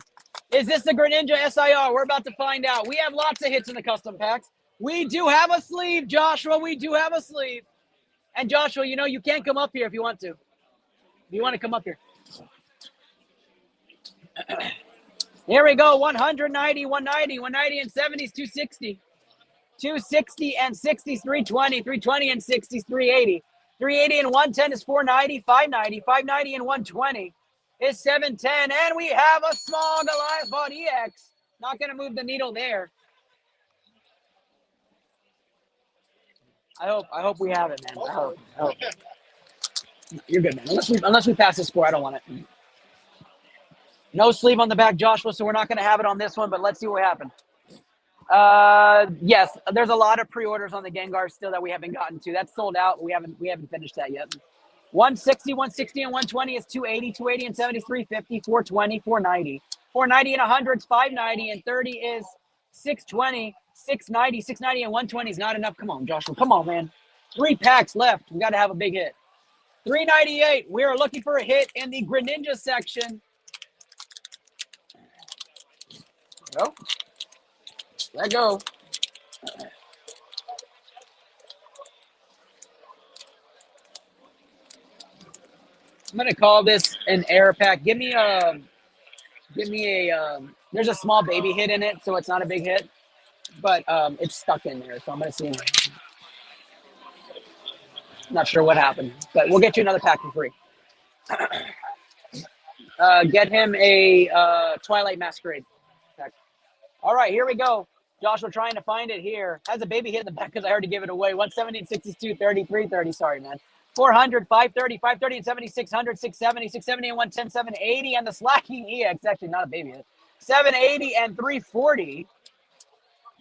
Is this the Greninja SIR? We're about to find out. We have lots of hits in the custom packs. We do have a sleeve, Joshua. We do have a sleeve. And Joshua, you know, you can't come up here if you want to. If you want to come up here. Here we go. 190, 190, 190 and 70s, 260. 260 and 60s, 320. 320 and 60s, 380. 380 and 110 is 490, 590. 590 and 120 is 710. And we have a small Goliath Bot EX. Not going to move the needle there. I hope we have it, man. I hope. You're good, man. Unless we pass this score, I don't want it. No sleeve on the back, Joshua, so we're not going to have it on this one, but let's see what happens. Yes, there's a lot of pre-orders on the Gengar still that we haven't gotten to. That's sold out. We haven't finished that yet. 160, 160 and 120 is 280. 280 and 70 is 350. 420, 490. 490 and 100 is 590 and 30 is 620. 690, 690 and 120 is not enough. Come on, Joshua. Come on, man. 3 packs left. We got to have a big hit. 398. We are looking for a hit in the Greninja section. Go. Let go. I'm gonna call this an air pack. Give me a. There's a small baby hit in it, so it's not a big hit. But it's stuck in there, so I'm going to see. Not sure what happened, but we'll get you another pack for free. Get him a Twilight Masquerade pack. All right, here we go. Joshua trying to find it here. Has a baby hit in the back because I already gave it away. 170, 62, 30, 330. Sorry, man. 400, 530, 530 and 70, 600, 670, 670 and 110, 780. And the slacking EX, actually not a baby hit. 780 and 340.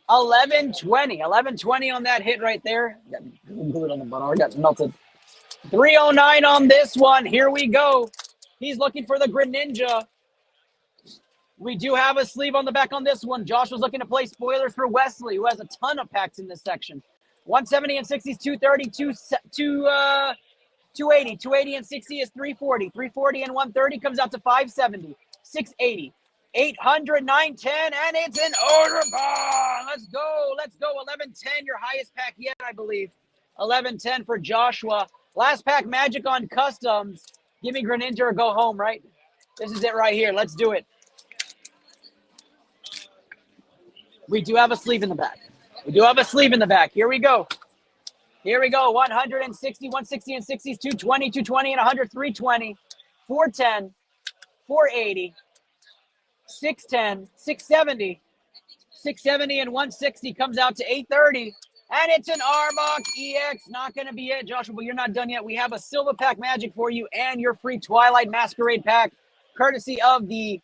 1120 on that hit right there. Got glued on the bottom. Got melted. 309 on this one. Here we go. He's looking for the Greninja. We do have a sleeve on the back on this one. Josh was looking to play spoilers for Wesley, who has a ton of packs in this section. 170 and 60s, 230, 280. 280 and 60 is 340. 340 and 130 comes out to 570. 680. 800, 910, and it's an order ball. Let's go. 1110, your highest pack yet, I believe. 1110 for Joshua. Last pack magic on customs. Give me Greninja or go home, right? This is it right here. Let's do it. We do have a sleeve in the back. Here we go. 160, 160 and 60s, 220, 220 and 100, 320, 410, 480. 610, 670, 670 and 160 comes out to 830. And it's an Arbok EX. Not going to be it, Joshua, but you're not done yet. We have a Silver Pack Magic for you and your free Twilight Masquerade pack, courtesy of the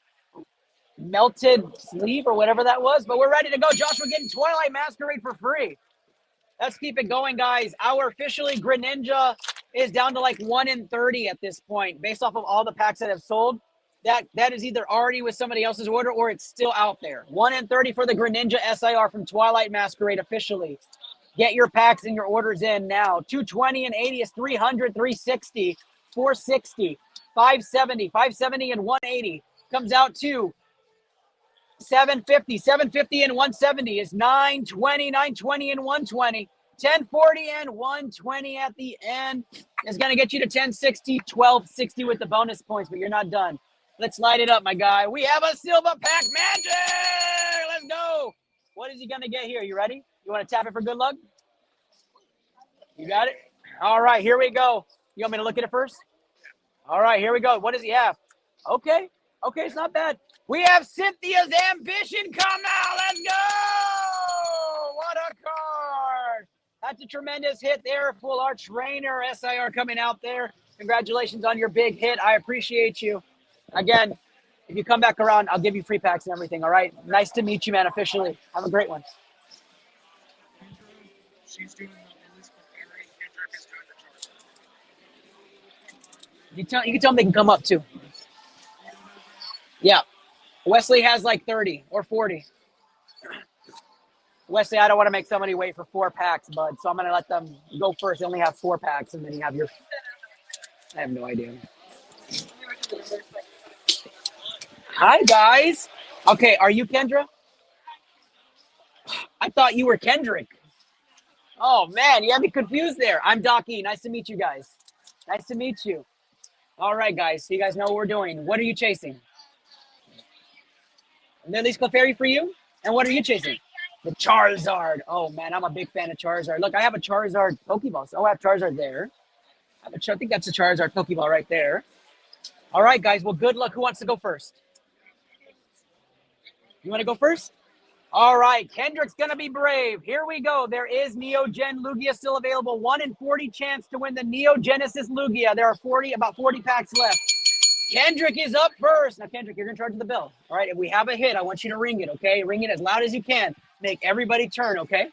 melted sleeve or whatever that was. But we're ready to go. Joshua getting Twilight Masquerade for free. Let's keep it going, guys. Our officially Greninja is down to like 1 in 30 at this point, based off of all the packs that have sold. That is either already with somebody else's order or it's still out there. 1 in 30 for the Greninja SIR from Twilight Masquerade officially. Get your packs and your orders in now. 220 and 80 is 300, 360, 460, 570, 570 and 180 comes out to 750. 750 and 170 is 920, 920 and 120. 1040 and 120 at the end is going to get you to 1060, 1260 with the bonus points, but you're not done. Let's light it up, my guy. We have a Silver Pack Magic. Let's go. What is he going to get here? You ready? You want to tap it for good luck? You got it? All right, here we go. You want me to look at it first? All right, here we go. What does he have? Okay. Okay, it's not bad. We have Cynthia's Ambition come out. Let's go! What a card! That's a tremendous hit there. Full Art Trainer SIR coming out there. Congratulations on your big hit. I appreciate you. Again, if you come back around, I'll give you free packs and everything, all right? Nice to meet you, man, officially. Have a great one. She's doing the Lily's Clefairy, Kendrick is doing the Charizard. You can tell them they can come up, too. Yeah. Wesley has like 30 or 40. Wesley, I don't want to make somebody wait for 4 packs, bud. So I'm going to let them go first. They only have 4 packs, and then you have your... I have no idea. Hi, guys. Okay, are you Kendra? I thought you were Kendrick. Oh, man, you had me confused there. I'm Doc E. Nice to meet you guys. Nice to meet you. All right, guys. So you guys know what we're doing. What are you chasing? Lily's Clefairy for you? And what are you chasing? The Charizard. Oh, man, I'm a big fan of Charizard. Look, I have a Charizard Pokeball. So I have Charizard there. I think that's a Charizard Pokeball right there. All right, guys. Well, good luck. Who wants to go first? You want to go first? All right. Kendrick's going to be brave. Here we go. There is Neogen Lugia still available. 1 in 40 chance to win the Neogenesis Lugia. There are about 40 packs left. Kendrick is up first. Now, Kendrick, you're going to charge the bell. All right. If we have a hit, I want you to ring it, okay? Ring it as loud as you can. Make everybody turn, okay?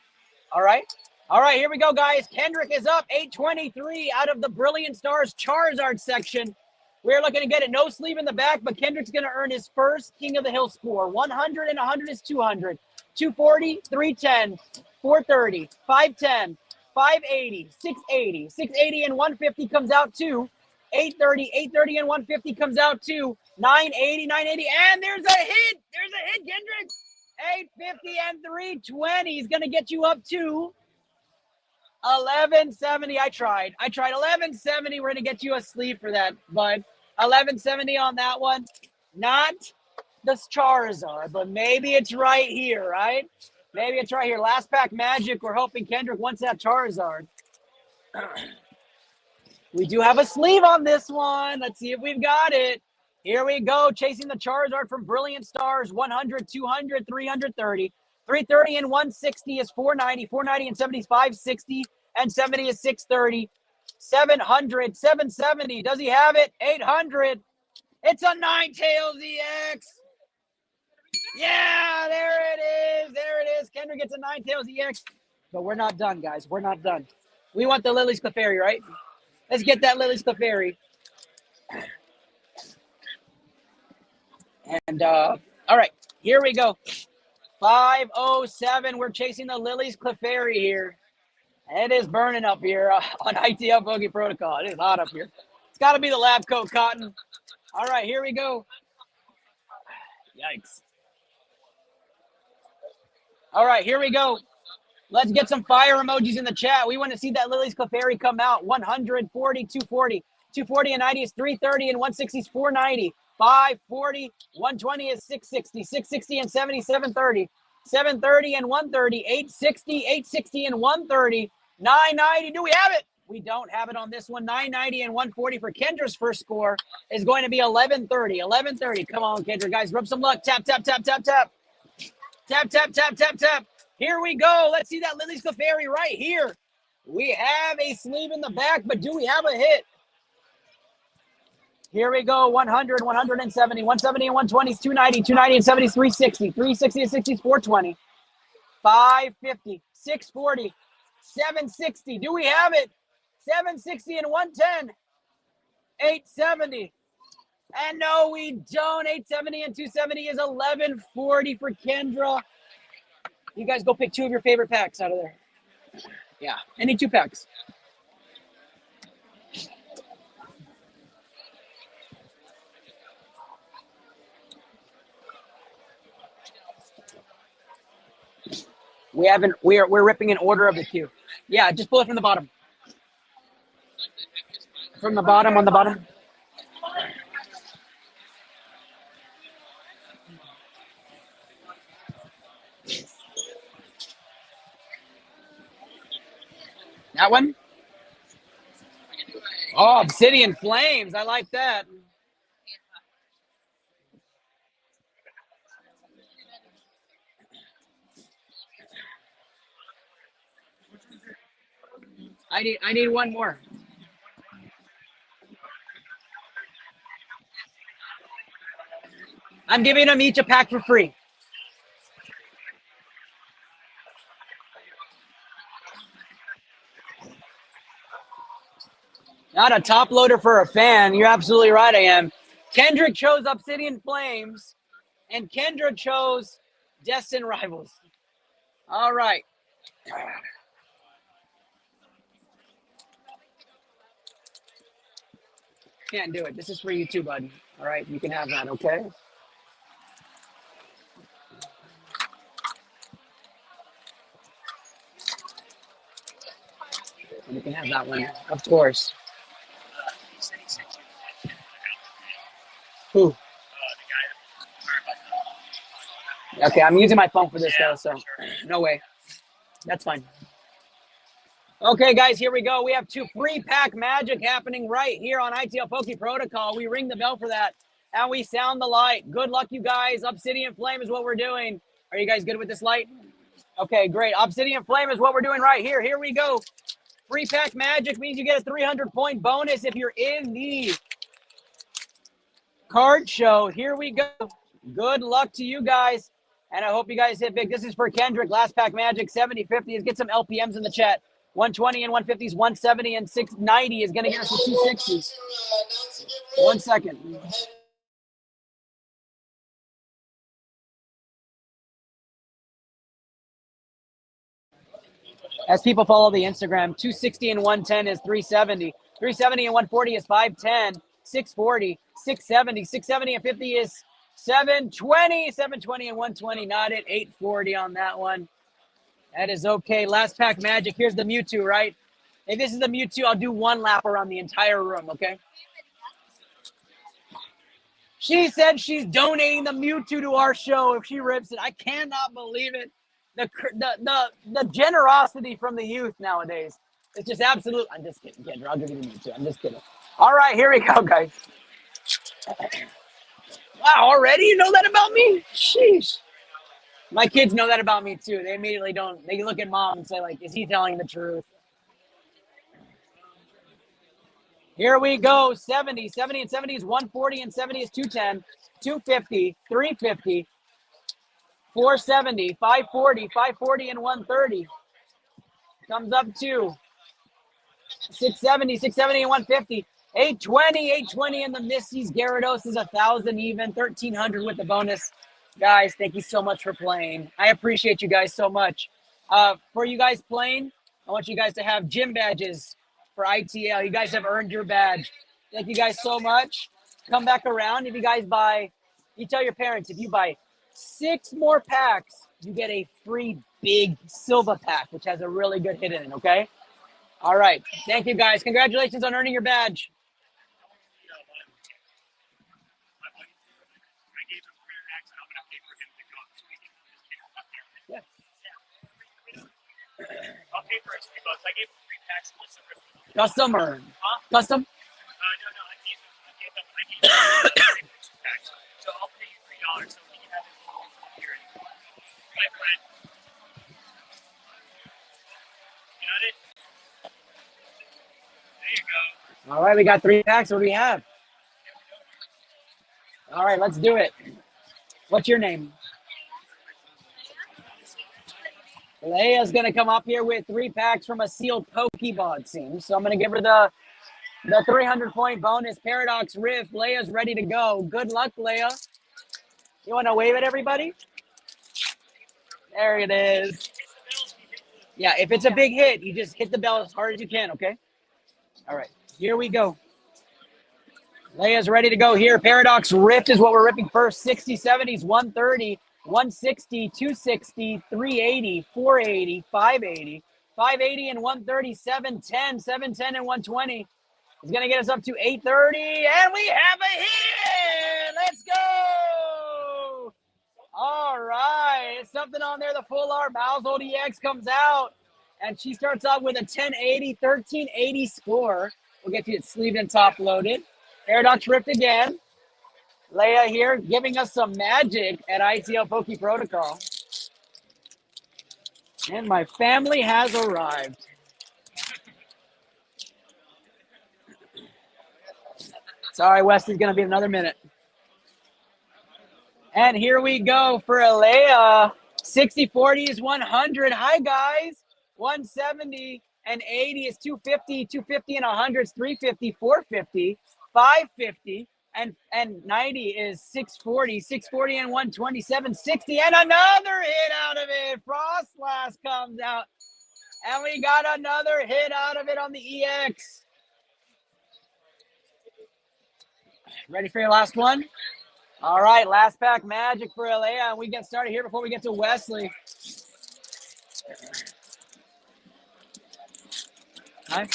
All right. All right. Here we go, guys. Kendrick is up. 823 out of the Brilliant Stars Charizard section. We're looking to get it. No sleeve in the back, but Kendrick's going to earn his first King of the Hill score. 100 and 100 is 200. 240, 310, 430, 510, 580, 680. 680 and 150 comes out to 830. 830 and 150 comes out to 980, 980. And there's a hit. There's a hit, Kendrick. 850 and 320 is going to get you up to 1170. I tried 1170. We're going to get you a sleeve for that, bud. 1170 on that one. Not the Charizard, but maybe it's right here, right? Maybe it's right here. Last pack magic. We're hoping Kendrick wants that Charizard. We do have a sleeve on this one. Let's see if we've got it. Here we go. Chasing the Charizard from Brilliant Stars. 100, 200, 330. 330 and 160 is 490. 490 and 70 is 560. And 70 is 630. 700, 770. Does he have it? 800. It's a Ninetales EX. Yeah, there it is. There it is. Kendrick gets a Ninetales EX. But we're not done, guys. We're not done. We want the Lily's Clefairy, right? Let's get that Lily's Clefairy. And, all right. Here we go. 507. We're chasing the Lily's Clefairy here. It is burning up here on iTL Bogey Protocol. It is hot up here. It's got to be the lab coat cotton. All right, here we go. Yikes. All right, here we go. Let's get some fire emojis in the chat. We want to see that Lily's Clefairy come out. 140, 240. 240 and 90 is 330 and 160 is 490. 540, 120 is 660. 660 and 70, 730. 730 and 130. 860, 860 and 130. 990. Do we have it? We don't have it on this one. 990 and 140 for Kendra's first score is going to be 1130. 1130. Come on, Kendra. Guys, rub some luck. Tap, tap, tap, tap, tap. Tap, tap, tap, tap, tap. Here we go. Let's see that Lily's Clefairy right here. We have a sleeve in the back, but do we have a hit? Here we go. 100, 170. 170 and 120 is 290. 290 and 70 is 360. 360 and 60 is 420. 550. 640. 760. Do we have it? 760 and 110. 870. And no, we don't. 870 and 270 is 1140 for Kendra. You guys go pick 2 of your favorite packs out of there. Yeah, any 2 packs. We're ripping in order of the queue. Yeah, just pull it from the bottom. From the bottom, on the bottom. That one? Oh, Obsidian Flames. I like that. I need one more. I'm giving them each a pack for free. Not a top loader for a fan. You're absolutely right, I am. Kendrick chose Obsidian Flames, and Kendra chose Destined Rivals. All right. Can't do it. This is for you too, bud. All right, you can have that, okay? You can have that one, of course. Who? Okay, I'm using my phone for this though, so no way. That's fine. Okay, guys, here we go. We have 2 free pack magic happening right here on iTL Poke Protocol. We ring the bell for that, and we sound the light. Good luck, you guys. Obsidian Flame is what we're doing. Are you guys good with this light? Okay, great. Obsidian Flame is what we're doing right here. Here we go. Free pack magic means you get a 300-point bonus if you're in the card show. Here we go. Good luck to you guys, and I hope you guys hit big. This is for Kendrick. Last pack magic, 70, 50. Let's get some LPMs in the chat. 120 and 150s, 170 and 690 is going to get us to 260s. 1 second. As people follow the Instagram, 260 and 110 is 370. 370 and 140 is 510. 640, 670. 670 and 50 is 720. 720 and 120, not at 840 on that one. That is okay. Last pack magic. Here's the Mewtwo, right? If this is the Mewtwo, I'll do 1 lap around the entire room, okay? She said she's donating the Mewtwo to our show if she rips it. I cannot believe it. The generosity from the youth nowadays. It's just absolute. I'm just kidding, Kendra. I'll give you the Mewtwo. I'm just kidding. All right, here we go, guys. Wow, already you know that about me? Sheesh. My kids know that about me too. They immediately don't. They look at mom and say, like, is he telling the truth? Here we go. 70. 70 and 70 is 140 and 70 is 210. 250, 350, 470, 540, 540 and 130. Comes up to 670, 670 and 150. 820, 820 and the Misty's. Gyarados is 1,000 even. 1,300 with the bonus. Guys, thank you so much for playing. I appreciate you guys so much. For you guys playing, I want you guys to have gym badges for ITL. You guys have earned your badge. Thank you guys so much. Come back around. If you guys buy, you tell your parents, if you buy 6 more packs, you get a free big silver pack, which has a really good hit in it, okay? All right. Thank you, guys. Congratulations on earning your badge. Yeah. I'll pay for it $3. I gave him 3 packs. Custom or custom? No, I gave them 2 packs. So I'll pay you $3 so we can have it here. My friend. Got it? There you go. All right, we got 3 packs. What do we have? All right, let's do it. What's your name? Leia's going to come up here with 3 packs from a sealed Pokeball, it seems. So I'm going to give her the 300-point bonus Paradox Rift. Leia's ready to go. Good luck, Leia. You want to wave at everybody? There it is. Yeah, if it's a big hit, you just hit the bell as hard as you can, okay? All right, here we go. Leia's ready to go here. Paradox Rift is what we're ripping first. 60, 70s, 130, 160, 260, 380, 480, 580, 580 and 130, 710, 710 and 120. Is going to get us up to 830, and we have a hit! Let's go! All right, it's something on there. The full art Bowsel EX comes out, and she starts off with a 1080, 1380 score. We'll get you it sleeved and top loaded. Paradox ripped again. Leia here giving us some magic at ITL Poke Protocol. And my family has arrived. Sorry, Wesley's going to be another minute. And here we go for Leia. 60-40 is 100. Hi, guys. 170 and 80 is 250. 250 and 100 is 350. 450. 550. And 90 is 640. 640 and 127. 60 and another hit out of it. Frost Blast comes out. And we got another hit out of it on the EX. Ready for your last one? All right, last pack magic for Leia, and we get started here before we get to Wesley. Hi.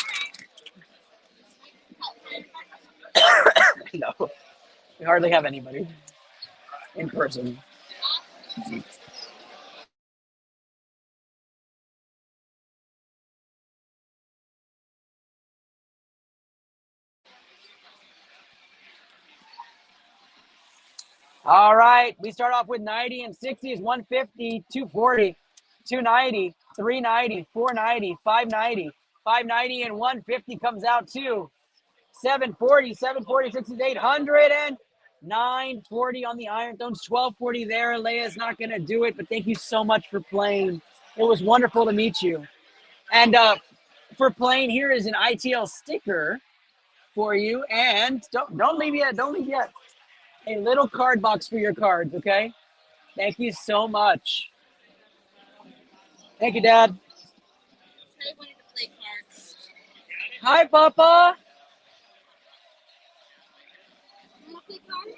No, we hardly have anybody in person. All right, we start off with 90 and 60 is 150, 240, 290, 390, 490, 590, 590 and 150 comes out to 740, 740, 6 is 800 and 940 on the Iron Stones, 1240 there. Leia's not going to do it, but thank you so much for playing. It was wonderful to meet you. And for playing, here is an ITL sticker for you. And don't leave yet, don't leave yet. A little card box for your cards, okay? Thank you so much. Thank you, Dad. I wanted to play cards. Hi, Papa. You want to play cards?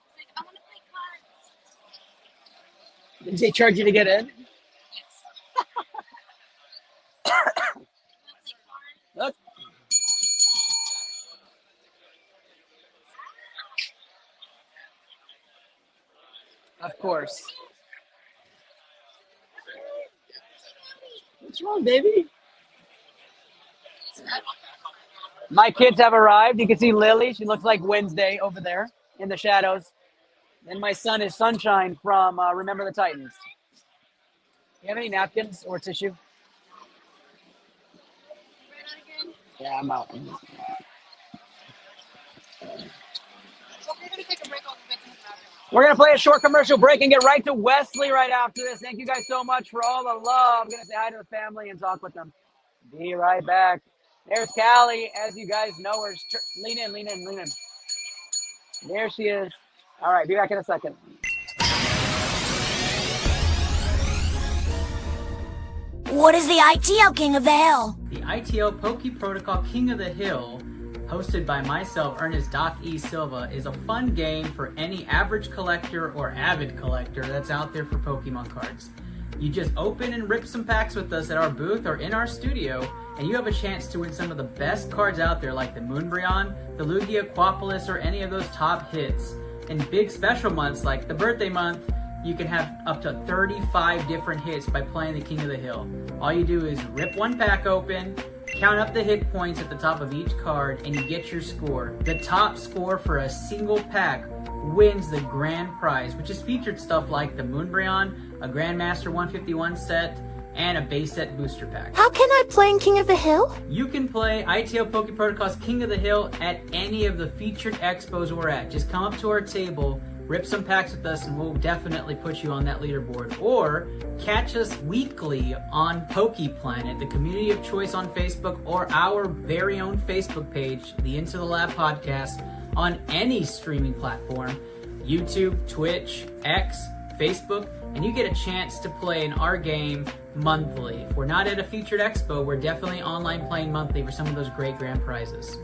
It's like, I want to play cards. Did they charge you to get in? Look. Of course. What's wrong, baby? My kids have arrived. You can see Lily. She looks like Wednesday over there in the shadows. And my son is Sunshine from Remember the Titans. You have any napkins or tissue? Yeah, I'm out. Well, we're going to take a break on the bits and the fabric. We're going to play a short commercial break and get right to Wesley right after this. Thank you guys so much for all the love. I'm going to say hi to the family and talk with them. Be right back. There's Callie. As you guys know her. Lean in, lean in, lean in. There she is. All right, be back in a second. What is the ITL King of the Hill? The ITL Poke Protocol King of the Hill, hosted by myself, Ernest Doc E. Silva, is a fun game for any average collector or avid collector that's out there for Pokemon cards. You just open and rip some packs with us at our booth or in our studio, and you have a chance to win some of the best cards out there like the Moonbreon, the Lugia, Quapalis, or any of those top hits. In big special months like the birthday month, you can have up to 35 different hits by playing the King of the Hill. All you do is rip one pack open, count up the hit points at the top of each card, and you get your score. The top score for a single pack wins the grand prize, which is featured stuff like the Moonbreon, a Grandmaster 151 set, and a base set booster pack. How can I play in King of the Hill? You can play ITL Poke Protocol's King of the Hill at any of the featured expos we're at. Just come up to our table, rip some packs with us, and we'll definitely put you on that leaderboard. Or catch us weekly on Poke Planet, the community of choice on Facebook, or our very own Facebook page, the Into the Lab podcast, on any streaming platform, YouTube, Twitch, X, Facebook, and you get a chance to play in our game monthly. If we're not at a featured expo, we're definitely online playing monthly for some of those great grand prizes.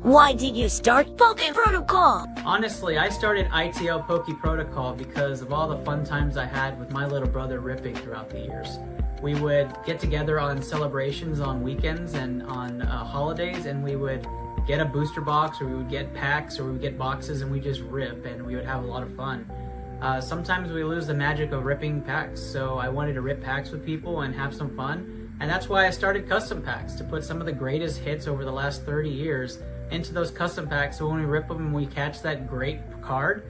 Why did you start Poke Protocol? Honestly, I started ITL Poke Protocol because of all the fun times I had with my little brother ripping throughout the years. We would get together on celebrations on weekends and on holidays, and we would get a booster box, or we would get packs, or we would get boxes, and we just rip, and we would have a lot of fun. Sometimes we lose the magic of ripping packs, so I wanted to rip packs with people and have some fun. And that's why I started custom packs, to put some of the greatest hits over the last 30 years into those custom packs, so when we rip them and we catch that great card,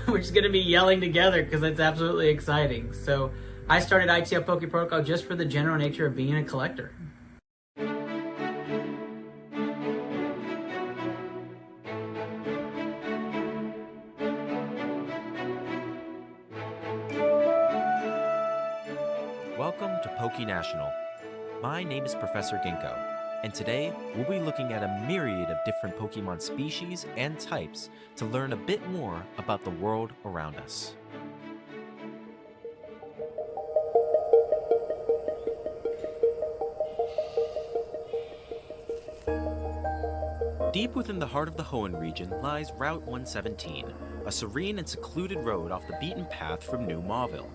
we're just going to be yelling together because it's absolutely exciting. So I started iTL Poke Protocol just for the general nature of being a collector. Welcome to Poke National. My name is Professor Ginkgo, and today we'll be looking at a myriad of different Pokemon species and types to learn a bit more about the world around us. Deep within the heart of the Hoenn region lies Route 117, a serene and secluded road off the beaten path from New Mauville.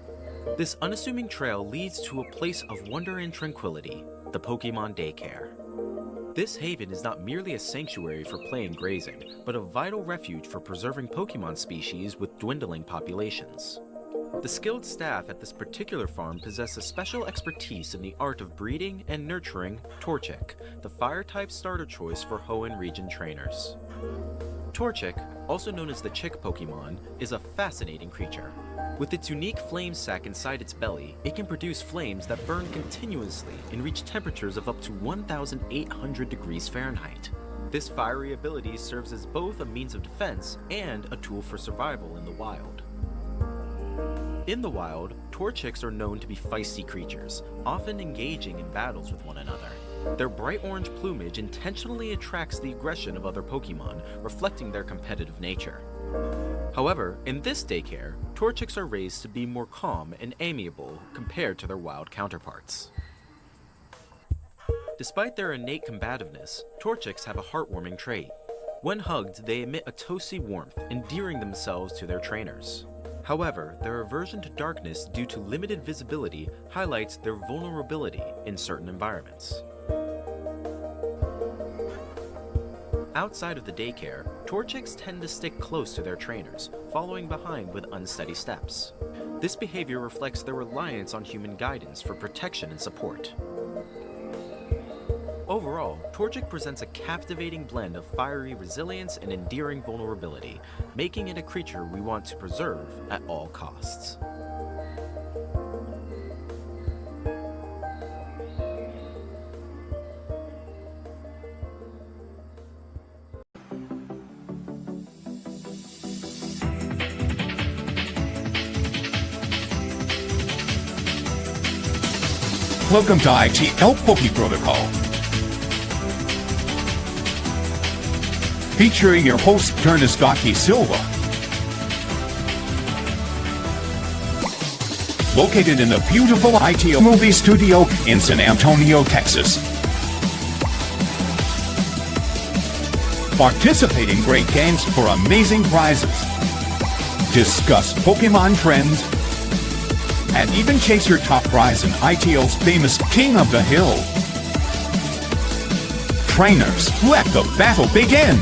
This unassuming trail leads to a place of wonder and tranquility, the Pokemon Daycare. This haven is not merely a sanctuary for play and grazing, but a vital refuge for preserving Pokemon species with dwindling populations. The skilled staff at this particular farm possess a special expertise in the art of breeding and nurturing Torchic, the fire-type starter choice for Hoenn region trainers. Torchic, also known as the Chick Pokemon, is a fascinating creature. With its unique flame sac inside its belly, it can produce flames that burn continuously and reach temperatures of up to 1,800 degrees Fahrenheit. This fiery ability serves as both a means of defense and a tool for survival in the wild. In the wild, Torchics are known to be feisty creatures, often engaging in battles with one another. Their bright orange plumage intentionally attracts the aggression of other Pokemon, reflecting their competitive nature. However, in this daycare, Torchics are raised to be more calm and amiable compared to their wild counterparts. Despite their innate combativeness, Torchics have a heartwarming trait. When hugged, they emit a toasty warmth, endearing themselves to their trainers. However, their aversion to darkness due to limited visibility highlights their vulnerability in certain environments. Outside of the daycare, Torchics tend to stick close to their trainers, following behind with unsteady steps. This behavior reflects their reliance on human guidance for protection and support. Overall, Torchic presents a captivating blend of fiery resilience and endearing vulnerability, making it a creature we want to preserve at all costs. Welcome to iTL Poke Protocol. Featuring your host, Ernest Doc Silva. Located in the beautiful iTL movie studio in San Antonio, Texas. Participate in great games for amazing prizes. Discuss Pokemon trends. And even chase your top prize in iTL's famous King of the Hill. Trainers, let the battle begin!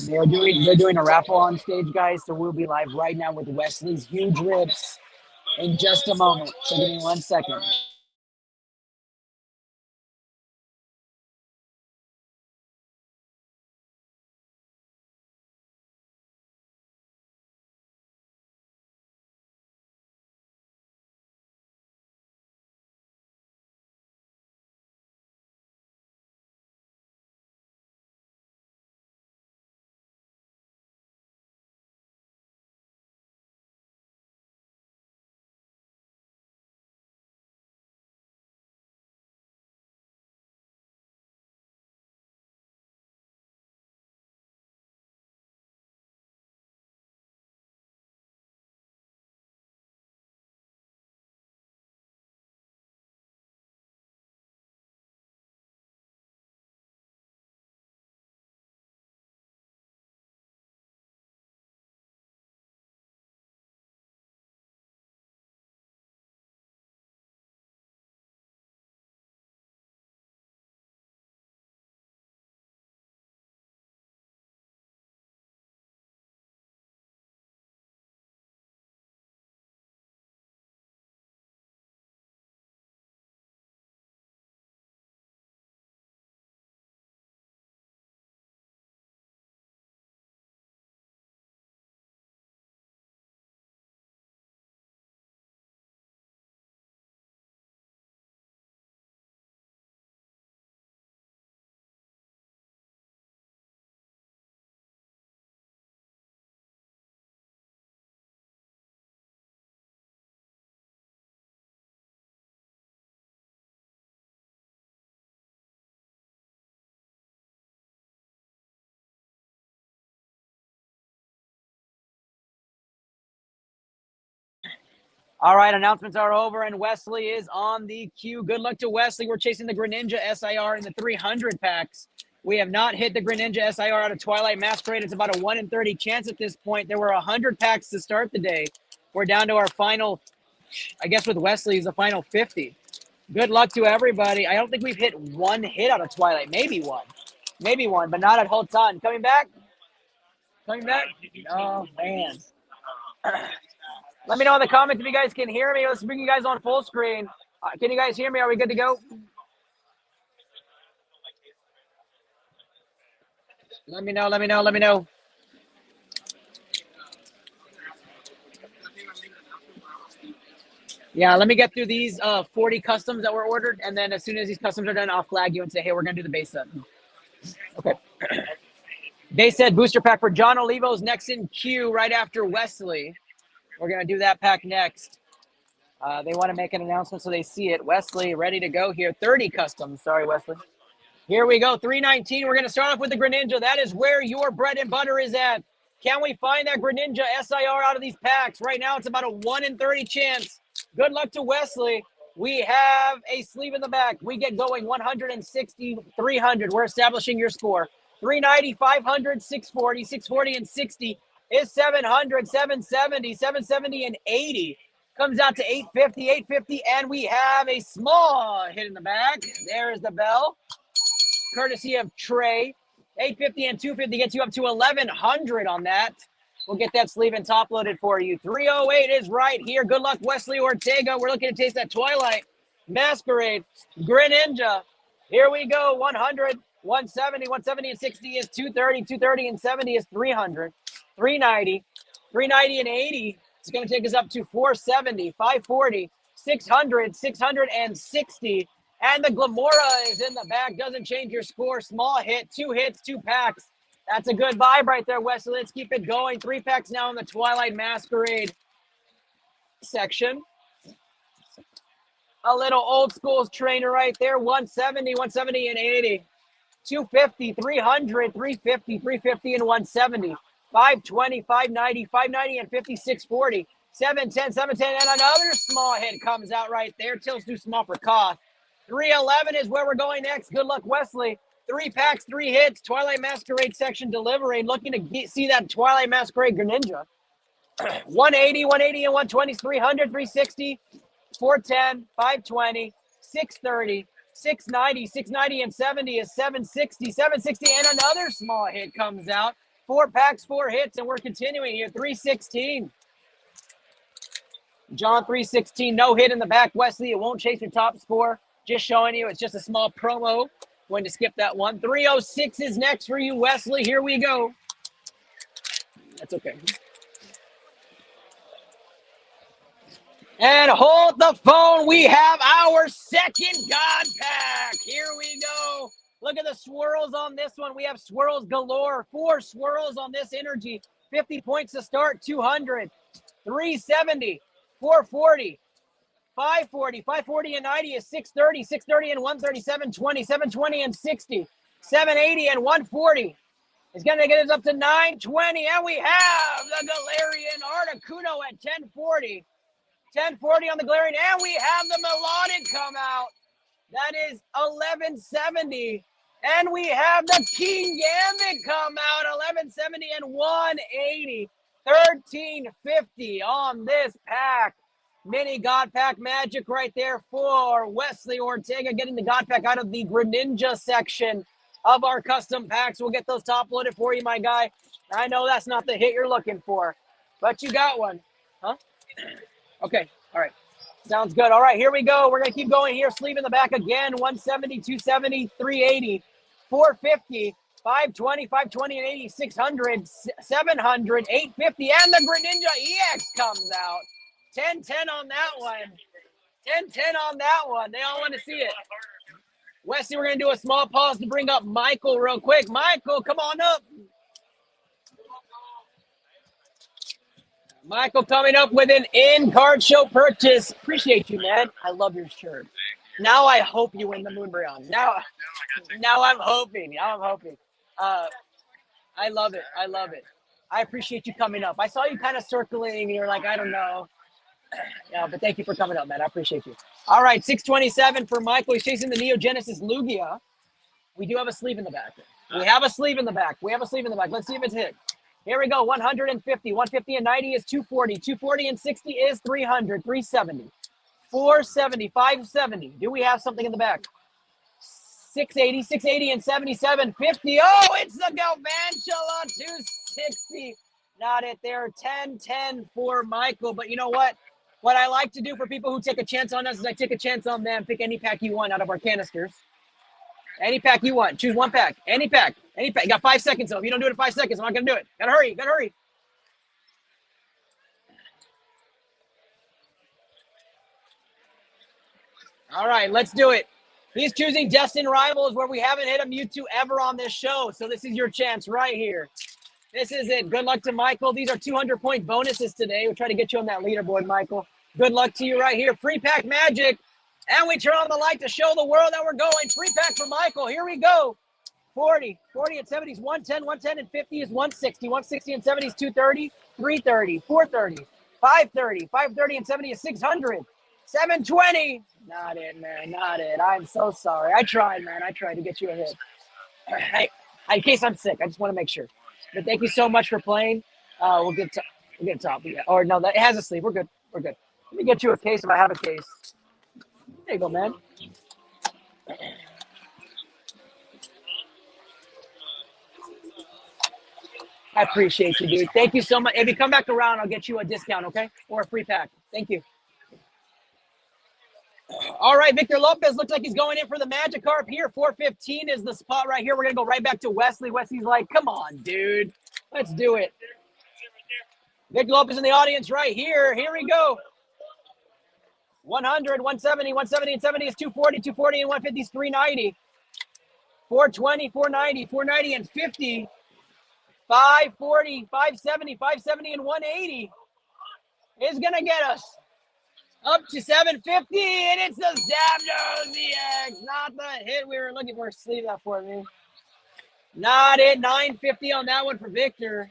They're doing a raffle on stage, guys, so we'll be live right now with Wesley's huge rips in just a moment. So give me 1 second. All right, announcements are over, and Wesley is on the queue. Good luck to Wesley. We're chasing the Greninja SIR in the 300 packs. We have not hit the Greninja SIR out of Twilight Masquerade. It's about a 1 in 30 chance at this point. There were 100 packs to start the day. We're down to our final, I guess with Wesley, is the final 50. Good luck to everybody. I don't think we've hit one hit out of Twilight. Maybe one. Maybe one, but not at whole ton. Coming back? Coming back? Oh, man. Let me know in the comments if you guys can hear me. Let's bring you guys on full screen. Can you guys hear me? Are we good to go? Let me know. Let me know. Let me know. Yeah, let me get through these 40 customs that were ordered, and then as soon as these customs are done, I'll flag you and say, hey, we're going to do the base set. Okay. Base set booster pack for John Olivo's next in queue right after Wesley. We're going to do that pack next. They want to make an announcement so they see it. Wesley, ready to go here. 30 customs. Sorry, Wesley. Here we go. 319. We're going to start off with the Greninja. That is where your bread and butter is at. Can we find that Greninja SIR out of these packs? Right now, it's about a 1 in 30 chance. Good luck to Wesley. We have a sleeve in the back. We get going 160, 300. We're establishing your score. 390, 500, 640, 640, and 60 is 700, 770, 770, and 80. Comes out to 850, 850, and we have a small hit in the back. There's the bell, courtesy of Trey. 850 and 250 gets you up to 1,100 on that. We'll get that sleeve and top loaded for you. 308 is right here. Good luck, Wesley Ortega. We're looking to taste that Twilight Masquerade Greninja. Here we go. 100, 170, 170 and 60 is 230, 230 and 70 is 300, 390, 390 and 80. It's going to take us up to 470, 540, 600, 660. And the Glamora is in the back. Doesn't change your score. Small hit, 2 hits, 2 packs. That's a good vibe right there, Wesley. Let's keep it going. 3 packs now in the Twilight Masquerade section. A little old school trainer right there. 170, 170 and 80. 250, 300, 350, 350 and 170. 520, 590, 590 and 50, 640. 710, 710, and another small hit comes out right there. Tilt's too small for cost. 311 is where we're going next. Good luck, Wesley. 3 packs, 3 hits. Twilight Masquerade section delivery. Looking to see that Twilight Masquerade Greninja. 180, 180 and 120 is 300, 360, 410, 520, 630, 690, 690 and 70 is 760, 760, and another small hit comes out. 4 packs, 4 hits, and we're continuing here. 316. John 316, no hit in the back. Wesley, it won't chase your top score. Just showing you, it's just a small promo. Going to skip that one. 306 is next for you, Wesley. Here we go. That's okay. And hold the phone. We have our second God pack. Here we go. Look at the swirls on this one. We have swirls galore. 4 swirls on this energy. 50 points to start. 200, 370, 440, 540, 540 and 90 is 630, 630 and 130, 720, 720 and 60, 780 and 140. It's going to get us up to 920, and we have the Galarian Articuno at 1040. 1040 on the Galarian, and we have the Melodic come out. That is 1170. And we have the King Gambit come out, 1170 and 180. 1350 on this pack. Mini God Pack magic right there for Wesley Ortega, getting the God Pack out of the Greninja section of our custom packs. We'll get those top loaded for you, my guy. I know that's not the hit you're looking for, but you got one. Huh? Okay. All right. Sounds good. All right, here we go. We're going to keep going here. Sleeve in the back again. 170, 270, 380, 450, 520, 520, and 80, 600, 700, 850, and the Greninja EX comes out. 10-10 on that one. 10-10 on that one. They all want to see it. Wesley, we're going to do a small pause to bring up Michael real quick. Michael, come on up. Michael coming up with an in-card show purchase. Appreciate you, man. I love your shirt. Now I hope you win the Moonbreon. Now I'm hoping. I love it. I love it. I appreciate you coming up. I saw you kind of circling. And you're like, I don't know. Yeah, but thank you for coming up, man. I appreciate you. All right, 627 for Michael. He's chasing the Neo Genesis Lugia. We do have a sleeve in the back. We have a sleeve in the back. Let's see if it's hit. Here we go. 150. 150 and 90 is 240. 240 and 60 is 300. 370. 470. 570. Do we have something in the back? 680. 680 and 77. 50. Oh, it's the Galvantula 260. Not it there. 10-10 for Michael. But you know what? What I like to do for people who take a chance on us is I take a chance on them. Pick any pack you want out of our canisters. Any pack you want. Choose one pack. Any pack. Any pack. You got 5 seconds though. If you don't do it in 5 seconds, I'm not going to do it. Gotta hurry. Gotta hurry. All right, let's do it. He's choosing Destined Rivals where we haven't hit a Mewtwo ever on this show. So this is your chance right here. This is it. Good luck to Michael. These are 200-point bonuses today. We'll try to get you on that leaderboard, Michael. Good luck to you right here. Free pack magic. And we turn on the light to show the world that we're going. Free pack for Michael. Here we go. 40. 40 and 70 is 110. 110 and 50 is 160. 160 and 70 is 230. 330. 430. 530. 530 and 70 is 600. 720. Not it, man. Not it. I'm so sorry. I tried, man. I tried to get you a hit. Hey, in case I'm sick, I just want to make sure. But thank you so much for playing. We'll get top. Yeah. Or no, that it has a sleeve. We're good. We're good. Let me get you a case if I have a case. There you go, man. I appreciate you, dude. Thank you so much. If you come back around, I'll get you a discount, okay? Or a free pack. Thank you. All right, Victor Lopez looks like he's going in for the Magikarp here. 415 is the spot right here. We're going to go right back to Wesley. Wesley's like, come on, dude. Let's do it. Victor Lopez in the audience right here. Here we go. 100, 170, 170 and 70 is 240. 240 and 150 is 390. 420, 490, 490 and 50. 540, 570, 570 and 180 is going to get us up to 750, and it's the Zapdos EX. Not the hit we were looking for. Sleeve that for me. Not it. 950 on that one for Victor.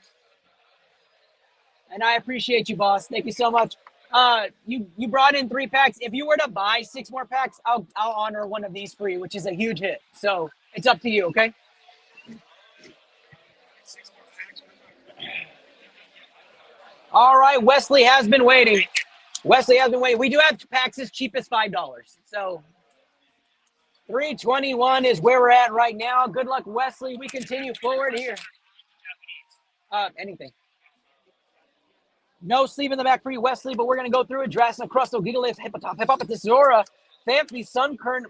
And I appreciate you, boss. Thank you so much. You brought in 3 packs. If you were to buy 6 more packs, I'll honor one of these for you, which is a huge hit. So it's up to you, okay? All right, Wesley has been waiting. Wesley has been waiting. We do have packs as cheap as $5. So 321 is where we're at right now. Good luck, Wesley. We continue forward here. Anything. No sleeve in the back for you, Wesley, but we're going to go through it. Drastic, Crustle, Gigalith, Hippopotamus, Zora, Phanpy, Sunkern,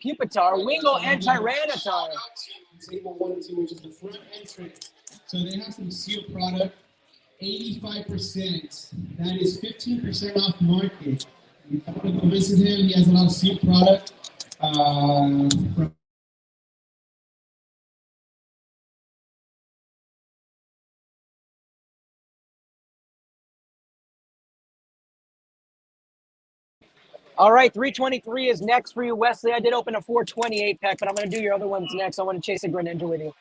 Pupitar, Wingull, and Tyranitar. Table 1 and 2, which is the front entrance. So they have some sealed product. 85%. That is 15% off market. You come to go visit him. He has a lot of sealed product. All right, 323 is next for you, Wesley. I did open a 428 pack, but I'm going to do your other ones next. I want to chase a Greninja with you.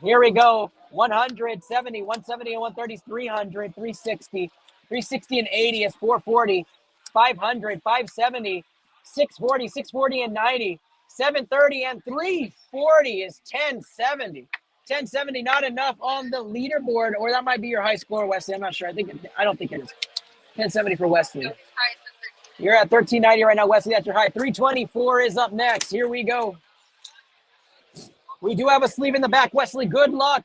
Here we go. 170, 170 and 130 is 300, 360. 360 and 80 is 440. 500, 570, 640, 640 and 90. 730 and 340 is 1070. 1070, not enough on the leaderboard, or that might be your high score, Wesley. I'm not sure. I don't think it is. 1070 for Wesley. You're at 1390 right now, Wesley. That's your high. 324 is up next. Here we go. We do have a sleeve in the back, Wesley. Good luck.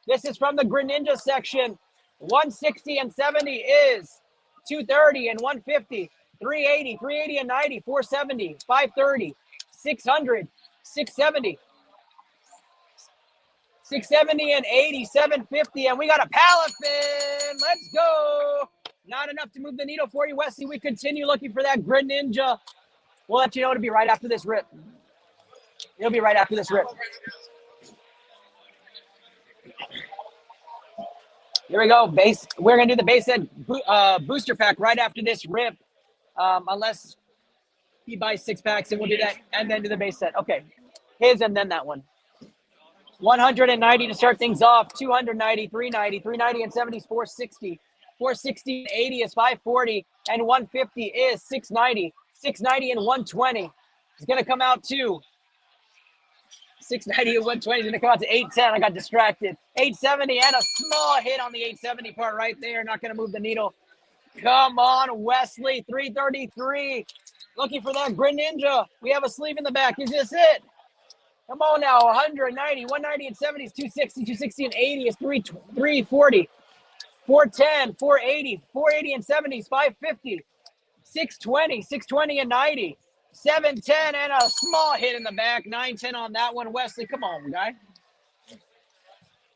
This is from the Greninja section. 160 and 70 is 230 and 150. 380, 380 and 90, 470, 530, 600, 670. 670 and 80, 750, and we got a Palafin. Let's go. Not enough to move the needle for you, Wesley. We continue looking for that Greninja. We'll let you know it'll be right after this rip. It'll be right after this rip. Here we go. Base. We're gonna do the base set booster pack right after this rip, unless he buys 6 packs, and we'll do that and then do the base set. Okay, his and then that one. 190 to start things off. 290, 390, 390 and 70 is 460. 460 and 80 is 540, and 150 is 690. 690 and 120 is going to come out to 690 and 120 is going to come out to 810. I got distracted. 870 and a small hit on the 870 part right there. Not going to move the needle. Come on, Wesley. 333. Looking for that Greninja. We have a sleeve in the back. Is this it? Come on now. 190, 190 and 70 is 260, 260 and 80 is 340. 410, 480, 480 and 70 is 550. 620, 620 and 90. 710 and a small hit in the back. 910 on that one. Wesley, come on, guy.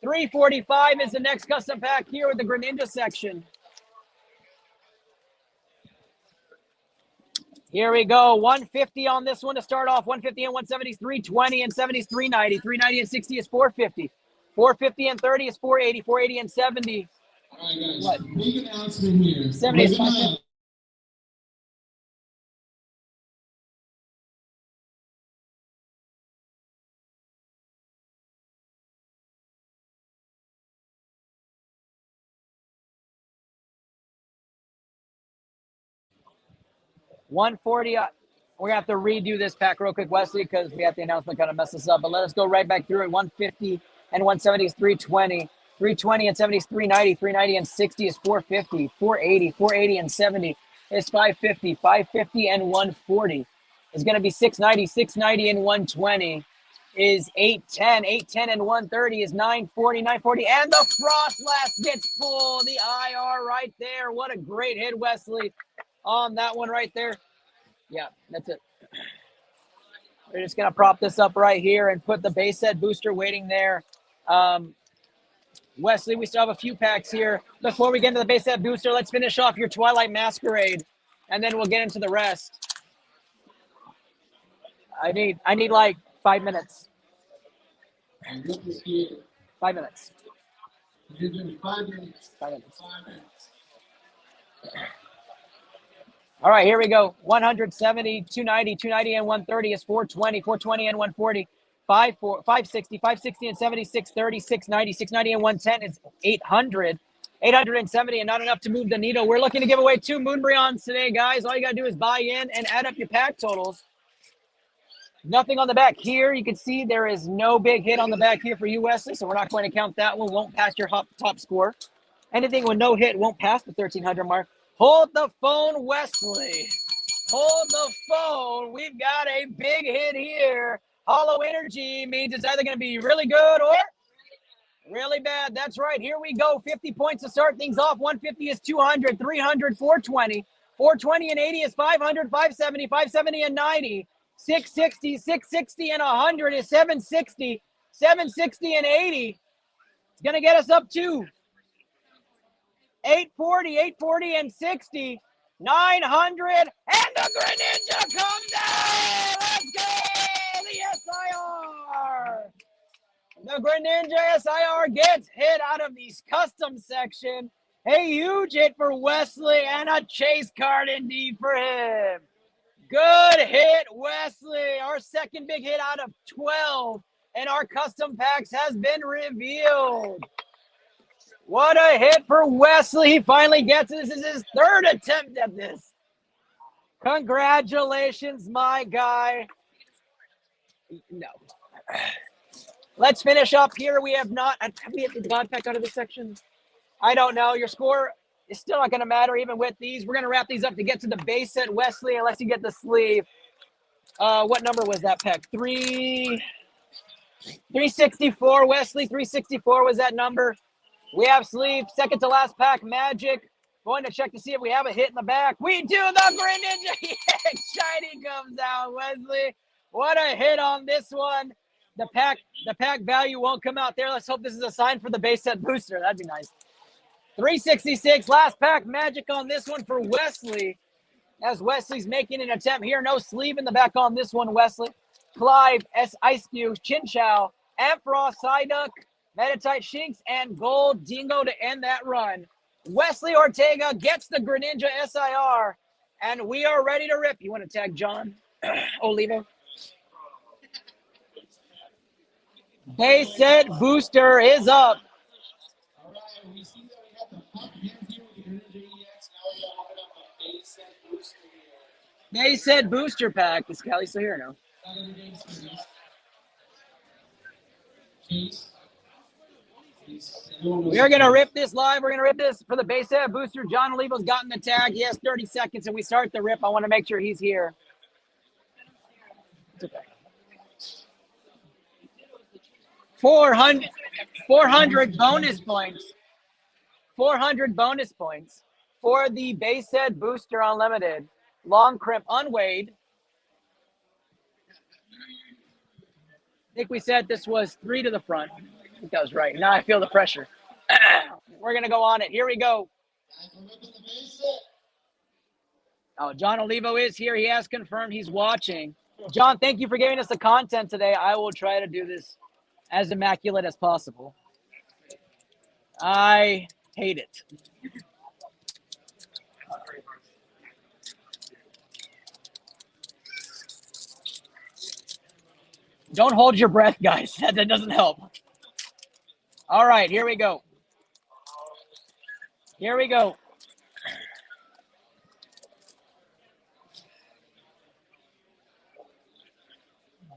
345 is the next custom pack here with the Greninja section. Here we go. 150 on this one to start off. 150 and 170 is 320 and 70 is 390. 390 and 60 is 450. 450 and 30 is 480. 480 and 70. All right, guys. What? Big announcement here. 70 is 550. $140. We're gonna have to redo this pack real quick, Wesley, because we had the announcement kind of mess us up. But let us go right back through it. 150 and 170 is 320. 320 and 70 is 390. 390 and 60 is 450. 480. 480 and 70 is 550. 550 and 140 is gonna be 690. 690 and 120 is 810. 810 and 130 is 940. 940 and the Frost last gets pulled. The IR right there. What a great hit, Wesley, on that one right there. Yeah, that's it. We're just going to prop this up right here and put the base set booster waiting there. Wesley, we still have a few packs here. Before we get into the base set booster, let's finish off your Twilight Masquerade, and then we'll get into the rest. I need like 5 minutes. 5 minutes. 5 minutes. All right, here we go. 170, 290, 290 and 130 is 420, 420 and 140, 560, 560 and 70, 630, 690, 690 and 110 is 800, 870 and not enough to move the needle. We're looking to give away 2 Moonbreons today, guys. All you got to do is buy in and add up your pack totals. Nothing on the back here. You can see there is no big hit on the back here for you, Wesley, so we're not going to count that one. Won't pass your top score. Anything with no hit won't pass the 1,300 mark. Hold the phone, Wesley. Hold the phone. We've got a big hit here. Hollow Energy means it's either going to be really good or really bad. That's right. Here we go. 50 points to start things off. 150 is 200, 300, 420. 420 and 80 is 500, 570, 570 and 90. 660, 660 and 100 is 760. 760 and 80. It's going to get us up to 840, 840 and 60, 900, and the Greninja comes down! Let's go! The SIR! The Greninja SIR gets hit out of the custom section. A huge hit for Wesley and a chase card indeed for him. Good hit, Wesley. Our second big hit out of 12 in our custom packs has been revealed. What a hit for Wesley. He finally gets it. This is his third attempt at this. Congratulations, my guy. No. Let's finish up here. We have not. Have we hit the God pack out of this section? I don't know. Your score is still not going to matter even with these. We're going to wrap these up to get to the base set, Wesley, unless you get the sleeve. What number was that pack? 364, Wesley. 364 was that number. We have sleeve, second to last pack, Magic. Going to check to see if we have a hit in the back. We do. The Greninja. Yeah, shiny comes out, Wesley. What a hit on this one. The pack value won't come out there. Let's hope this is a sign for the base set booster. That'd be nice. 366, last pack, Magic on this one for Wesley. As Wesley's making an attempt here. No sleeve in the back on this one, Wesley. Clive, Ice Cube, Chinchou, Ampharos, Psyduck, Meditite, Shinx, and Gold Dingo to end that run. Wesley Ortega gets the Greninja SIR, and we are ready to rip. You want to tag John Olivo? Base set booster is up. All right, we see that we got the pop hands here with the They said booster pack. Is Callie still here now? We are going to rip this live. We're going to rip this for the base set booster. John Olivo's gotten the tag. He has 30 seconds, and we start the rip. I want to make sure he's here. It's okay. 400 bonus points. 400 bonus points for the base set booster unlimited. Long crimp unweighed. I think we said this was 3 to the front. I think that was right. Now I feel the pressure. We're going to go on it. Here we go. Oh, John Olivo is here. He has confirmed he's watching. John, thank you for giving us the content today. I will try to do this as immaculate as possible. I hate it. Don't hold your breath, guys. That doesn't help. All right, here we go. Here we go.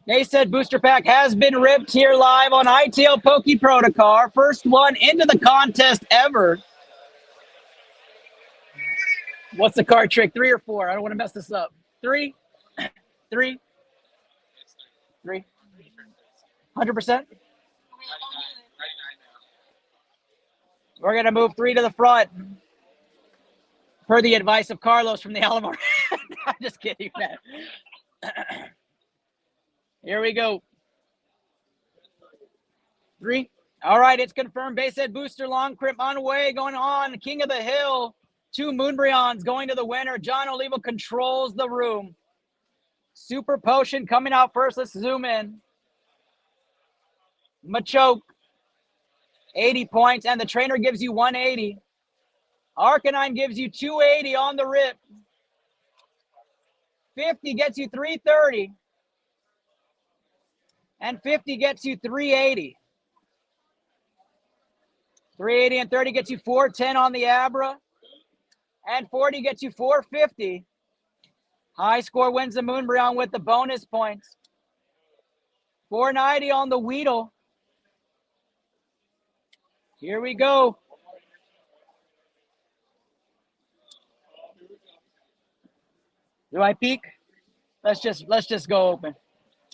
They said booster pack has been ripped here live on iTL Poke Protocol. First one into the contest ever. What's the card trick? 3 or 4? I don't want to mess this up. 3? 3? 3? 100%? We're going to move 3 to the front. Per the advice of Carlos from the Alamo. I'm just kidding, man. Here we go. 3. All right, it's confirmed. Base head booster long crimp on way going on. King of the Hill. 2 Moonbreons going to the winner. John Olivo controls the room. Super Potion coming out first. Let's zoom in. Machoke. 80 points, and the trainer gives you 180. Arcanine gives you 280 on the rip. 50 gets you 330. And 50 gets you 380. 380 and 30 gets you 410 on the Abra. And 40 gets you 450. High score wins the Moonbreon with the bonus points. 490 on the Weedle. Here we go. Do I peek? Let's just go open.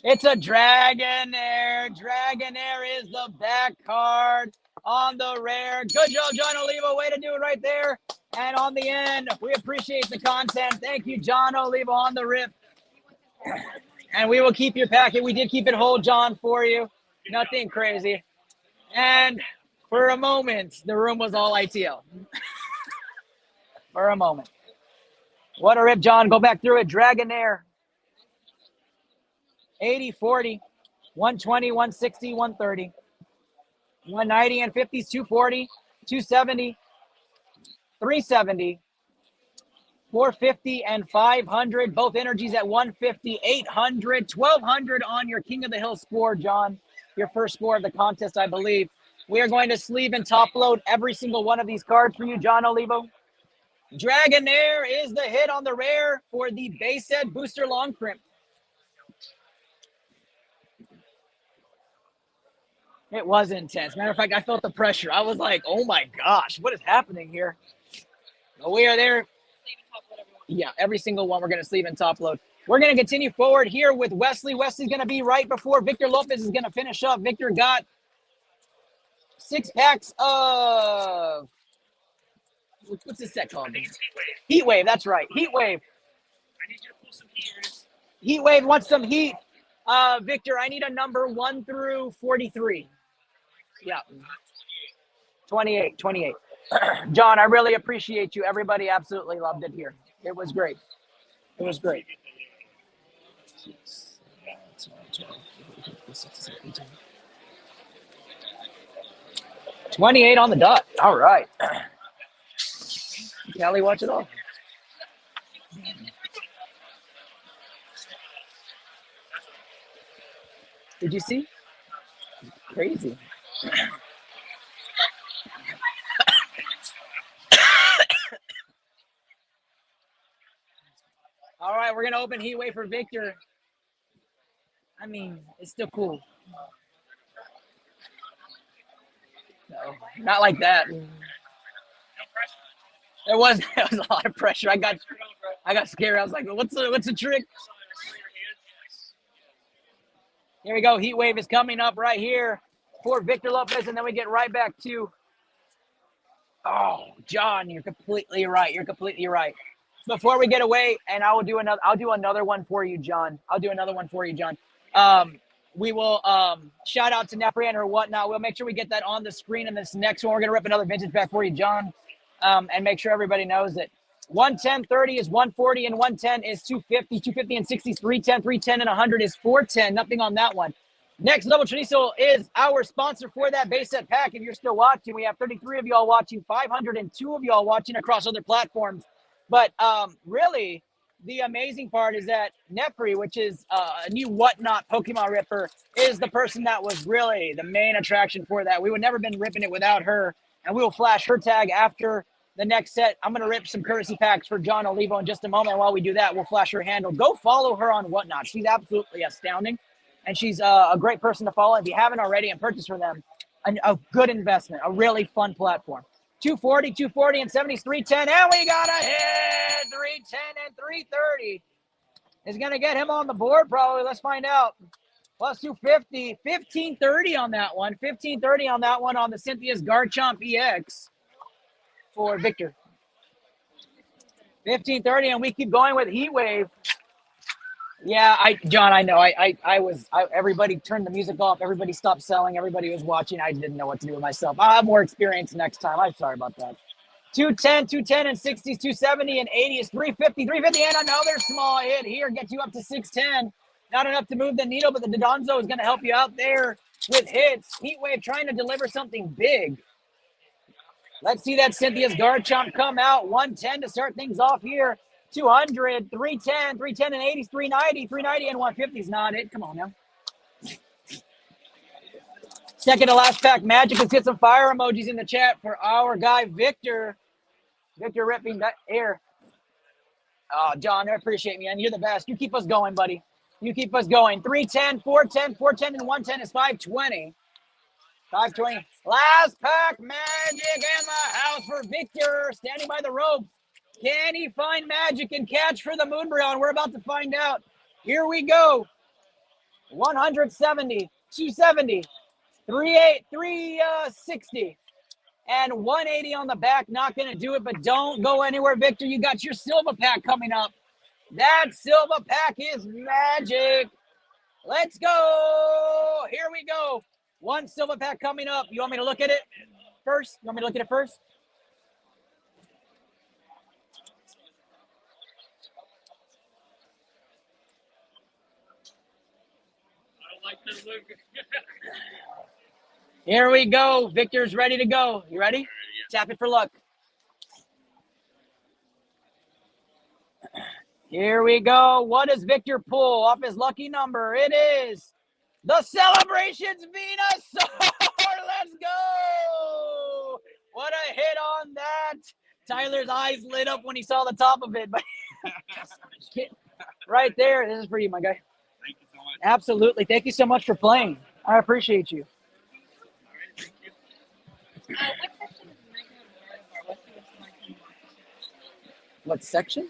It's a Dragonair. Dragonair is the back card on the rare. Good job, John Olivo. Way to do it right there. And on the end, we appreciate the content. Thank you, John Olivo, on the rip. And we will keep your packet. We did keep it whole, John, for you. Nothing crazy. And for a moment, the room was all ITL. For a moment. What a rip, John. Go back through it. Dragonair. 80, 40, 120, 160, 130. 190 and 50s, 240, 270, 370, 450, and 500. Both energies at 150, 800, 1200 on your King of the Hill score, John. Your first score of the contest, I believe. We are going to sleeve and top load every single one of these cards for you, John Olivo. Dragonair is the hit on the rare for the base set booster long crimp. It was intense. Matter of fact, I felt the pressure. I was like, oh my gosh, what is happening here? But we are there. Yeah, every single one we're going to sleeve and top load. We're going to continue forward here with Wesley. Wesley's going to be right before Victor Lopez is going to finish up. Victor got 6 packs of... What's this set called? Heat Wave, that's right. Heat Wave. I need you to pull some heaters. Heat Wave wants some heat. Victor, I need a number 1 through 43. Yeah. 28. John, I really appreciate you. Everybody absolutely loved it here. It was great. It was great. 28 on the dot. All right. Callie, watch it all. Did you see? Crazy. All right, we're we're gonna open heat wave for Victor. I mean, it's still cool. No, not like that. There was a lot of pressure. I got scared. I was like, what's the trick? Here we go. Heat wave is coming up right here for Victor Lopez, and then we get right back to. Oh, John, you're completely right. You're completely right. Before we get away, and I'll do another one for you, John. We will shout out to Neprian or whatnot. We'll make sure we get that on the screen in this next one. We're gonna rip another vintage pack for you, John, and make sure everybody knows that 110.30 is 140 and 110 is 250. 250 and 60 is 310. 310 and 100 is 410. Nothing on that one. Next Double Chorizo is our sponsor for that base set pack. If you're still watching, we have 33 of y'all watching, 502 of y'all watching across other platforms. But really, the amazing part is that Nepri, which is a new whatnot Pokemon ripper, is the person that was really the main attraction for that. We would never been ripping it without her, and we will flash her tag after the next set. I'm going to rip some courtesy packs for John Olivo in just a moment. While we do that, we'll flash her handle. Go follow her on whatnot. She's absolutely astounding, and she's a great person to follow. If you haven't already and purchase for them, a good investment, a really fun platform. 240, and 70 is 310, and we got a hit. 310 and 330 is going to get him on the board probably. Let's find out. Plus 250, 1530 on that one. 1530 on that one on the Cynthia's Garchomp EX for Victor. 1530, and we keep going with Heat Wave. Yeah, John, I know. Everybody turned the music off. Everybody stopped selling. Everybody was watching. I didn't know what to do with myself. I'll have more experience next time. I'm sorry about that. 210 and 60 is 270 and 80 is 350. 350 and another small hit here gets you up to 610. Not enough to move the needle, but the Dodonzo is going to help you out there with hits. Heat Wave trying to deliver something big. Let's see that Cynthia's Garchomp come out. 110 to start things off here. 200, 310, 310 and 80 is 390. 390 and 150 is not it. Come on now. Second to last pack, Magic. Let's get some fire emojis in the chat for our guy, Victor. Victor ripping that air. Oh, John, I appreciate me, man. You're the best. You keep us going, buddy. You keep us going. 310, 410, 410, and 110 is 520. 520. Last pack, Magic in the house for Victor. Standing by the rope. Can he find Magic and catch for the Moonbreon? We're about to find out. Here we go. 170, 270, 360, and 180 on the back. Not going to do it, but don't go anywhere, Victor. You got your silver pack coming up. That silver pack is Magic. Let's go. Here we go. One silver pack coming up. You want me to look at it first? Here we go. Victor's ready to go. You ready? Tap it for luck. Here we go. What does Victor pull off his lucky number? It is the Celebrations Venusaur. Let's go. What a hit on that. Tyler's eyes lit up when he saw the top of it. But right there. This is for you, my guy. Thank you so much. Absolutely. Thank you so much for playing. I appreciate you. What section?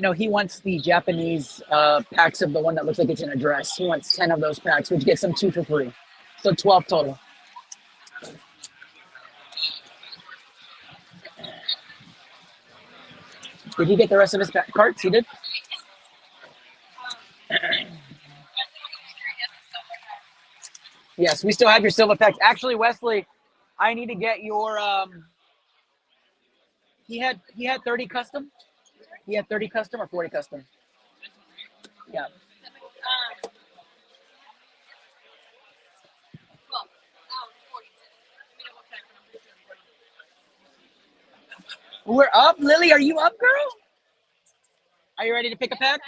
No, he wants the Japanese packs of the one that looks like it's in a dress. He wants 10 of those packs, which gets him 2 for free. So 12 total. Did he get the rest of his carts? He did? Yes, we still have your silver packs. Actually, Wesley, I need to get your he had 30 custom? He had 30 custom or 40 custom? Yeah. We're up. Lily, are you up, girl? Are you ready to pick a pack?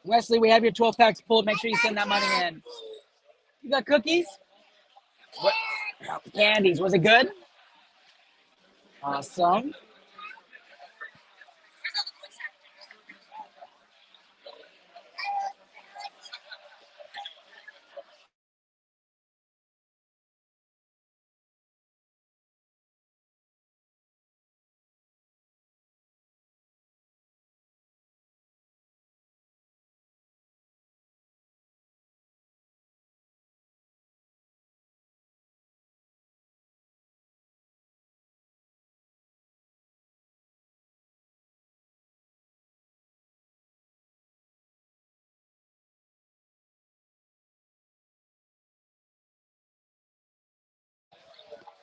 Wesley, we have your 12 packs pulled. Make sure you send that money in. You got cookies? What? Candies. Was it good? Awesome.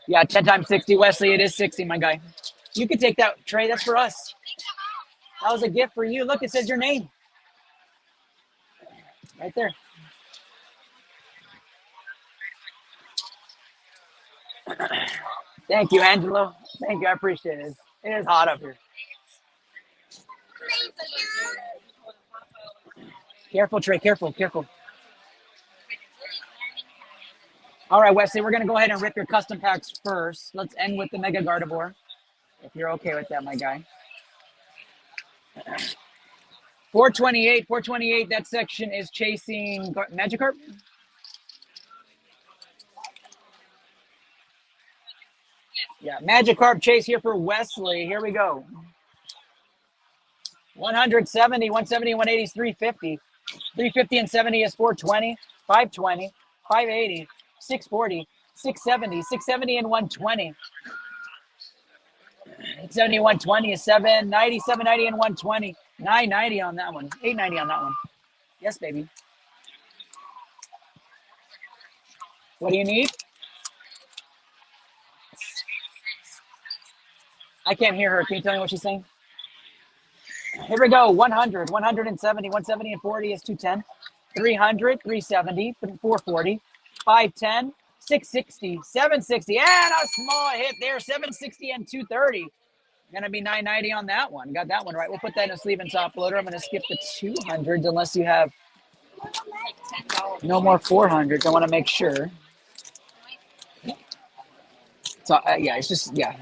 Yeah, 10 times 60, Wesley. It is 60, my guy. You can take that, Trey. That's for us. That was a gift for you. Look, it says your name. Right there. Thank you, Angelo. Thank you. I appreciate it. It is hot up here. Careful, Trey. Careful, careful. All right, Wesley, we're going to go ahead and rip your custom packs first. Let's end with the Mega Gardevoir, if you're okay with that, my guy. 428, that section is chasing Magikarp. Yeah, Magikarp chase here for Wesley. Here we go. 170, 170, 180 is 350. 350 and 70 is 420, 520, 580, 640, 670, 670 and 120. 70, 120 is 790, 790 and 120. 990 on that one. 890 on that one. Yes, baby. What do you need? I can't hear her. Can you tell me what she's saying? Here we go. 100, 170, 170 and 40 is 210. 300, 370, 440, 510, 660, 760, and a small hit there. 760 and 230. Gonna be 990 on that one. Got that one right. We'll put that in a sleeve and top loader. I'm gonna skip the 200s unless you have no more 400s. I want to make sure. So yeah, it's just yeah.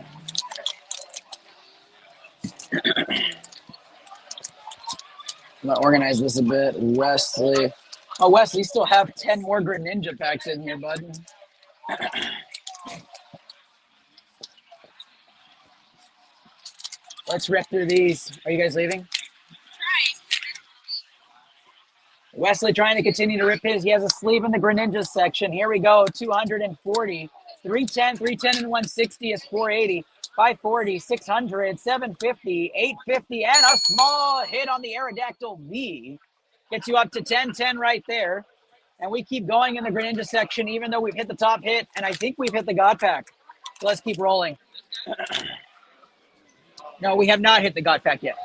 I'm gonna organize this a bit. Wesley. Oh, Wesley, you still have 10 more Greninja packs in here, bud. Let's rip through these. Are you guys leaving? Wesley trying to continue to rip his. He has a sleeve in the Greninja section. Here we go. 240, 310, 310 and 160 is 480, 540, 600, 750, 850, and a small hit on the Aerodactyl V. Gets you up to 1010 right there. And we keep going in the Greninja section, even though we've hit the top hit. And I think we've hit the God Pack. So let's keep rolling. No, we have not hit the God Pack yet.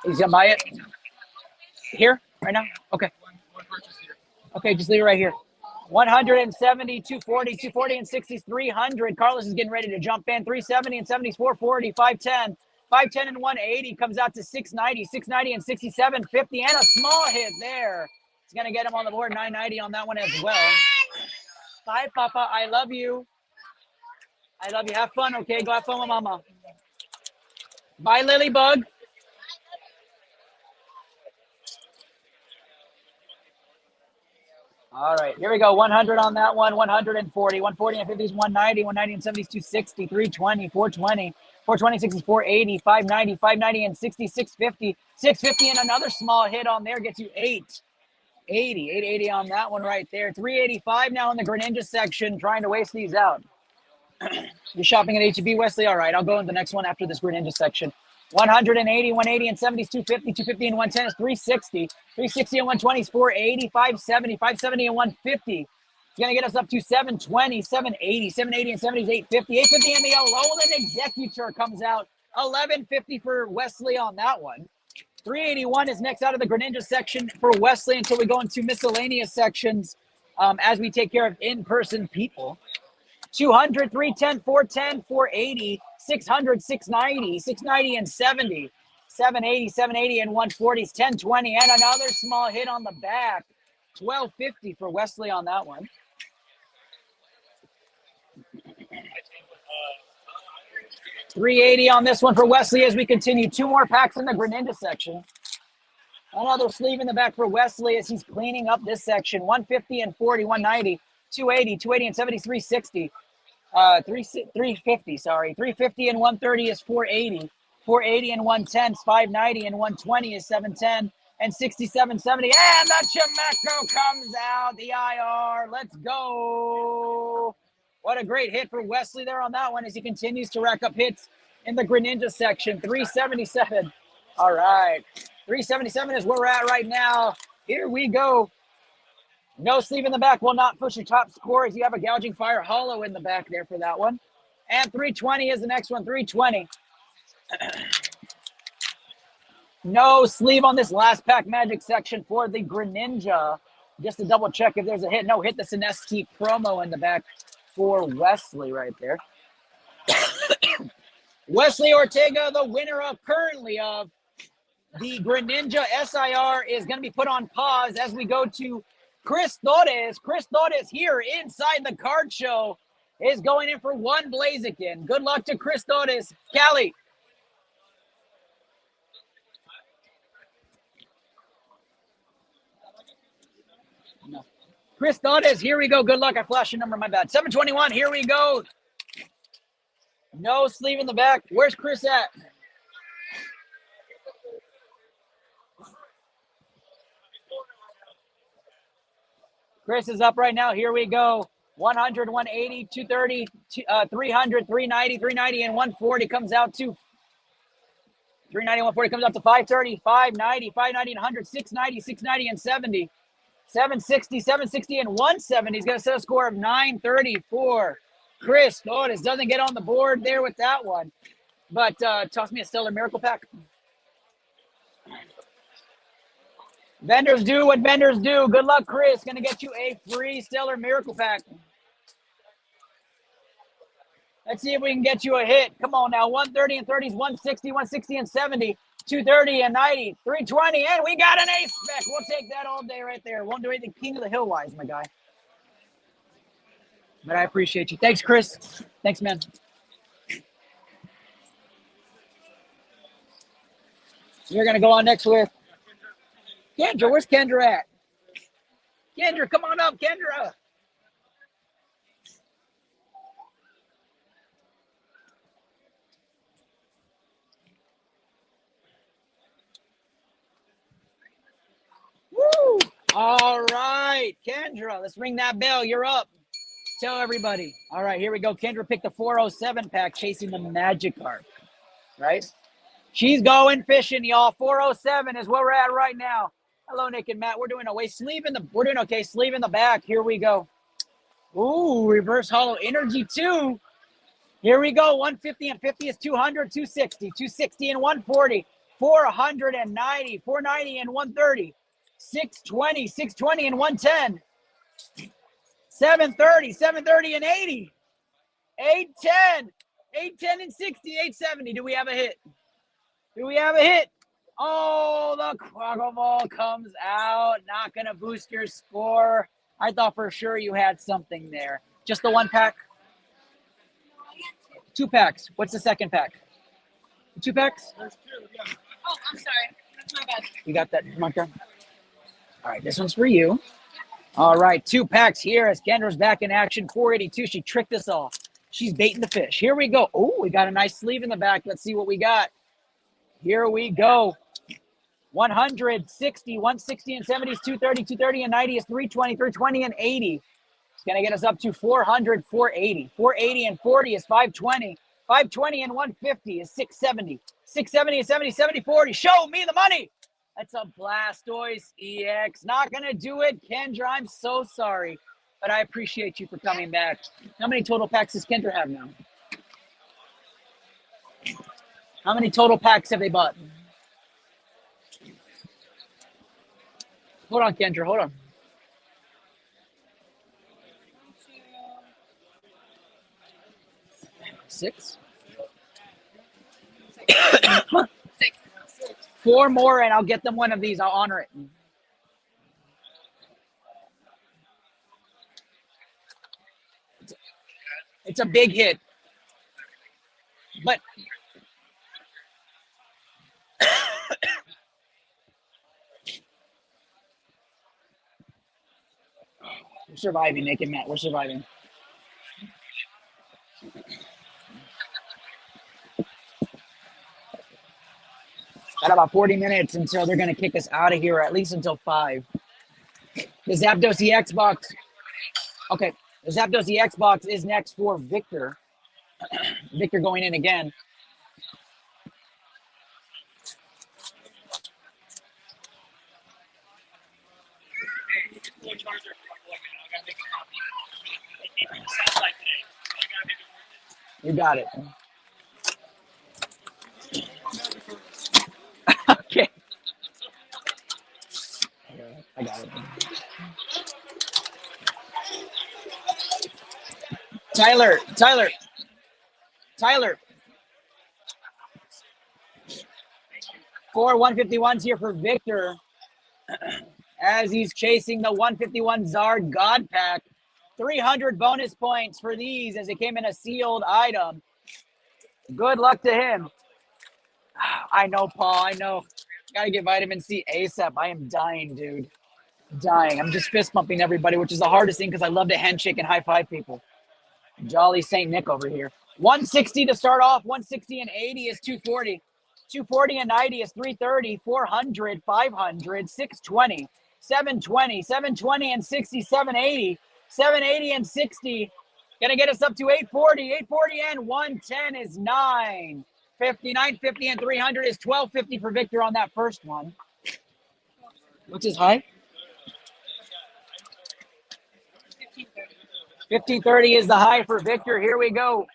He's gonna buy it here right now. Okay. Okay, just leave it right here. 170, 240, 240 and 60 is 300. Carlos is getting ready to jump in. 370 and 70 is 440, 510. 510 and 180 comes out to 690, 690 and 6750, and a small hit there. It's gonna get him on the board. 990 on that one as well. Bye, Papa. I love you. I love you. Have fun, okay? Go have fun with Mama. Bye, Lilybug. All right, here we go. 100 on that one, 140, 140 and 50 is 190, 190 and 70 is 260, 320, 420, 420, 60 is 480, 590, 590 and 60, 650, 650 and another small hit on there gets you 880, 880 on that one right there. 385 now in the Greninja section, trying to waste these out. You're shopping at H-E-B, Wesley? All right, I'll go in the next one after this Greninja section. 180, 180 and 70 is 250, 250 and 110 is 360, 360 and 120 is 480, 570, 570 and 150. It's going to get us up to 720, 780, 780 and 70 is 850, 850 and the Alolan Executor comes out. 1150 for Wesley on that one. 381 is next out of the Greninja section for Wesley until we go into miscellaneous sections as we take care of in-person people. 200, 310, 410, 480, 600, 690, 690 and 70. 780, 780, and 140 is 1020, and another small hit on the back. 1250 for Wesley on that one. 380 on this one for Wesley as we continue. 2 more packs in the Greninja section. Another sleeve in the back for Wesley as he's cleaning up this section. 150 and 40, 190, 280, 280 and 70, 360. 350, sorry. 350 and 130 is 480. 480 and 110 is 590, and 120 is 710, and 67, 70. And the Chimeco comes out, the IR. Let's go. What a great hit for Wesley there on that one as he continues to rack up hits in the Greninja section. 377. All right. 377 is where we're at right now. Here we go. No sleeve in the back will not push your top score as you have a Gouging Fire Hollow in the back there for that one. And 320 is the next one, 320. No sleeve on this last pack magic section for the Greninja. Just to double check if there's a hit. No hit. That's an ST promo in the back for Wesley right there. Wesley Ortega, the winner of currently of the Greninja SIR, is going to be put on pause as we go to Chris Torres. Chris Torres here inside the card show is going in for one Blaziken. Good luck to Chris Torres. Callie. No. Chris Torres, here we go. Good luck. I flashed your number. My bad. 721. Here we go. No sleeve in the back. Where's Chris at? Chris is up right now. Here we go. 100, 180, 230, 300, 390, 390, and 140 comes out to 390, 140 comes out to 530, 590, 590, and 100, 690, 690, and 70. 760, 760, and 170. He's going to set a score of 934. Chris Torres doesn't get on the board there with that one. But toss me a Stellar Miracle Pack. Vendors do what vendors do. Good luck, Chris. Going to get you a free Stellar Miracle Pack. Let's see if we can get you a hit. Come on now. 130 and 30s, 160, 160 and 70, 230 and 90, 320, and we got an ace spec. We'll take that all day right there. Won't do anything King of the Hill wise, my guy. But I appreciate you. Thanks, Chris. Thanks, man. We're going to go on next with Kendra. Where's Kendra at? Kendra, come on up, Kendra. Woo! All right, Kendra, let's ring that bell. You're up. Tell everybody. All right, here we go. Kendra picked the 407 pack, chasing the Magic card, right? She's going fishing, y'all. 407 is where we're at right now. Hello, Nick and Matt. We're doing okay. Sleeve in the back. Here we go. Ooh, reverse hollow energy 2. Here we go. 150 and 50 is 200, 260, 260 and 140, 490, 490 and 130, 620, 620 and 110, 730, 730 and 80, 810, 810 and 60, 870. Do we have a hit? Do we have a hit? Oh, the Quagga Ball comes out. Not going to boost your score. I thought for sure you had something there. Just the one pack? 2 packs. What's the second pack? 2 packs? Oh, I'm sorry. That's my bad. You got that, Marco? All right, this one's for you. All right, 2 packs here as Kendra's back in action. 482. She tricked us all. She's baiting the fish. Here we go. Oh, we got a nice sleeve in the back. Let's see what we got. Here we go. 160, 160 and 70 is 230, 230 and 90 is 320, 320 and 80. It's going to get us up to 400, 480. 480 and 40 is 520. 520 and 150 is 670. 670 and 70, 70, 40. Show me the money. That's a Blastoise EX. Not going to do it, Kendra. I'm so sorry, but I appreciate you for coming back. How many total packs does Kendra have now? How many total packs have they bought? Hold on, Kendra. Hold on. 6. 6. 4 more and I'll get them one of these. I'll honor it. It's a big hit. But we're surviving, Nick and Matt. We're surviving. Got about 40 minutes until they're going to kick us out of here, or at least until 5. The Zapdos EX box. Okay. The Zapdos EX box is next for Victor. Victor going in again. You got it. Okay. I got it. Tyler. 4 151s here for Victor as he's chasing the 151 Zard God Pack. 300 bonus points for these as it came in a sealed item. Good luck to him. I know, Paul. I know. Gotta get vitamin C ASAP. I am dying, dude. Dying. I'm just fist bumping everybody, which is the hardest thing because I love to handshake and high five people. Jolly St. Nick over here. 160 to start off. 160 and 80 is 240. 240 and 90 is 330. 400, 500, 620, 720, 720 and 60, 780. 780 and 60. Gonna get us up to 840. 840 and 110 is 950. 950 and 300 is 1250 for Victor on that first one. Which is high? 1530 is the high for Victor. Here we go.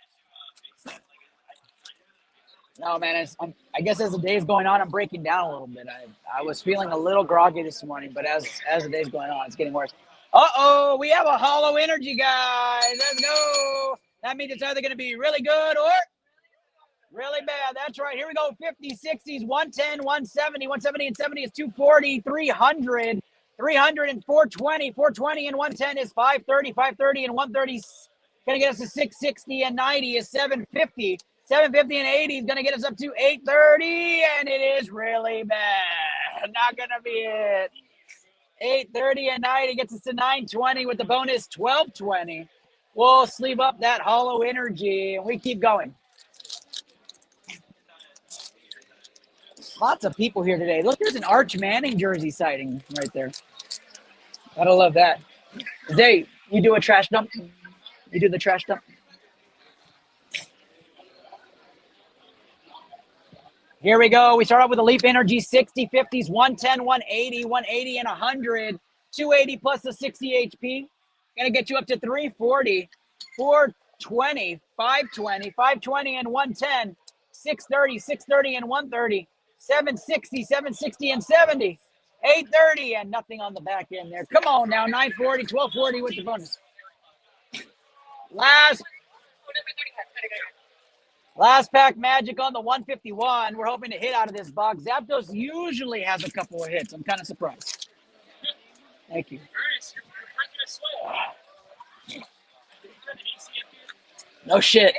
No, man, I guess as the day's going on, I'm breaking down a little bit. I was feeling a little groggy this morning, but as the day's going on, it's getting worse. Uh-oh, we have a hollow energy, guys. Let's go. That means it's either going to be really good or really bad. That's right. Here we go. 50, 60s, 110, 170. 170 and 70 is 240, 300. 300 and 420. 420 and 110 is 530. 530 and 130 is going to get us to 660 and 90 is 750. 750 and 80 is going to get us up to 830, and it is really bad. Not going to be it. 830 and 90 gets us to 920 with the bonus 1220. We'll sleeve up that hollow energy, and we keep going. Lots of people here today. Look, there's an Arch Manning jersey sighting right there. Gotta love that. Zay, you do a trash dump? You do the trash dump? Here we go. We start off with a Leap Energy 60, 50s, 110, 180, 180 and 100. 280 plus the 60 HP. Gonna get you up to 340, 420, 520, 520 and 110, 630, 630 and 130, 760, 760 and 70, 830 and nothing on the back end there. Come on now, 940, 1240 with the bonus. Last pack magic on the 151. We're hoping to hit out of this box. Zapdos usually has a couple of hits. I'm kind of surprised. Thank you. No shit.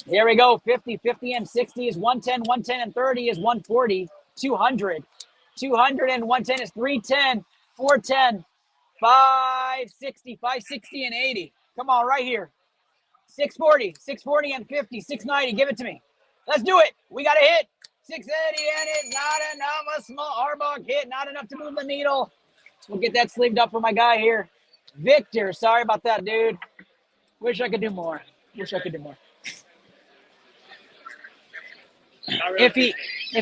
Here we go. 50, 50 and 60 is 110, 110 and 30 is 140, 200. 200 and 110 is 310, 410, 560, 560 and 80. Come on, right here. 640, 640 and 50, 690. Give it to me. Let's do it. We got a hit. 680 and it's not enough. A small Arbok hit. Not enough to move the needle. We'll get that sleeved up for my guy here. Victor, sorry about that, dude. Wish I could do more. Wish I could do more. If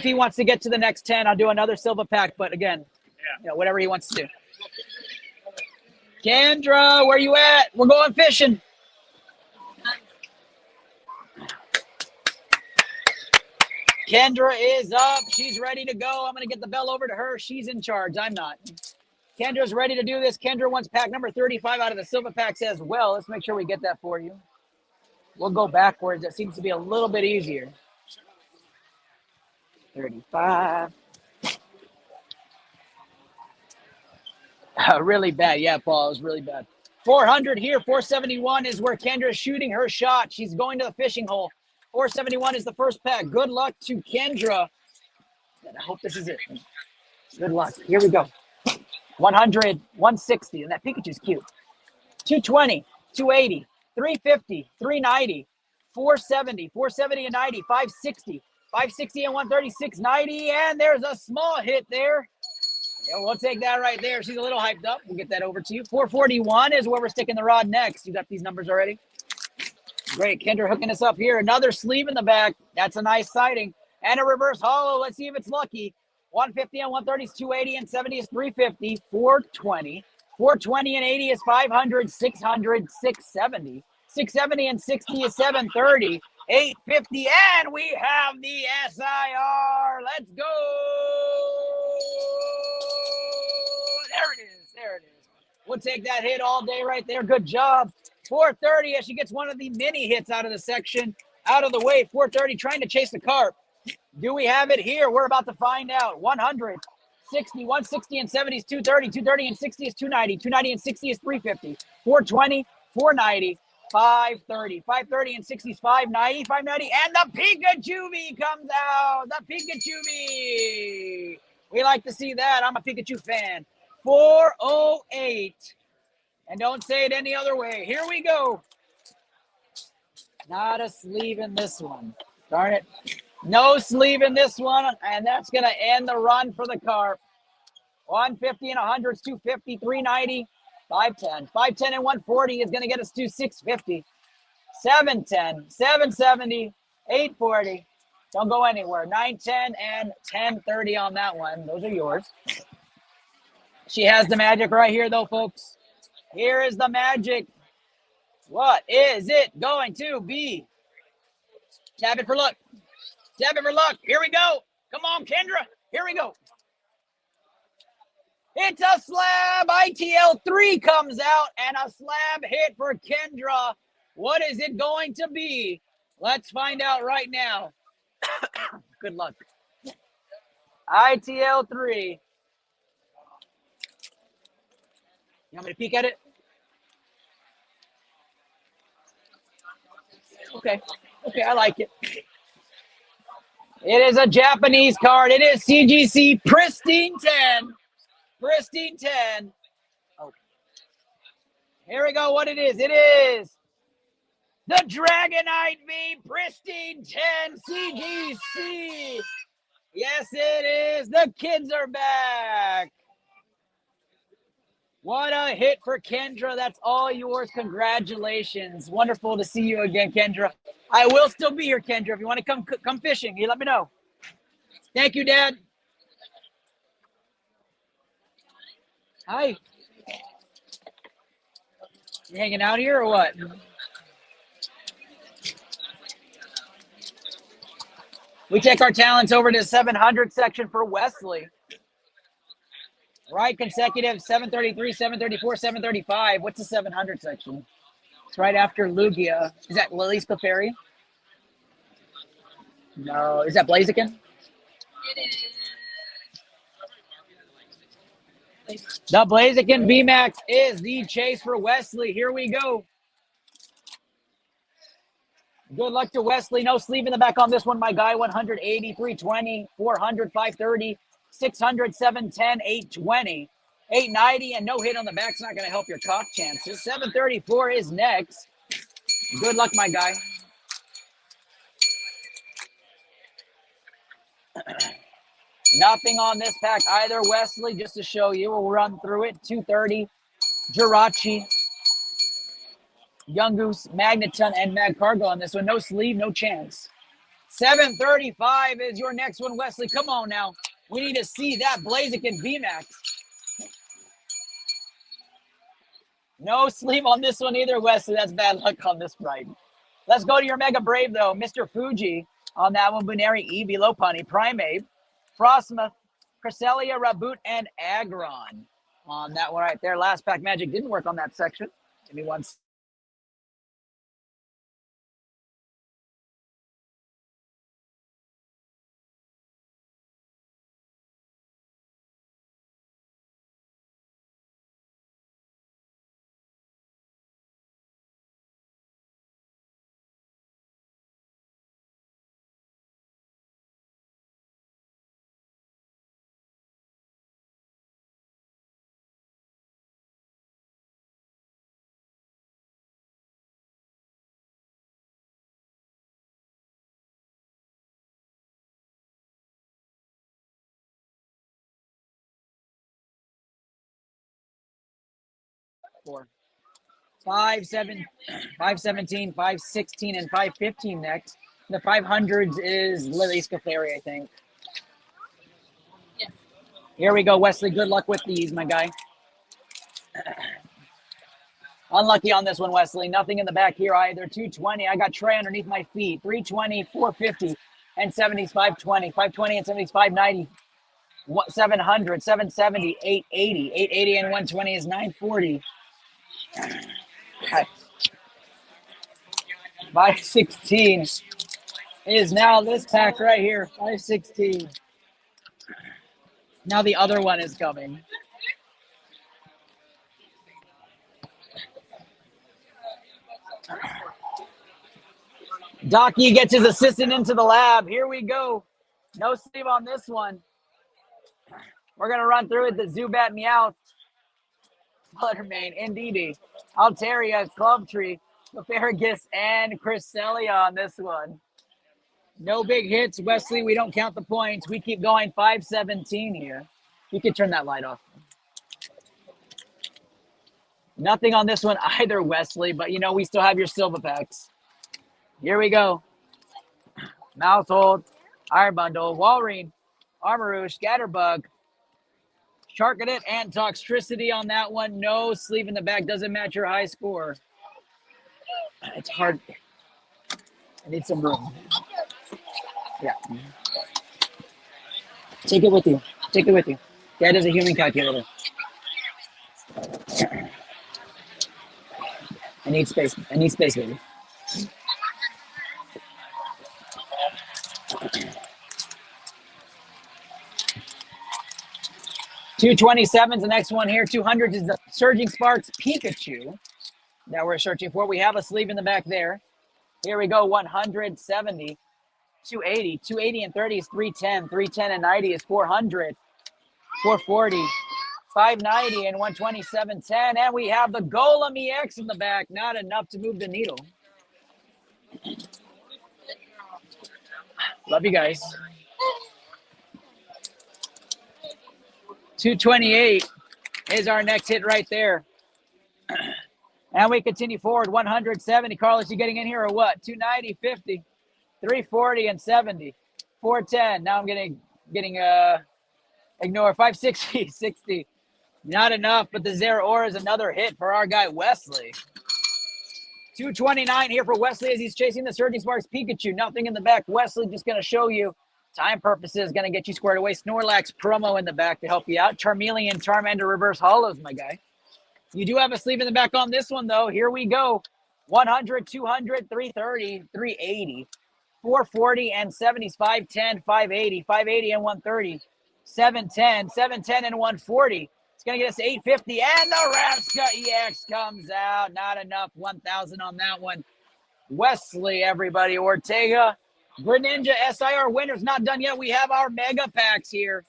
he wants to get to the next 10, I'll do another silver pack. But again, whatever he wants to do. Kendra, where you at? We're going fishing. Kendra is up. She's ready to go. I'm going to get the bell over to her. She's in charge. I'm not. Kendra's ready to do this. Kendra wants pack number 35 out of the silver packs as well. Let's make sure we get that for you. We'll go backwards. That seems to be a little bit easier. 535. Really bad. Yeah, Paul, it was really bad. 400 here. 471 is where Kendra's shooting her shot. She's going to the fishing hole. 471 is the first pack. Good luck to Kendra. And I hope this is it. Good luck. Here we go. 100, 160. And that Pikachu's cute. 220, 280, 350, 390, 470, 470 and 90, 560, 560 and 136, 90. And there's a small hit there. Yeah, we'll take that right there. She's a little hyped up. We'll get that over to you. 441 is where we're sticking the rod next. You got these numbers already? Great. Kendra hooking us up here. Another sleeve in the back. That's a nice sighting. And a reverse hollow. Let's see if it's lucky. 150 and 130 is 280 and 70 is 350. 420. 420 and 80 is 500. 600, 670. 670 and 60 is 730. 850. And we have the SIR. Let's go. There it is. There it is. We'll take that hit all day right there. Good job. 430 as she gets one of the mini hits out of the section. Out of the way. 430 trying to chase the carp. Do we have it here? We're about to find out. 100, 60, 160 and 70 is 230. 230 and 60 is 290. 290 and 60 is 350. 420, 490, 530. 530 and 60 is 590. 590 and the Pikachu comes out. The Pikachu. We like to see that. I'm a Pikachu fan. 408. And don't say it any other way. Here we go. Not a sleeve in this one. Darn it. No sleeve in this one. And that's going to end the run for the carp. 150 and 100 is 250, 390, 510. 510 and 140 is going to get us to 650. 710, 770, 840. Don't go anywhere. 910 and 1030 on that one. Those are yours. She has the magic right here, though, folks. Here is the magic. What is it going to be? Tap it for luck. Tap it for luck. Here we go. Come on, Kendra. Here we go. It's a slab. iTL 3 comes out and a slab hit for Kendra. What is it going to be? Let's find out right now. Good luck. iTL 3. You want me to peek at it? Okay. Okay, I like it. It is a Japanese card. It is CGC Pristine 10. Pristine 10. Oh. Here we go. What it is. It is the Dragonite V Pristine 10 CGC. Yes, it is. The kids are back. What a hit for Kendra. That's all yours. Congratulations. Wonderful to see you again, Kendra. I will still be here, Kendra. If you want to come fishing, you let me know. Thank you, Dad. Hi. You hanging out here or what? We take our talents over to 700 section for Wesley. Right, consecutive 733, 734, 735. What's the 700 section? It's right after Lugia. Is that Lily's Clefairy? No. Is that Blaziken? It is. The Blaziken VMAX is the chase for Wesley. Here we go. Good luck to Wesley. No sleeve in the back on this one, my guy. 180, 320, 400, 530, 600, 710, 820, 890, and no hit on the back's not going to help your cock chances. 734 is next. Good luck, my guy. Nothing on this pack either, Wesley, just to show you. We'll run through it. 230, Jirachi, Young Goose, Magneton, and Mag Cargo on this one. No sleeve, no chance. 735 is your next one, Wesley. Come on now. We need to see that Blaziken VMAX. No sleeve on this one either, Wesley. That's bad luck on this ride. Let's go to your Mega Brave, though. Mr. Fuji on that one. Buneri, Eevee, Lopunny, Primeape, Frostmoth, Cresselia, Raboot, and Aggron on that one right there. Last pack magic didn't work on that section. Give me one second. score. 5-7, 5-17, 5-16, and 5-15 next. The 500s is Lily Scafari, I think. Yes. Here we go, Wesley. Good luck with these, my guy. Unlucky on this one, Wesley. Nothing in the back here either. 220. I got Trey underneath my feet. 320, 450, and 70s, 520. 520 and 70s, 590. 700, 770, 880. 880 and 120 is 940. 516 is now this pack right here. 516. Now the other one is coming. Docky gets his assistant into the lab. Here we go. No sleeve on this one. We're going to run through it. The Zubat Meowth, Buttermane, Indeedee, Altaria, Clubtree, Asparagus, and Cresselia on this one. No big hits, Wesley. We don't count the points. We keep going. 517 here. You can turn that light off. Nothing on this one either, Wesley, but you know we still have your silver packs. Here we go. Mouthhold, Iron Bundle, Walrein, Armarouge, Scatterbug, Sharkadit, and Toxtricity on that one. No sleeve in the back. Doesn't match your high score. It's hard. I need some room. Yeah. Take it with you. Take it with you. That is a human calculator. I need space. I need space, baby. $227's the next one here. 200 is the Surging Sparks Pikachu that we're searching for. We have a sleeve in the back there. Here we go. 170, 280, 280 and 30 is 310. 310 and 90 is 400. 440, 590 and 127.10. And we have the Golem EX in the back. Not enough to move the needle. Love you guys. 228 is our next hit right there. And we continue forward. 170. Carlos, you getting in here or what? 290, 50, 340, and 70. 410. Now I'm getting ignore. 560, 60. Not enough, but the Zeraora is another hit for our guy Wesley. 229 here for Wesley as he's chasing the Surging Sparks Pikachu. Nothing in the back. Wesley just going to show you. Time purposes, going to get you squared away. Snorlax promo in the back to help you out. Charmeleon, Charmander, Reverse Hollows, my guy. You do have a sleeve in the back on this one, though. Here we go. 100, 200, 330, 380, 440, and 70s, 510, 580, 580, and 130, 710, 710, and 140. It's going to get us 850, and the Rapska EX comes out. Not enough. 1,000 on that one. Wesley, everybody. Ortega. Greninja SIR winners not done yet. We have our mega packs here.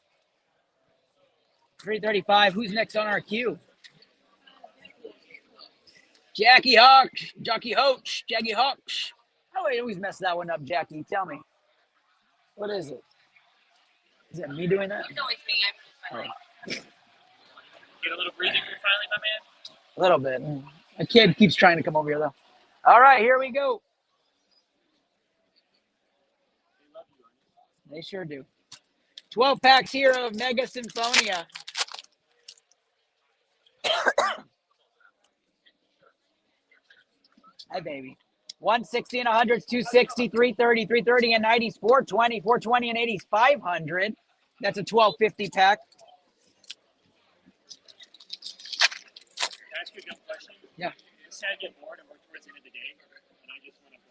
335. Who's next on our queue? Jackie Hawk. Jockey Hoach. Jackie Hawks. How do I always mess that one up, Jackie? Tell me. What is it? Is it me doing that? No, it's me. Get a little breathing room finally, my man. A little bit. A kid keeps trying to come over here, though. All right, here we go. They sure do. 12 packs here of Mega Symphonia. Hi, baby. 160 and 100s, 260, 330, 330 and 90s, 420, 420 and 80s, 500. That's a 1250 pack. Can I ask you a dumb question? Yeah. Say I get bored and we're towards the end of the day, and I just want to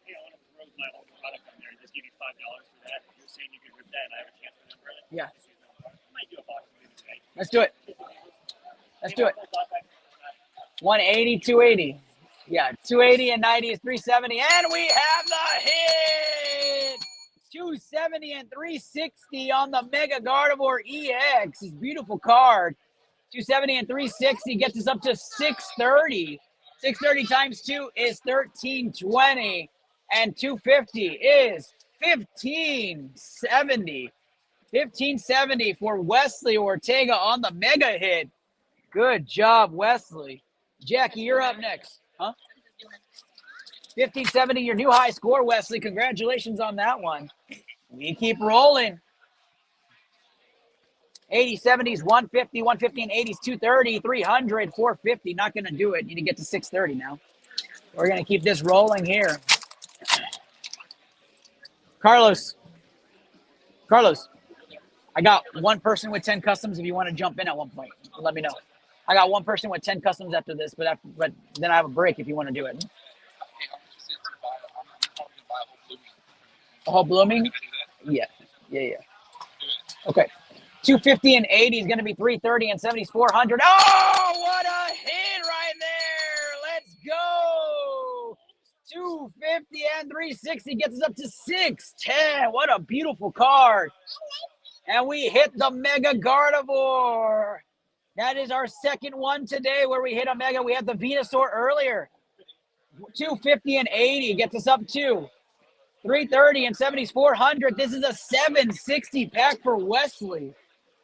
hey, I want to throw my whole product on there and just give you $5 for that. You're saying you could rip that and I have a chance for them, really? Yeah. I might do a box of it today. Let's do it. Let's do it. 180, 280. Yeah, 280 and 90 is 370. And we have the hit! 270 and 360 on the Mega Gardevoir EX. This beautiful card. 270 and 360 gets us up to 630. 630 times 2 is 1320. And 250 is 1570. 1570 for Wesley Ortega on the mega hit. Good job, Wesley. Jackie, you're up next. Huh? 1570, your new high score, Wesley. Congratulations on that one. We keep rolling. 80, 70s, 150, 150 and 80s, 230, 300, 450. Not going to do it. You need to get to 630 now. We're going to keep this rolling here. Carlos, I got one person with 10 customs. If you want to jump in at one point, let me know. I got one person with 10 customs after this, but then I have a break if you want to do it. A whole blooming? Yeah. Okay. 250 and 80 is going to be 330 and 70 is 400. Oh, what a hit right there. Let's go. 250 and 360 gets us up to 610. What a beautiful card. And we hit the Mega Gardevoir. That is our second one today where we hit a Mega. We had the Venusaur earlier. 250 and 80 gets us up to 330 and 70 is 400. This is a 760 pack for Wesley.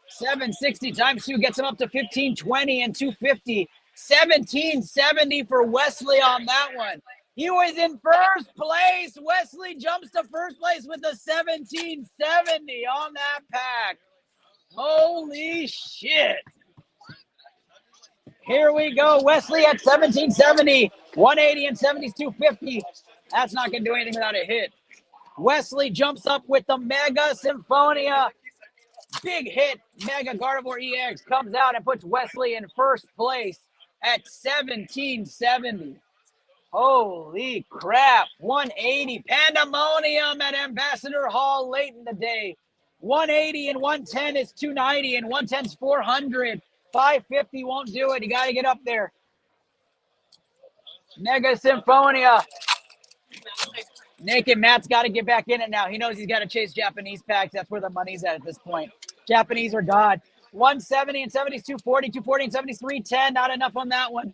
760 times 2 gets him up to 1520 and 250. 1770 for Wesley on that one. He was in first place. Wesley jumps to first place with a 1770 on that pack. Holy shit. Here we go. Wesley at 1770. 180 and 70 is 250. That's not going to do anything without a hit. Wesley jumps up with the Mega Symphonia. Big hit. Mega Gardevoir EX comes out and puts Wesley in first place at 1770. Holy crap. 180. Pandemonium at Ambassador Hall late in the day. 180 and 110 is 290 and 110 is 400. 550 won't do it. You got to get up there. Mega Symphonia. Naked Matt's got to get back in it now. He knows he's got to chase Japanese packs. That's where the money's at this point. Japanese are God. 170 and 70 is 240. 240 and 70 is 310. Not enough on that one.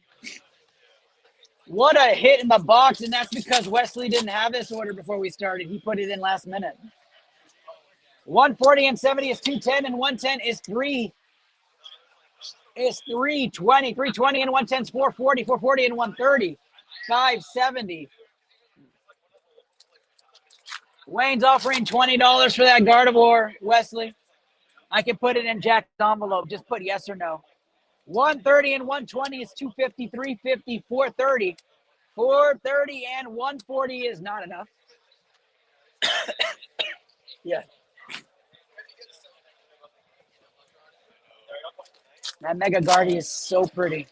What a hit in the box, and that's because Wesley didn't have this order before we started. He put it in last minute. 140 and 70 is 210, and 110 is 320. 320 and 110 is 440. 440 and 130. 570. Wayne's offering $20 for that Gardevoir, Wesley. I can put it in Jack's envelope. Just put yes or no. 130 and 120 is 250, 350, 430. 430 and 140 is not enough. Yeah. That Mega Guardi is so pretty.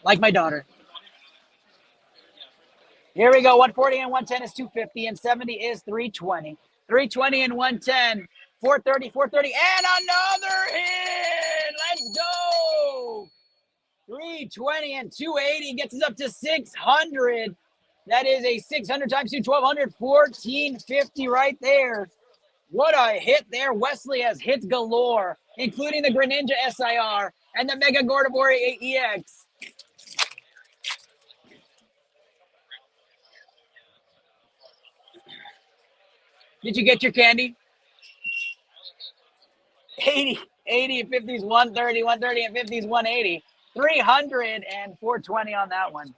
Like my daughter. Here we go. 140 and 110 is 250 and 70 is 320. 320 and 110. 430, 430, and another hit! Let's go! 320 and 280 gets us up to 600. That is a 600 times 2, 1,200, 1,450 right there. What a hit there. Wesley has hits galore, including the Greninja SIR and the Mega Gardevoir EX. Did you get your candy? 80 and 50s, 130, 130 and 50s, 180. 300 and 420 on that one.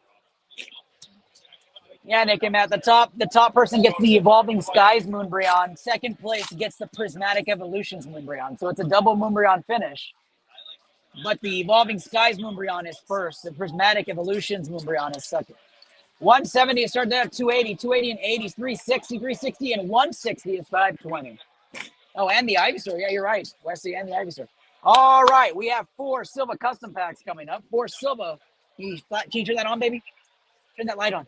Yeah, Nick and Matt, the top person gets the Evolving Skies Moonbreon. Second place gets the Prismatic Evolutions Moonbreon. So it's a double Moonbreon finish. But the Evolving Skies Moonbreon is first. The Prismatic Evolutions Moonbreon is second. 170 is started at 280. 280 and 80 is 360. 360 and 160 is 520. Oh, and the Ivysaur. Yeah, you're right. Wesley and the Ivysaur. All right, we have 4 Silva custom packs coming up. 4 Silva. Can you turn that on, baby? Turn that light on.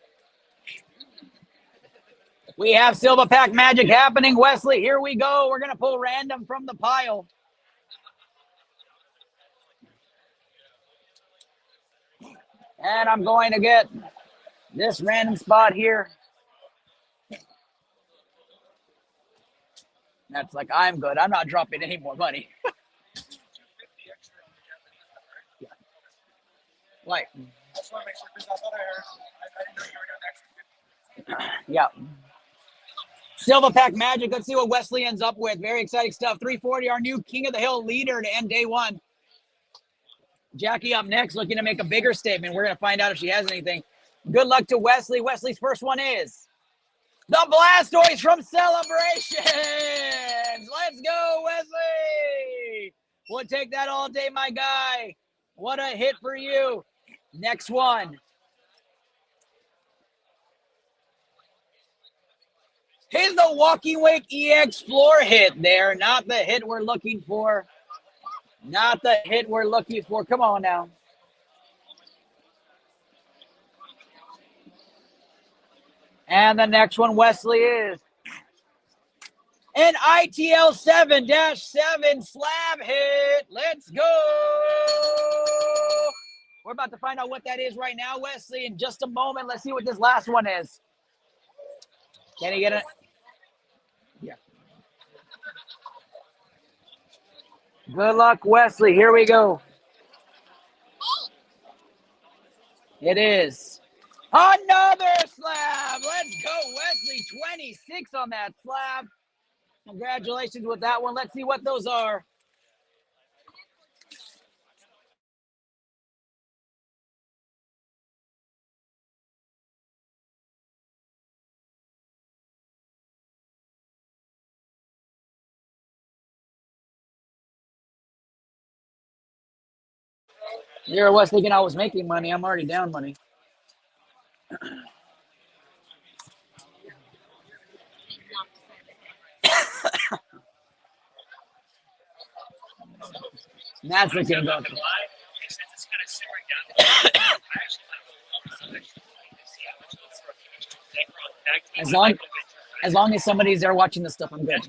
We have Silva pack magic happening, Wesley. Here we go. We're going to pull random from the pile. And I'm going to get this random spot here. That's like, I'm good. I'm not dropping any more money. Yeah. Like, yeah. Silva pack magic. Let's see what Wesley ends up with. Very exciting stuff. 340, our new King of the Hill leader to end day one. Jackie up next, looking to make a bigger statement. We're going to find out if she has anything. Good luck to Wesley. Wesley's first one is the Blastoise from Celebrations. Let's go, Wesley. We'll take that all day, my guy. What a hit for you. Next one. Here's the Walking Wake EX floor hit there. Not the hit we're looking for. Not the hit we're looking for. Come on now. And the next one, Wesley, is an ITL 7-7 slab hit. Let's go. We're about to find out what that is right now, Wesley, in just a moment. Let's see what this last one is. Can he get it? Yeah. Good luck, Wesley. Here we go. It is another slab. Let's go, Wesley. 26 on that slab. Congratulations with that one. Let's see what those are. Here I was thinking I was making money. I'm already down money. That's looking good. As long as somebody's there watching this stuff, I'm good.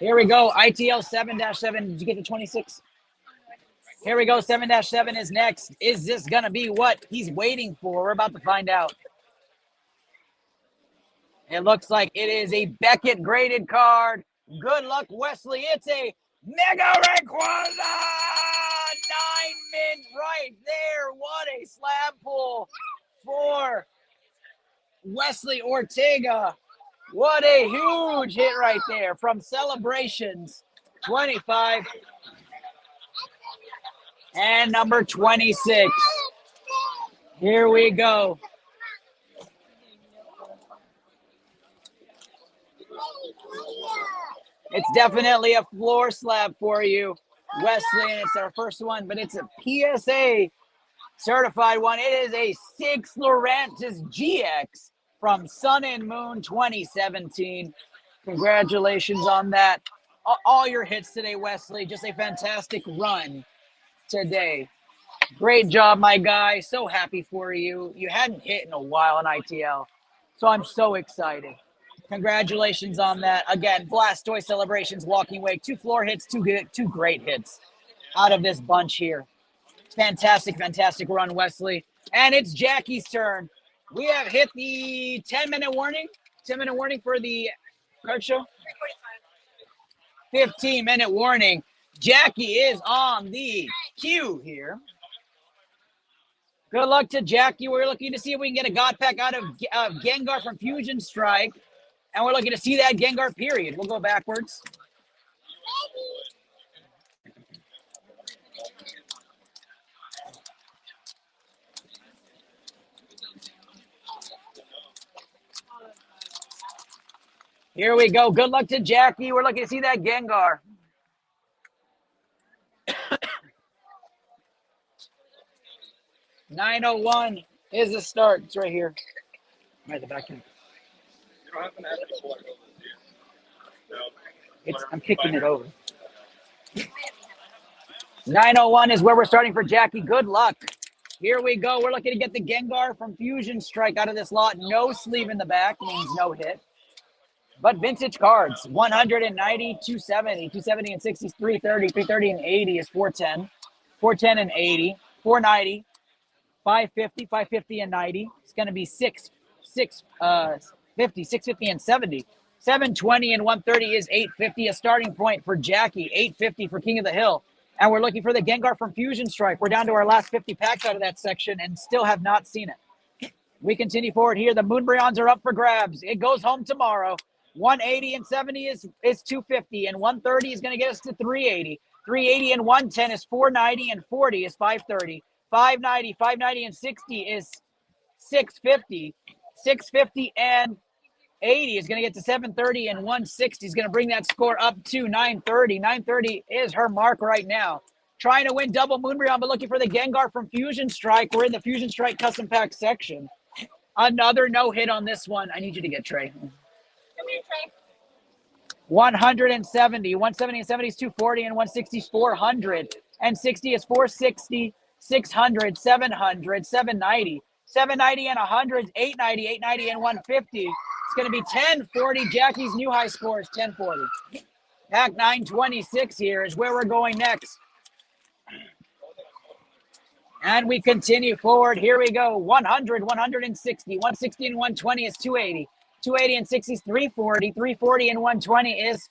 Here we go. ITL 7-7. Did you get to 26? Here we go. 7-7 is next. Is this going to be what he's waiting for? We're about to find out. It looks like it is a Beckett graded card. Good luck, Wesley. It's a Mega Rayquaza! 9-mint right there. What a slab pull for Wesley Ortega. What a huge hit right there from Celebrations. 25. And number 26. Here we go. It's definitely a floor slab for you, Wesley, and it's our first one, but it's a PSA certified one. It is a 6 Lurantis GX from Sun and Moon 2017. Congratulations on that. All your hits today, Wesley. Just a fantastic run today. Great job, my guy. So happy for you. You hadn't hit in a while in ITL, so I'm so excited. Congratulations on that. Again, Blastoise Celebrations, Walking Wake. 2 floor hits, 2 great hits out of this bunch here. Fantastic, fantastic run, Wesley. And it's Jackie's turn. We have hit the 10-minute warning. 10-minute warning for the card show. 15-minute warning. Jackie is on the queue here. Good luck to Jackie. We're looking to see if we can get a God Pack out of Gengar from Fusion Strike. And we're looking to see that Gengar period. We'll go backwards. Here we go. Good luck to Jackie. We're looking to see that Gengar. $901 is the start. It's right here. Right at the back end. I'm kicking it over. 901 is where we're starting for Jackie. Good luck. Here we go. We're looking to get the Gengar from Fusion Strike out of this lot. No sleeve in the back means no hit. But vintage cards, 190, 270, 270 and 60 is 330, 330 and 80 is 410, 410 and 80, 490, 550, 550 and 90. It's going to be 650, 650 and 70. 720 and 130 is 850, a starting point for Jackie, 850 for King of the Hill. And we're looking for the Gengar from Fusion Strike. We're down to our last 50 packs out of that section and still have not seen it. We continue forward here. The Moonbreons are up for grabs. It goes home tomorrow. 180 and 70 is 250, and 130 is going to get us to 380. 380 and 110 is 490, and 40 is 530. 590 and 60 is 650. 650 and 80 is going to get to 730, and 160 is going to bring that score up to 930. 930 is her mark right now. Trying to win double Moonbreon, but looking for the Gengar from Fusion Strike. We're in the Fusion Strike custom pack section. Another no hit on this one. I need you to get Trey. Come here, Trey. 170. 170 and 70 is 240, and 160 is 400. And 60 is 460, 600, 700, 790. 790 and 100 is 890, 890 and 150. It's going to be 1040. Jackie's new high score is 1040. Pack 926 here is where we're going next. And we continue forward. Here we go. 100, 160. 160 and 120 is 280. 280 and 60 is 340. 340 and 120 is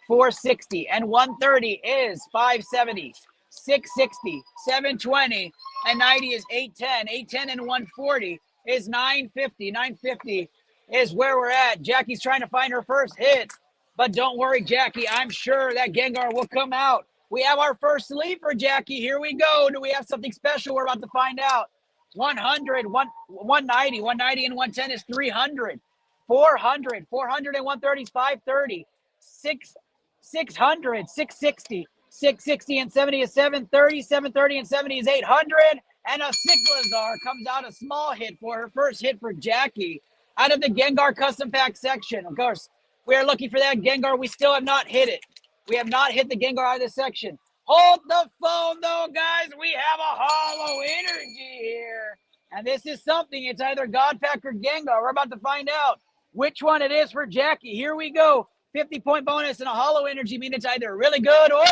460. And 130 is 570. 660, 720, and 90 is 810. 810 and 140 is 950. 950 is where we're at. Jackie's trying to find her first hit. But don't worry, Jackie. I'm sure that Gengar will come out. We have our first sleeper, Jackie. Here we go. Do we have something special? We're about to find out. 100, 190, 190 and 110 is 300. 400, 400 and 130 is 530. 600, 660. 660 and 70 is 730. 730 and 70 is 800. And a Cyclizar comes out, a small hit for her first hit for Jackie out of the Gengar custom pack section. Of course, we are looking for that Gengar. We still have not hit it. We have not hit the Gengar out of this section. Hold the phone, though, guys. We have a hollow energy here. And this is something. It's either God Pack or Gengar. We're about to find out which one it is for Jackie. Here we go. 50-point bonus and a hollow energy means it's either really good or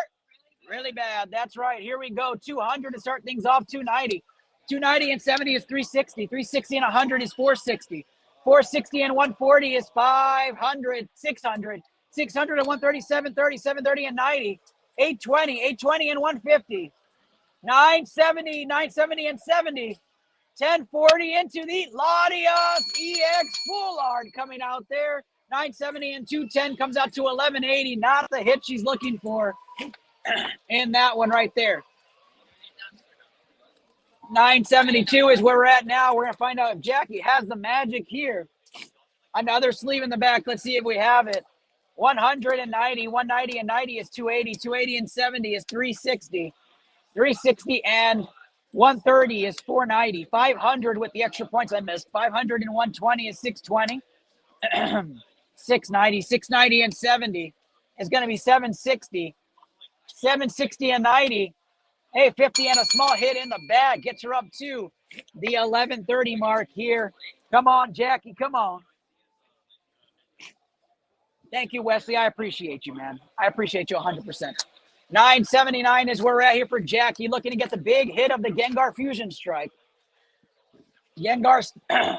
really bad. That's right. Here we go. 200 to start things off. 290. 290 and 70 is 360. 360 and 100 is 460. 460 and 140 is 500. 600. 600 and 130, 730, 730 and 90. 820. 820 and 150. 970. 970 and 70. 1040 into the Latios EX Full Art coming out there. 970 and 210 comes out to 1180. Not the hit she's looking for in that one right there. 972 is where we're at now. We're going to find out if Jackie has the magic here. Another sleeve in the back. Let's see if we have it. 190. 190 and 90 is 280. 280 and 70 is 360. 360 and 130 is 490. 500 with the extra points I missed. 500 and 120 is 620. 690. 690 and 70 is going to be 760. 760 and 90. Hey, 50 and a small hit in the bag. Gets her up to the 1130 mark here. Come on, Jackie. Come on. Thank you, Wesley. I appreciate you, man. I appreciate you 100%. 979 is where we're at here for Jackie. Looking to get the big hit of the Gengar Fusion Strike. Gengar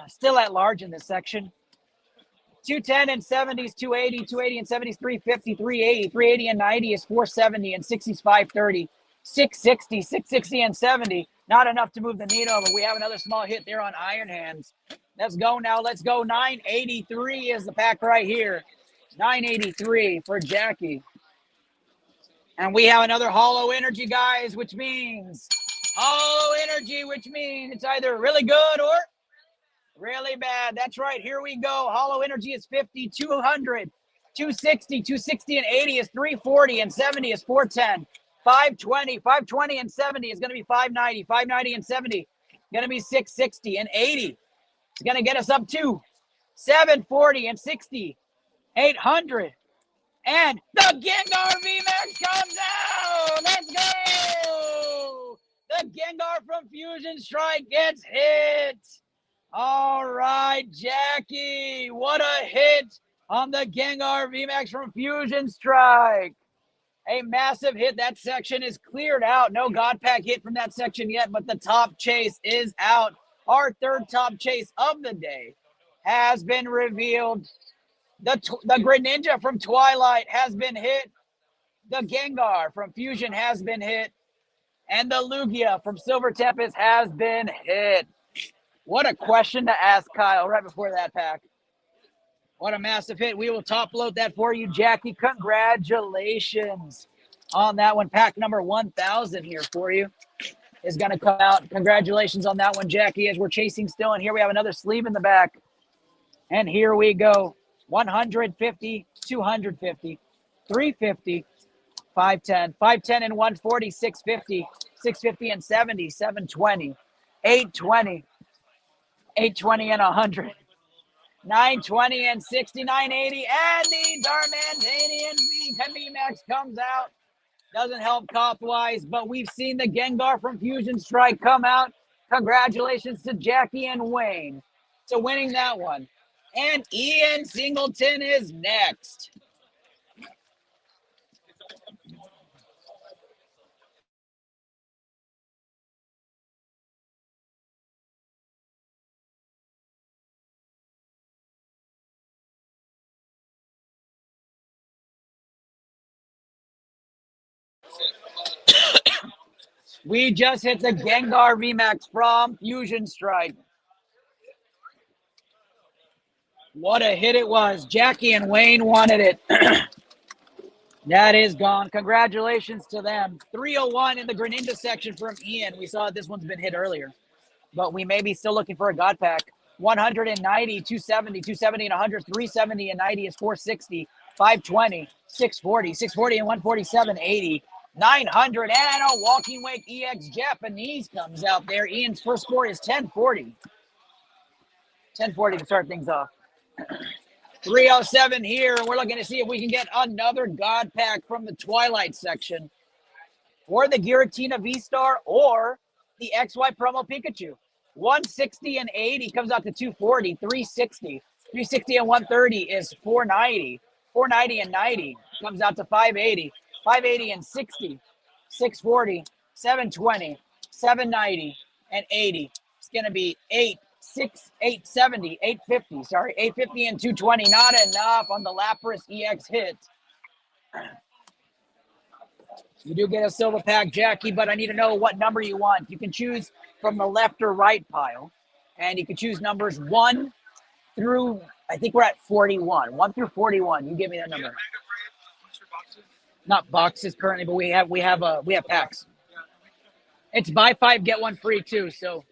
still at large in this section. 210 and 70 is 280. 280 and 70 is 350. 380. 380 and 90 is 470. And 60 is 530. 660. 660 and 70. Not enough to move the needle, but we have another small hit there on Iron Hands. Let's go now. Let's go. 983 is the pack right here. 983 for Jackie. And we have another hollow energy, guys, which means hollow energy, which means it's either really good or really bad. That's right. Here we go. Hollow energy is 50, 200, 260, 260 and 80 is 340 and 70 is 410. 520, 520 and 70 is going to be 590. 590 and 70 going to be 660 and 80. It's going to get us up to 740 and 60. 800 and the Gengar VMAX comes out. Let's go. The Gengar from Fusion Strike gets hit. All right, Jackie, what a hit on the Gengar VMAX from Fusion Strike. A massive hit. That section is cleared out. No God Pack hit from that section yet, but the top chase is out. Our third top chase of the day has been revealed. The Greninja from Twilight has been hit. The Gengar from Fusion has been hit. And the Lugia from Silver Tempest has been hit. What a question to ask Kyle right before that pack. What a massive hit. We will top load that for you, Jackie. Congratulations on that one. Pack number 1,000 here for you is going to come out. Congratulations on that one, Jackie, as we're chasing still. And here we have another sleeve in the back. And here we go. 150, 250, 350, 510, 510 and 140, 650, 650 and 70, 720, 820, 820 and 100. 920 and 60, 980, and the Darmantanian VMAX comes out. Doesn't help cop-wise, but we've seen the Gengar from Fusion Strike come out. Congratulations to Jackie and Wayne to winning that one. And Ian Singleton is next. We just hit the Gengar VMAX from Fusion Strike. What a hit it was. Jackie and Wayne wanted it. That is gone. Congratulations to them. 301 in the Greninja section from Ian. We saw this one's been hit earlier, but we may be still looking for a God Pack. 190, 270, 270 and 100, 370 and 90 is 460, 520, 640, 640 and 147, 80, 900, and a Walking Wake EX Japanese comes out there. Ian's first score is 1040. 1040 to start things off. 307 here, and we're looking to see if we can get another God Pack from the Twilight section, or the Giratina V-Star, or the XY promo Pikachu. 160 and 80 comes out to 240, 360. 360 and 130 is 490. 490 and 90 comes out to 580. 580 and 60. 640, 720, 790, and 80. It's going to be 870, 850, sorry. 850 and 220. Not enough on the Lapras EX hit. You do get a silver pack, Jackie, but I need to know what number you want. You can choose from the left or right pile, and you can choose numbers 1 through, I think we're at 41. 1 through 41. You give me that number. Not boxes currently, but we have packs. It's buy 5 get 1 free too. So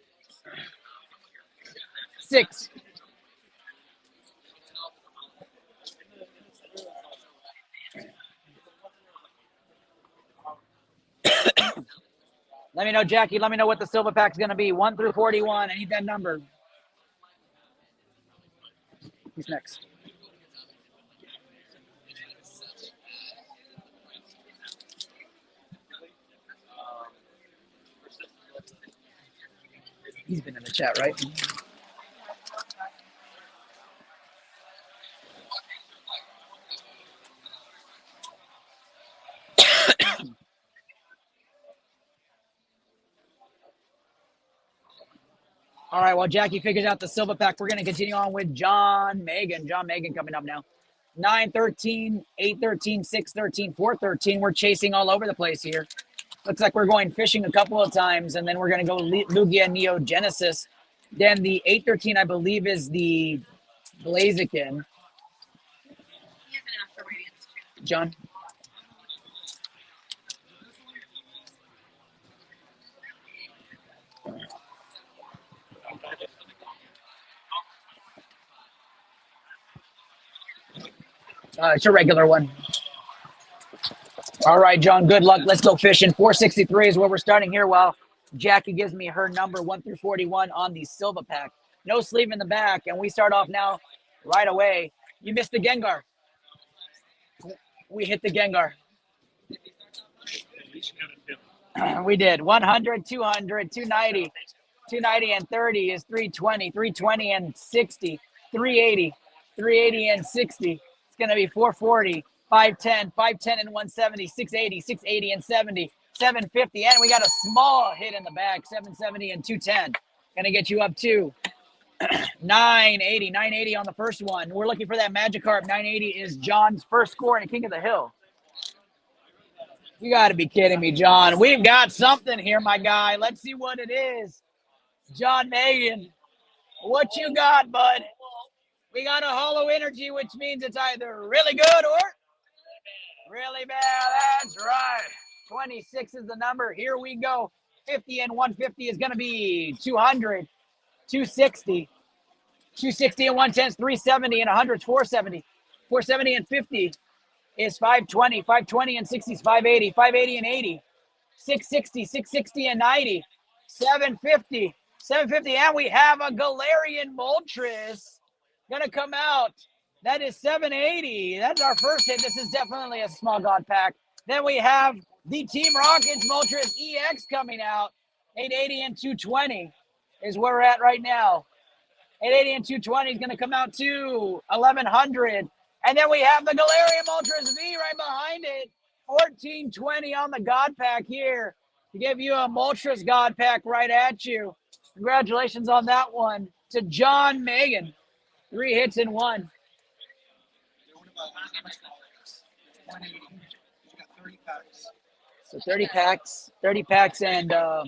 6. Let me know, Jackie. Let me know what the silver pack is going to be. 1 through 41. I need that number. Who's next? He's been in the chat, right? All right, while Jackie figures out the silver pack, we're going to continue on with John Megan. John Megan coming up now. 913, 813, 613, 413. We're chasing all over the place here. Looks like we're going fishing a couple of times, and then we're going to go Lugia Neo Genesis. Then the 813, I believe, is the Blaziken. John? It's a regular one. All right, John, good luck. Let's go fishing. 463 is where we're starting here while Jackie gives me her number 1 through 41 on the silver pack. No sleeve in the back, and we start off now right away. You missed the Gengar. We hit the Gengar. We did. 100, 200, 290. 290 and 30 is 320. 320 and 60. 380. 380 and 60. It's going to be 440. 510. 510 and 170. 680. 680 and 70. 750. And we got a small hit in the back. 770 and 210. Going to get you up to 980. 980 on the first one. We're looking for that Magikarp. 980 is John's first score in King of the Hill. You got to be kidding me, John. We've got something here, my guy. Let's see what it is. John Megan, what you got, bud? We got a hollow energy, which means it's either really good or really bad. That's right. 26 is the number. Here we go. 50 and 150 is going to be 200, 260. 260 and 110 is 370 and 100 is 470. 470 and 50 is 520. 520 and 60 is 580. 580 and 80. 660, 660 and 90. 750. 750. And we have a Galarian Moltres going to come out. That is 780. That's our first hit. This is definitely a small god pack. Then we have the Team Rockets Moltres EX coming out. 880 and 220 is where we're at right now. 880 and 220 is going to come out to 1100. And then we have the Galarian Moltres V right behind it. 1420 on the God Pack here to give you a Moltres God Pack right at you. Congratulations on that one to John Megan. 3 hits in 1. So 30 packs and I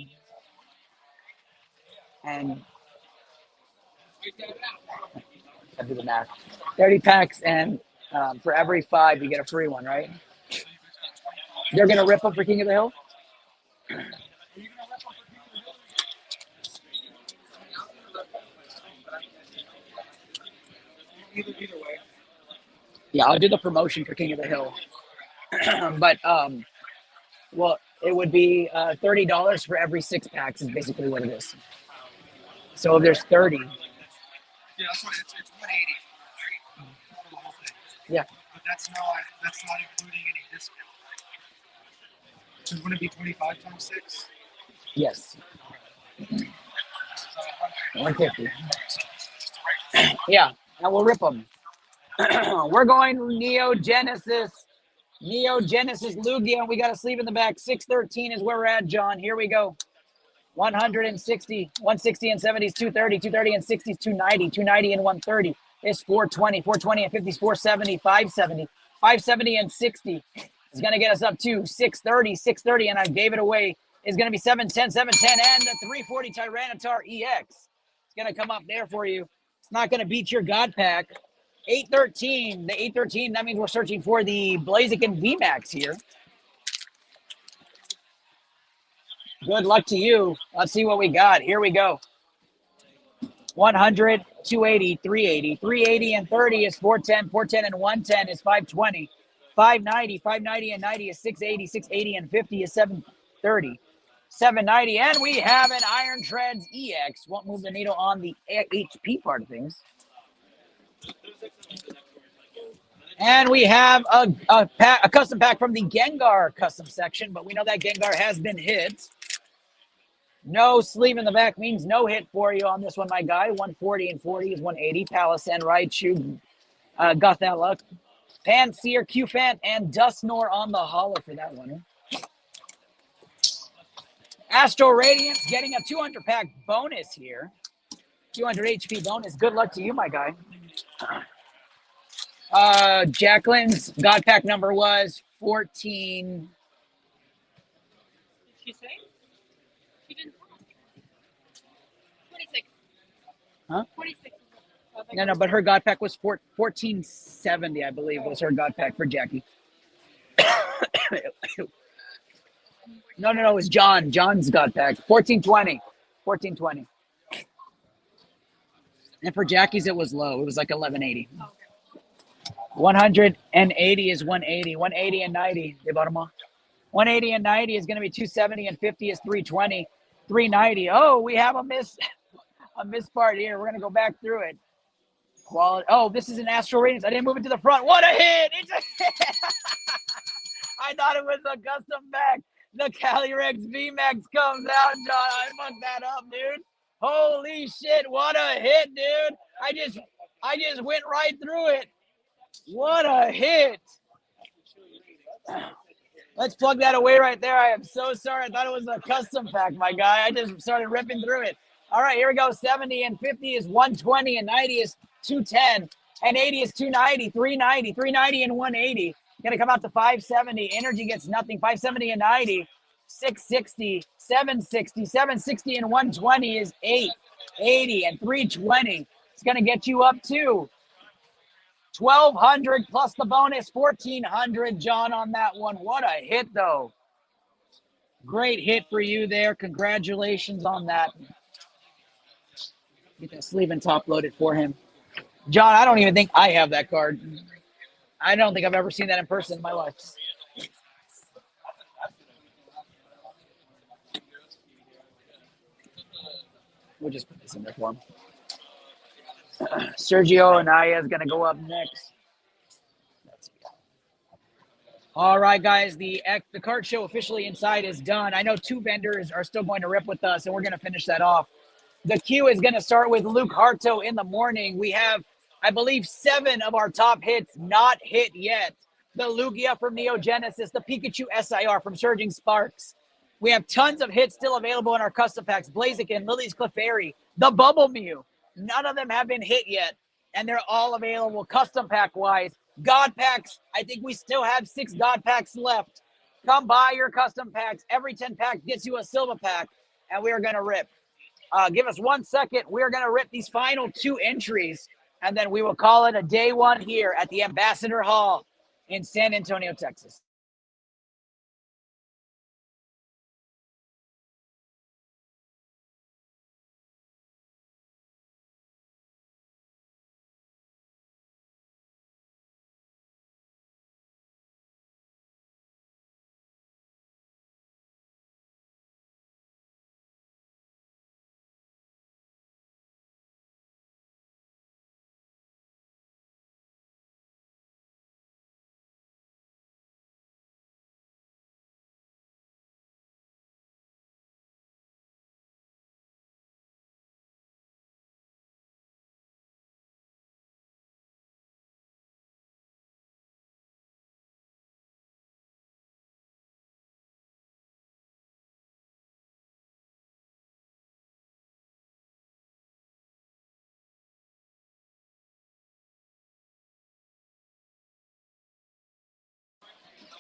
do the math. 30 packs and for every 5 you get a free one, right? They're gonna rip up for King of the Hill. Either way. Yeah, I'll do the promotion for King of the Hill. But well, it would be $30 for every 6 packs is basically what it is. So if there's 30. Yeah, that's what it's 180 for the whole thing. Yeah. But that's not including any discount. So wouldn't it be 25 times 6? Yes. 150. Yeah, and we'll rip them. We're going Neo Genesis Lugia, and we got a sleeve in the back. 613 is where we're at, John. Here we go. 160, 160 and 70s, 230, 230 and 60s, 290, 290 and 130 is 420, 420 and 50s, 470, 570, 570 and 60 is going to get us up to 630, 630, and I gave it away. Is going to be 710, 710, and the 340 Tyranitar EX is going to come up there for you. It's not going to beat your God Pack. 813, the 813, that means we're searching for the Blaziken VMAX here. Good luck to you. Let's see what we got. Here we go. 100, 280, 380. 380 and 30 is 410. 410 and 110 is 520. 590, 590 and 90 is 680. 680 and 50 is 730. 790, and we have an Iron Treads EX. Won't move the needle on the HP part of things. And we have a custom pack from the Gengar custom section, but we know that Gengar has been hit. No sleeve in the back means no hit for you on this one, my guy. 140 and 40 is 180. Palisand, Raichu, got that luck. Panseer, Q-Fan, and Dusknoir on the holo for that one. Astro Radiance getting a 200 pack bonus here. 200 HP bonus. Good luck to you, my guy. Jacqueline's God pack number was 14. Did she say? She didn't. 26. Huh? 26. No, but her God pack was 1470, I believe, was her God pack for Jackie. No, it was John. John's God pack. 1420. 1420. And for Jackie's, it was low. It was like 1180. 180 is 180. 180 and 90. They bought them all. 180 and 90 is going to be 270 and 50 is 320. 390. Oh, we have a miss part here. We're going to go back through it. Quality. Oh, this is an Astro Radiance. I didn't move it to the front. What a hit! It's a hit. I thought it was a custom pack. The Calyrex VMAX comes out, John. I fucked that up, dude. Holy shit, what a hit, dude. I just went right through it. What a hit. Let's plug that away right there. I am so sorry. I thought it was a custom pack, my guy. I just started ripping through it. All right, here we go. 70 and 50 is 120 and 90 is 210 and 80 is 290, 390, 390 and 180. Gonna come out to 570. Energy gets nothing. 570 and 90, 660, 760, 760 and 120 is 880 and 320. It's gonna get you up to 1,200 plus the bonus, 1,400, John, on that one. What a hit, though. Great hit for you there. Congratulations on that. Get that sleeve and top loaded for him. John, I don't even think I have that card. I don't think I've ever seen that in person in my life. We'll just put this in there for him. Sergio Anaya is going to go up next. All right, guys, the card show officially inside is done. I know 2 vendors are still going to rip with us, and we're going to finish that off. The queue is going to start with Luke Harto in the morning. We have, I believe, 7 of our top hits not hit yet. The Lugia from Neo Genesis, the Pikachu SIR from Surging Sparks. We have tons of hits still available in our custom packs. Blaziken, Lily's Clefairy, the Bubble Mew. None of them have been hit yet, and they're all available custom pack-wise. God packs, I think we still have 6 God packs left. Come buy your custom packs. Every 10 packs gets you a silver pack, and we are going to rip. Give us 1 second. We're going to rip these final 2 entries, and then we will call it a day 1 here at the Ambassador Hall in San Antonio, Texas.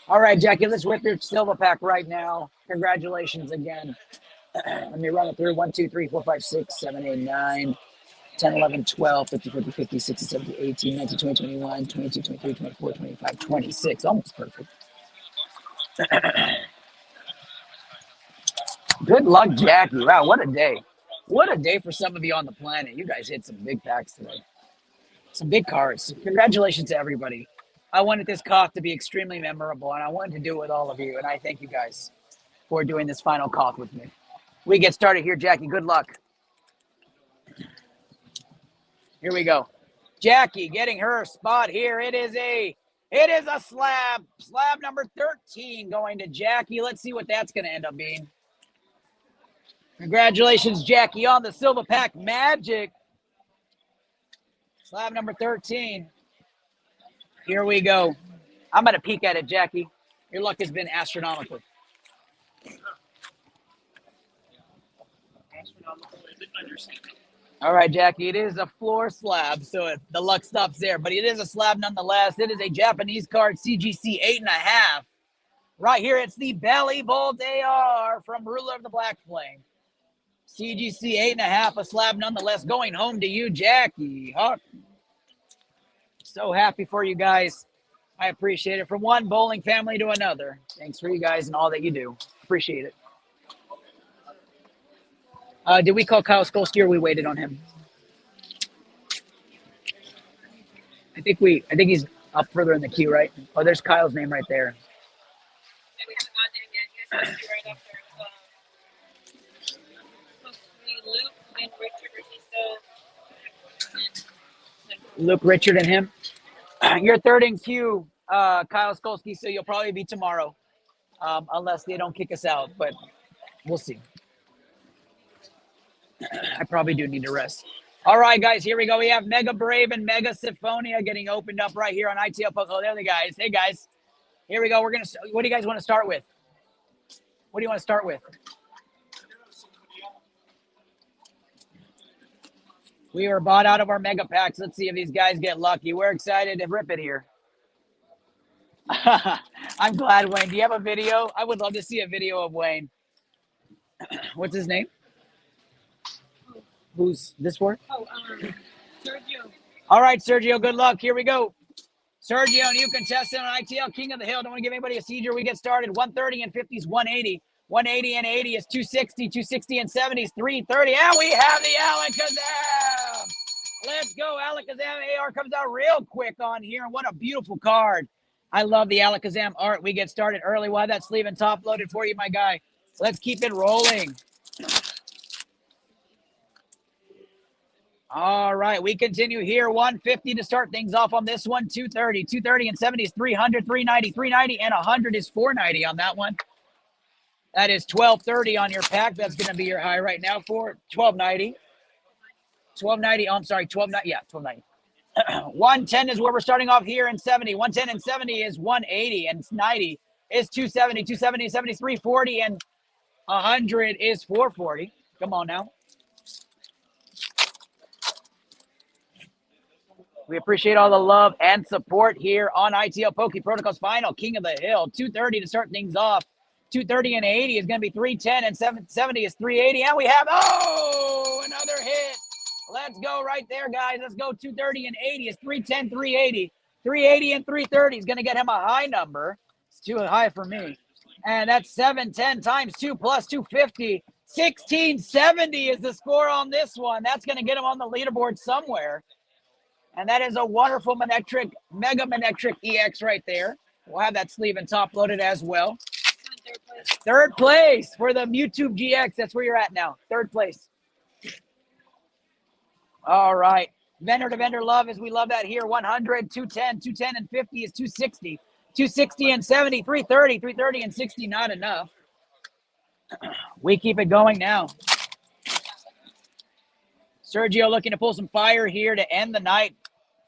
All right, Jackie, let's rip your silver pack right now. Congratulations again. Let me run it through. 1, 2, 3, 4, 5, 6, 7, 8, 9, 10, 11, 12, 50, 50, 50, 60, 70, 18, 19, 20, 21, 22, 23, 24, 25, 26. Almost perfect. Good luck, Jackie. Wow, what a day. What a day for some of you on the planet. You guys hit some big packs today. Some big cards. Congratulations to everybody. I wanted this cough to be extremely memorable, and I wanted to do it with all of you, and I thank you guys for doing this final cough with me. We get started here, Jackie. Good luck. Here we go. Jackie getting her spot here. It is a slab. Slab number 13 going to Jackie. Let's see what that's going to end up being. Congratulations, Jackie, on the silver pack magic. Slab number 13. Here we go. I'm going to peek at it, Jackie. Your luck has been astronomical. All right, Jackie, it is a floor slab, so the luck stops there, but it is a slab nonetheless. It is a Japanese card, CGC 8.5. Right here, it's the Belly Bolt AR from Ruler of the Black Flame. CGC 8.5, a slab nonetheless, going home to you, Jackie. Huh? So happy for you guys. I appreciate it. From one bowling family to another. Thanks for you guys and all that you do. Appreciate it. Did we call Kyle Skolsky or we waited on him? I think he's up further in the queue, right? Oh, there's Kyle's name right there. Luke, Richard, and him. You're third in queue, Kyle Skolsky, so you'll probably be tomorrow, unless they don't kick us out, but we'll see. I probably do need to rest. All right, guys, here we go. We have Mega Brave and Mega Symphonia getting opened up right here on iTL. Oh, there they guys. Hey, guys. Here we go. What do you guys want to start with? What do you want to start with? We were bought out of our mega packs. Let's see if these guys get lucky. We're excited to rip it here. I'm glad, Wayne. Do you have a video? I would love to see a video of Wayne. What's his name? Who's this for? Sergio. All right, Sergio, good luck. Here we go. Sergio, new contestant on ITL, King of the Hill. Don't want to give anybody a seizure. We get started. 130 and 50s, 180. 180 and 80 is 260. 260 and 70 is 330. And we have the Alakazam. Let's go. Alakazam AR comes out real quick on here. And what a beautiful card. I love the Alakazam art. We get started early. Why that sleeve and top loaded for you, my guy. Let's keep it rolling. All right, we continue here. 150 to start things off on this one. 230. 230 and 70 is 300. 390. 390 and 100 is 490 on that one. That is 1230 on your pack. That's going to be your high right now for 1290. 1290. Oh, I'm sorry. 1290. Yeah, 1290. 110 is where we're starting off here in 70. 110 and 70 is 180 and 90 is 270. 270 and 70 is 340 and 100 is 440. Come on now. We appreciate all the love and support here on ITL Poke Protocols Final, King of the Hill. 230 to start things off. 230 and 80 is going to be 310 and 770 is 380. And we have, another hit. Let's go right there, guys. Let's go. 230 and 80 is 310, 380. 380 and 330 is going to get him a high number. It's too high for me. And that's 710 times 2 plus 250. 1670 is the score on this one. That's going to get him on the leaderboard somewhere. And that is a wonderful Mega Manectric EX right there. We'll have that sleeve and top loaded as well. Third place for the Mewtwo GX. That's where you're at now. Third place. All right. Vendor to vendor love as we love that here. 100, 210, 210 and 50 is 260. 260 and 70, 330, 330 and 60, not enough. We keep it going now. Sergio looking to pull some fire here to end the night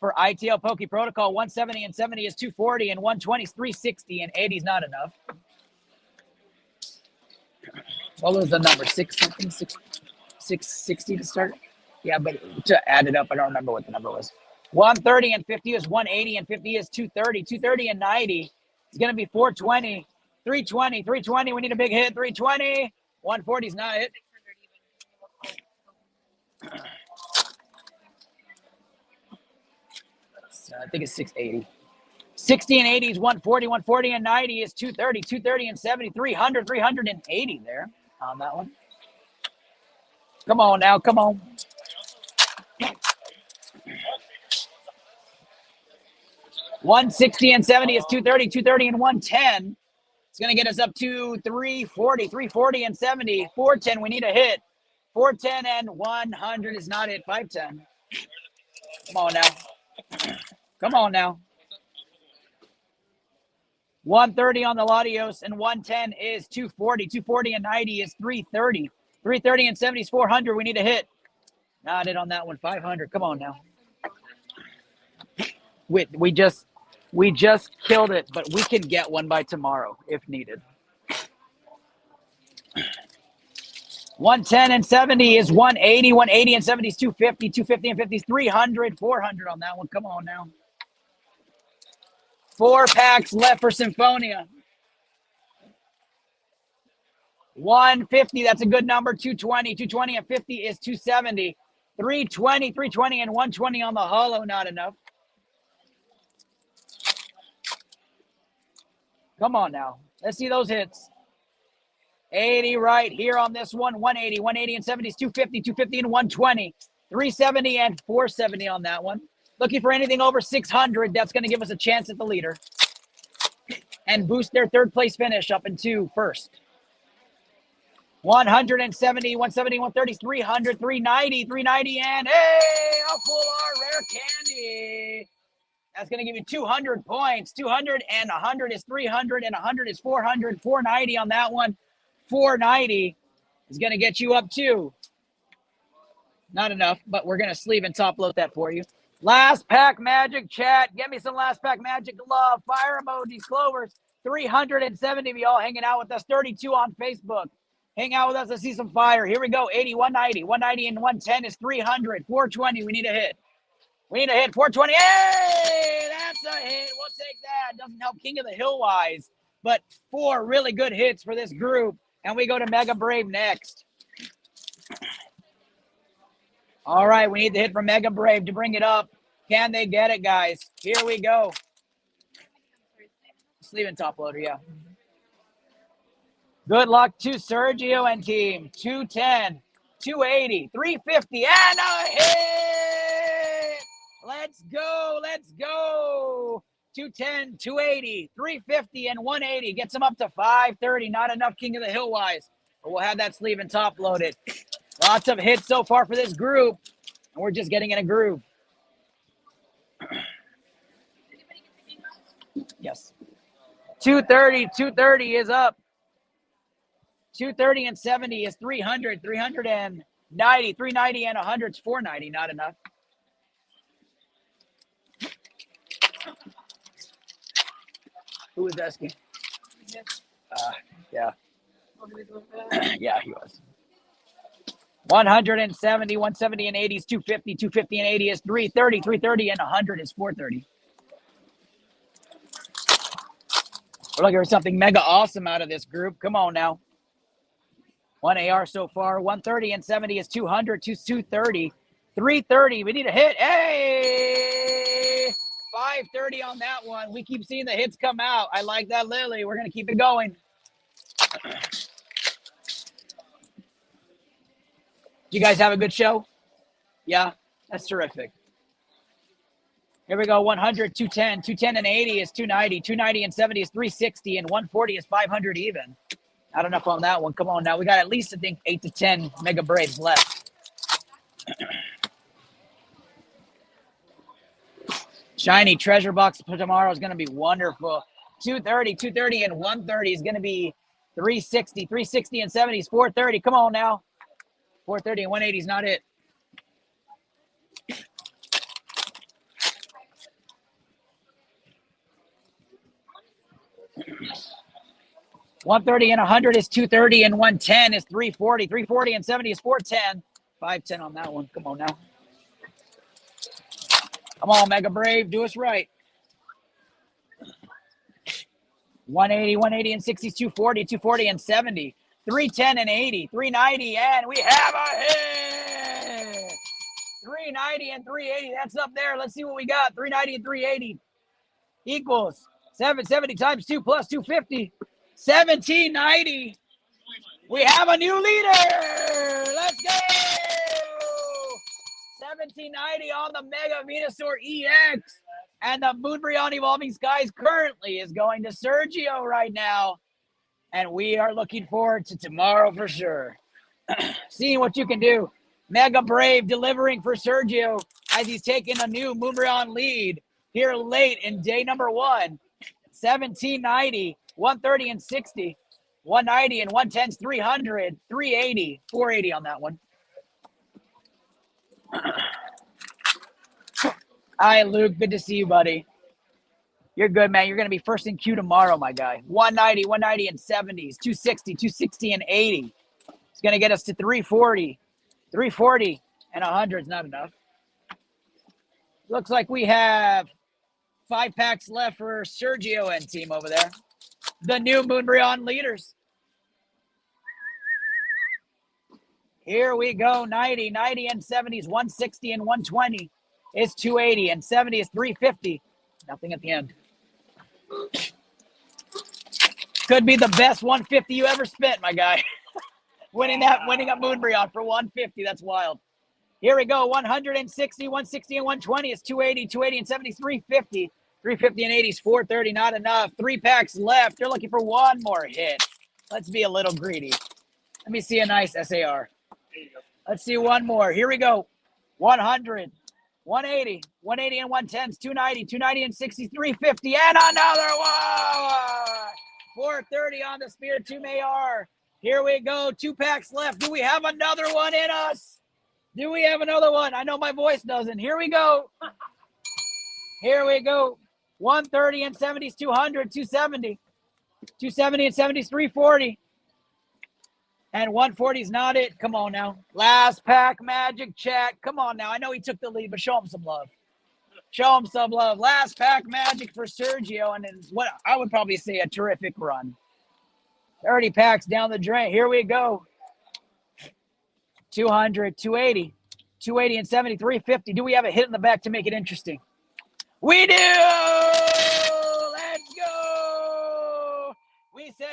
for ITL Poke Protocol. 170 and 70 is 240 and 120 is 360 and 80 is not enough. What was the number? 660 to start? Yeah, but to add it up, I don't remember what the number was. 130 and 50 is 180 and 50 is 230. 230 and 90 is going to be 420. 320, 320. We need a big hit. 320. 140 is not it. I think it's 680. 60 and 80 is 140. 140 and 90 is 230. 230 and 70. 300. 380 there on that one. Come on now. Come on. $160 and 70 is 230. 230 and 110. It's going to get us up to 340. 340 and 70. 410. We need a hit. 410 and 100 is not it. 510. Come on now. Come on now. 130 on the Latios and 110 is 240. 240 and 90 is 330. 330 and 70 is 400. We need a hit. Not it on that one. 500. Come on now. We just killed it, but we can get one by tomorrow if needed. 110 and 70 is 180. 180 and 70 is 250. 250 and 50 is 300. 400 on that one. Come on now. 4 packs left for Symphonia. 150, that's a good number. 220. 220 and 50 is 270. 320, 320 and 120 on the holo, not enough. Come on now. Let's see those hits. 80 right here on this one. 180. 180 and 70 is 250. 250 and 120. 370 and 470 on that one. Looking for anything over 600. That's going to give us a chance at the leader. And boost their third place finish up into first. 170, 170, 130, 300, 390, 390, and hey, a full art rare candy. That's going to give you 200 points. 200 and 100 is 300 and 100 is 400. 490 on that one. 490 is going to get you up to. Not enough, but we're going to sleeve and top load that for you. Last pack magic, chat. Get me some last pack magic love. Fire emojis, clovers. 370 of y'all hanging out with us. 32 on Facebook. Hang out with us. Let's see some fire. Here we go. 80, 190. 190 and 110 is 300. 420. We need a hit. We need a hit. 420. Hey, that's a hit. We'll take that. Doesn't help King of the Hill wise, but 4 really good hits for this group. And we go to Mega Brave next. All right, we need the hit from Mega Brave to bring it up. Can they get it, guys? Here we go. Sleeve and top loader, yeah. Good luck to Sergio and team. 210, 280, 350, and a hit! Let's go, let's go. 210, 280, 350, and 180. Gets him up to 530. Not enough King of the Hill wise, but we'll have that sleeve and top loaded. Lots of hits so far for this group, and we're just getting in a groove. Yes. 230 is up. 230 and 70 is 300. 390, 390 and 100 is 490. Not enough. Who was asking? Yeah. Yeah, he was. 170, 170 and 80 is 250. 250 and 80 is 330. 330 and 100 is 430. We're looking for something mega awesome out of this group. Come on now. 1 AR so far. 130 and 70 is 200. 230. 330. We need a hit. Hey! 530 on that one. We keep seeing the hits come out. I like that, Lily. We're going to keep it going. You guys have a good show? Yeah, that's terrific. Here we go. 100, 210. 210 and 80 is 290. 290 and 70 is 360. And 140 is 500 even. Not enough on that one. Come on now. We got at least, I think, 8 to 10 Mega Braves left. Shiny treasure box for tomorrow is going to be wonderful. 230, 230 and 130 is going to be 360. 360 and 70 is 430. Come on now. 430 and 180 is not it. $130 and 100 is 230 and 110 is 340. 340 and 70 is 410. 510 on that one. Come on now. Come on, Mega Brave. Do us right. 180, 180 and 60 is 240. 240 and 70. 310 and 80. 390 and we have a hit. 390 and 380. That's up there. Let's see what we got. 390 and 380 equals 770 times 2 plus 250. 1790. We have a new leader. Let's go. 1790 on the Mega Venusaur EX. And the Moonbreon Evolving Skies currently is going to Sergio right now. And we are looking forward to tomorrow for sure. Seeing what you can do. Mega Brave delivering for Sergio as he's taking a new Moonbreon lead here late in day number 1. 1790, 130 and 60, 190 and 110's 300, 380, 480 on that one. Hi, Luke. Good to see you, buddy. You're good, man. You're going to be first in queue tomorrow, my guy. 190, 190 and 70s, 260, 260 and 80. It's going to get us to 340. 340 and 100 is not enough. Looks like we have 5 packs left for Sergio and team over there. The new Moonbreon leaders. Here we go. 90, 90 and 70s, 160 and 120 is 280 and 70 is 350. Nothing at the end. Could be the best 150 you ever spent, my guy. winning a Moonbreon for 150. That's wild. Here we go. 160, 160 and 120 is 280, 280 and 70 is 350. 350 and 80 is 430. Not enough. 3 packs left. They're looking for one more hit. Let's be a little greedy. Let me see a nice SAR. Let's see one more. Here we go. 100, 180, 180 and 110s, 290, 290 and 60, 350, and another one. 430 on the Spirit 2 AR. Here we go. 2 packs left. Do we have another one in us? Do we have another one? I know my voice doesn't. Here we go. Here we go. 130 and 70s, 200, 270. 270 and 70s, 340. And 140 is not it. Come on now. Last pack, Magic Chat. Come on now. I know he took the lead, but show him some love. Show him some love. Last pack, Magic for Sergio. And it's what I would probably say a terrific run. 30 packs down the drain. Here we go. 200, 280. 280 and 70, 350. Do we have a hit in the back to make it interesting? We do! Let's go!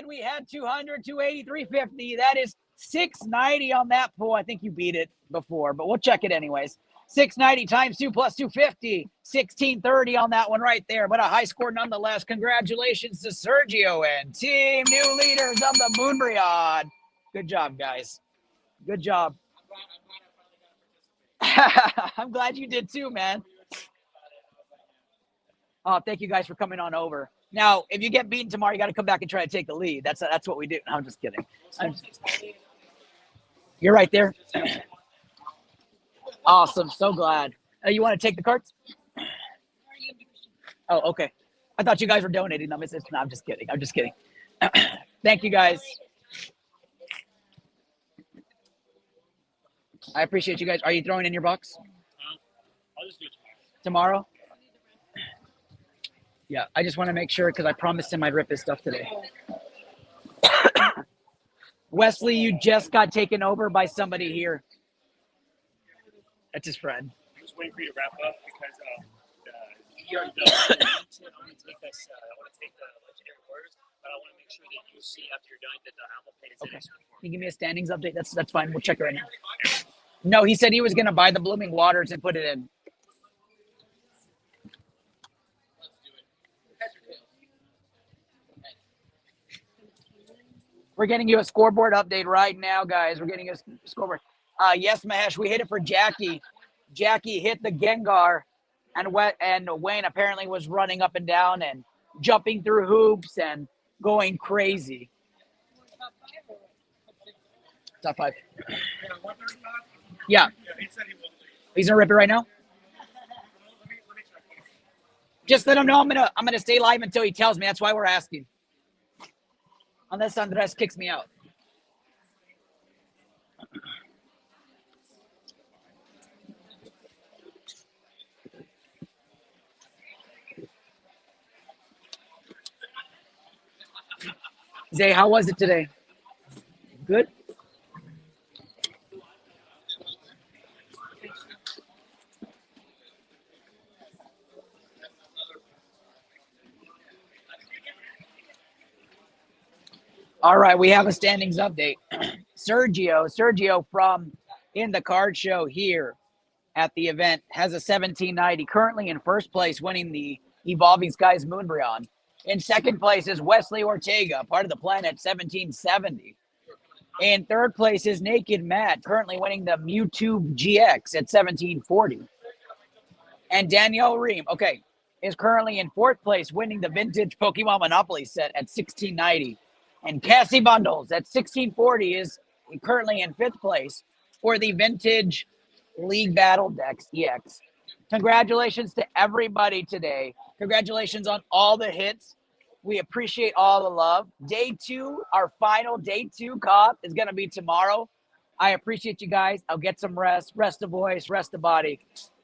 said we had 200, 280, 350. That is 690 on that pull. I think you beat it before, but we'll check it anyways. 690 times 2 plus 250. 1630 on that one right there, but a high score nonetheless. Congratulations to Sergio and team new leaders of the Moonbreon. Good job, guys. Good job. I'm glad you did too, man. Oh, thank you guys for coming on over. Now, if you get beaten tomorrow, you got to come back and try to take the lead. That's what we do. No, I'm just kidding. You're right there. Awesome. So glad. You want to take the carts? Oh, okay. I thought you guys were donating them. No, I'm just kidding. I'm just kidding. Thank you, guys. I appreciate you guys. Are you throwing in your box? I'll just do it Tomorrow? Yeah, I just want to make sure because I promised him I'd rip his stuff today. Wesley, you just got taken over by somebody here. That's his friend. I'm just waiting for you to wrap up because you already know. I want to take the legendary warriors, but I want to make sure that you see after you're done that the Apple Pay is Okay. in. Can you give me a standings update? That's fine. We'll check it right now. No, he said he was going to buy the Blooming Waters and put it in. We're getting you a scoreboard update right now, guys. We're getting you a scoreboard. Yes, Mahesh, we hit it for Jackie. Jackie hit the Gengar, and Wayne apparently was running up and down and jumping through hoops and going crazy. Top 5. Yeah. He's gonna rip it right now. Just let him know I'm gonna stay live until he tells me. That's why we're asking. Unless Andres kicks me out. Zay, how was it today? Good? All right, we have a standings update. Sergio from In the Card Show here at the event has a 1790, currently in first place, winning the Evolving Skies Moonbreon. In second place is Wesley Ortega, part of the planet, 1770. In third place is Naked Matt, currently winning the Mewtwo GX at 1740. And Danielle Ream, is currently in fourth place, winning the Vintage Pokemon Monopoly set at 1690. And Cassie Bundles at 1640 is currently in fifth place for the Vintage League Battle Dex EX. Congratulations to everybody today. Congratulations on all the hits. We appreciate all the love. Day 2, our final day 2 cop is going to be tomorrow. I appreciate you guys. I'll get some rest the voice, rest the body.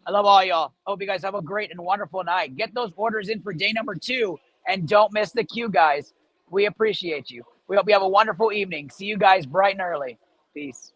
I love all y'all. Hope you guys have a great and wonderful night. Get those orders in for day number 2 and don't miss the queue, guys. We appreciate you. We hope you have a wonderful evening. See you guys bright and early. Peace.